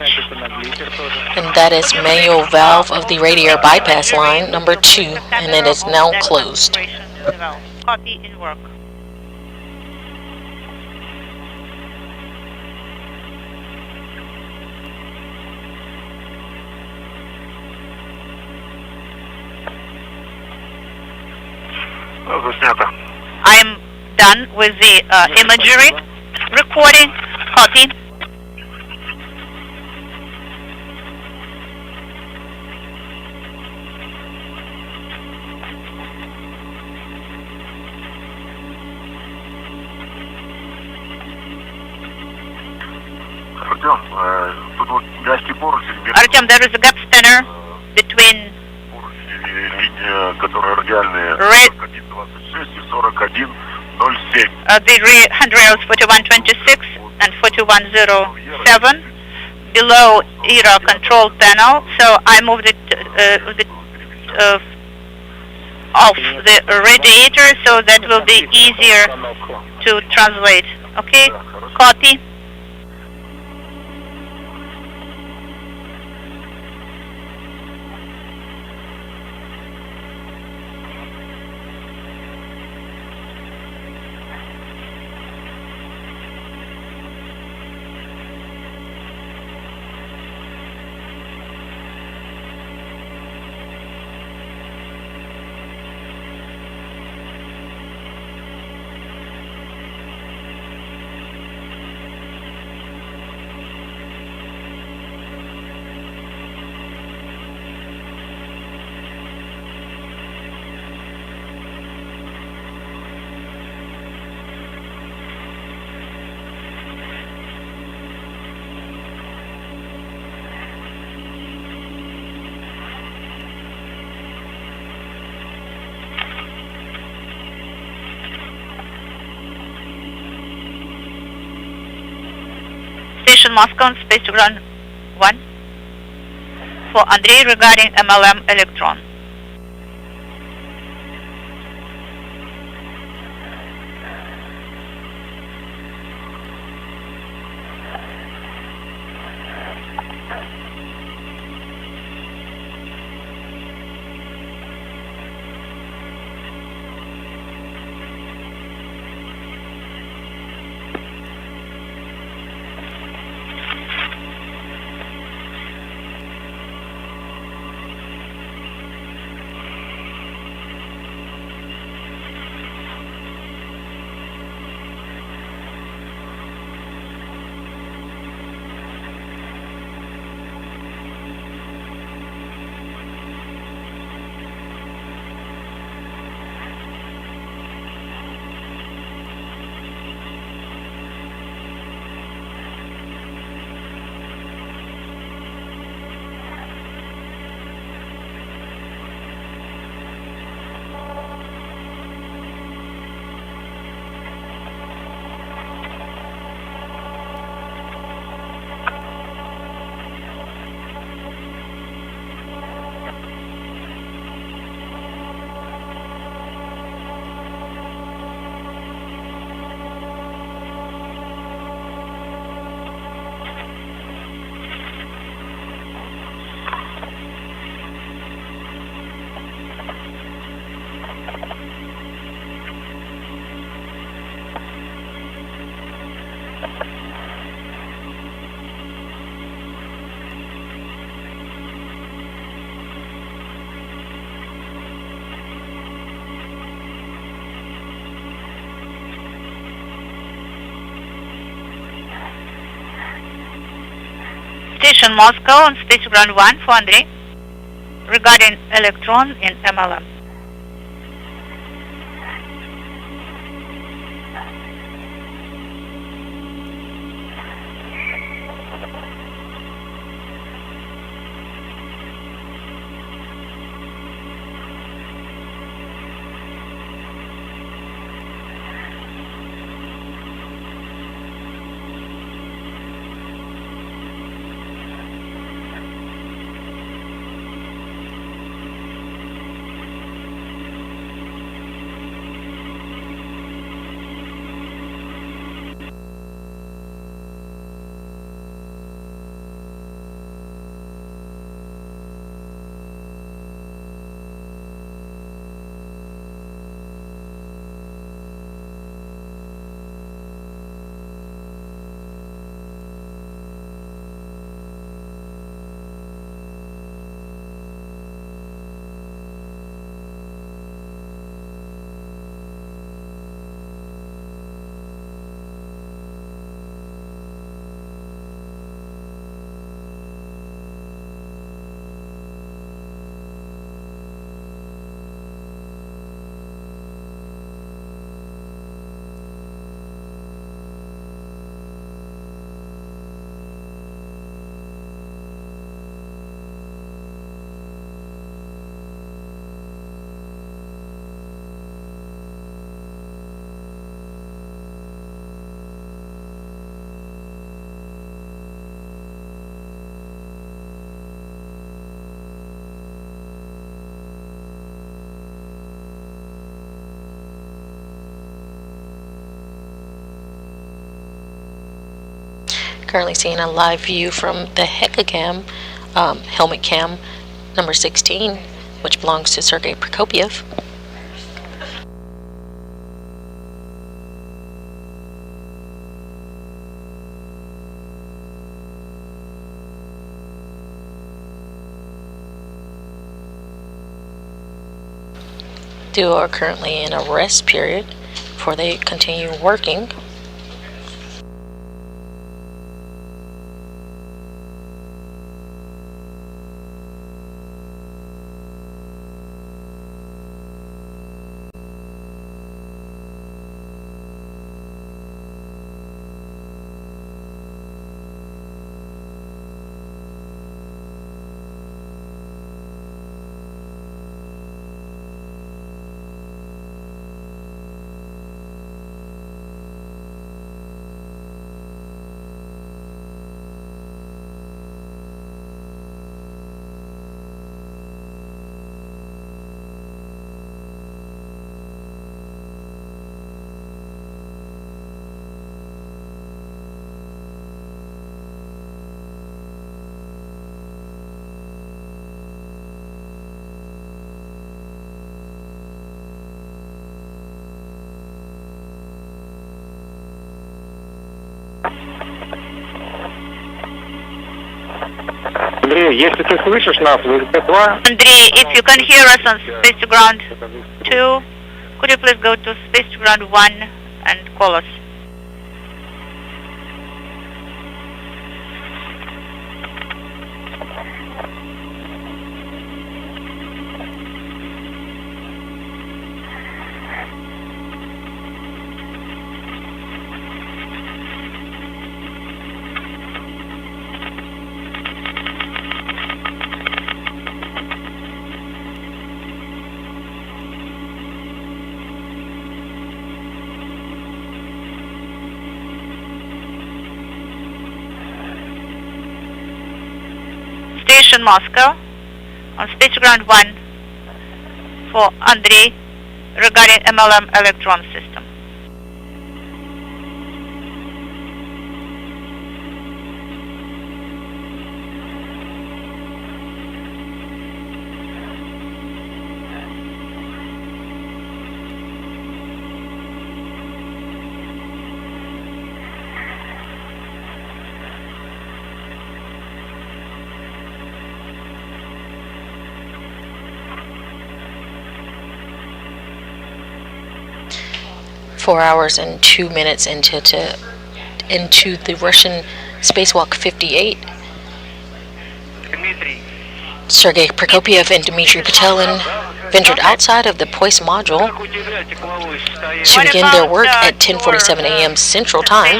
And that is manual valve of the radiator bypass line number 2, and it is now closed. Copy, in work. Заснято. I'm done with the imagery recording. Copy. Артем, тут вот мягкий поручень. Artyom, there is a gap spanner between которые радиальные 4126 и 4107. The handrails 4126 and 4107 below ERA control panel. So I moved it off the radiator, so that will be easier to translate. Okay, copy. Station Moscow, space to ground 1 for Andrei regarding MLM Electron. Station Moscow on station ground 1 for Andrei regarding electron in MLM. Currently seeing a live view from the Hekacam helmet cam number 16, which belongs to Sergei Prokopiev. Duo are currently in a rest period before they continue working. Андрей, если ты слышишь нас в СБ-2... Andrei, if you can hear us on Space to Ground 2, could you please go to Space to Ground 1 and call us? Station Moscow on Space Ground 1 for Andrei regarding MLM electron system. Four hours and 2 minutes into the Russian spacewalk 58. Sergei Prokopiev and Dmitry Petelin ventured outside of the Poise module to begin their work at 10:47 a.m. Central Time.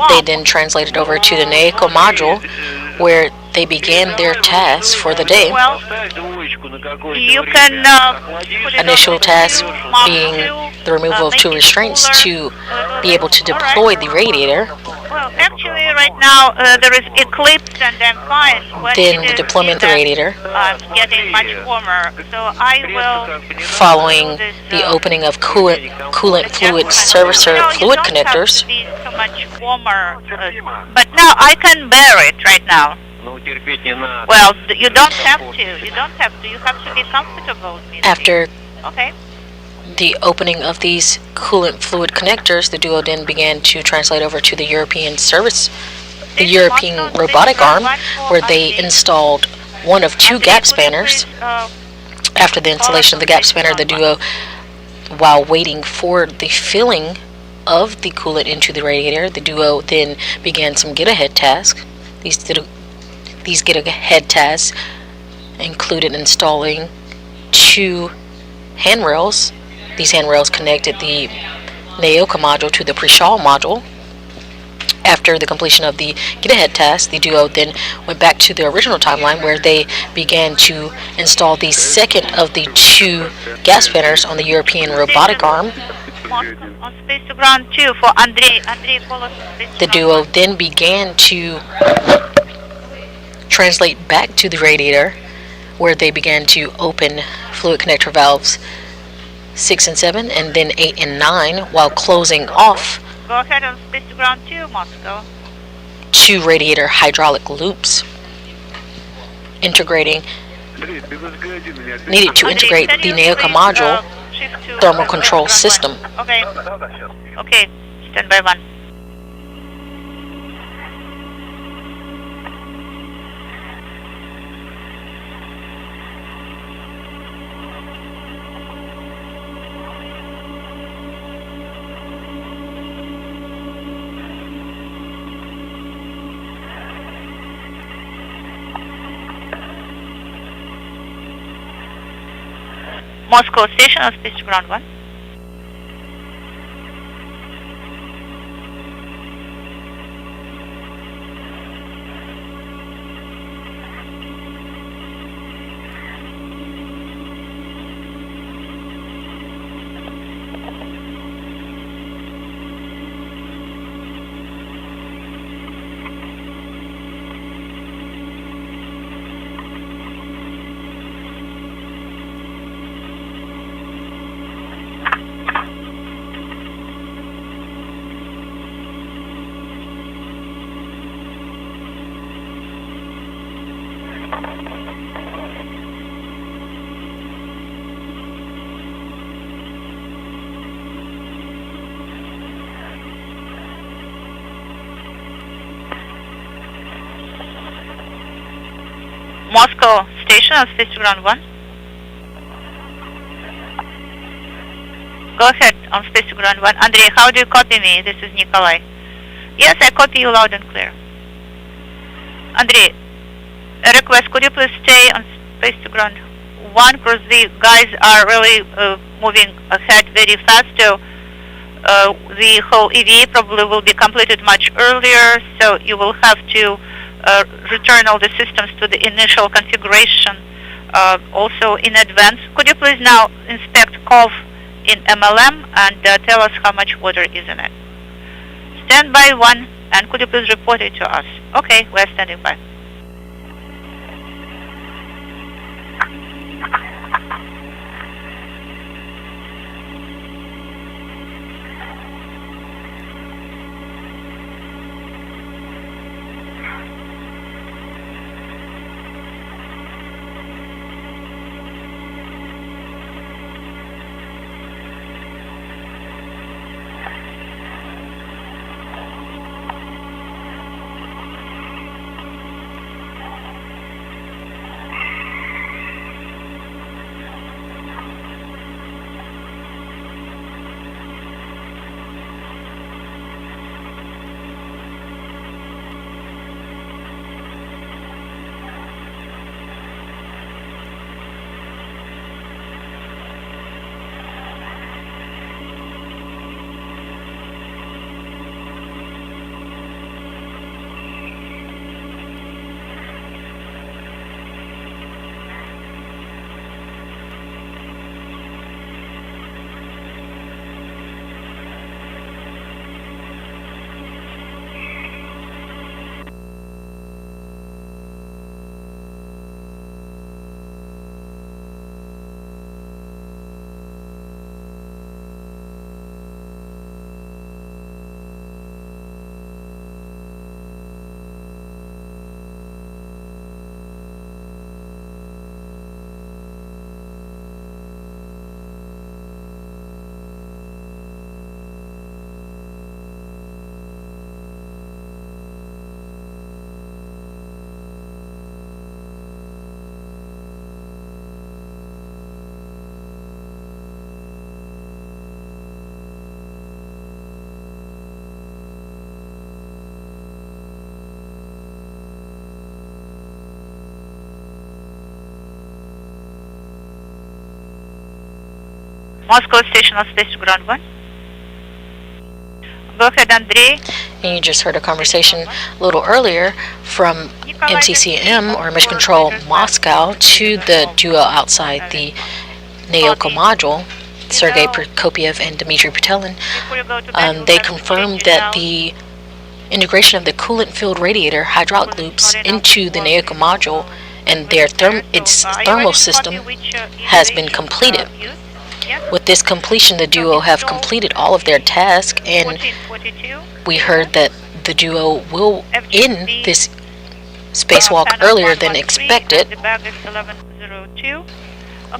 They then translated over to the NAECO module, where they began their tasks for the day. You can Initial task being the removal of 2 restraints to be able to deploy the radiator. Well, actually, right now there is eclipse and I'm fine. Then the deployment of the radiator. I'm getting much warmer, so I will. Following the opening of coolant fluid servicer fluid connectors. Be so much warmer, but now I can bear it right now. Well, you don't have to. You don't have to. You have to be comfortable. After okay. the opening of these coolant fluid connectors, the duo then began to translate over to the European robotic arm, where they installed one of 2 gap spanners. After the installation of the gap spanner, the duo, while waiting for the filling of the coolant into the radiator, the duo then began some get-ahead tasks. These get-ahead tasks included installing 2 handrails. These handrails connected the NAECO module to the pre-shawl module. After the completion of the get-ahead task, the duo then went back to the original timeline, where they began to install the second of the 2 gas spanners on the European robotic arm. On Space to Ground 2 for Andrei. The duo then began to translate back to the radiator, where they began to open fluid connector valves 6 and 7, and then 8 and 9, while closing off Go ahead on Space to Ground 2, Moscow. 2 radiator hydraulic loops, needed to integrate the NAECO module thermal control system. Okay. Okay. Stand by 1. Moscow station on Space to Ground 1. Moscow station on space to ground 1. Go ahead on space to ground 1. Andrei, how do you copy me? This is Nikolai. Yes, I copy you loud and clear. Andrei, a request, could you please stay on space to ground 1 because the guys are really moving ahead very fast. So the whole EVA probably will be completed much earlier, so you will have to return all the systems to the initial configuration also in advance. Could you please now inspect COV in MLM and tell us how much water is in it? Standby 1, and could you please report it to us? Okay, we're standing by. Moscow station on space to ground 1. Go ahead, Andrei. And you just heard a conversation a little earlier from MCCM, or Mission Control Moscow, to the duo outside the Naoka module, Sergei Prokopiev and Dmitry Petelin. They confirmed that the integration of the coolant filled radiator hydraulic loops into the Naoka module and their its thermal system has been completed. With this completion, the duo have completed all of their tasks, and we heard that the duo will end this spacewalk earlier than expected.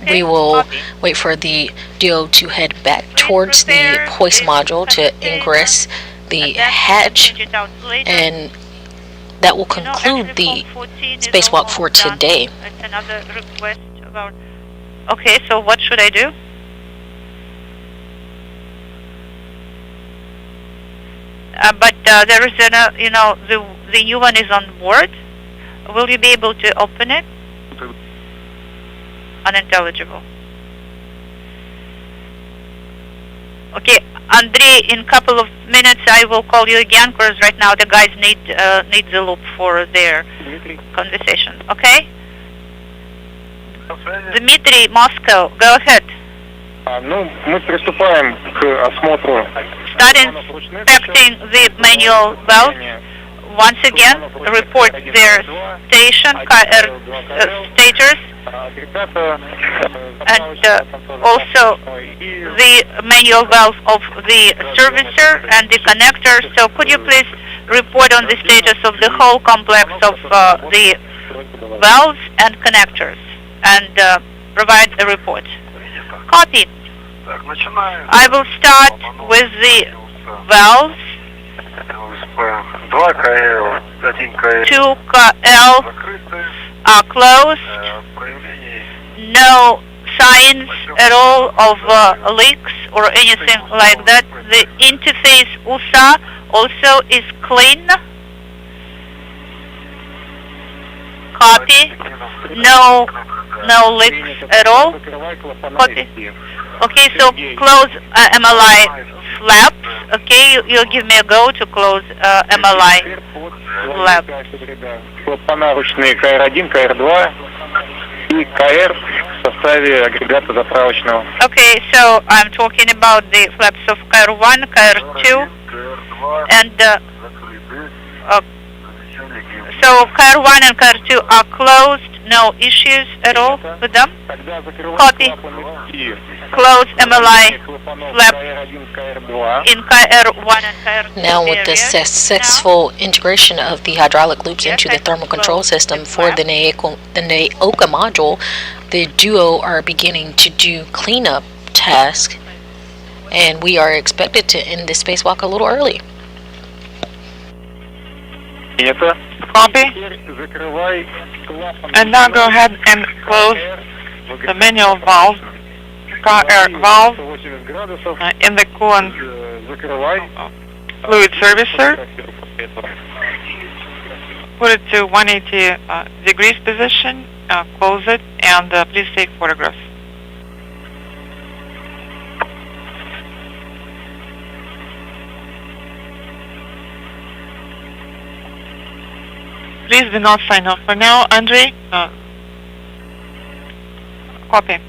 We will wait for the duo to head back towards the hoist module to ingress the hatch, and that will conclude the spacewalk for today. Okay, so what should I do? But there is the new one is on board. Will you be able to open it? Unintelligible. Okay, Andrei, in a couple of minutes I will call you again because right now the guys need the loop for their conversation. Okay? Dmitry, Moscow, go ahead. Мы приступаем к осмотру. Start inspecting the manual valves. Once again, report their station, status, and also the manual valve of the servicer and the connector. So could you please report on the status of the whole complex of the valves and connectors and provide a report. Copy. I will start with the valves. 2KL are closed. No signs at all of leaks or anything like that. The interface USA also is clean. Copy. No leaks at all. Copy. Okay, so close MLI flaps. Okay, you'll give me a go to close MLI flaps. Клапана ручные КР-1, КР-2 и КР в составе агрегата заправочного. Okay, so I'm talking about the flaps of KR1, KR2, and so KR1 and KR2 are closed. No issues at all with them. Copy. Close MLI flaps in KR1 and KR2. Now, with the successful integration of the hydraulic loops into the thermal control system for the NAOCA module, the duo are beginning to do cleanup tasks, and we are expected to end the spacewalk a little early. Copy. And now go ahead and close the manual valve, air valve in the coolant fluid servicer. Put it to 180 degrees position, close it, and please take photographs. Please do not sign off for now. Andrei, copy.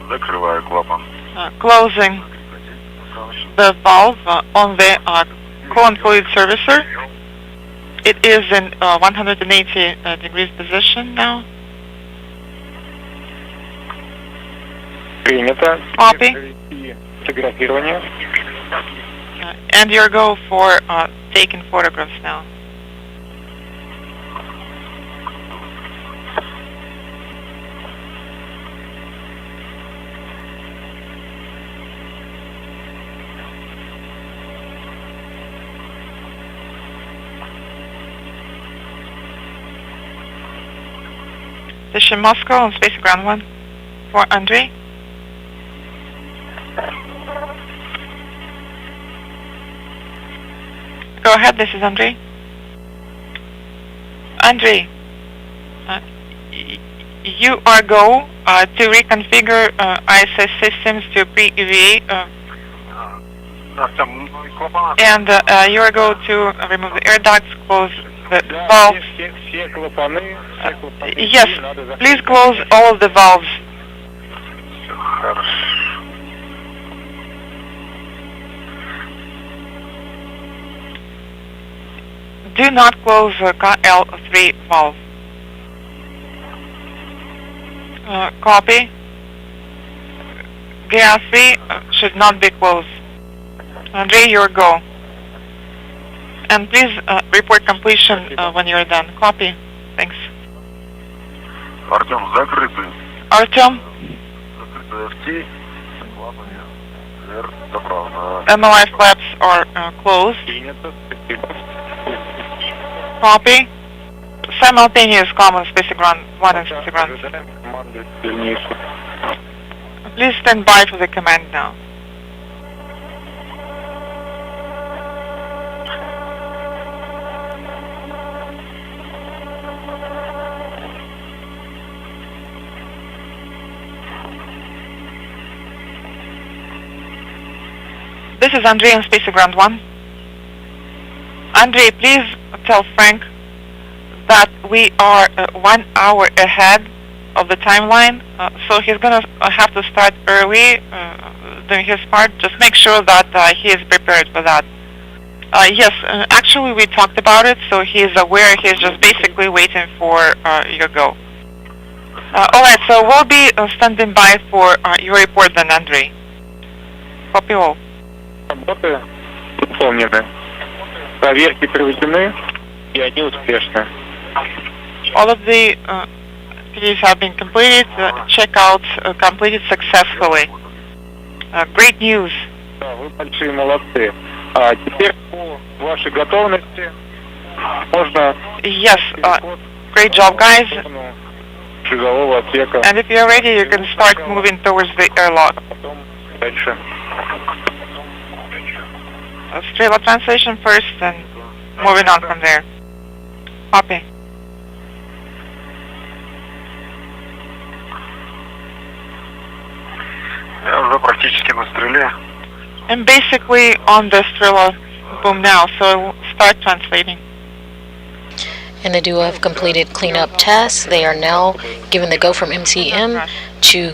Закрываю клапан. Closing the valve on the coolant fluid servicer. It is in 180 degrees position now. Принято. Copy. Фотографирование. And your go for taking photographs now. Station Moscow on Space Ground 1 for Andrei. Go ahead, this is Andrei. Andrei, you are go to reconfigure ISS systems to pre-EVA and you are go to remove the air ducts, close the valves. Yes, please close all of the valves. Do not close KL3 valve. Copy. GA3 should not be closed. Andrei, your go. And please report completion when you're done. Copy. Thanks. Артем, закрыты. Artem, Закрыты FT. Заправлено. MLI flaps are closed. Copy. Simultaneous common Space Ground 1 and Space Ground 2. Please stand by for the command now. This is Andrei on Space Ground 1. Andrei, please tell Frank that we are 1 hour ahead of the timeline, so he's going to have to start early doing his part. Just make sure that he is prepared for that. Yes, actually we talked about it, so he's aware. He's just basically waiting for your go. Alright, so we'll be standing by for your report then, Andrei. Copy all. Работы выполнены. Проверки проведены, и они успешны. All of the activities have been completed. Checkouts completed successfully. Great news. Да, вы большие молодцы. А теперь по вашей готовности можно... Yes, Great job, guys. Грузового отсека. And if you're ready, you can start moving towards the airlock. Дальше. Strela translation first and moving on from there. Copy. Я уже практически на стреле. I'm basically on the Strela boom now, so I will start translating. And the duo have completed cleanup tasks. They are now given the go from MCM to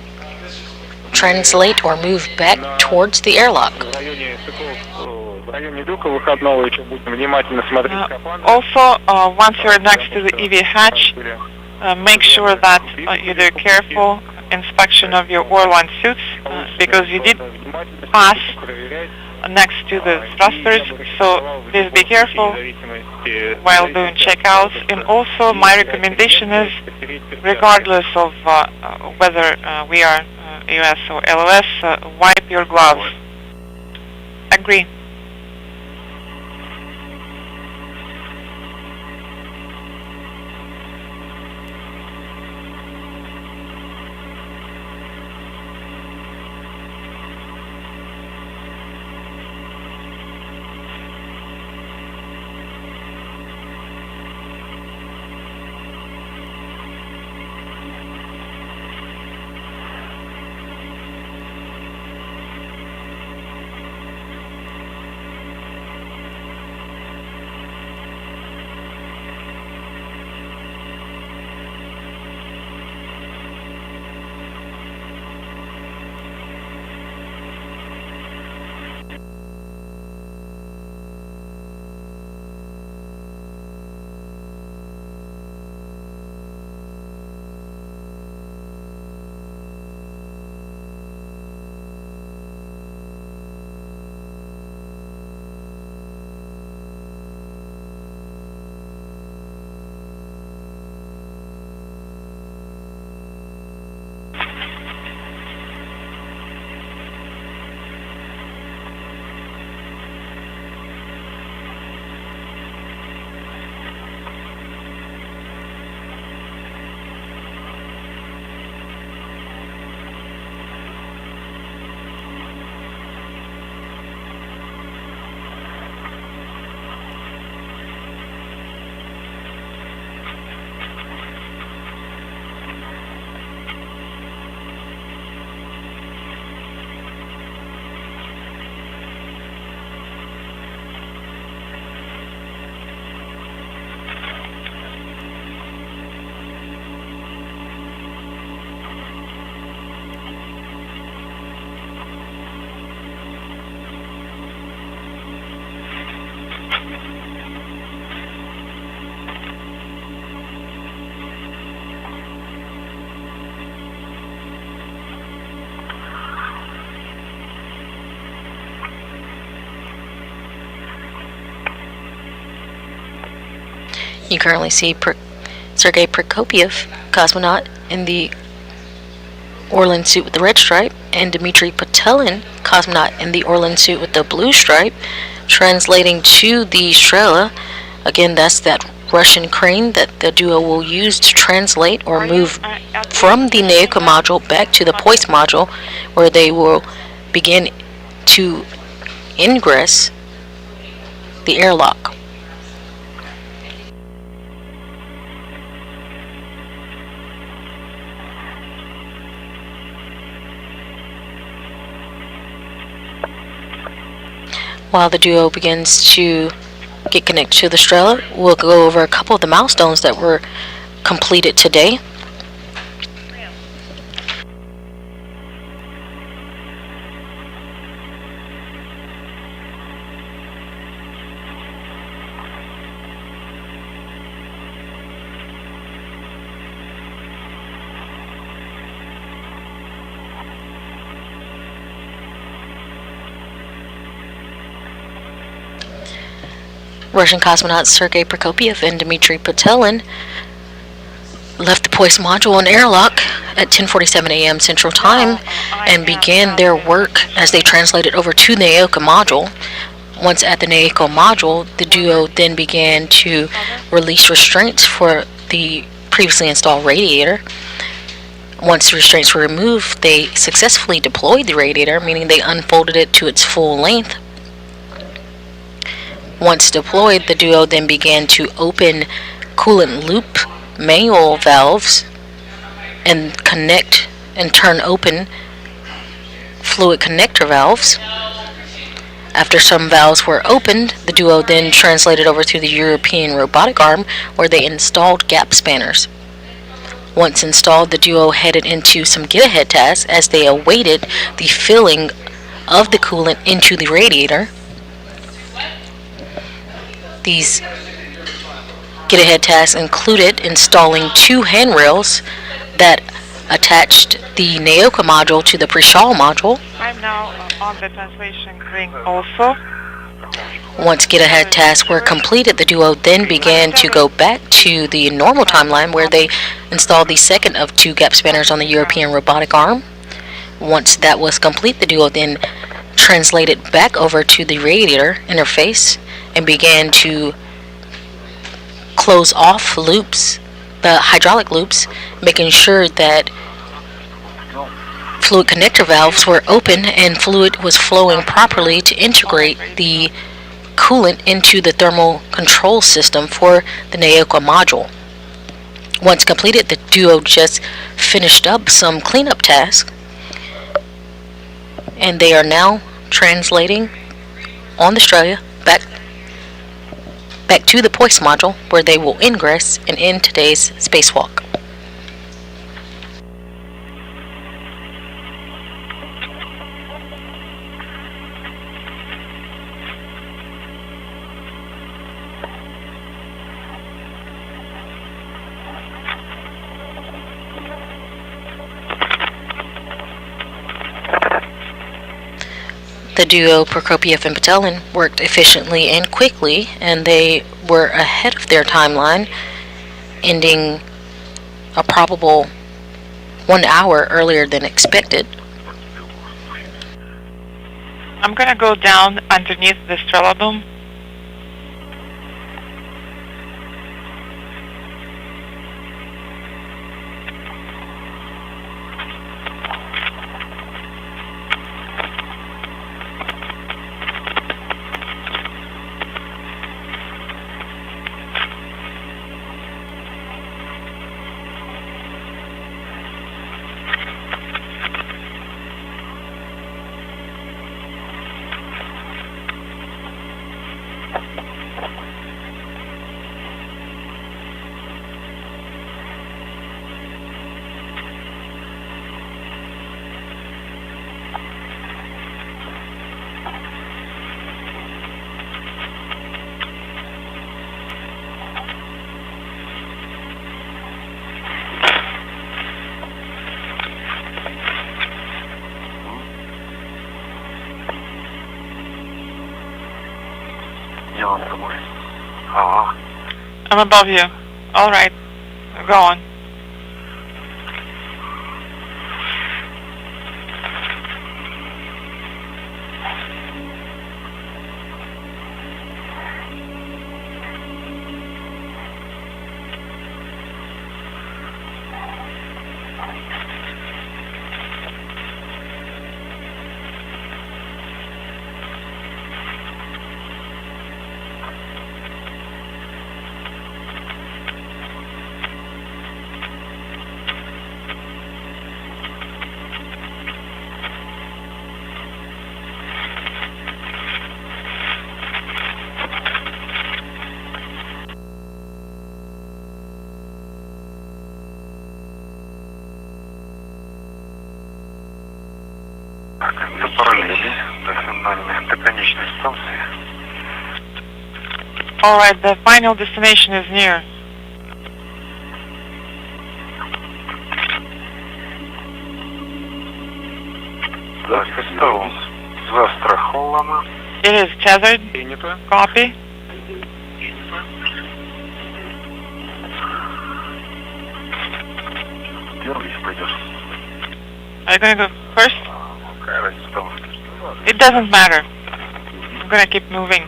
translate or move back towards the airlock. Also, once you're next to the EV hatch, make sure that you do careful inspection of your oil-line suits, because you did pass next to the thrusters, so please be careful while doing checkouts. And also my recommendation is, regardless of whether we are US or LOS, wipe your gloves. Agree. You currently see Sergei Prokopyev, cosmonaut, in the Orlan suit with the red stripe, and Dmitry Patelin, cosmonaut, in the Orlan suit with the blue stripe, translating to the Strela. Again, that's that Russian crane that the duo will use to translate or move from the Neoka module back to the Poist module, where they will begin to ingress the airlock. While the duo begins to get connected to the Strela, we'll go over a couple of the milestones that were completed today. Russian cosmonauts Sergei Prokopyev and Dmitry Patelin left the Poist module in airlock at 10:47 a.m. Central Time and began their work as they translated over to the Neoka module. Once at the Neoka module, the duo then began to release restraints for the previously installed radiator. Once the restraints were removed, they successfully deployed the radiator, meaning they unfolded it to its full length. Once deployed, the duo then began to open coolant loop manual valves and connect and turn open fluid connector valves. After some valves were opened, the duo then translated over to the European robotic arm, where they installed gap spanners. Once installed, the duo headed into some get-ahead tasks as they awaited the filling of the coolant into the radiator. These get-ahead tasks included installing 2 handrails that attached the NAOCA module to the pre-shawl module. I'm now on the translation ring also. Once get-ahead tasks were completed, the duo then began to go back to the normal timeline, where they installed the second of 2 gap spanners on the European robotic arm. Once that was complete, the duo then translated back over to the radiator interface and began to close off loops, the hydraulic loops, making sure that fluid connector valves were open and fluid was flowing properly to integrate the coolant into the thermal control system for the NAOCA module. Once completed, the duo just finished up some cleanup tasks, and they are now translating on Australia back to the POIS module, where they will ingress and end today's spacewalk. The duo Prokopiev and Patelin worked efficiently and quickly, and they were ahead of their timeline, ending a probable 1 hour earlier than expected. I'm going to go down underneath the Strelabum. I'm above you. All right. Go on. All right, the final destination is near. It is tethered. Copy. Are you going to go first? It doesn't matter. I'm going to keep moving.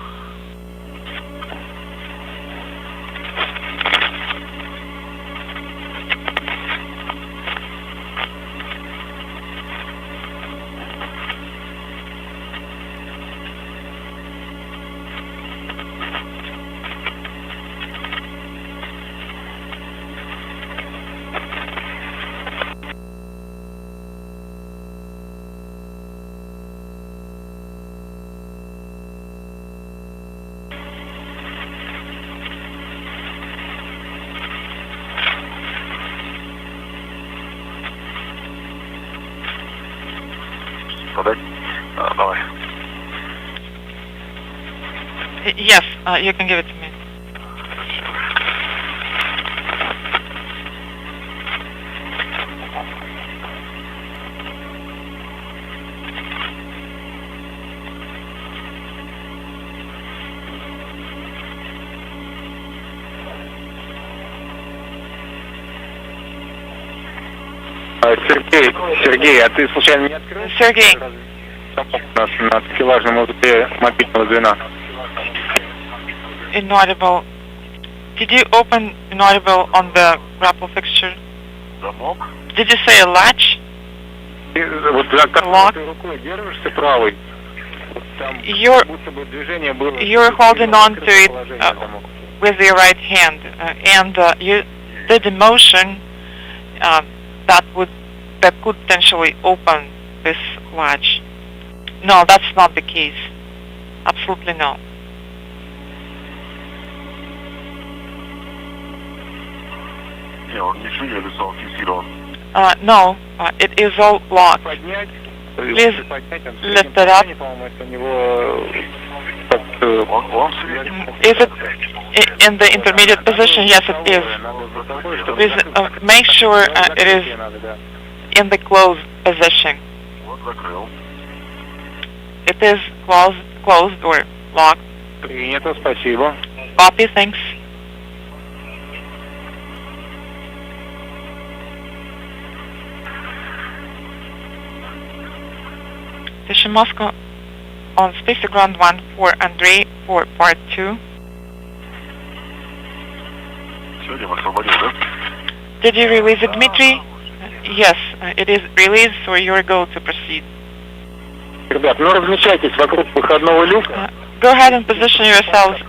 Yes, you can give it to me. Сергей, а ты случайно не открыл? Сергей. У нас на такелажном узле мобильного звена. Inaudible. Did you open Inaudible on the grapple fixture? Замок. Did you say a latch? Вот за какой рукой держишься правой? Там будто бы движение было. You're holding on to it with your right hand, and you did the motion that could potentially open this latch. No, that's not the case. Absolutely no. Не, он ничего не рисовал, фиксирован. No, it is all locked. Please lift it up. Is it in the intermediate position? Yes, it is. Please make sure it is in the closed position. It is closed or locked. Принято, спасибо. Copy, thanks. Station Moscow on Space Ground 1 for Andrei for Part 2. Did you release it, Dmitry? Yes, it is released, so you're go to proceed. Ребят, ну размещайтесь вокруг выходного люка. Go ahead and position yourselves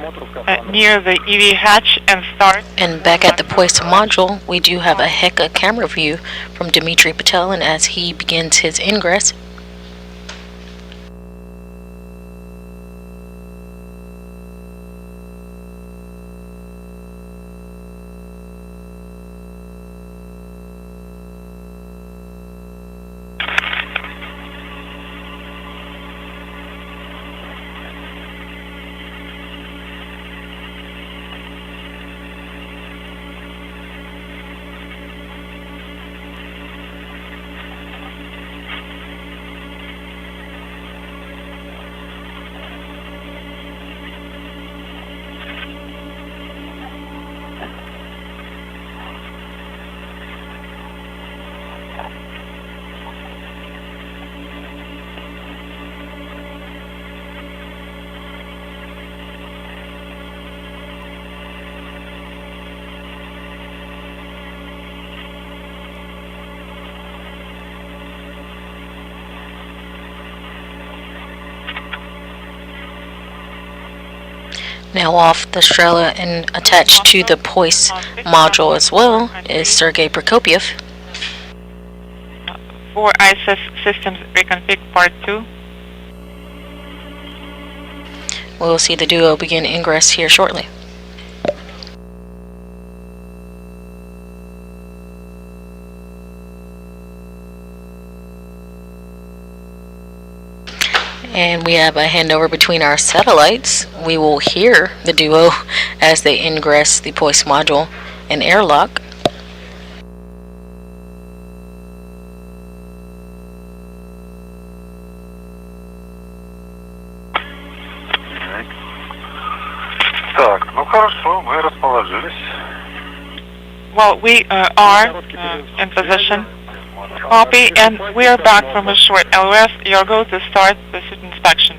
near the EV hatch and start. And back at the Poise module, we do have a HECA camera view from Dmitry Patel, and as he begins his ingress. Now off the Strela and attached to the Poise module as well is Sergei Prokopiev. For ISS systems reconfig Part 2. We'll see the duo begin ingress here shortly. And we have a handover between our satellites. We will hear the duo as they ingress the Poise module and airlock. Так, ну хорошо, мы расположились. Well, we are in position. Copy, and we are back from a short LOS. You're going to start the suit inspection.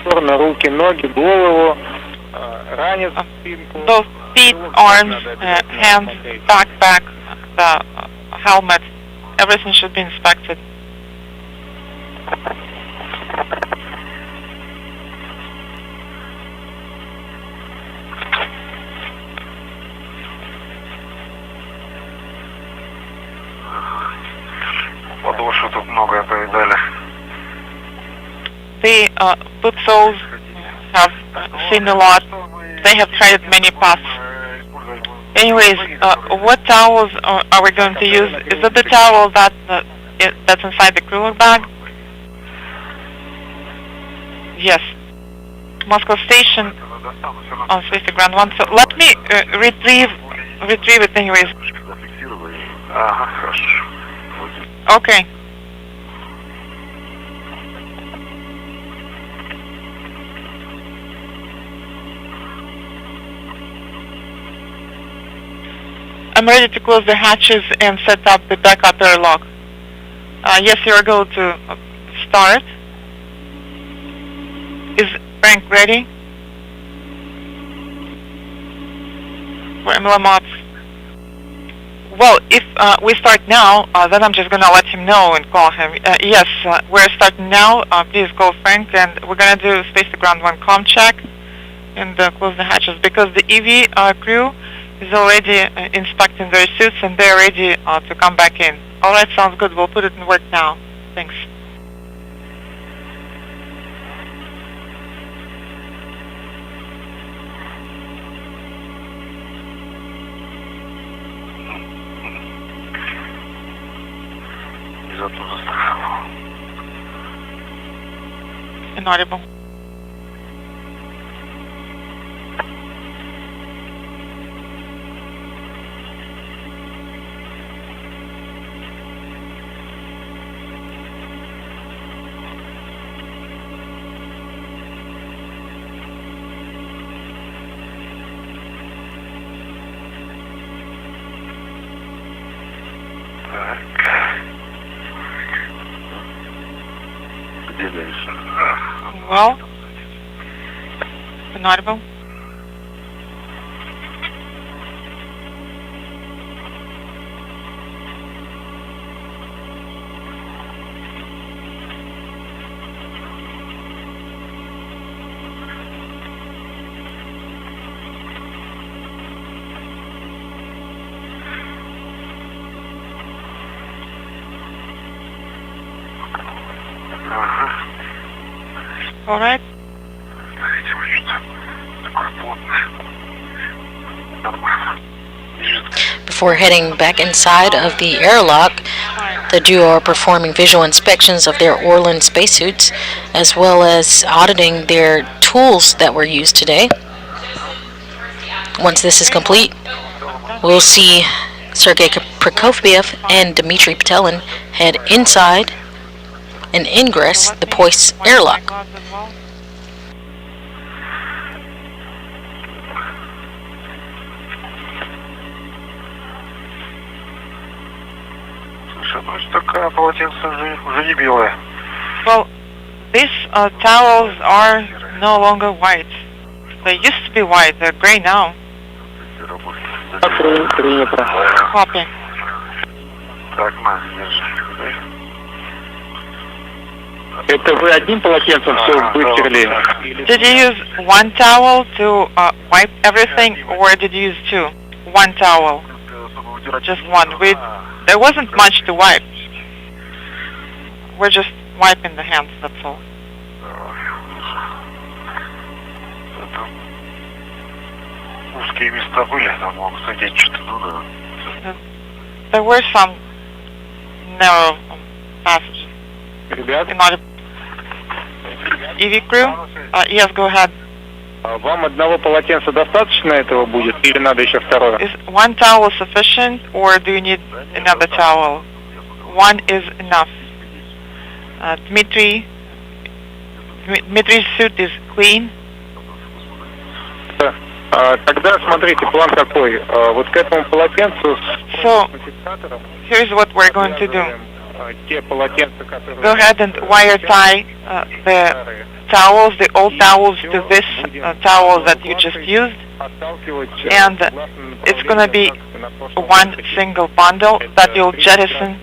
Руки, ноги, голову, ранец, спинку. Both feet, arms, hands, backpack, the helmet, everything should be inspected. Подошвы тут многое повидали. The boot soles have seen a lot. They have tried many paths. Anyways, what towels are we going to use? Is it the towel that's inside the cooler bag? Yes. Moscow Station on Swift Ground 1. So let me retrieve it anyways. Ага, хорошо. Okay. I'm ready to close the hatches and set up the backup airlock. Yes, you're going to start. Is Frank ready? For MLM ops. Well, if we start now, then I'm just going to let him know and call him. Yes, we're starting now. Please call Frank, and we're going to do space to ground 1 comm check and close the hatches because the EV crew is already inspecting their suits and they're ready to come back in. All right, sounds good. We'll put it in work now. Thanks. Inaudible. Well, inaudible. All right. Before heading back inside of the airlock, the duo are performing visual inspections of their Orlan spacesuits, as well as auditing their tools that were used today. Once this is complete, we'll see Sergei Prokofiev and Dmitry Petelin head inside and ingress the Poise airlock. Well, these towels are no longer white. They used to be white, they're gray now. Copy. Это вы одним полотенцем все вытерли? Did you use one towel to wipe everything, or did you use two? One towel. Just one. There wasn't much to wipe. We're just wiping the hands, that's all. There were some narrow passages. EV crew? Yes, go ahead. Вам одного полотенца достаточно этого будет, или надо еще второе? Is one towel sufficient, or do you need another towel? One is enough. Dmitry's suit is clean. Тогда смотрите, план какой. Вот к этому полотенцу So, here's what we're going to do. те полотенца, которые... Go ahead and wire tie the towels, the old towels, to this towel that you just used, and it's going to be one single bundle that you'll jettison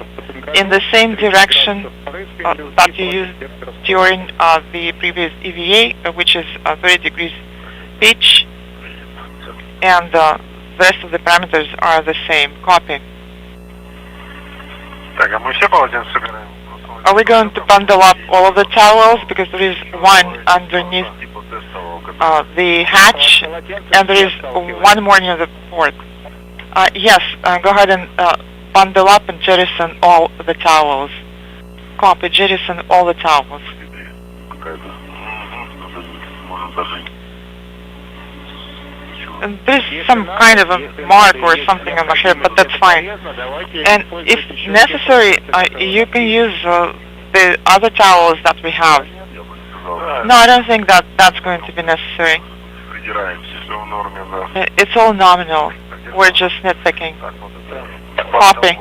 in the same direction that you used during the previous EVA, which is 30 degrees pitch, and the rest of the parameters are the same. Copy. Are we going to bundle up all of the towels, because there is one underneath the hatch and there is one more near the port? Yes, go ahead and bundle up and jettison all the towels. Copy, jettison all the towels. может даже... And there's some kind of a mark or something on the hair, but that's fine. And if necessary, you can use the other towels that we have. No, I don't think that that's going to be necessary. It's all nominal. We're just nitpicking. Copy.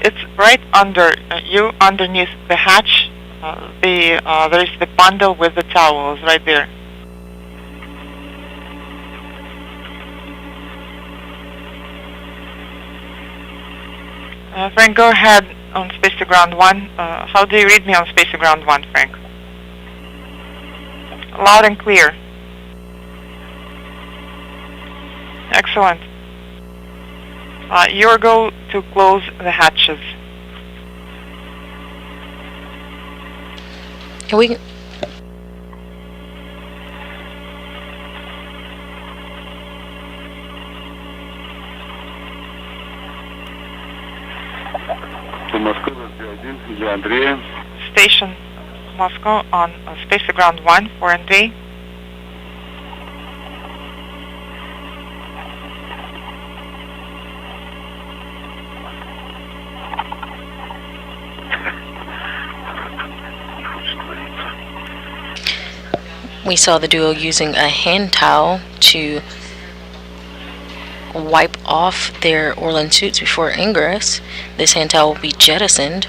It's right under you, underneath the hatch. There is the bundle with the towels right there. Frank, go ahead on space to ground 1. How do you read me on space to ground 1, Frank? Loud and clear. Excellent. Your go to close the hatches. Can we... Station Moscow on space to ground 1 for Andrei. We saw the duo using a hand towel to wipe off their Orlan suits before ingress. This hand towel will be jettisoned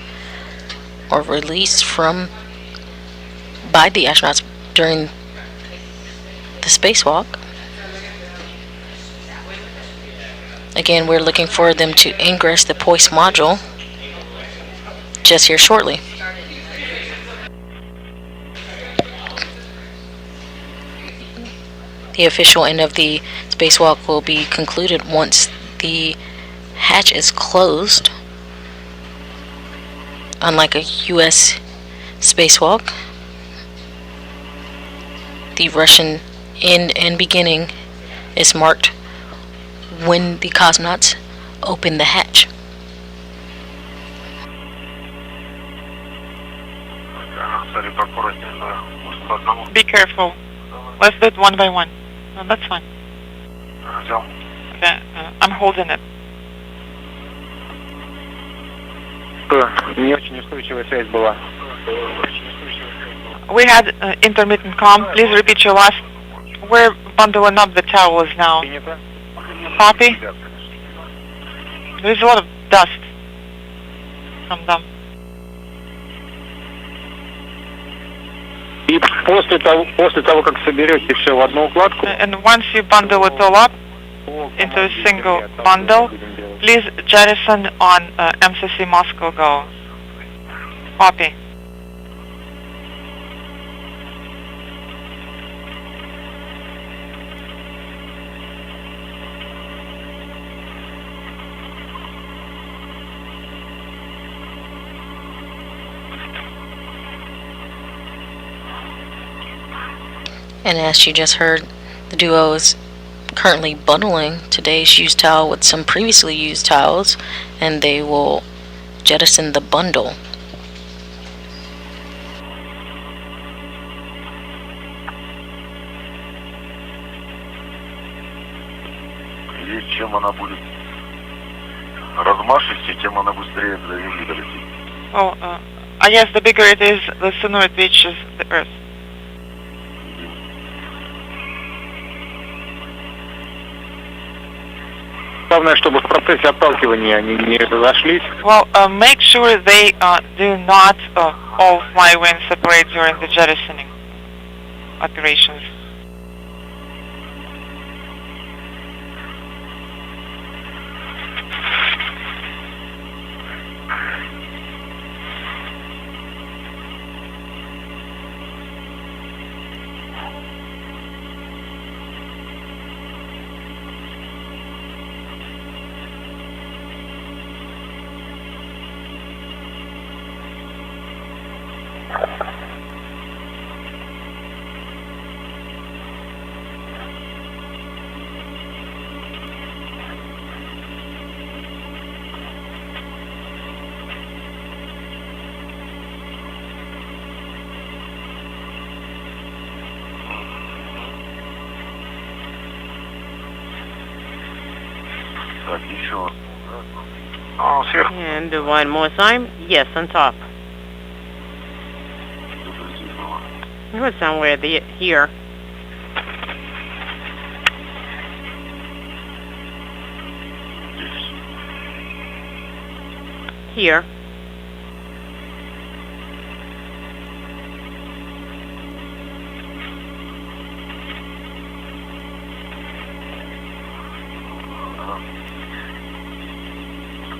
or released by the astronauts during the spacewalk. Again, we're looking for them to ingress the Poise module just here shortly. The official end of the spacewalk will be concluded once the hatch is closed. Unlike a U.S. spacewalk, the Russian end and beginning is marked when the cosmonauts open the hatch. Be careful. Let's do it one by one. No, that's fine. Okay, I'm holding it. Не очень устойчивая связь была. We had intermittent comm. Please repeat your last. We're bundling up the towels now. Copy. There's a lot of dust from them. И после того, как соберете все в одну укладку, and once you bundle it all up into a single bundle, please jettison on MCC Moscow Go. Copy. And as you just heard, the duo is currently bundling today's used towel with some previously used towels, and they will jettison the bundle. И чем она будет размашистее, тем она быстрее до Земли долетит. Well, I guess the bigger it is, the sooner it reaches the Earth. Главное, чтобы в процессе отталкивания они не разошлись. Well, make sure they do not all fly when separate during the jettisoning operations. еще. Сверху. And one more time. Yes, on top. It was somewhere here. Here.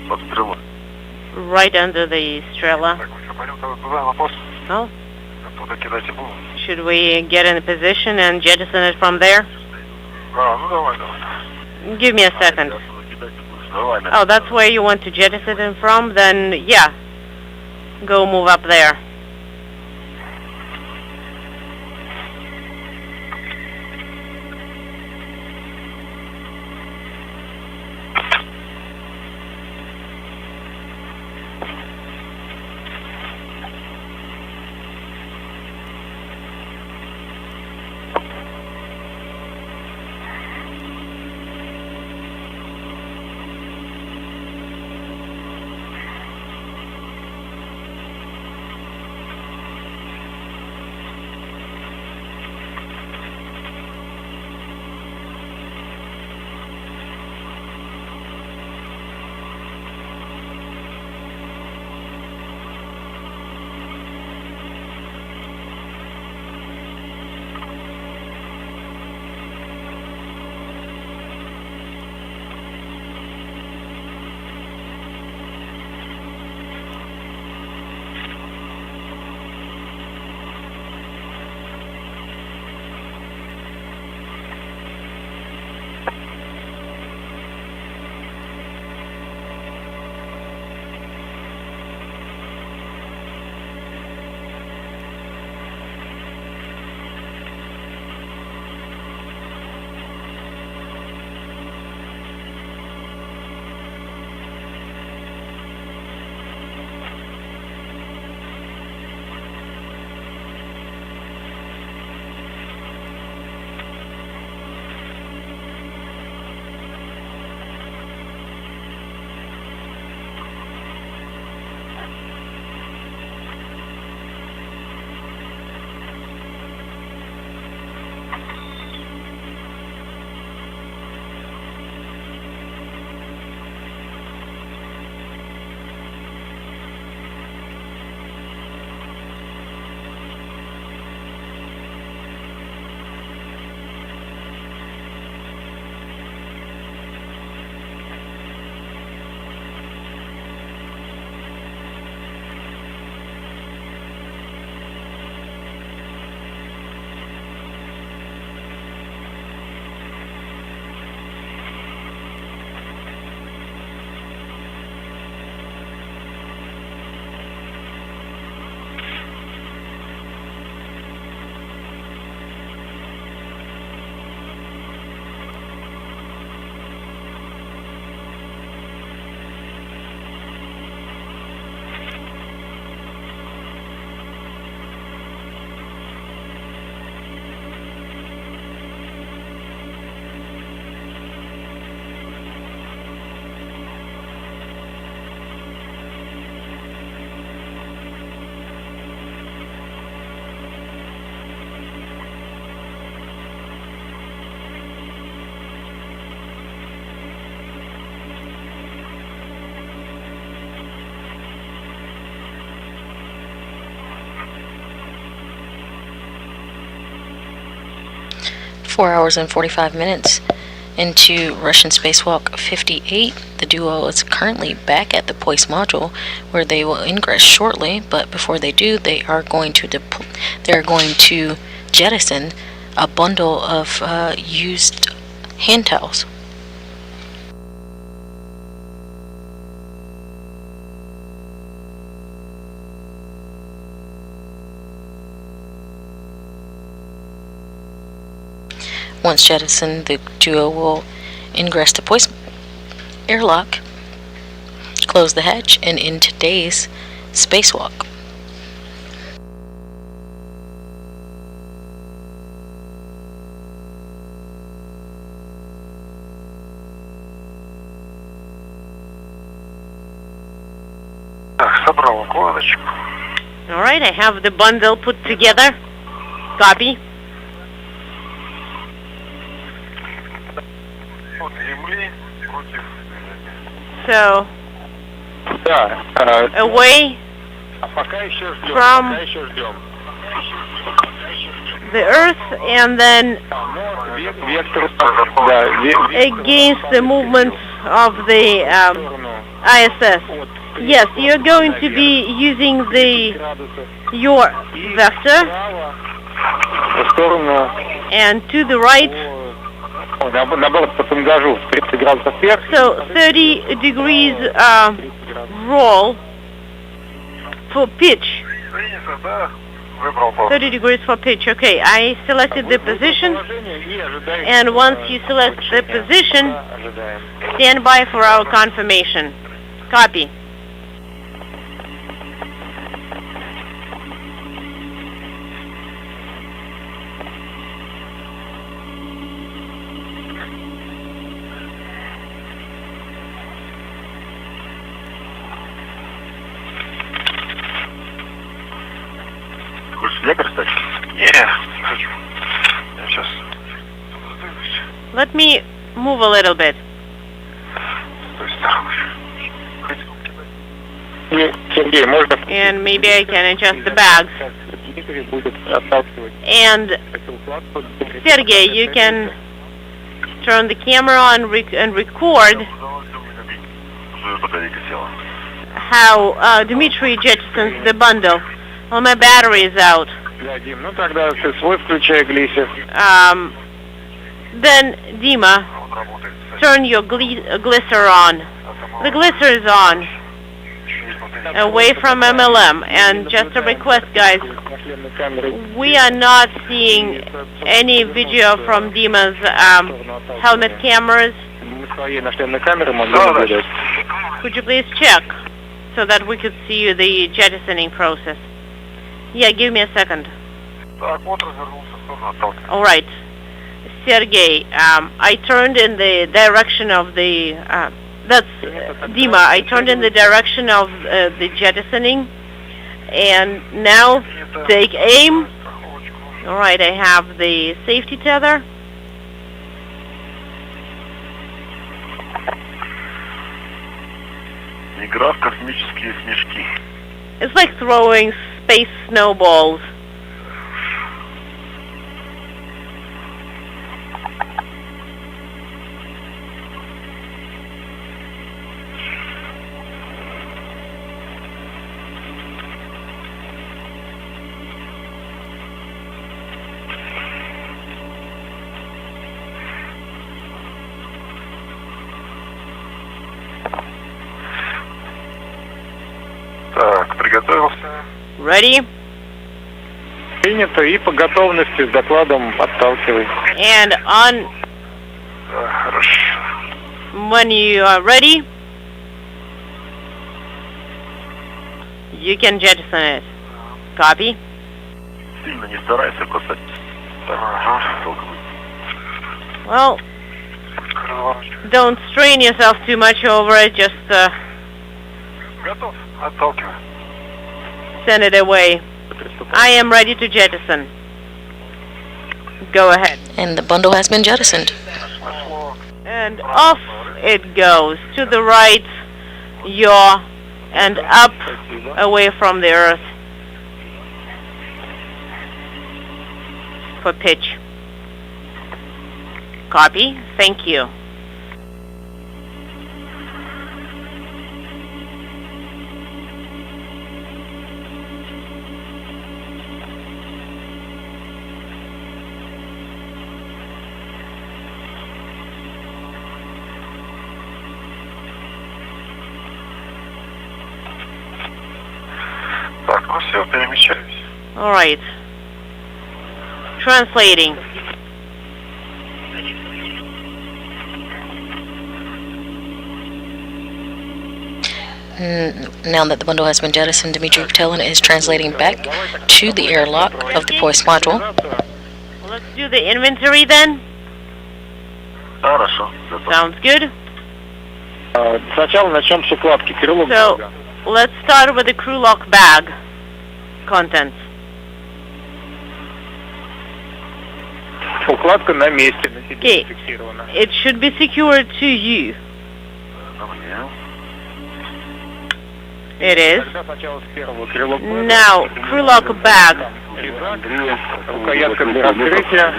Под стрелой. Right under the Strela. Так, все, пойдем туда на пост. Oh, Оттуда кидать и будем. should we get in a position and jettison it from there? Ну давай. Give me a second. Давай, Oh, that's where you want to jettison it from? Then, yeah. Go move up there. Four hours and 45 minutes into Russian spacewalk 58. The duo is currently back at the Poise module, where they will ingress shortly. But before they do, they are going to jettison a bundle of used hand towels. Once jettisoned, the duo will ingress the Poise airlock, close the hatch, and end today's spacewalk. All right, I have the bundle put together. Copy. So, away from the Earth and then against the movement of the ISS. Yes, you're going to be using your vector, and to the right, so 30 degrees roll for pitch. 30 degrees for pitch. Okay, I selected the position, and once you select the position, stand by for our confirmation. Copy. Let me move a little bit. And maybe I can adjust the bags. And Sergey, you can turn the camera on and record how Dmitry jettisons the bundle. Well, my battery is out. Then, Dima, turn your glisser on. The glisser is on. Away from MLM. And just a request, guys, we are not seeing any video from Dima's helmet cameras. Could you please check so that we could see the jettisoning process? Yeah, give me a second. All right. Sergey, I turned in the direction of the, that's Dima, I turned in the direction of the jettisoning, and now take aim. All right, I have the safety tether. It's like throwing space snowballs. Ready? Принято и по готовности с докладом отталкивай. And on. When you are ready, you can jettison it. Copy. Сильно не старайся кусать. Well, don't strain yourself too much over it, just Готов? Отталкивай. send it away. I am ready to jettison. Go ahead. And the bundle has been jettisoned. And off it goes. To the right, yaw, and up, away from the Earth. For pitch. Copy. Thank you. Так, ну все, перемещаюсь. All right. Translating. Now that the bundle has been jettisoned, Dmitry Patelin is translating back to the airlock of the Poise module. Let's do the inventory then. Хорошо. Sounds good. Сначала начнем с укладки крылок. So, let's start with the crew lock bag. contents. Укладка на месте, на себе Okay. зафиксирована. It should be secured to you. It is. Тогда сначала с первого крыло. Now, crew lock bag. Рукоятка для раскрытия.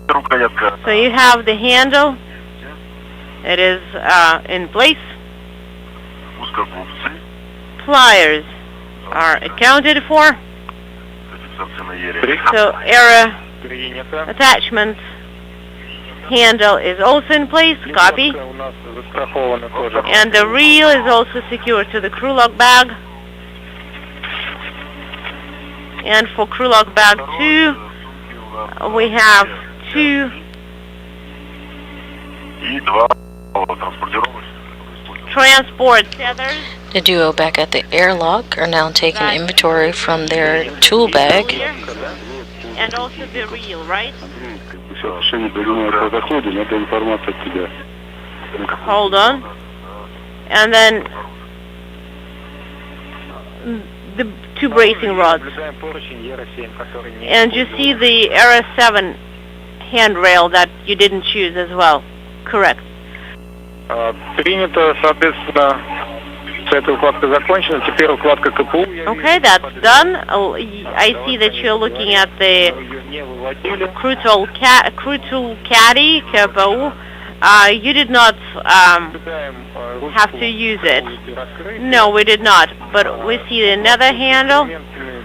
Рукоятка. So you have the handle. It is in place. Узкогубцы. Pliers are accounted for. Фиксация на ере. So error Принято. attachment handle is also in place. Copy. Лебедка у нас застрахована тоже. And the reel is also secured to the crew lock bag. And for crew lock bag 2, we have 2 И два транспортировочных. transport tethers. The duo back at the airlock are now taking inventory from their tool bag. And also the reel, right? Вообще не понимаю, по доходе, но это информация от тебя. Hold on. And then the 2 bracing rods. Наблюдаем поручень РС, который не And you see the RS7 handrail that you didn't choose as well. Correct. Принято, соответственно, эта укладка закончена. Теперь укладка КПУ. Okay, that's done. I see that you're looking at the crew tool caddy, KPU. You did not have to use it. No, we did not. But we see another handle,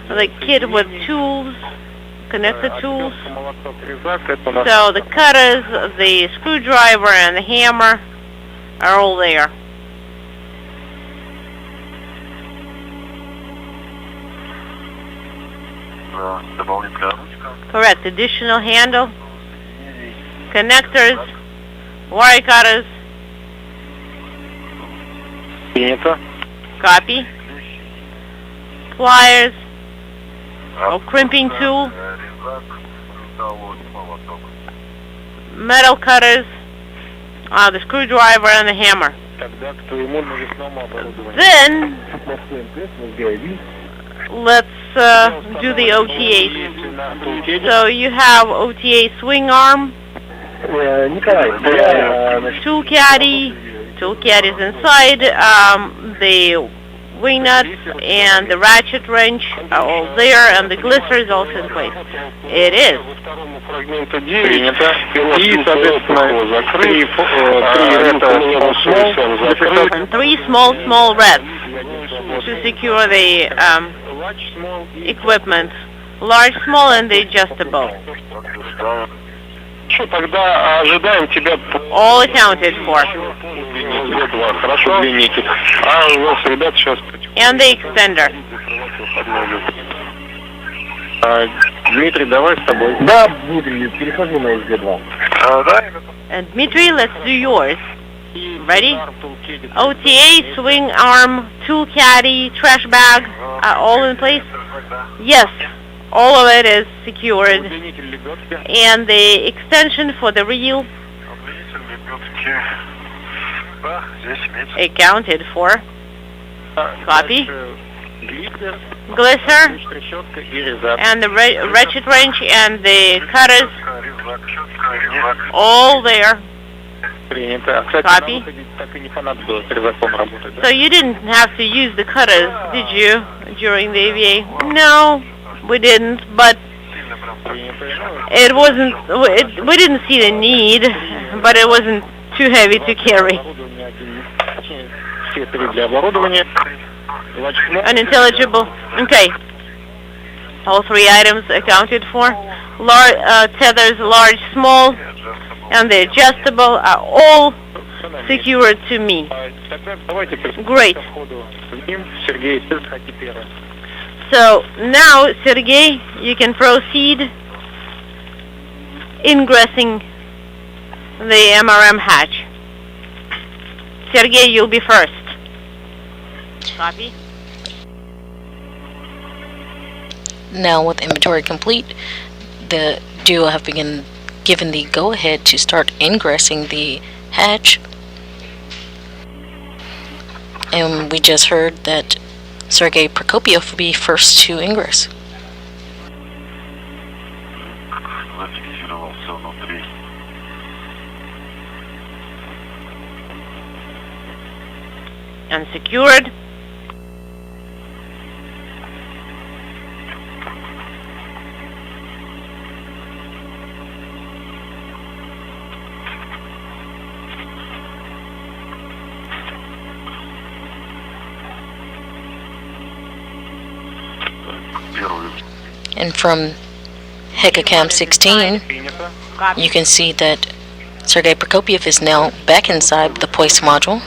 the kit with tools, connected tools. So the cutters, the screwdriver, and the hammer are all there. Дополнительная ручка. Correct. Additional handle, connectors, wire cutters. Принято. Copy. Pliers. A crimping tool. Metal cutters. The screwdriver and the hammer. Тогда к твоему навесному оборудованию. Then let's do the OTAs. So you have OTA swing arm, tool caddy is inside, the wing nuts and the ratchet wrench are all there, and the glisser is also in place. It is. Принято. И, соответственно, And 3 small reds to secure the equipment. Large, small, and the adjustable. Что, тогда ожидаем тебя. All accounted for. Хорошо. А у вас, ребят, сейчас... And the extender. Дмитрий, давай с тобой. Да, Дмитрий, перехожу на СГ-2. And Dmitry, let's do yours. Ready? OTA, swing arm, tool caddy, trash bag, all in place? Yes, all of it is secured. And the extension for the reel accounted for. Copy. Glisser and the ratchet wrench and the cutters, all there. Copy. So you didn't have to use the cutters, did you, during the AVA? No, we didn't, but it wasn't, we didn't see the need, but it wasn't too heavy to carry. Unintelligible. Okay. All 3 items accounted for. Tethers, large, small, and the adjustable are all secured to me. Great. So now, Sergey, you can proceed ingressing the MRM hatch. Sergey, you'll be first. Copy. Now, with inventory complete, the duo have been given the go-ahead to start ingressing the hatch. And we just heard that Sergei Prokopiev will be first to ingress. Зафиксировался внутри. Unsecured. And from Hekacam 16, you can see that Sergei Prokopiev is now back inside the POIS module.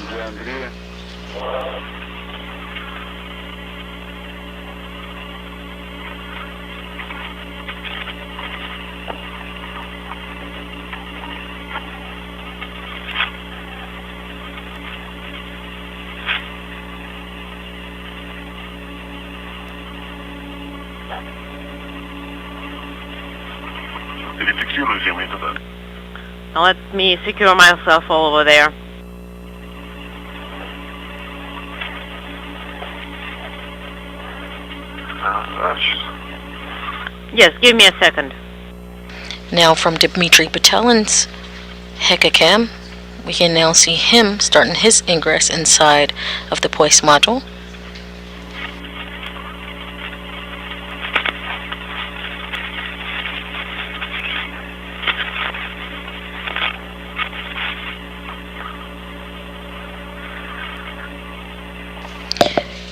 Now let me secure myself all over there. Yes, give me a second. Now from Dmitry Patelin's Hekacam, we can now see him starting his ingress inside of the POIS module.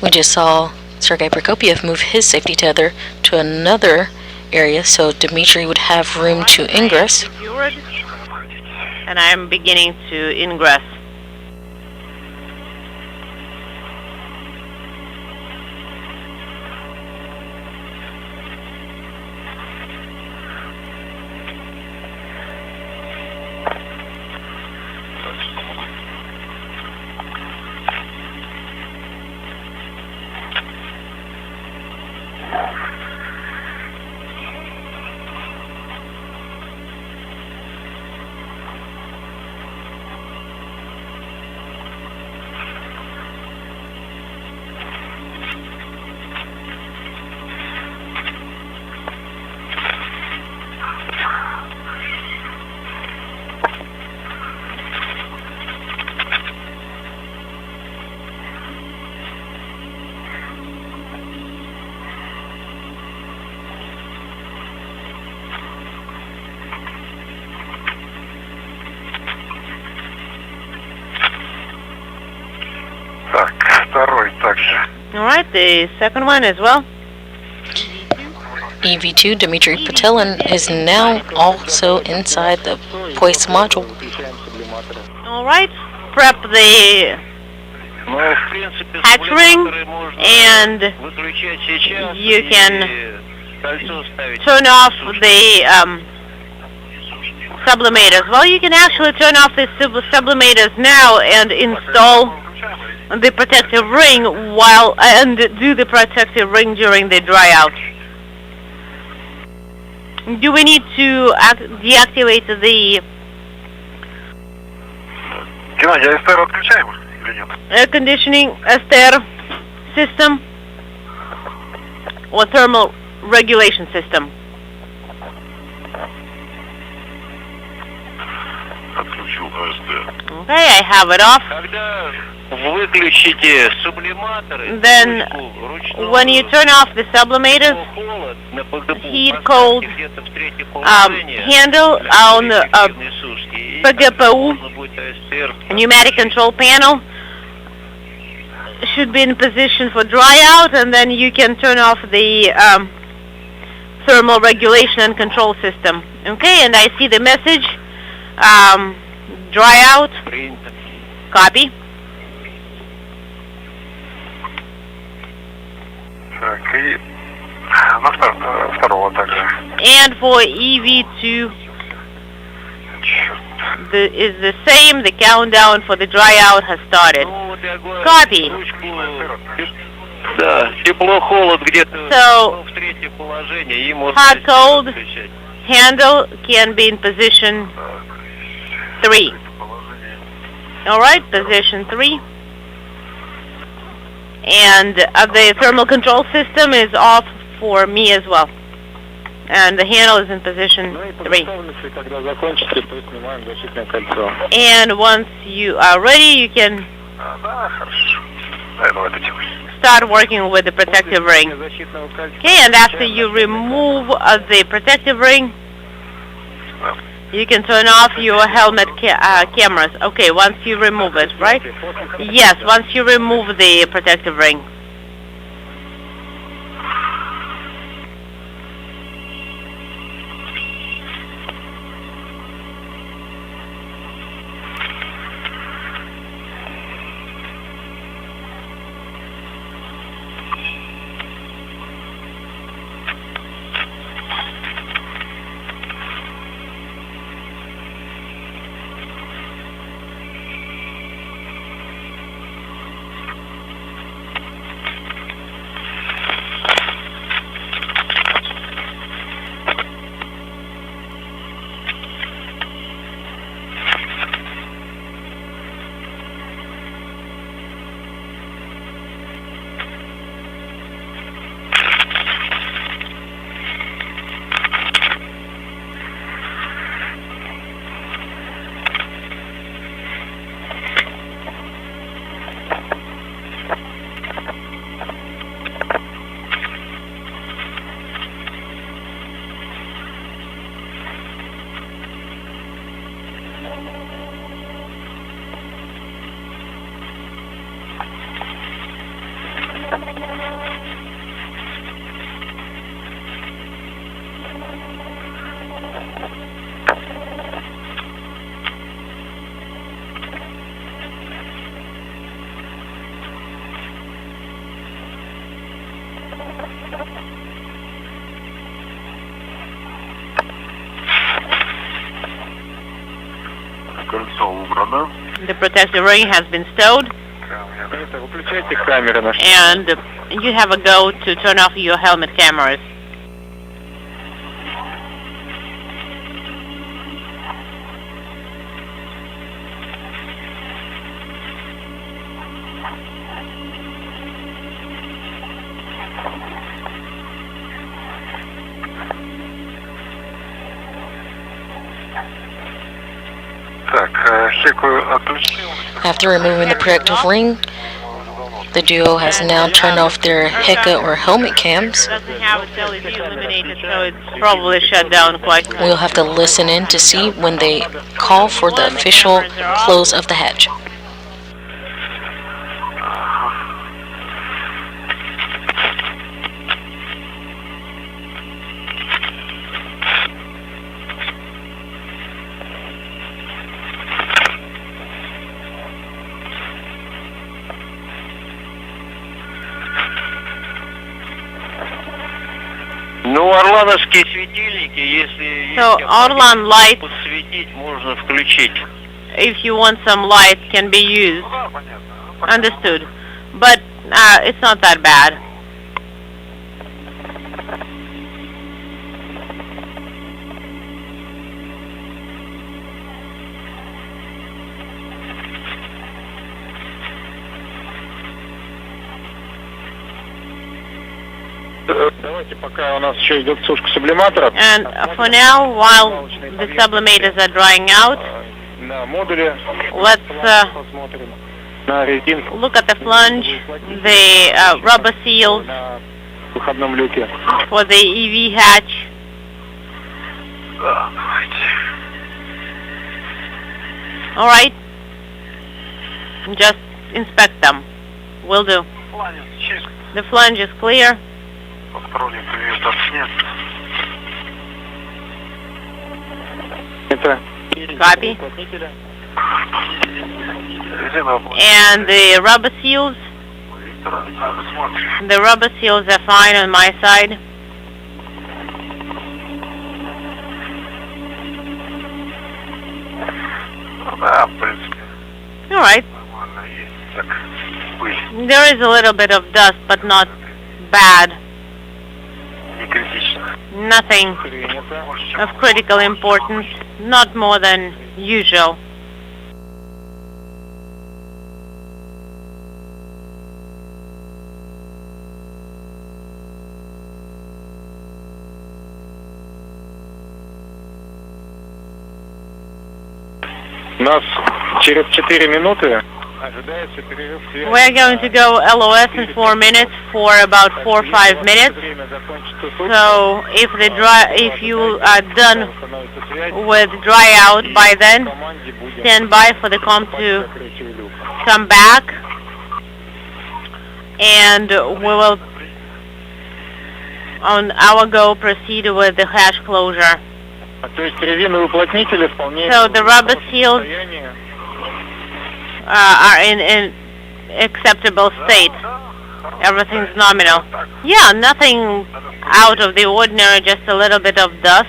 We just saw Sergei Prokopiev move his safety tether to another area, so Dmitry would have room to ingress. And I'm beginning to ingress. Alright, the second one as well. EV2, Dmitry Patelin, is now also inside the POIS module. Alright, prep the hatch ring, and you can turn off the sublimators. Well, you can actually turn off the sublimators now and install the protective ring and do the protective ring during the dry out. Do we need to deactivate the air conditioning STR system or thermal regulation system? Okay, I have it off. Then, when you turn off the sublimators, heat-cold handle on PGPU pneumatic control panel should be in position for dry out, and then you can turn off the thermal regulation and control system. Okay, and I see the message, dry out, copy. And for EV2 is the same. The countdown for the dry out has started. Copy. So hot cold handle can be in position 3. Alright, position 3. And the thermal control system is off for me as well. And the handle is in position 3. And once you are ready, you can start working with the protective ring. Okay, and after you remove the protective ring, you can turn off your helmet cameras. Okay, once you remove it, right? Yes, once you remove the protective ring. The protective ring has been stowed. And you have a go to turn off your helmet cameras. After removing the protective ring, the duo has now turned off their HECA or helmet cams. It doesn't have its LED illuminated, so it's probably shut down quite quickly. We'll have to listen in to see when they call for the official close of the hatch. Ну, орлановские светильники, если Orlan lights, подсветить, можно включить. if you want some lights, can be used. Understood. But it's not that bad. Давайте, пока у нас еще идет сушка сублиматоров. And for now, while the sublimators are drying out, На модуле let's посмотрим на резинку look at the flange, the rubber seals на выходном люке. for the EV hatch. All right. Just inspect them. Will do. The flange is clear. Copy. And the rubber seals? The rubber seals are fine on my side. All right. There is a little bit of dust, but not bad. Nothing of critical importance, not more than usual. У нас через 4 минуты ожидается перерыв связи. We're going to go LOS in 4 minutes for about 4 or 5 minutes. So if you are done with dry out by then, stand by for the com to come back, and we will on our go proceed with the hatch closure. То есть резиновые уплотнители вполне... So the rubber seals are in acceptable state. Everything's nominal. Yeah, nothing out of the ordinary, just a little bit of dust.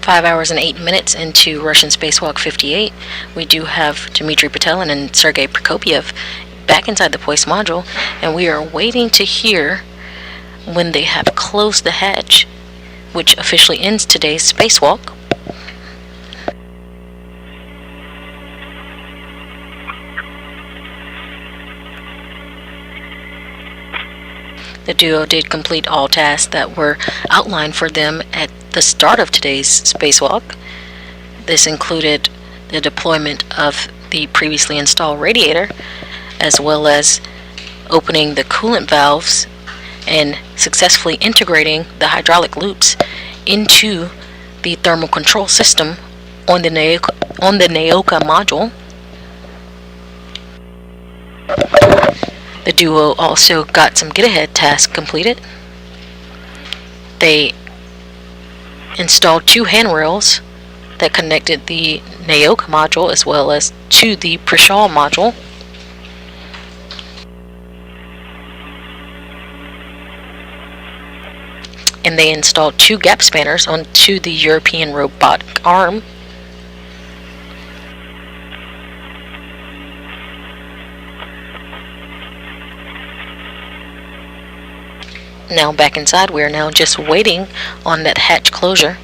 Five hours and 8 minutes into Russian Spacewalk 58, we do have Dmitry Petelin and Sergei Prokopyev back inside the Poise module, and we are waiting to hear when they have closed the hatch, which officially ends today's spacewalk. The duo did complete all tasks that were outlined for them at the start of today's spacewalk. This included the deployment of the previously installed radiator, as well as opening the coolant valves and successfully integrating the hydraulic loops into the thermal control system on the Naoka module. The duo also got some get-ahead tasks completed. They installed 2 handrails that connected the Naoka module as well as to the Prishal module. And they installed 2 gap spanners onto the European robotic arm. Now back inside, we are now just waiting on that hatch closure.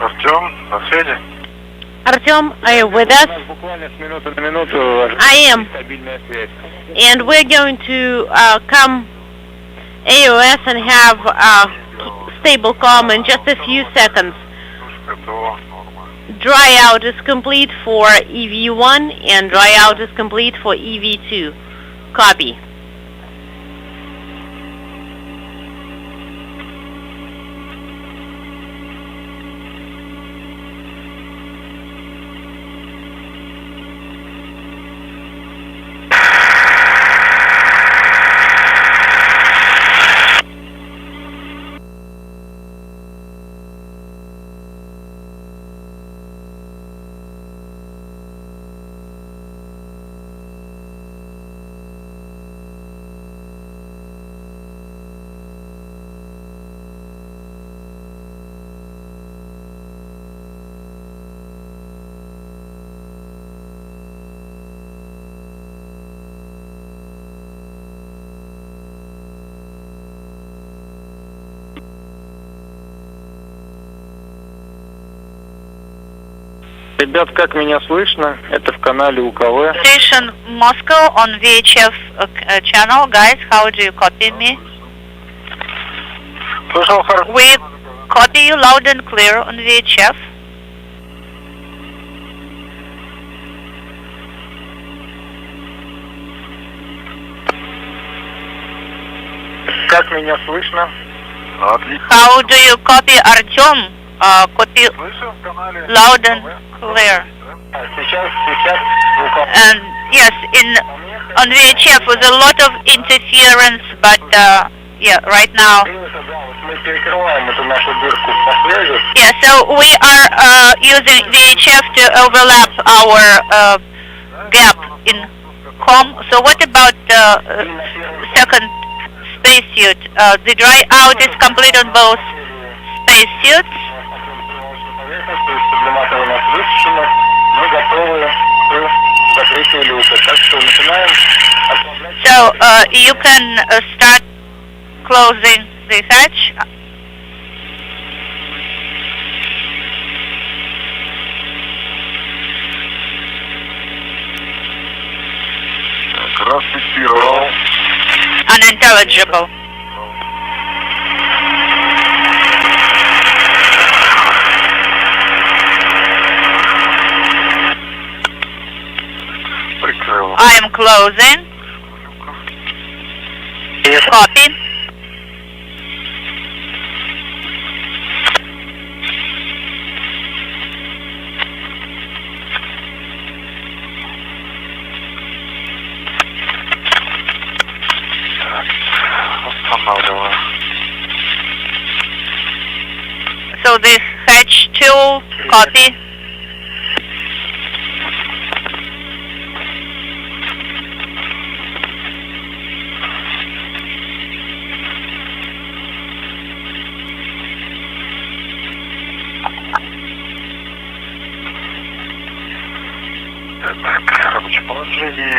Артем, на связи? Artyom, are you with us? I am. And we're going to come AOS and have stable comm in just a few seconds. Dry out is complete for EV1 and dry out is complete for EV2. Copy. Ребят, как меня слышно? Это в канале УКВ. Station Moscow on VHF channel. Guys, how do you copy me? We copy you loud and clear on VHF. Как меня слышно? How do you copy Artyom? Copy loud and clear. And yes, on VHF with a lot of interference, but yeah, right now. Yeah, so we are using VHF to overlap our gap in COM. So what about second spacesuit? The dry out is complete on both spacesuits. So you can start closing the hatch. Unintelligible. I am closing. Copy. So this hatch 2, copy.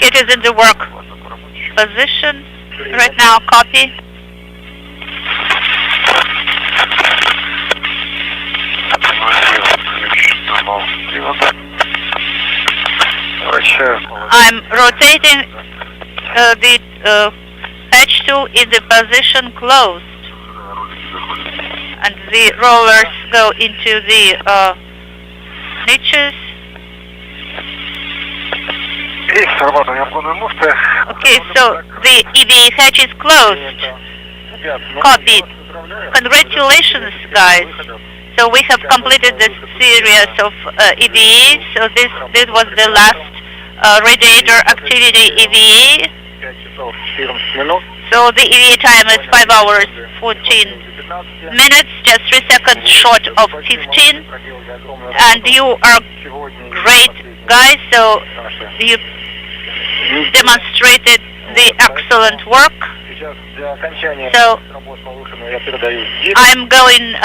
It is in the work position right now, copy. I'm rotating the hatch 2 in the position closed, and the rollers go into the niches. Okay, so the EVA hatch is closed. Copied. Congratulations, guys. So we have completed this series of EVA. So this was the last radiator activity EVA. So the EVA time is 5 hours 14 minutes, just 3 seconds short of 15. And you are great, guys. So you demonstrated the excellent work. So I'm going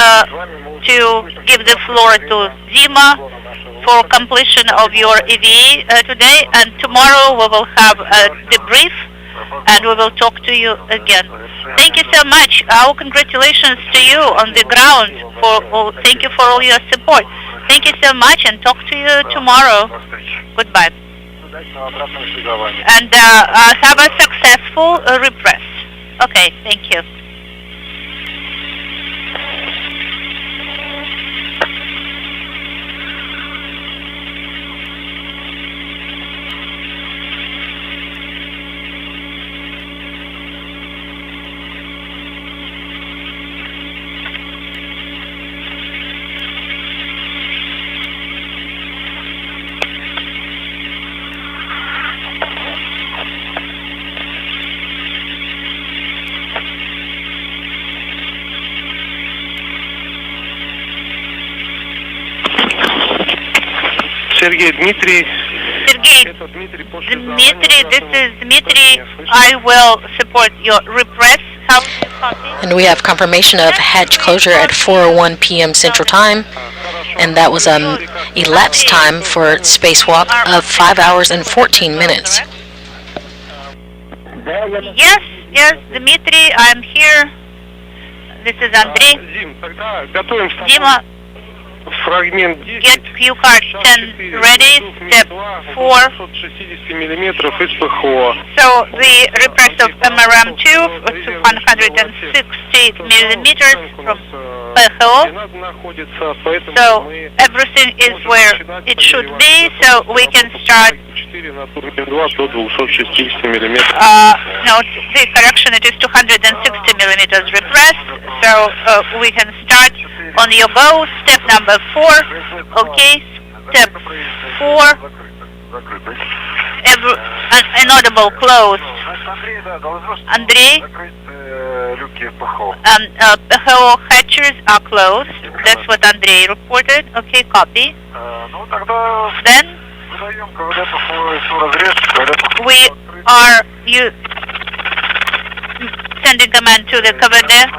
to give the floor to Dima for completion of your EVA today, and tomorrow we will have a debrief and we will talk to you again. Thank you so much. Our congratulations to you on the ground. Thank you for all your support. Thank you so much, and talk to you tomorrow. Goodbye. And have a successful repress. Okay, thank you. Sergey, Dmitry. Sergey, Dmitry, this is Dmitry. I will support your repress. How do you copy? And we have confirmation of hatch closure at 4:01 p.m. Central Time, and that was elapsed time for spacewalk of 5 hours and 14 minutes. Yes, Dmitry, I'm here. This is Andrei. Dima, Фрагмент Get 10. cue card 10 ready. Step 4. 260 миллиметров из ПХО. So the repress of MRM2 to 160 millimeters from PHO. So everything is where it should be, so we can start. No, the correction, it is 260 millimeters repress, so we can start on your go. Step number 4, okay, step 4, inaudible closed. Andrei, PHO hatches are closed, that's what Andrei reported, okay, copy. Then we are sending command to the KVD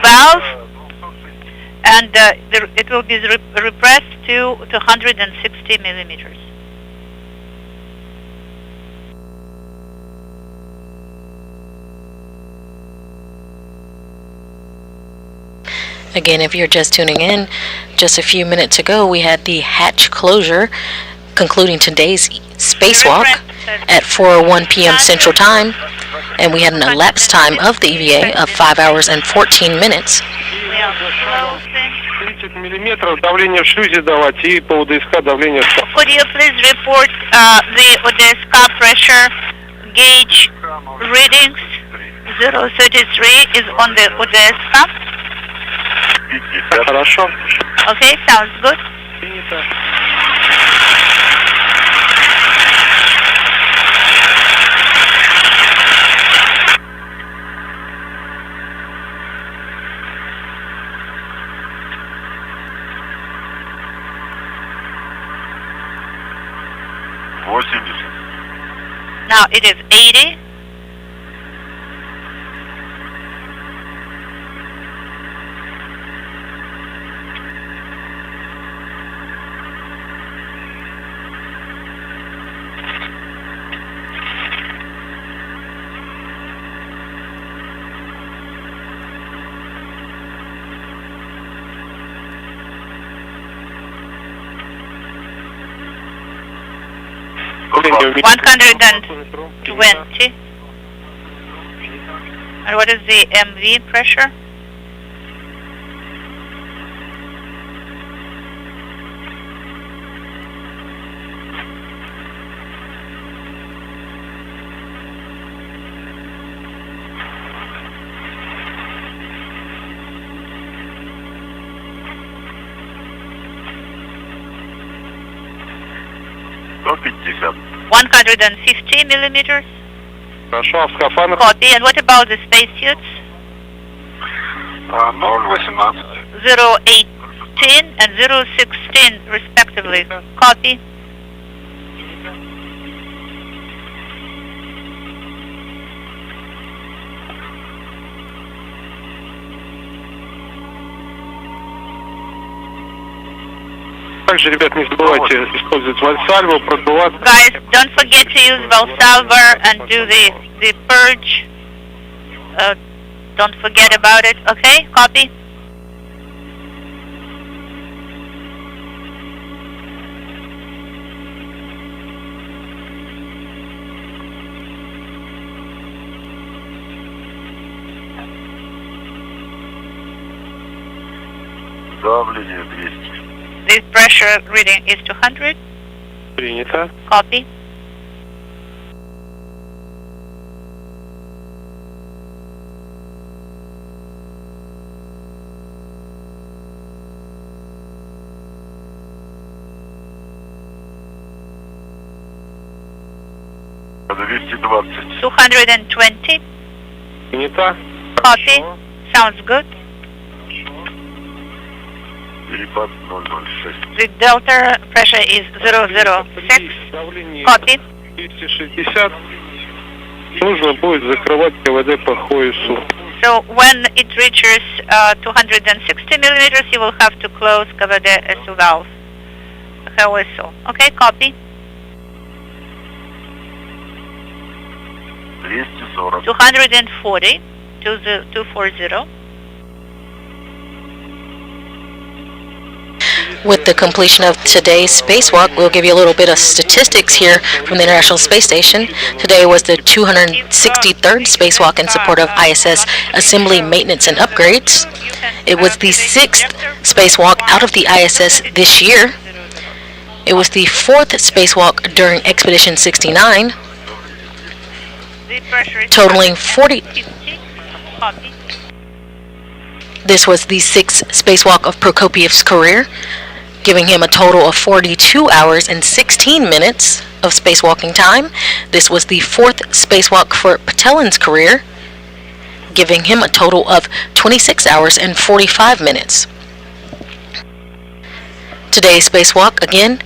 valve, and it will be repressed to 260 millimeters. Again, if you're just tuning in, just a few minutes ago we had the hatch closure concluding today's spacewalk at 4:01 p.m. Central Time, and we had an elapsed time of the EVA of 5 hours and 14 minutes. Could you please report the Odessa pressure gauge readings? 033 is on the Odessa. Okay, sounds good. Now it is 80. $120. And what is the MV pressure? $150. 150 millimeters. Хорошо, а в скафандрах? Copy. And what about the spacesuits? 018. 018 and 016 respectively. Copy. Также, ребят, не забывайте использовать вальсальву, продувать. Guys, don't forget to use Valsalva and do the purge. Don't forget about it. Okay, copy. Давление 200. The pressure reading is 200. Принято. Copy. $220. 220. Принято. Copy. Sounds good. Перепад 006. The delta pressure is 006. Copy. 260. Нужно будет закрывать КВД по ХОИСу. So when it reaches 260 millimeters, you will have to close KVD SU valve. HOSO. Okay, copy. 240. 240. 240. With the completion of today's spacewalk, we'll give you a little bit of statistics here from the International Space Station. Today was the 263rd spacewalk in support of ISS assembly, maintenance, and upgrades. It was the 6th spacewalk out of the ISS this year. It was the 4th spacewalk during Expedition 69, totaling 40. This was the 6th spacewalk of Prokopiev's career, giving him a total of 42 hours and 16 minutes of spacewalking time. This was the 4th spacewalk for Patelin's career, giving him a total of 26 hours and 45 minutes. Today's spacewalk, again,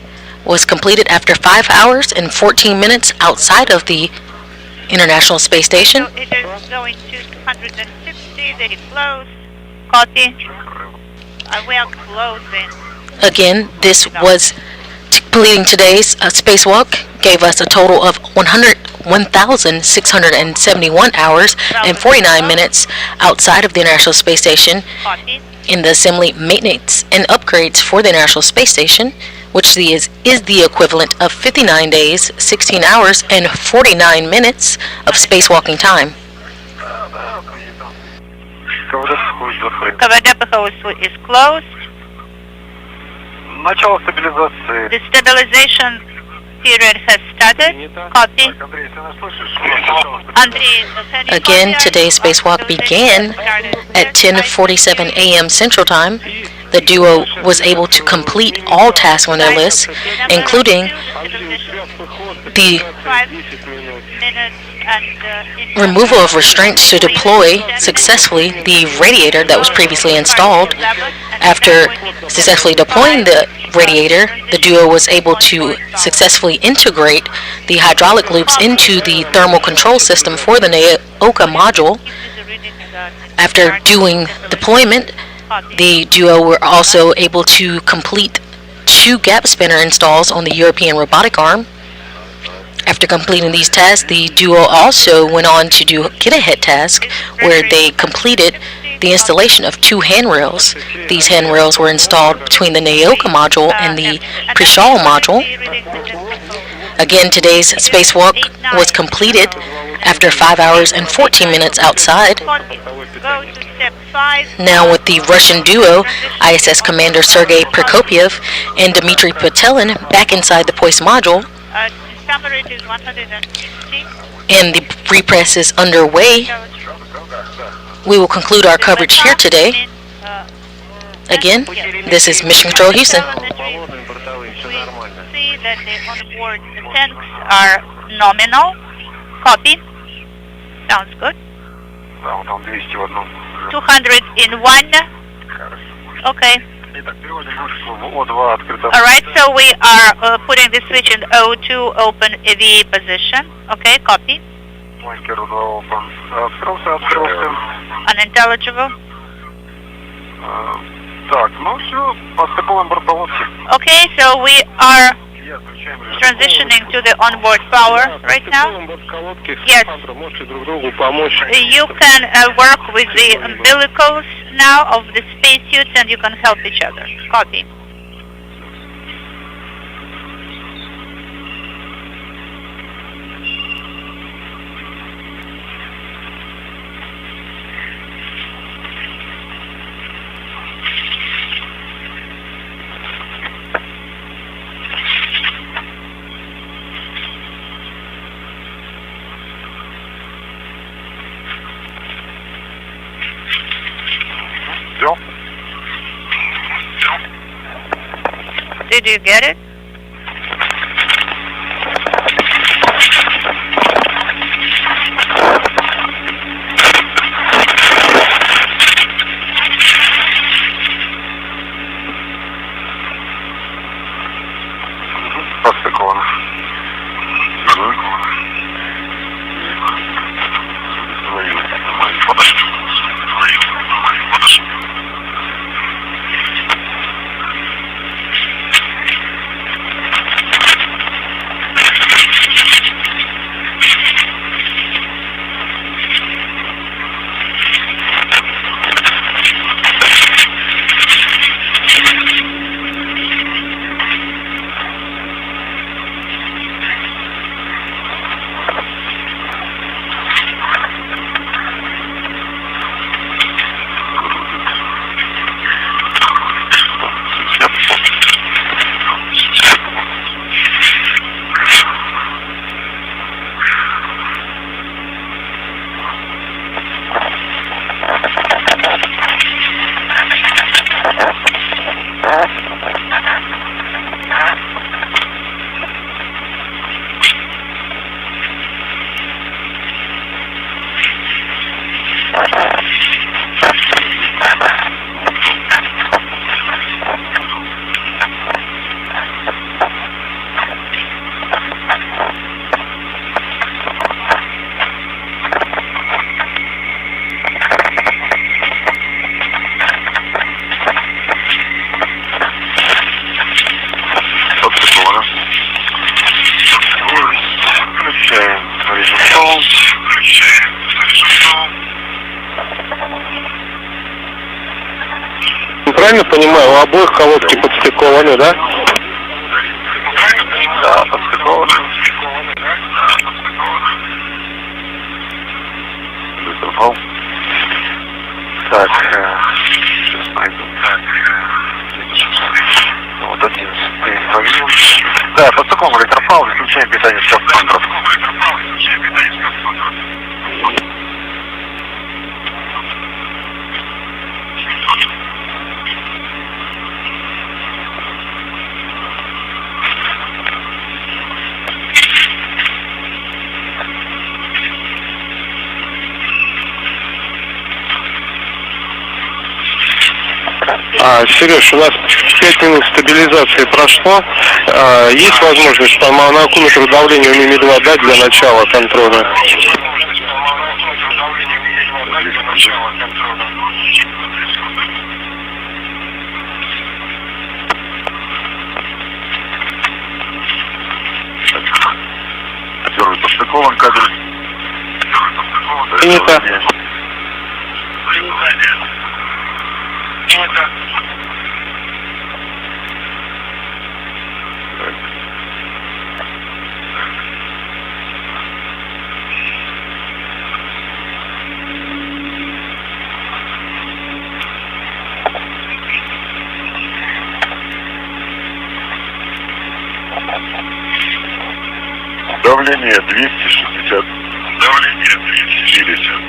was completed after 5 hours and 14 minutes outside of the International Space Station. So it is going to 260, very close. Copy. We are closing. Again, this was completing today's spacewalk, gave us a total of 1,671 hours and 49 minutes outside of the International Space Station in the assembly, maintenance, and upgrades for the International Space Station, which is the equivalent of 59 days, 16 hours, and 49 minutes of spacewalking time. КВД is closed. The stabilization period has started. Copy. Again, today's spacewalk began at 10:47 a.m. Central Time. The duo was able to complete all tasks on their list, including the removal of restraints to deploy successfully the radiator that was previously installed. After successfully deploying the radiator, the duo was able to successfully integrate the hydraulic loops into the thermal control system for the NEOCA module. After doing deployment, the duo were also able to complete 2 gap spanner installs on the European robotic arm. After completing these tasks, the duo also went on to do a get-ahead task where they completed the installation of 2 handrails. These handrails were installed between the NEOCA module and the Prishal module. Again, today's spacewalk was completed after 5 hours and 14 minutes outside. Now with the Russian duo, ISS Commander Sergei Prokopiev and Dmitry Patelin back inside the Poise module, and the repress is underway. We will conclude our coverage here today. Again, this is Mission Control Houston. We see that the onboard tanks are nominal. Copy. Sounds good. 201. Okay. Alright, so we are putting the switch in O2 open AV position. Okay, copy. Unintelligible. Okay, so we are transitioning to the onboard power right now. Yes. You can work with the umbilicals now of the spacesuits and you can help each other. Copy. Did you get it? правильно понимаю, у обоих колодки подстыкованы, да? Да, подстыкованы. Вызывал. Так, сейчас найду. Вот 11-й павильон. Да, подстыкован электрофал, исключаем питание скафандров. Сереж, у нас 5 минут стабилизации прошло. Есть возможность по манокометру давления в МИМИ-2 дать для начала контроля? Первый подстыкован кабель. Принято. Давление 260. Давление 260.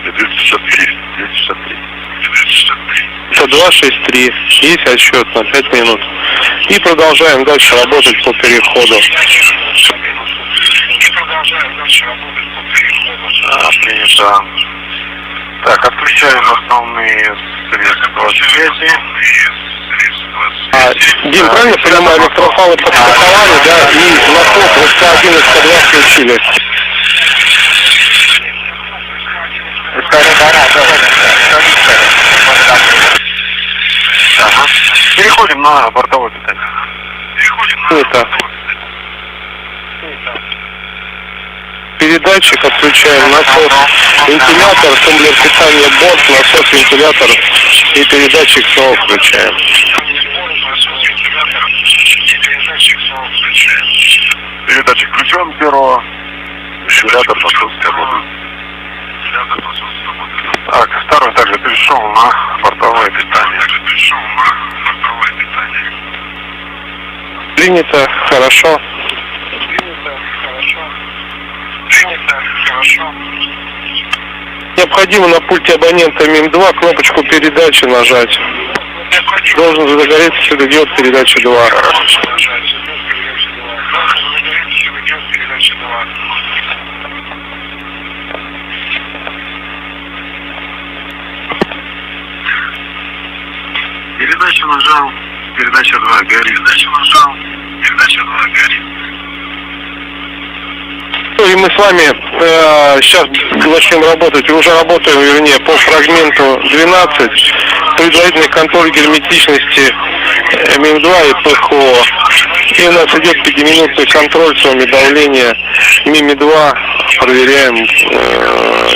263. 263. 263. Есть отсчет на 5 минут. И продолжаем дальше работать по переходу. Принято. Так, отключаем основные средства связи. Дим, правильно понимаю, электрофалы подстыковали, да, и на вход СК1 и СК2 включили? Переходим на бортовое питание. Это. Передатчик отключаем, насос, вентилятор, тумблер питания борт, насос, вентилятор и передатчик снова включаем. Передатчик включен первого. Вентилятор, насос работает. Так, второй также перешел на бортовое питание. Принято, хорошо. Необходимо на пульте абонента МИМ-2 кнопочку передачи нажать. Должен загореться светодиод передачи 2. Передачу нажал, передача 2 горит. Передачу нажал, передача 2 горит. И мы с вами сейчас начнем работать, уже работаем, вернее, по фрагменту 12, предварительный контроль герметичности МИМ-2 и ПХО. И у нас идет 5-минутный контроль с вами давления МИМи-2, проверяем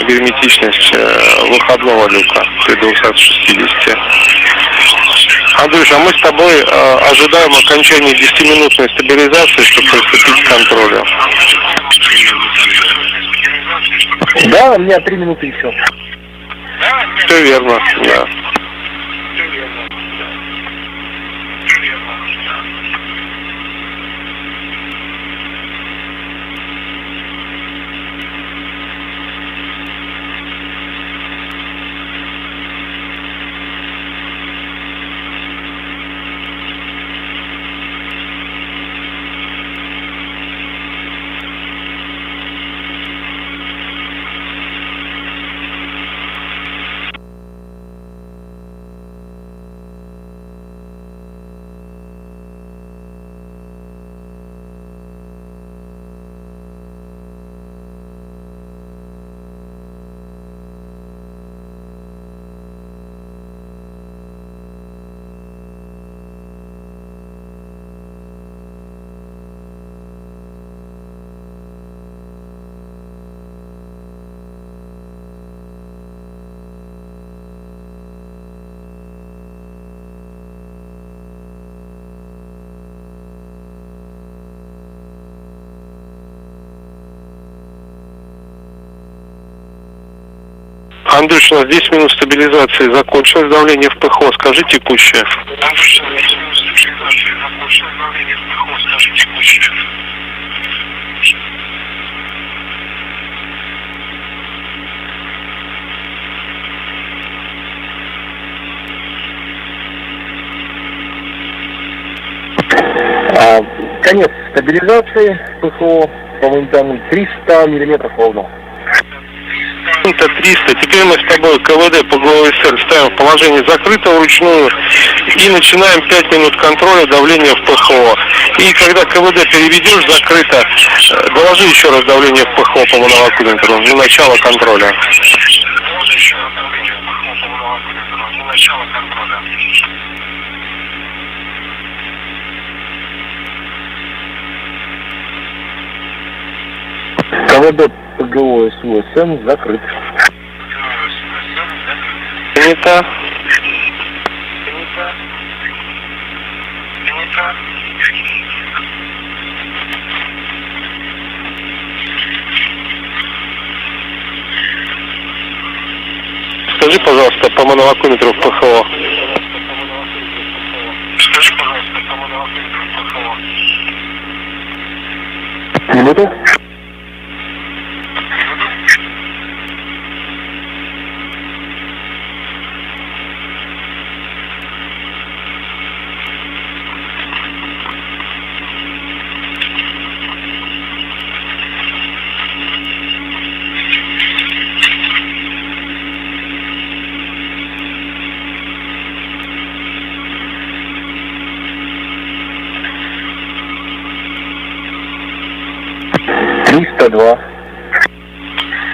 герметичность выходного люка при 260. Андрюш, а мы с тобой ожидаем окончания 10-минутной стабилизации, чтобы приступить к контролю. Да, у меня 3 минуты еще. Все верно, да. Андрюш, у нас 10 минут стабилизации закончилось, давление в ПХО, скажи текущее. Конец стабилизации ПХО, по-моему, там 300 миллиметров ровно. Это 300. Теперь мы с тобой КВД по ГОСР ставим в положение закрытого вручную и начинаем 5 минут контроля давления в ПХО. И когда КВД переведешь закрыто, доложи еще раз давление в ПХО по моновакуметру на начало контроля. КВД ПГО СУСМ закрыт. Принято. Скажи, пожалуйста, по моновакуметру в ПХО. Минуту.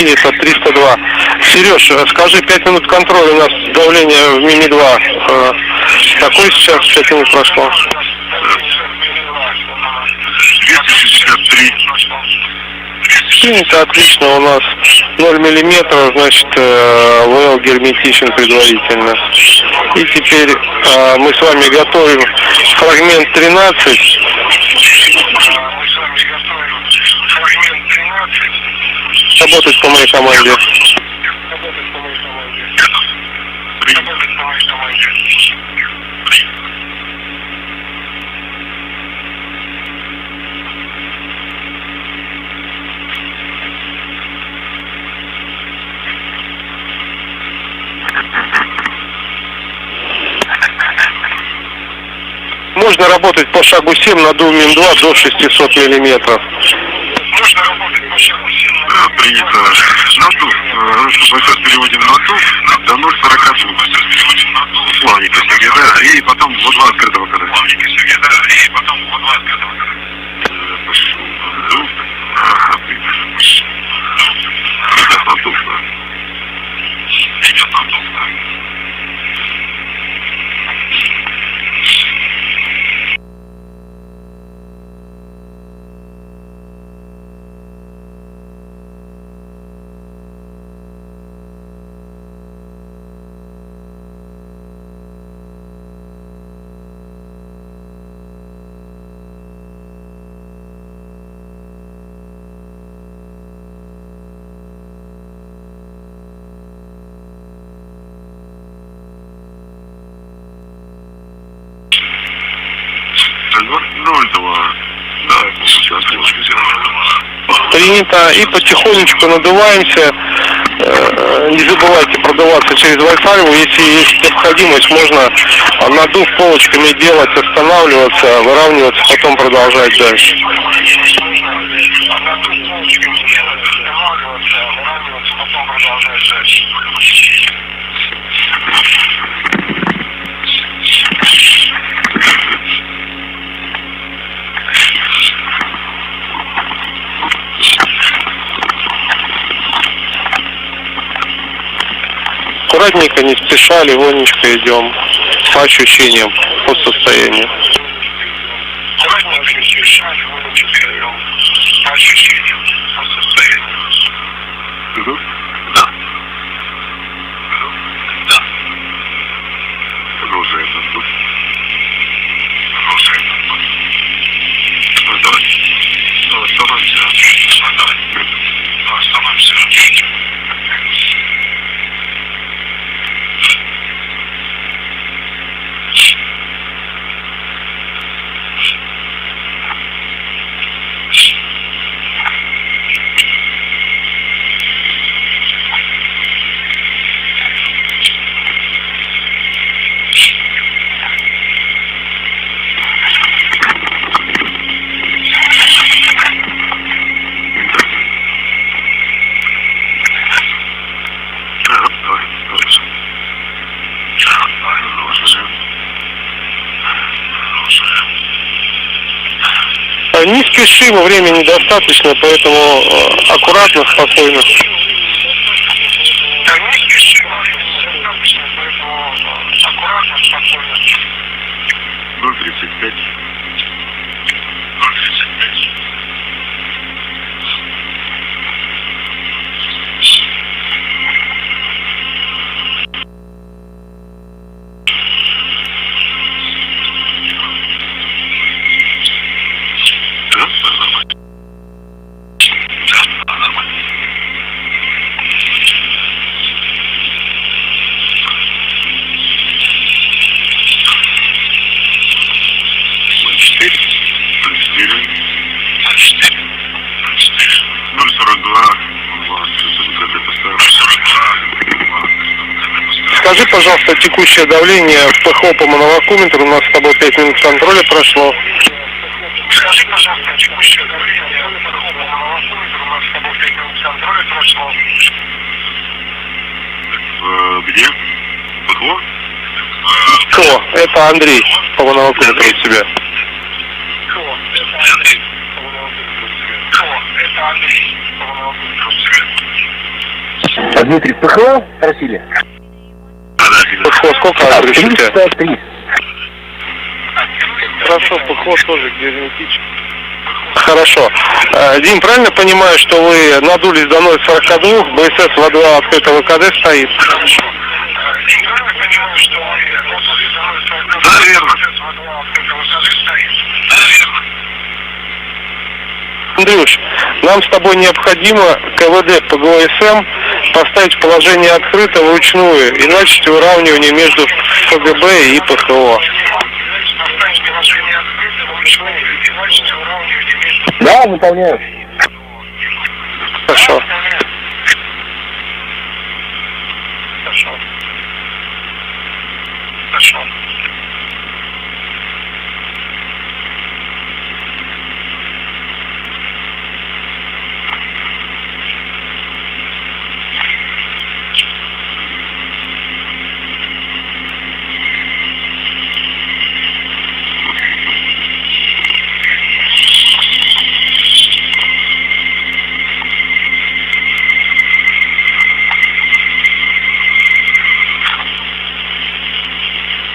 Это 302. Сереж, скажи, 5 минут контроля, у нас давление в Мими-2. Какое сейчас 5 минут прошло? 263. Это отлично, у нас 0 миллиметров, значит, ВЛ герметичен предварительно. И теперь мы с вами готовим фрагмент 13. Работать по моей команде. Можно работать по шагу 7 надув МИМ-2 до 600 миллиметров. Можно работать по шагу 7. Принято. Надув. Сейчас переводим надув до 0,42. Плавненько себе, да. И потом в 2 открытого кода. Плавненько себе, да. И потом в 2 открытого кода. Ага, идет надув, да. Идет надув, да. Принято. И потихонечку надуваемся. Не забывайте продуваться через Wi-Fi. Если есть необходимость, можно надув полочками делать, останавливаться, выравниваться, потом продолжать дальше. Аккуратненько, не спеша, легонечко идем по ощущениям, по состоянию. Аккуратненько, не спеша, легонечко идем по ощущениям, по состоянию. Да. Да. Продолжаем надув. Продолжаем надув. Давай. Остановимся. Давай. Остановимся. Не спешим, времени достаточно, поэтому аккуратно, спокойно. 035. 035. Скажи, пожалуйста, текущее давление в ПХО по моновакуметру. У нас с тобой 5 минут контроля прошло. Скажи, пожалуйста, текущее давление в ПХО по моновакуметру. У нас с тобой 5 минут контроля прошло. Где? ПХО? ПХО. Это Андрей по моновакуметру у тебя. Дмитрий, ПХО просили? ПХО сколько, Андрей, у тебя? 303. Хорошо, ПХО тоже герметично. Хорошо. Дим, правильно понимаю, что вы надулись до 0,42, БСС В2 открытого ВКД стоит? Да, верно. Андрюш, нам с тобой необходимо КВД по ГОСМ поставить в положение открыто вручную и начать выравнивание между ФГБ и ПХО. Да, выполняю. Хорошо. Хорошо.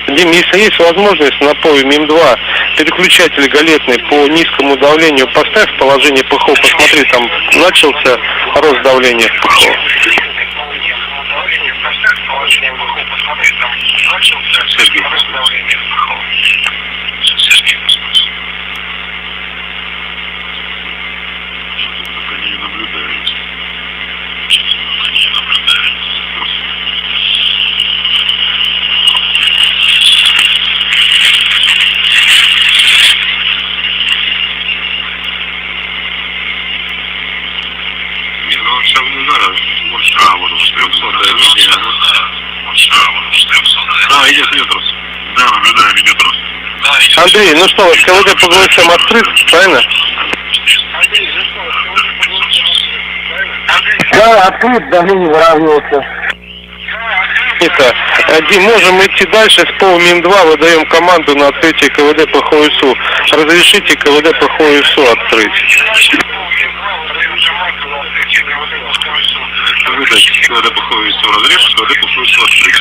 Дим, если есть возможность на ПО МИМ-2 переключатель галетный по низкому давлению поставь в положение ПХО, посмотри, там начался рост давления в ПХО. Да, идет рост. Да, наблюдаем, идет рост. Андрей, ну что, КВД по ГОСМ открыт, правильно? Да, открыт, давление выравнивается. Дим, можем идти дальше с ПО МИМ-2, выдаем команду на открытие КВД по ХОСУ. Разрешите КВД по ХОСУ открыть. Выдать КВД по ХОСУ разрешить, КВД по ХОСУ открыть.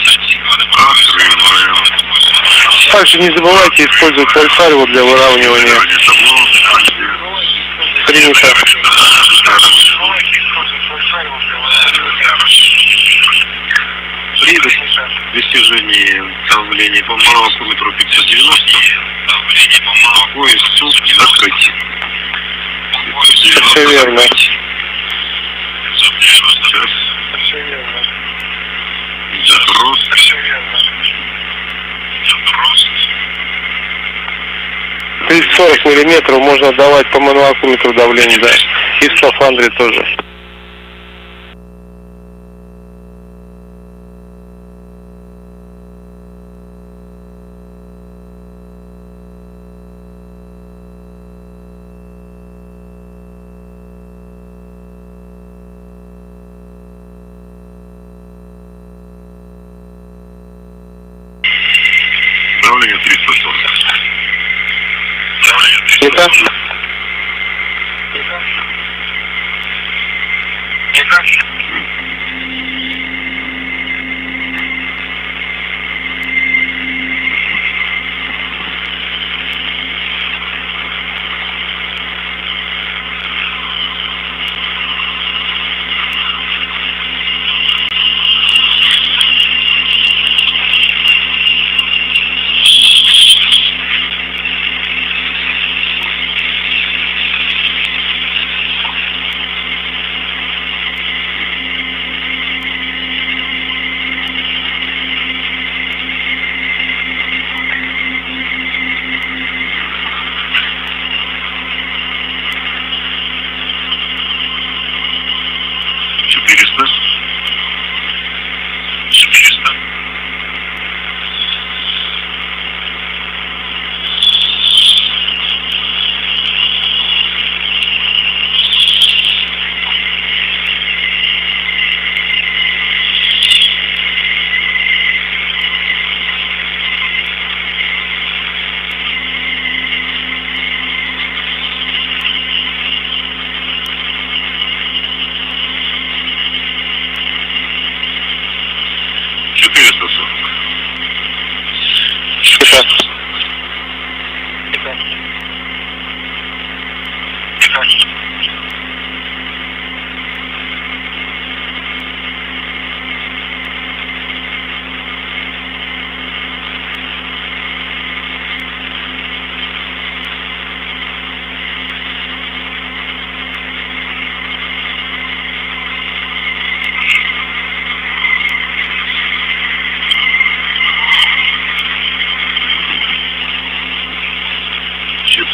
Также не забывайте использовать вольфарио для выравнивания. Принято. При достижении давления по моновакуметру 590, ХОСУ закрыть. Все верно. При 40 миллиметров можно давать по моновакуметру давление, да. И в скафандре тоже. Давление 340. Это?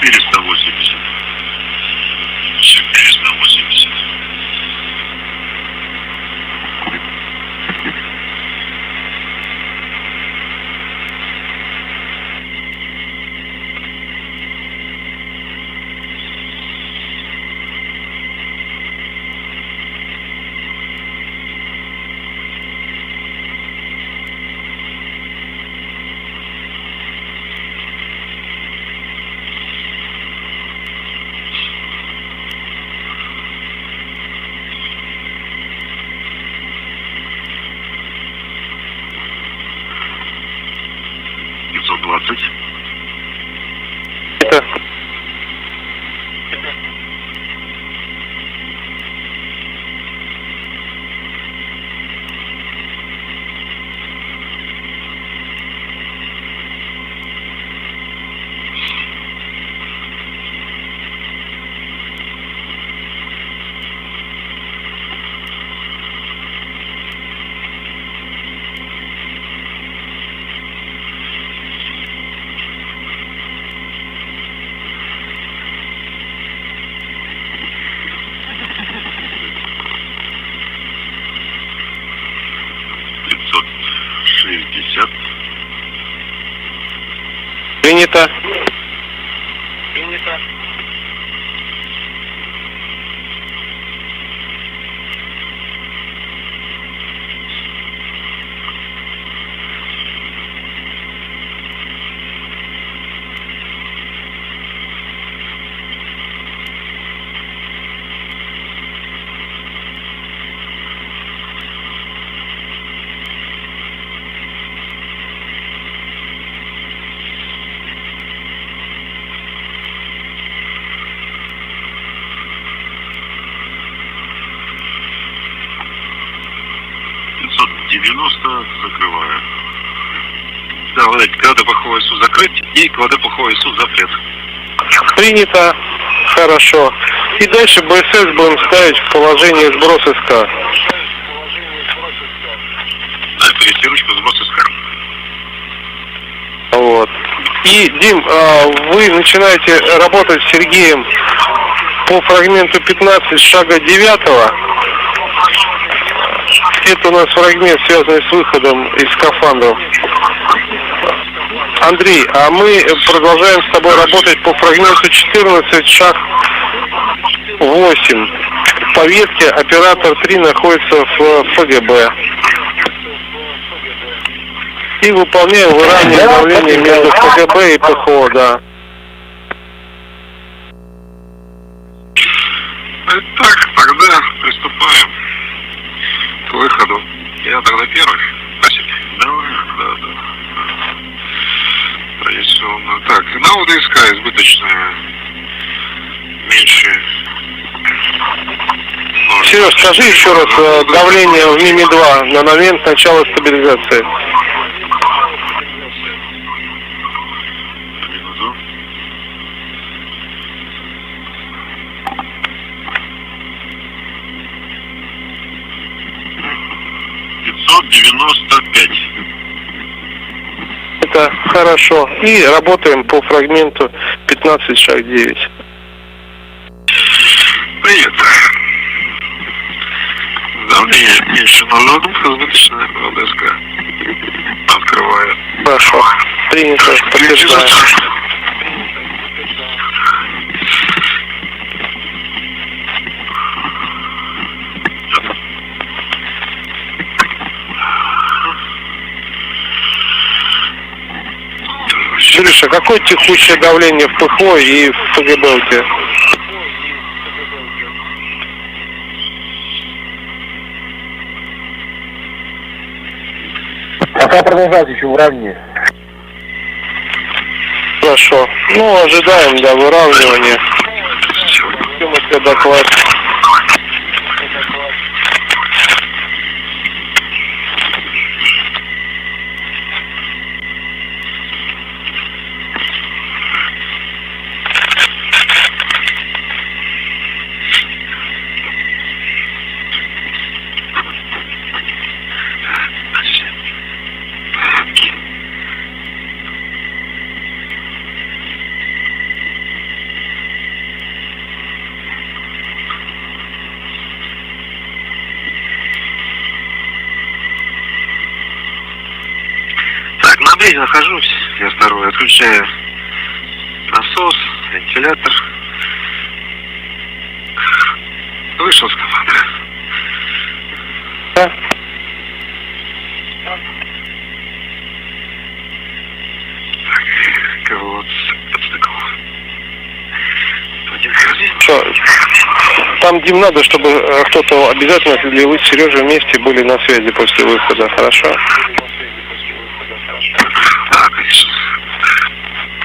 480. 480. Это. Принято. Принято. Закрываю. Да, вот эти квадропуховой ИСУ закрыть и квадропуховой ИСУ запрет. Принято. Хорошо. И дальше БСС будем ставить в положение сброс СК. Да, перейти ручку сброс СК. Вот. И, Дим, вы начинаете работать с Сергеем по фрагменту 15 шага 9. Это у нас фрагмент, связанный с выходом из скафандров. Андрей, а мы продолжаем с тобой работать по фрагменту 14 шаг 8. По ветке оператор 3 находится в ФГБ. И выполняем выравнивание давления между ФГБ и ПХО, да. Так, тогда приступаем к выходу. Я тогда первый. Спасибо. Давай, да. Традиционно. Так, на УДСК избыточная. Меньше. Сереж, скажи еще раз давление в МИМИ-2 на момент начала стабилизации. Минуту. 595. Это хорошо. И работаем по фрагменту 15 шаг 9. Привет. Давление меньше 0,2, избыточная ЛДСК. Открываю. Хорошо. Принято. Подтверждаю. Гриша, какое текущее давление в ПХО и в ФГБ у тебя? Пока продолжать еще выравнивание. Хорошо. Ну, ожидаем, да, выравнивания. Ждем от тебя доклад. нахожусь, я второй, отключаю насос, вентилятор. Вышел с команды. Да. Кого отстыковал. Что? Там, Дим, надо, чтобы кто-то обязательно, если вы с Сережей вместе были на связи после выхода, хорошо? Да, конечно.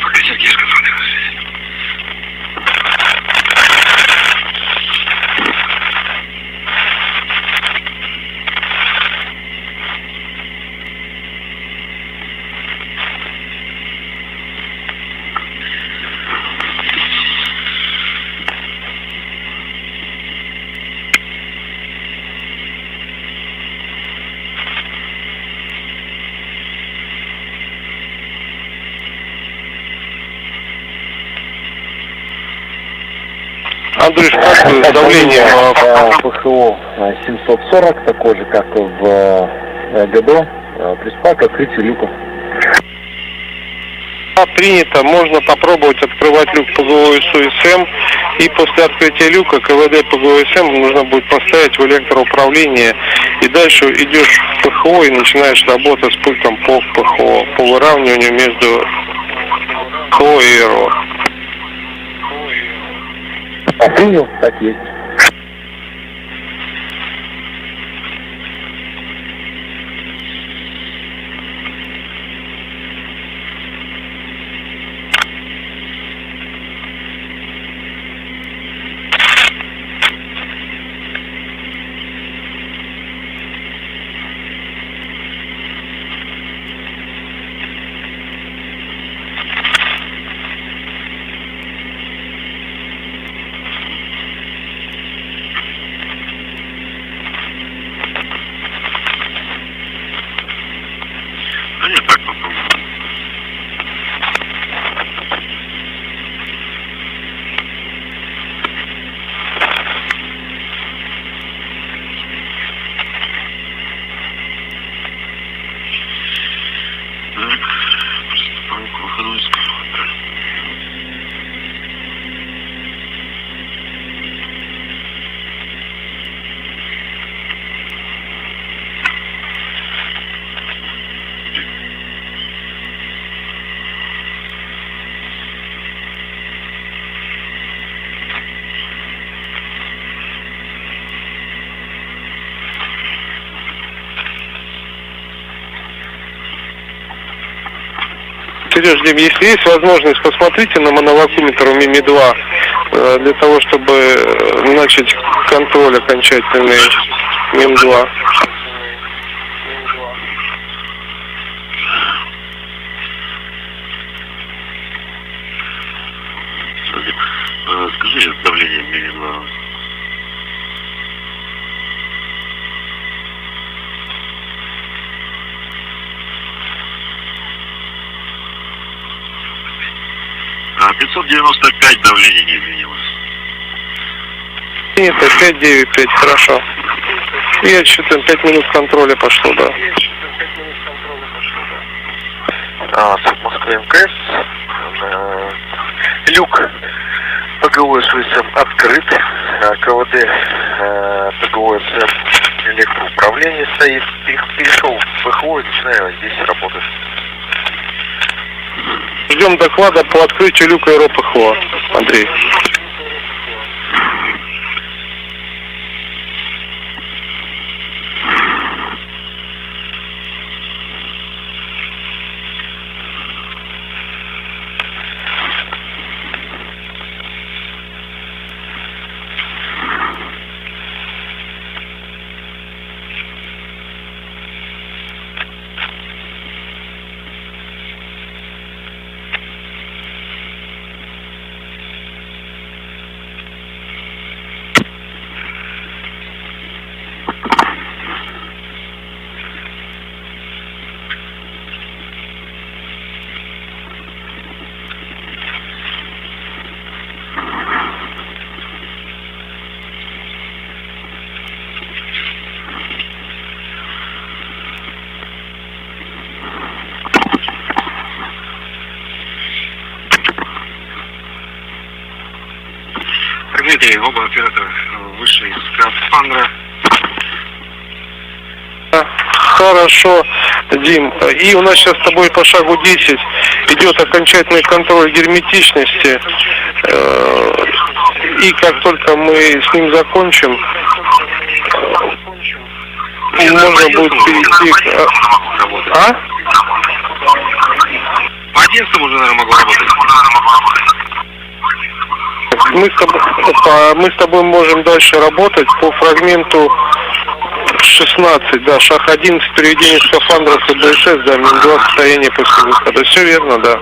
Пока Сергей сказал, не на связи. Андрюш, как давление? ПХО 740, такой же, как в ГДО, приспак, открытие люка. Принято, можно попробовать открывать люк ПГО СУСМ, и после открытия люка КВД ПГО СМ нужно будет поставить в электроуправление, и дальше идешь в ПХО и начинаешь работать с пультом по ПХО, по выравниванию между ПХО и РО. Принял, так есть. Да нет, так попробуем. Так, приступаем к выходу из команды. Сереж, Дим, если есть возможность, посмотрите на моновакуметр у МИМИ-2 для того, чтобы начать контроль окончательный МИМ-2. Скажи давление минимум. А 595 давление не изменилось. Нет, 595, хорошо. Я считаю, 5 минут контроля пошло, да. Суд Москвы МКС. Люк ПГО СУСМ открыт. КВД ПГО СМ электроуправление стоит. Перешел в ПХО и начинаю здесь работать. Ждем доклада по открытию люка РО ПХО, Андрей. Дмитрий, оба оператора вышли из скафандра. Хорошо, Дим. И у нас сейчас с тобой по шагу 10 идет окончательный контроль герметичности. И как только мы с ним закончим, можно будет перейти к... А? По 11 уже, наверное, могу работать. Мы с тобой можем дальше работать по фрагменту 16, да, шаг 11, переведение скафандров и БСС, да, минус состояние после выхода. Все верно, да.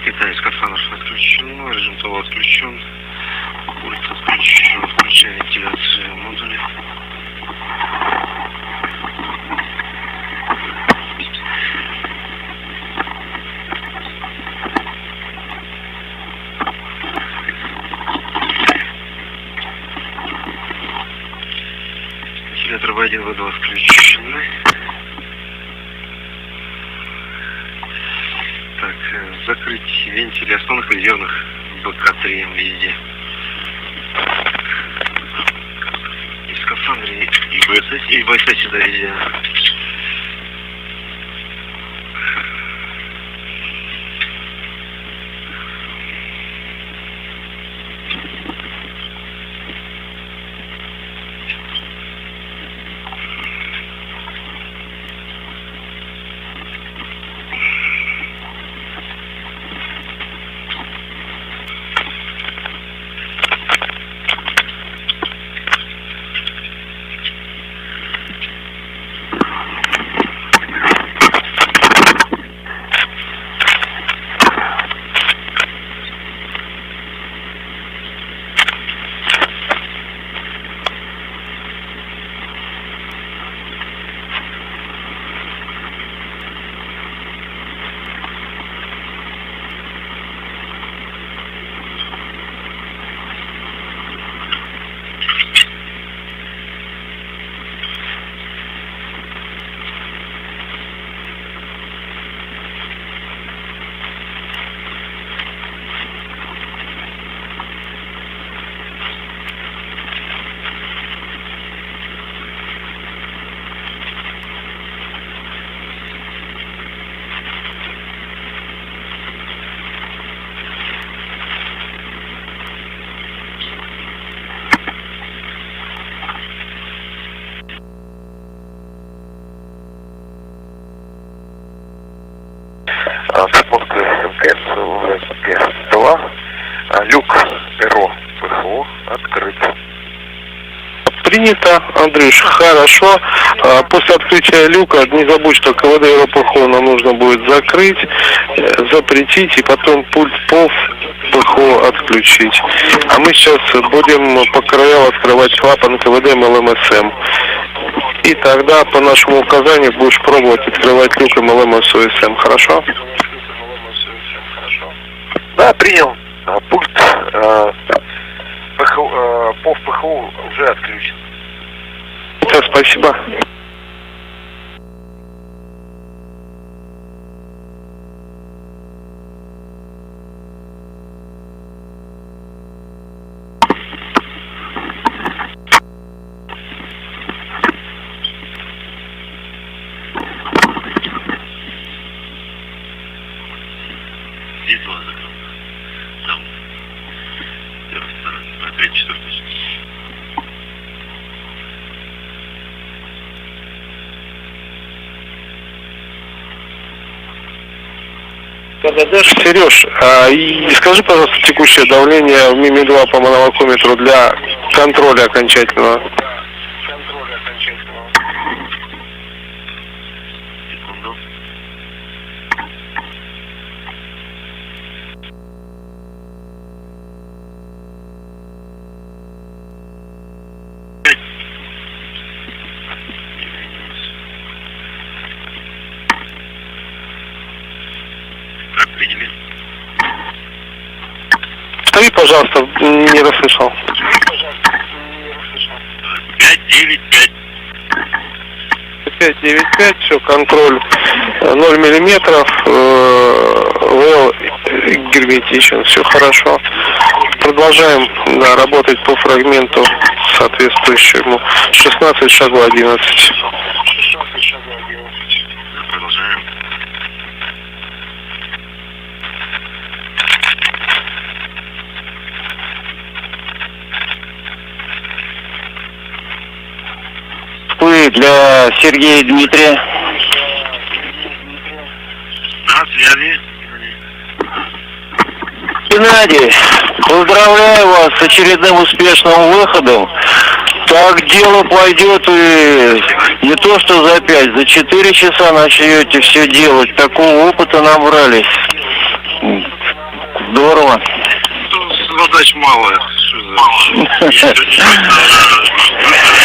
Китай скафандр отключен, режим ТО отключен, пульт отключен, включаем вентиляцию модуля. Вентилятор В1, В2 включены. Так, закрыть вентили основных и резервных БК-3 везде. И в скафандре, и в БСС сюда везде. Запуск МКС в РС-2. Люк РО ПХО открыт. Принято, Андрюш, хорошо. После открытия люка не забудь, что КВД и РОПХО нам нужно будет закрыть, запретить и потом пульт ПОВ ПХО отключить. А мы сейчас будем по краям открывать клапан КВД МЛМСМ. И тогда по нашему указанию будешь пробовать открывать люк МЛМСУСМ, хорошо? Да, принял. Пульт ПОВ ПХО уже отключен. Так, спасибо. Сереж, и скажи, пожалуйста, текущее давление в МИМИ-2 по моновакуметру для контроля окончательного. Приняли. Повтори, пожалуйста, не расслышал. 595. 595, все, контроль 0 миллиметров, well герметичен, все хорошо. Продолжаем, да, работать по фрагменту соответствующему 16 шагу 11. Продолжаем. Для Сергея и Дмитрия. На связи. Геннадий, поздравляю вас с очередным успешным выходом. Так дело пойдет и не то что за 5, за 4 часа начнете все делать. Такого опыта набрались. Здорово. Задач мало.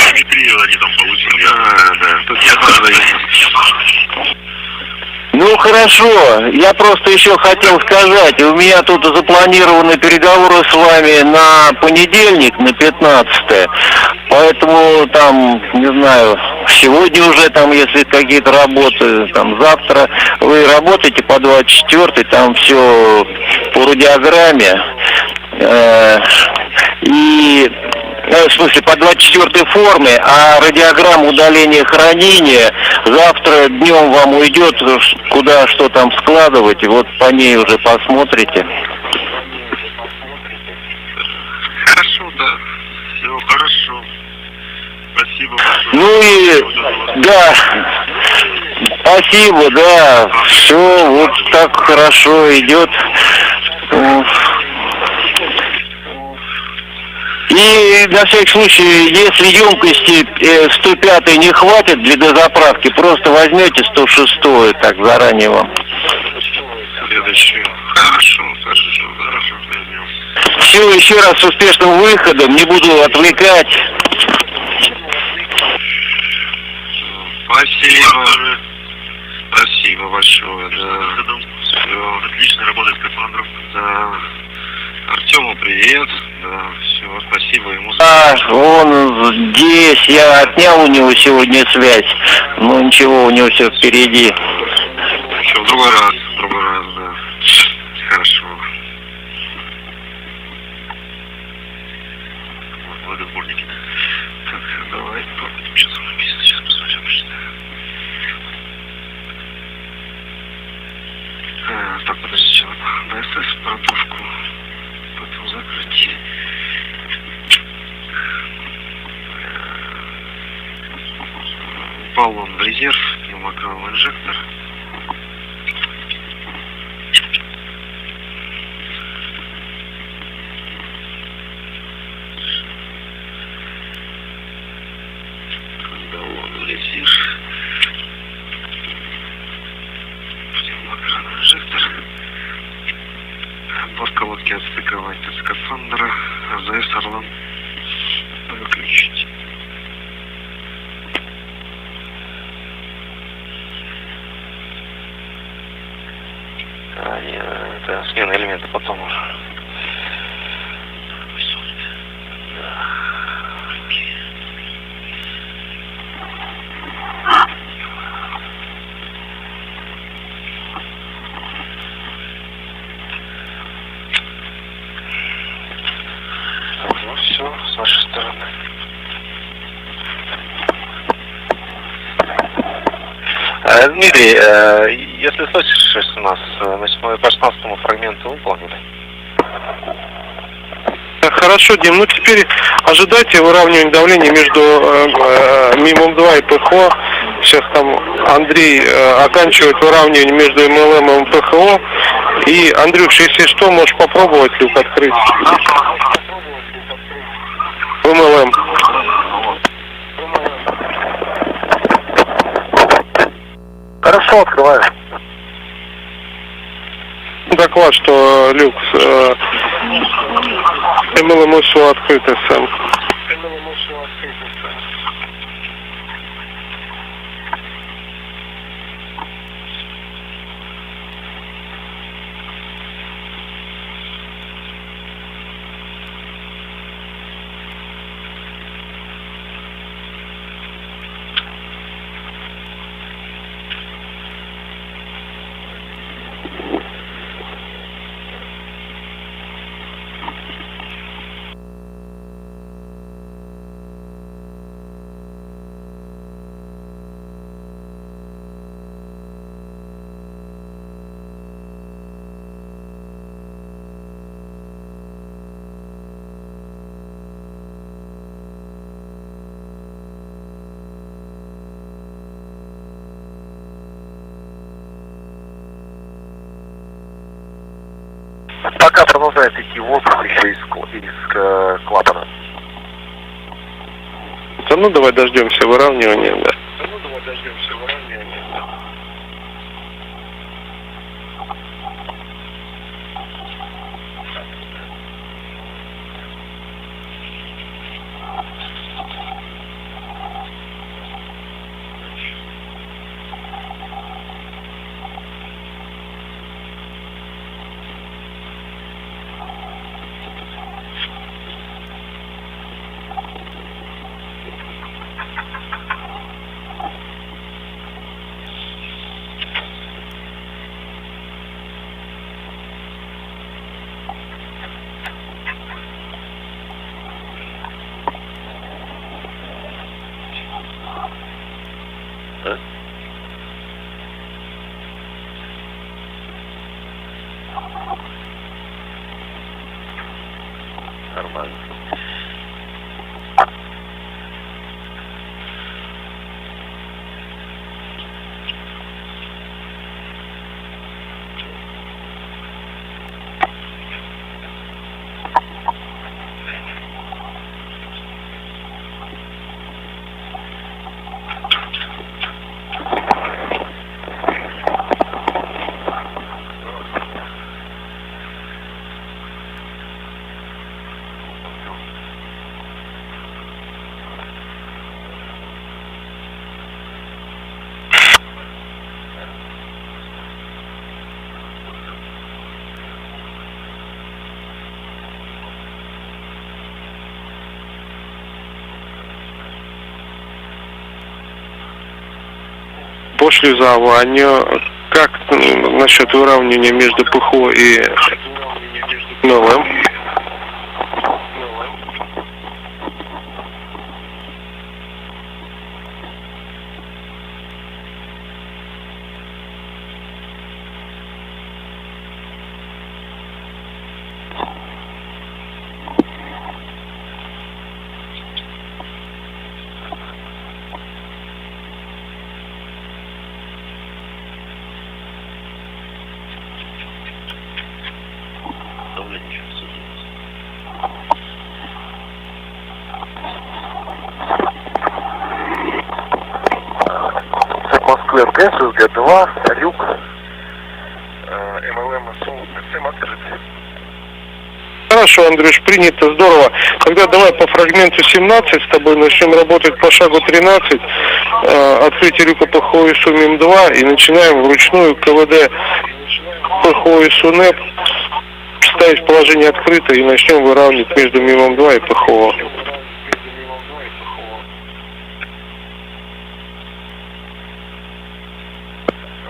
Симметрию они там получили. Да. Тут я тоже. Ну хорошо, я просто еще хотел сказать, у меня тут запланированы переговоры с вами на понедельник, на 15-е, поэтому там, не знаю, сегодня уже там, если какие-то работы, там завтра вы работаете по 24-й, там все по радиограмме, в смысле, по 24-й форме, а радиограмма удаления хранения завтра днем вам уйдет, куда что там складывать, и вот по ней уже посмотрите. Хорошо, да. Все хорошо. Спасибо большое. Ну и, да, спасибо, да, все вот так хорошо идет. И на всякий случай, если емкости 105 не хватит для дозаправки, просто возьмете 106, так заранее вам. Следующую. Хорошо. Все, еще раз с успешным выходом, не буду отвлекать. Спасибо. Спасибо большое, да. Все. Отлично работает скафандров. Да. Артему привет. Да, все, спасибо ему. Он здесь, я отнял у него сегодня связь. Ну ничего, у него все впереди. Еще в другой раз, да. Хорошо. Водосборники. Так, давай, сейчас он написано, сейчас посмотрим, почитаю. Так, подожди, сначала БСС, продушку, потом закрыть. Упал он в резерв, пневмокровый инжектор. Борт колодки отстыковать от скафандра, АЗС Орлан выключить. Это смена элемента потом уже. Все, с вашей стороны. Дмитрий, если слышишь нас, значит, мы по 16-му фрагменту выполнили. Хорошо, Дим, ну теперь ожидайте выравнивания давления между МИМом-2 и ПХО. Сейчас там Андрей оканчивает выравнивание между МЛМ и ПХО. И, Андрюш, если что, можешь попробовать люк открыть. МЛМ. Хорошо, открываю. Доклад, что люк МЛМСУ открыт СМ. Пока продолжает идти воздух еще из клапана. Да ну давай дождемся выравнивания, да. Нормально. По шлюзованию, как насчет выравнивания между ПХО и МЛМ? Москвы МКС, СГ-2, люк, МЛМ, СМ открыт. Хорошо, Андрюш, принято, здорово. Тогда давай по фрагменту 17 с тобой начнем работать по шагу 13, открытие люка ПХО ИСУ МИМ-2 и начинаем вручную КВД ПХО ИСУ НЭП ставить в положение открыто и начнем выравнивать между МИМом-2 и ПХО.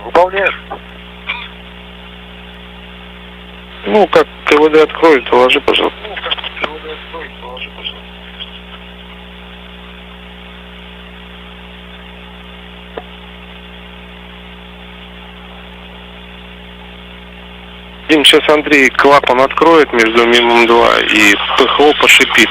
Выполняешь? Ну, как КВД откроет, положи, пожалуйста. Дим, сейчас Андрей клапан откроет между МИМом-2 и ПХО пошипит.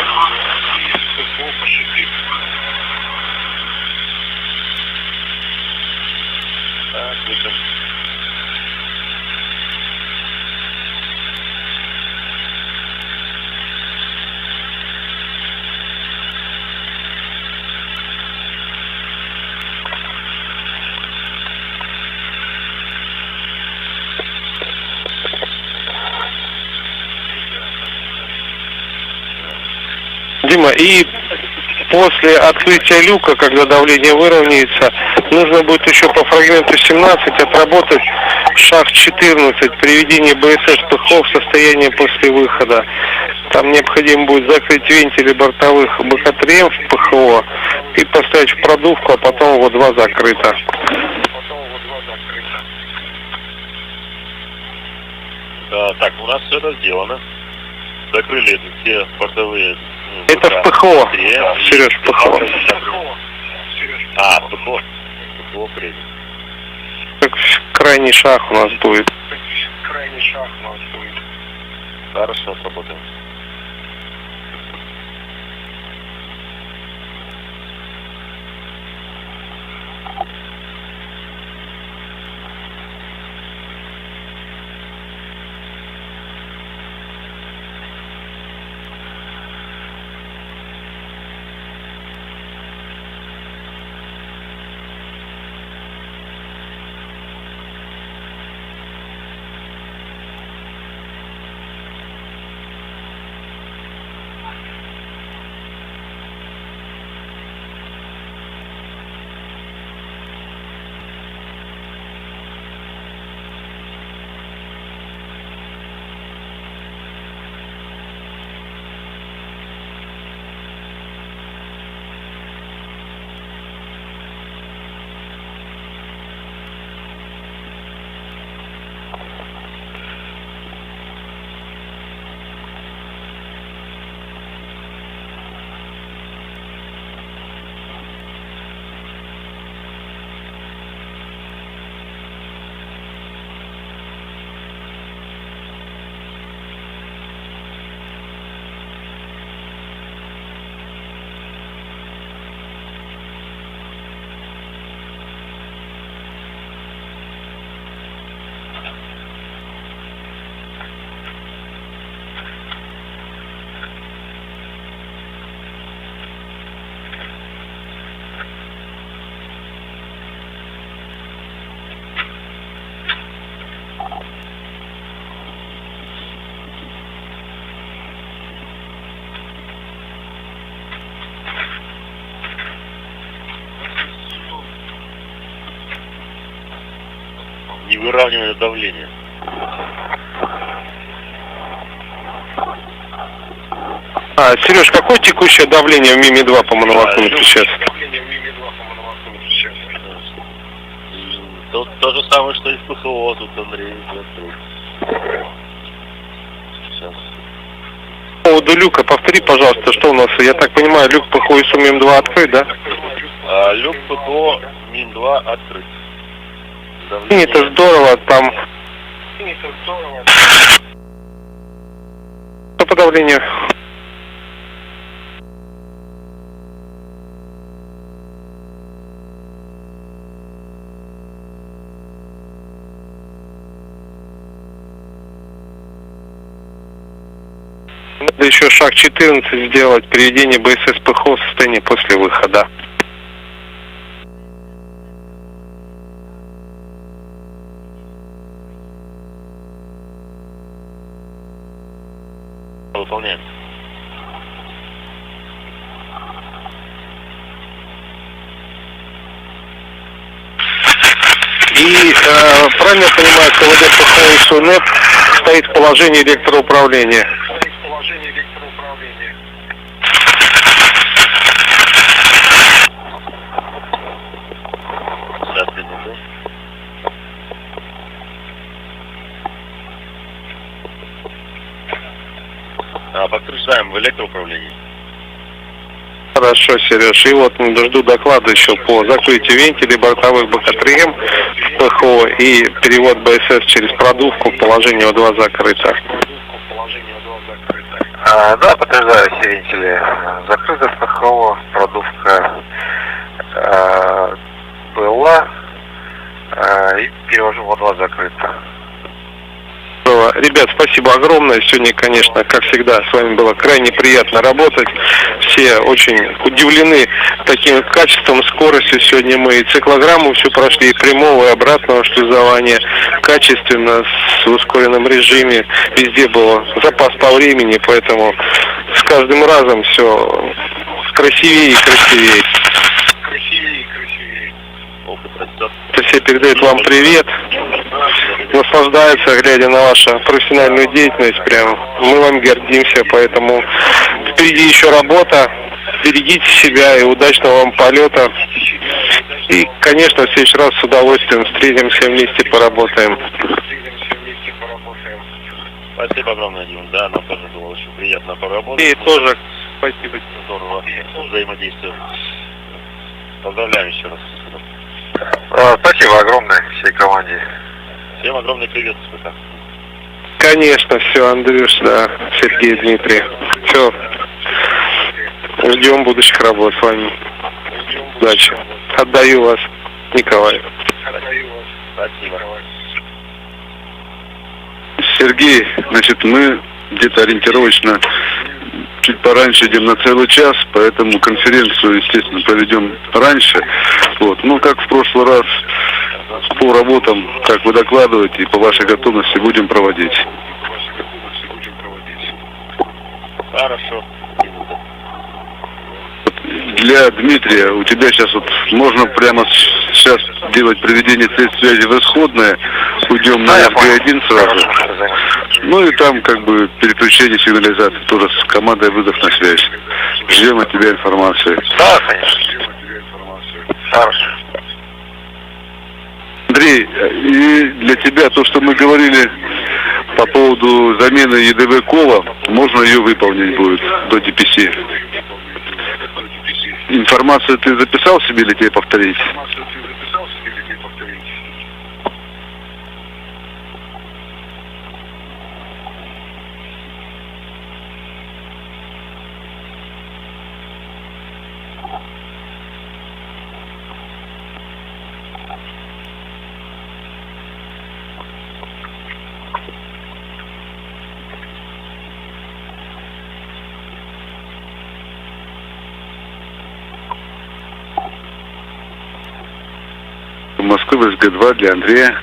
Дима, и после открытия люка, когда давление выровняется, нужно будет еще по фрагменту 17 отработать шаг 14, приведение БСС ПХО в состояние после выхода. Там необходимо будет закрыть вентили бортовых БК-3М в ПХО и поставить в продувку, а потом ВО-2 закрыто. Так, у нас все это сделано. Закрыли все бортовые... Это в ПХО, Сереж, в ПХО. А, ПХО. ПХО принято. Как крайний шаг у нас будет. Хорошо, сработаем. не выравнивает давление. Сереж, какое текущее давление в МИМе-2 по моновакууму сейчас? То же самое, что и в ПХО, тут Андрей. Сейчас. По поводу люка, повтори, пожалуйста, что у нас, я так понимаю, люк ПХО ИСУ МИМ-2 открыт, да? Люк ПХО МИМ-2 открыт. Это здорово, там... Что по давлению? Надо еще шаг 14 сделать, переведение БСС ПХО в состояние после выхода. Выполняем. И правильно я понимаю, КВД ПХО ИСУ НЭП стоит в положении электроуправления? Подтверждаем в электроуправлении. Хорошо, Сереж. И вот жду доклада еще по закрытию вентилей бортовых БК-3М в ПХО и перевод БСС через продувку в положение О2 закрыто. Да, подтверждаю, все вентили закрыты в ПХО, продувка была и перевожу в О2 закрыто. Ребят, спасибо огромное. Сегодня, конечно, как всегда, с вами было крайне приятно работать. Все очень удивлены таким качеством, скоростью. Сегодня мы и циклограмму все прошли, и прямого, и обратного шлюзования. Качественно, в ускоренном режиме. Везде был запас по времени, поэтому с каждым разом все красивее и красивее. Все передают вам привет, наслаждаются, глядя на вашу профессиональную деятельность, прям мы вам гордимся, поэтому впереди еще работа, берегите себя и удачного вам полета, и, конечно, в следующий раз с удовольствием встретимся вместе, поработаем. Спасибо огромное, Дим, да, нам тоже было очень приятно поработать. И тоже спасибо. Здорово, взаимодействие. Поздравляю еще раз. Спасибо огромное всей команде. Всем огромный привет. Конечно, все, Андрюш, да, Сергей, Дмитрий. Все. Ждем будущих работ с вами. Удачи. Отдаю вас, Николай. Спасибо. Сергей, значит, мы где-то ориентировочно чуть пораньше идем на целый час, поэтому конференцию, естественно, проведем раньше. Вот. Ну, как в прошлый раз, по работам, как вы докладываете, и по вашей готовности будем проводить. Хорошо. Для Дмитрия, у тебя сейчас вот можно прямо сейчас делать приведение средств связи в исходное, уйдем на СГ-1 сразу. Ну и там как бы переключение сигнализации тоже с командой выдох на связь. Ждем от тебя информации. Да, конечно. Хорошо. Андрей, и для тебя то, что мы говорили по поводу замены ЕДВ кола, можно ее выполнить будет до ДПС. Информацию ты записал себе или тебе повторить? Москвы в СГ-2 для Андрея.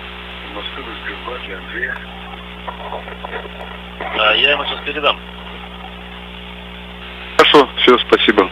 Я ему сейчас передам. Хорошо, все, спасибо.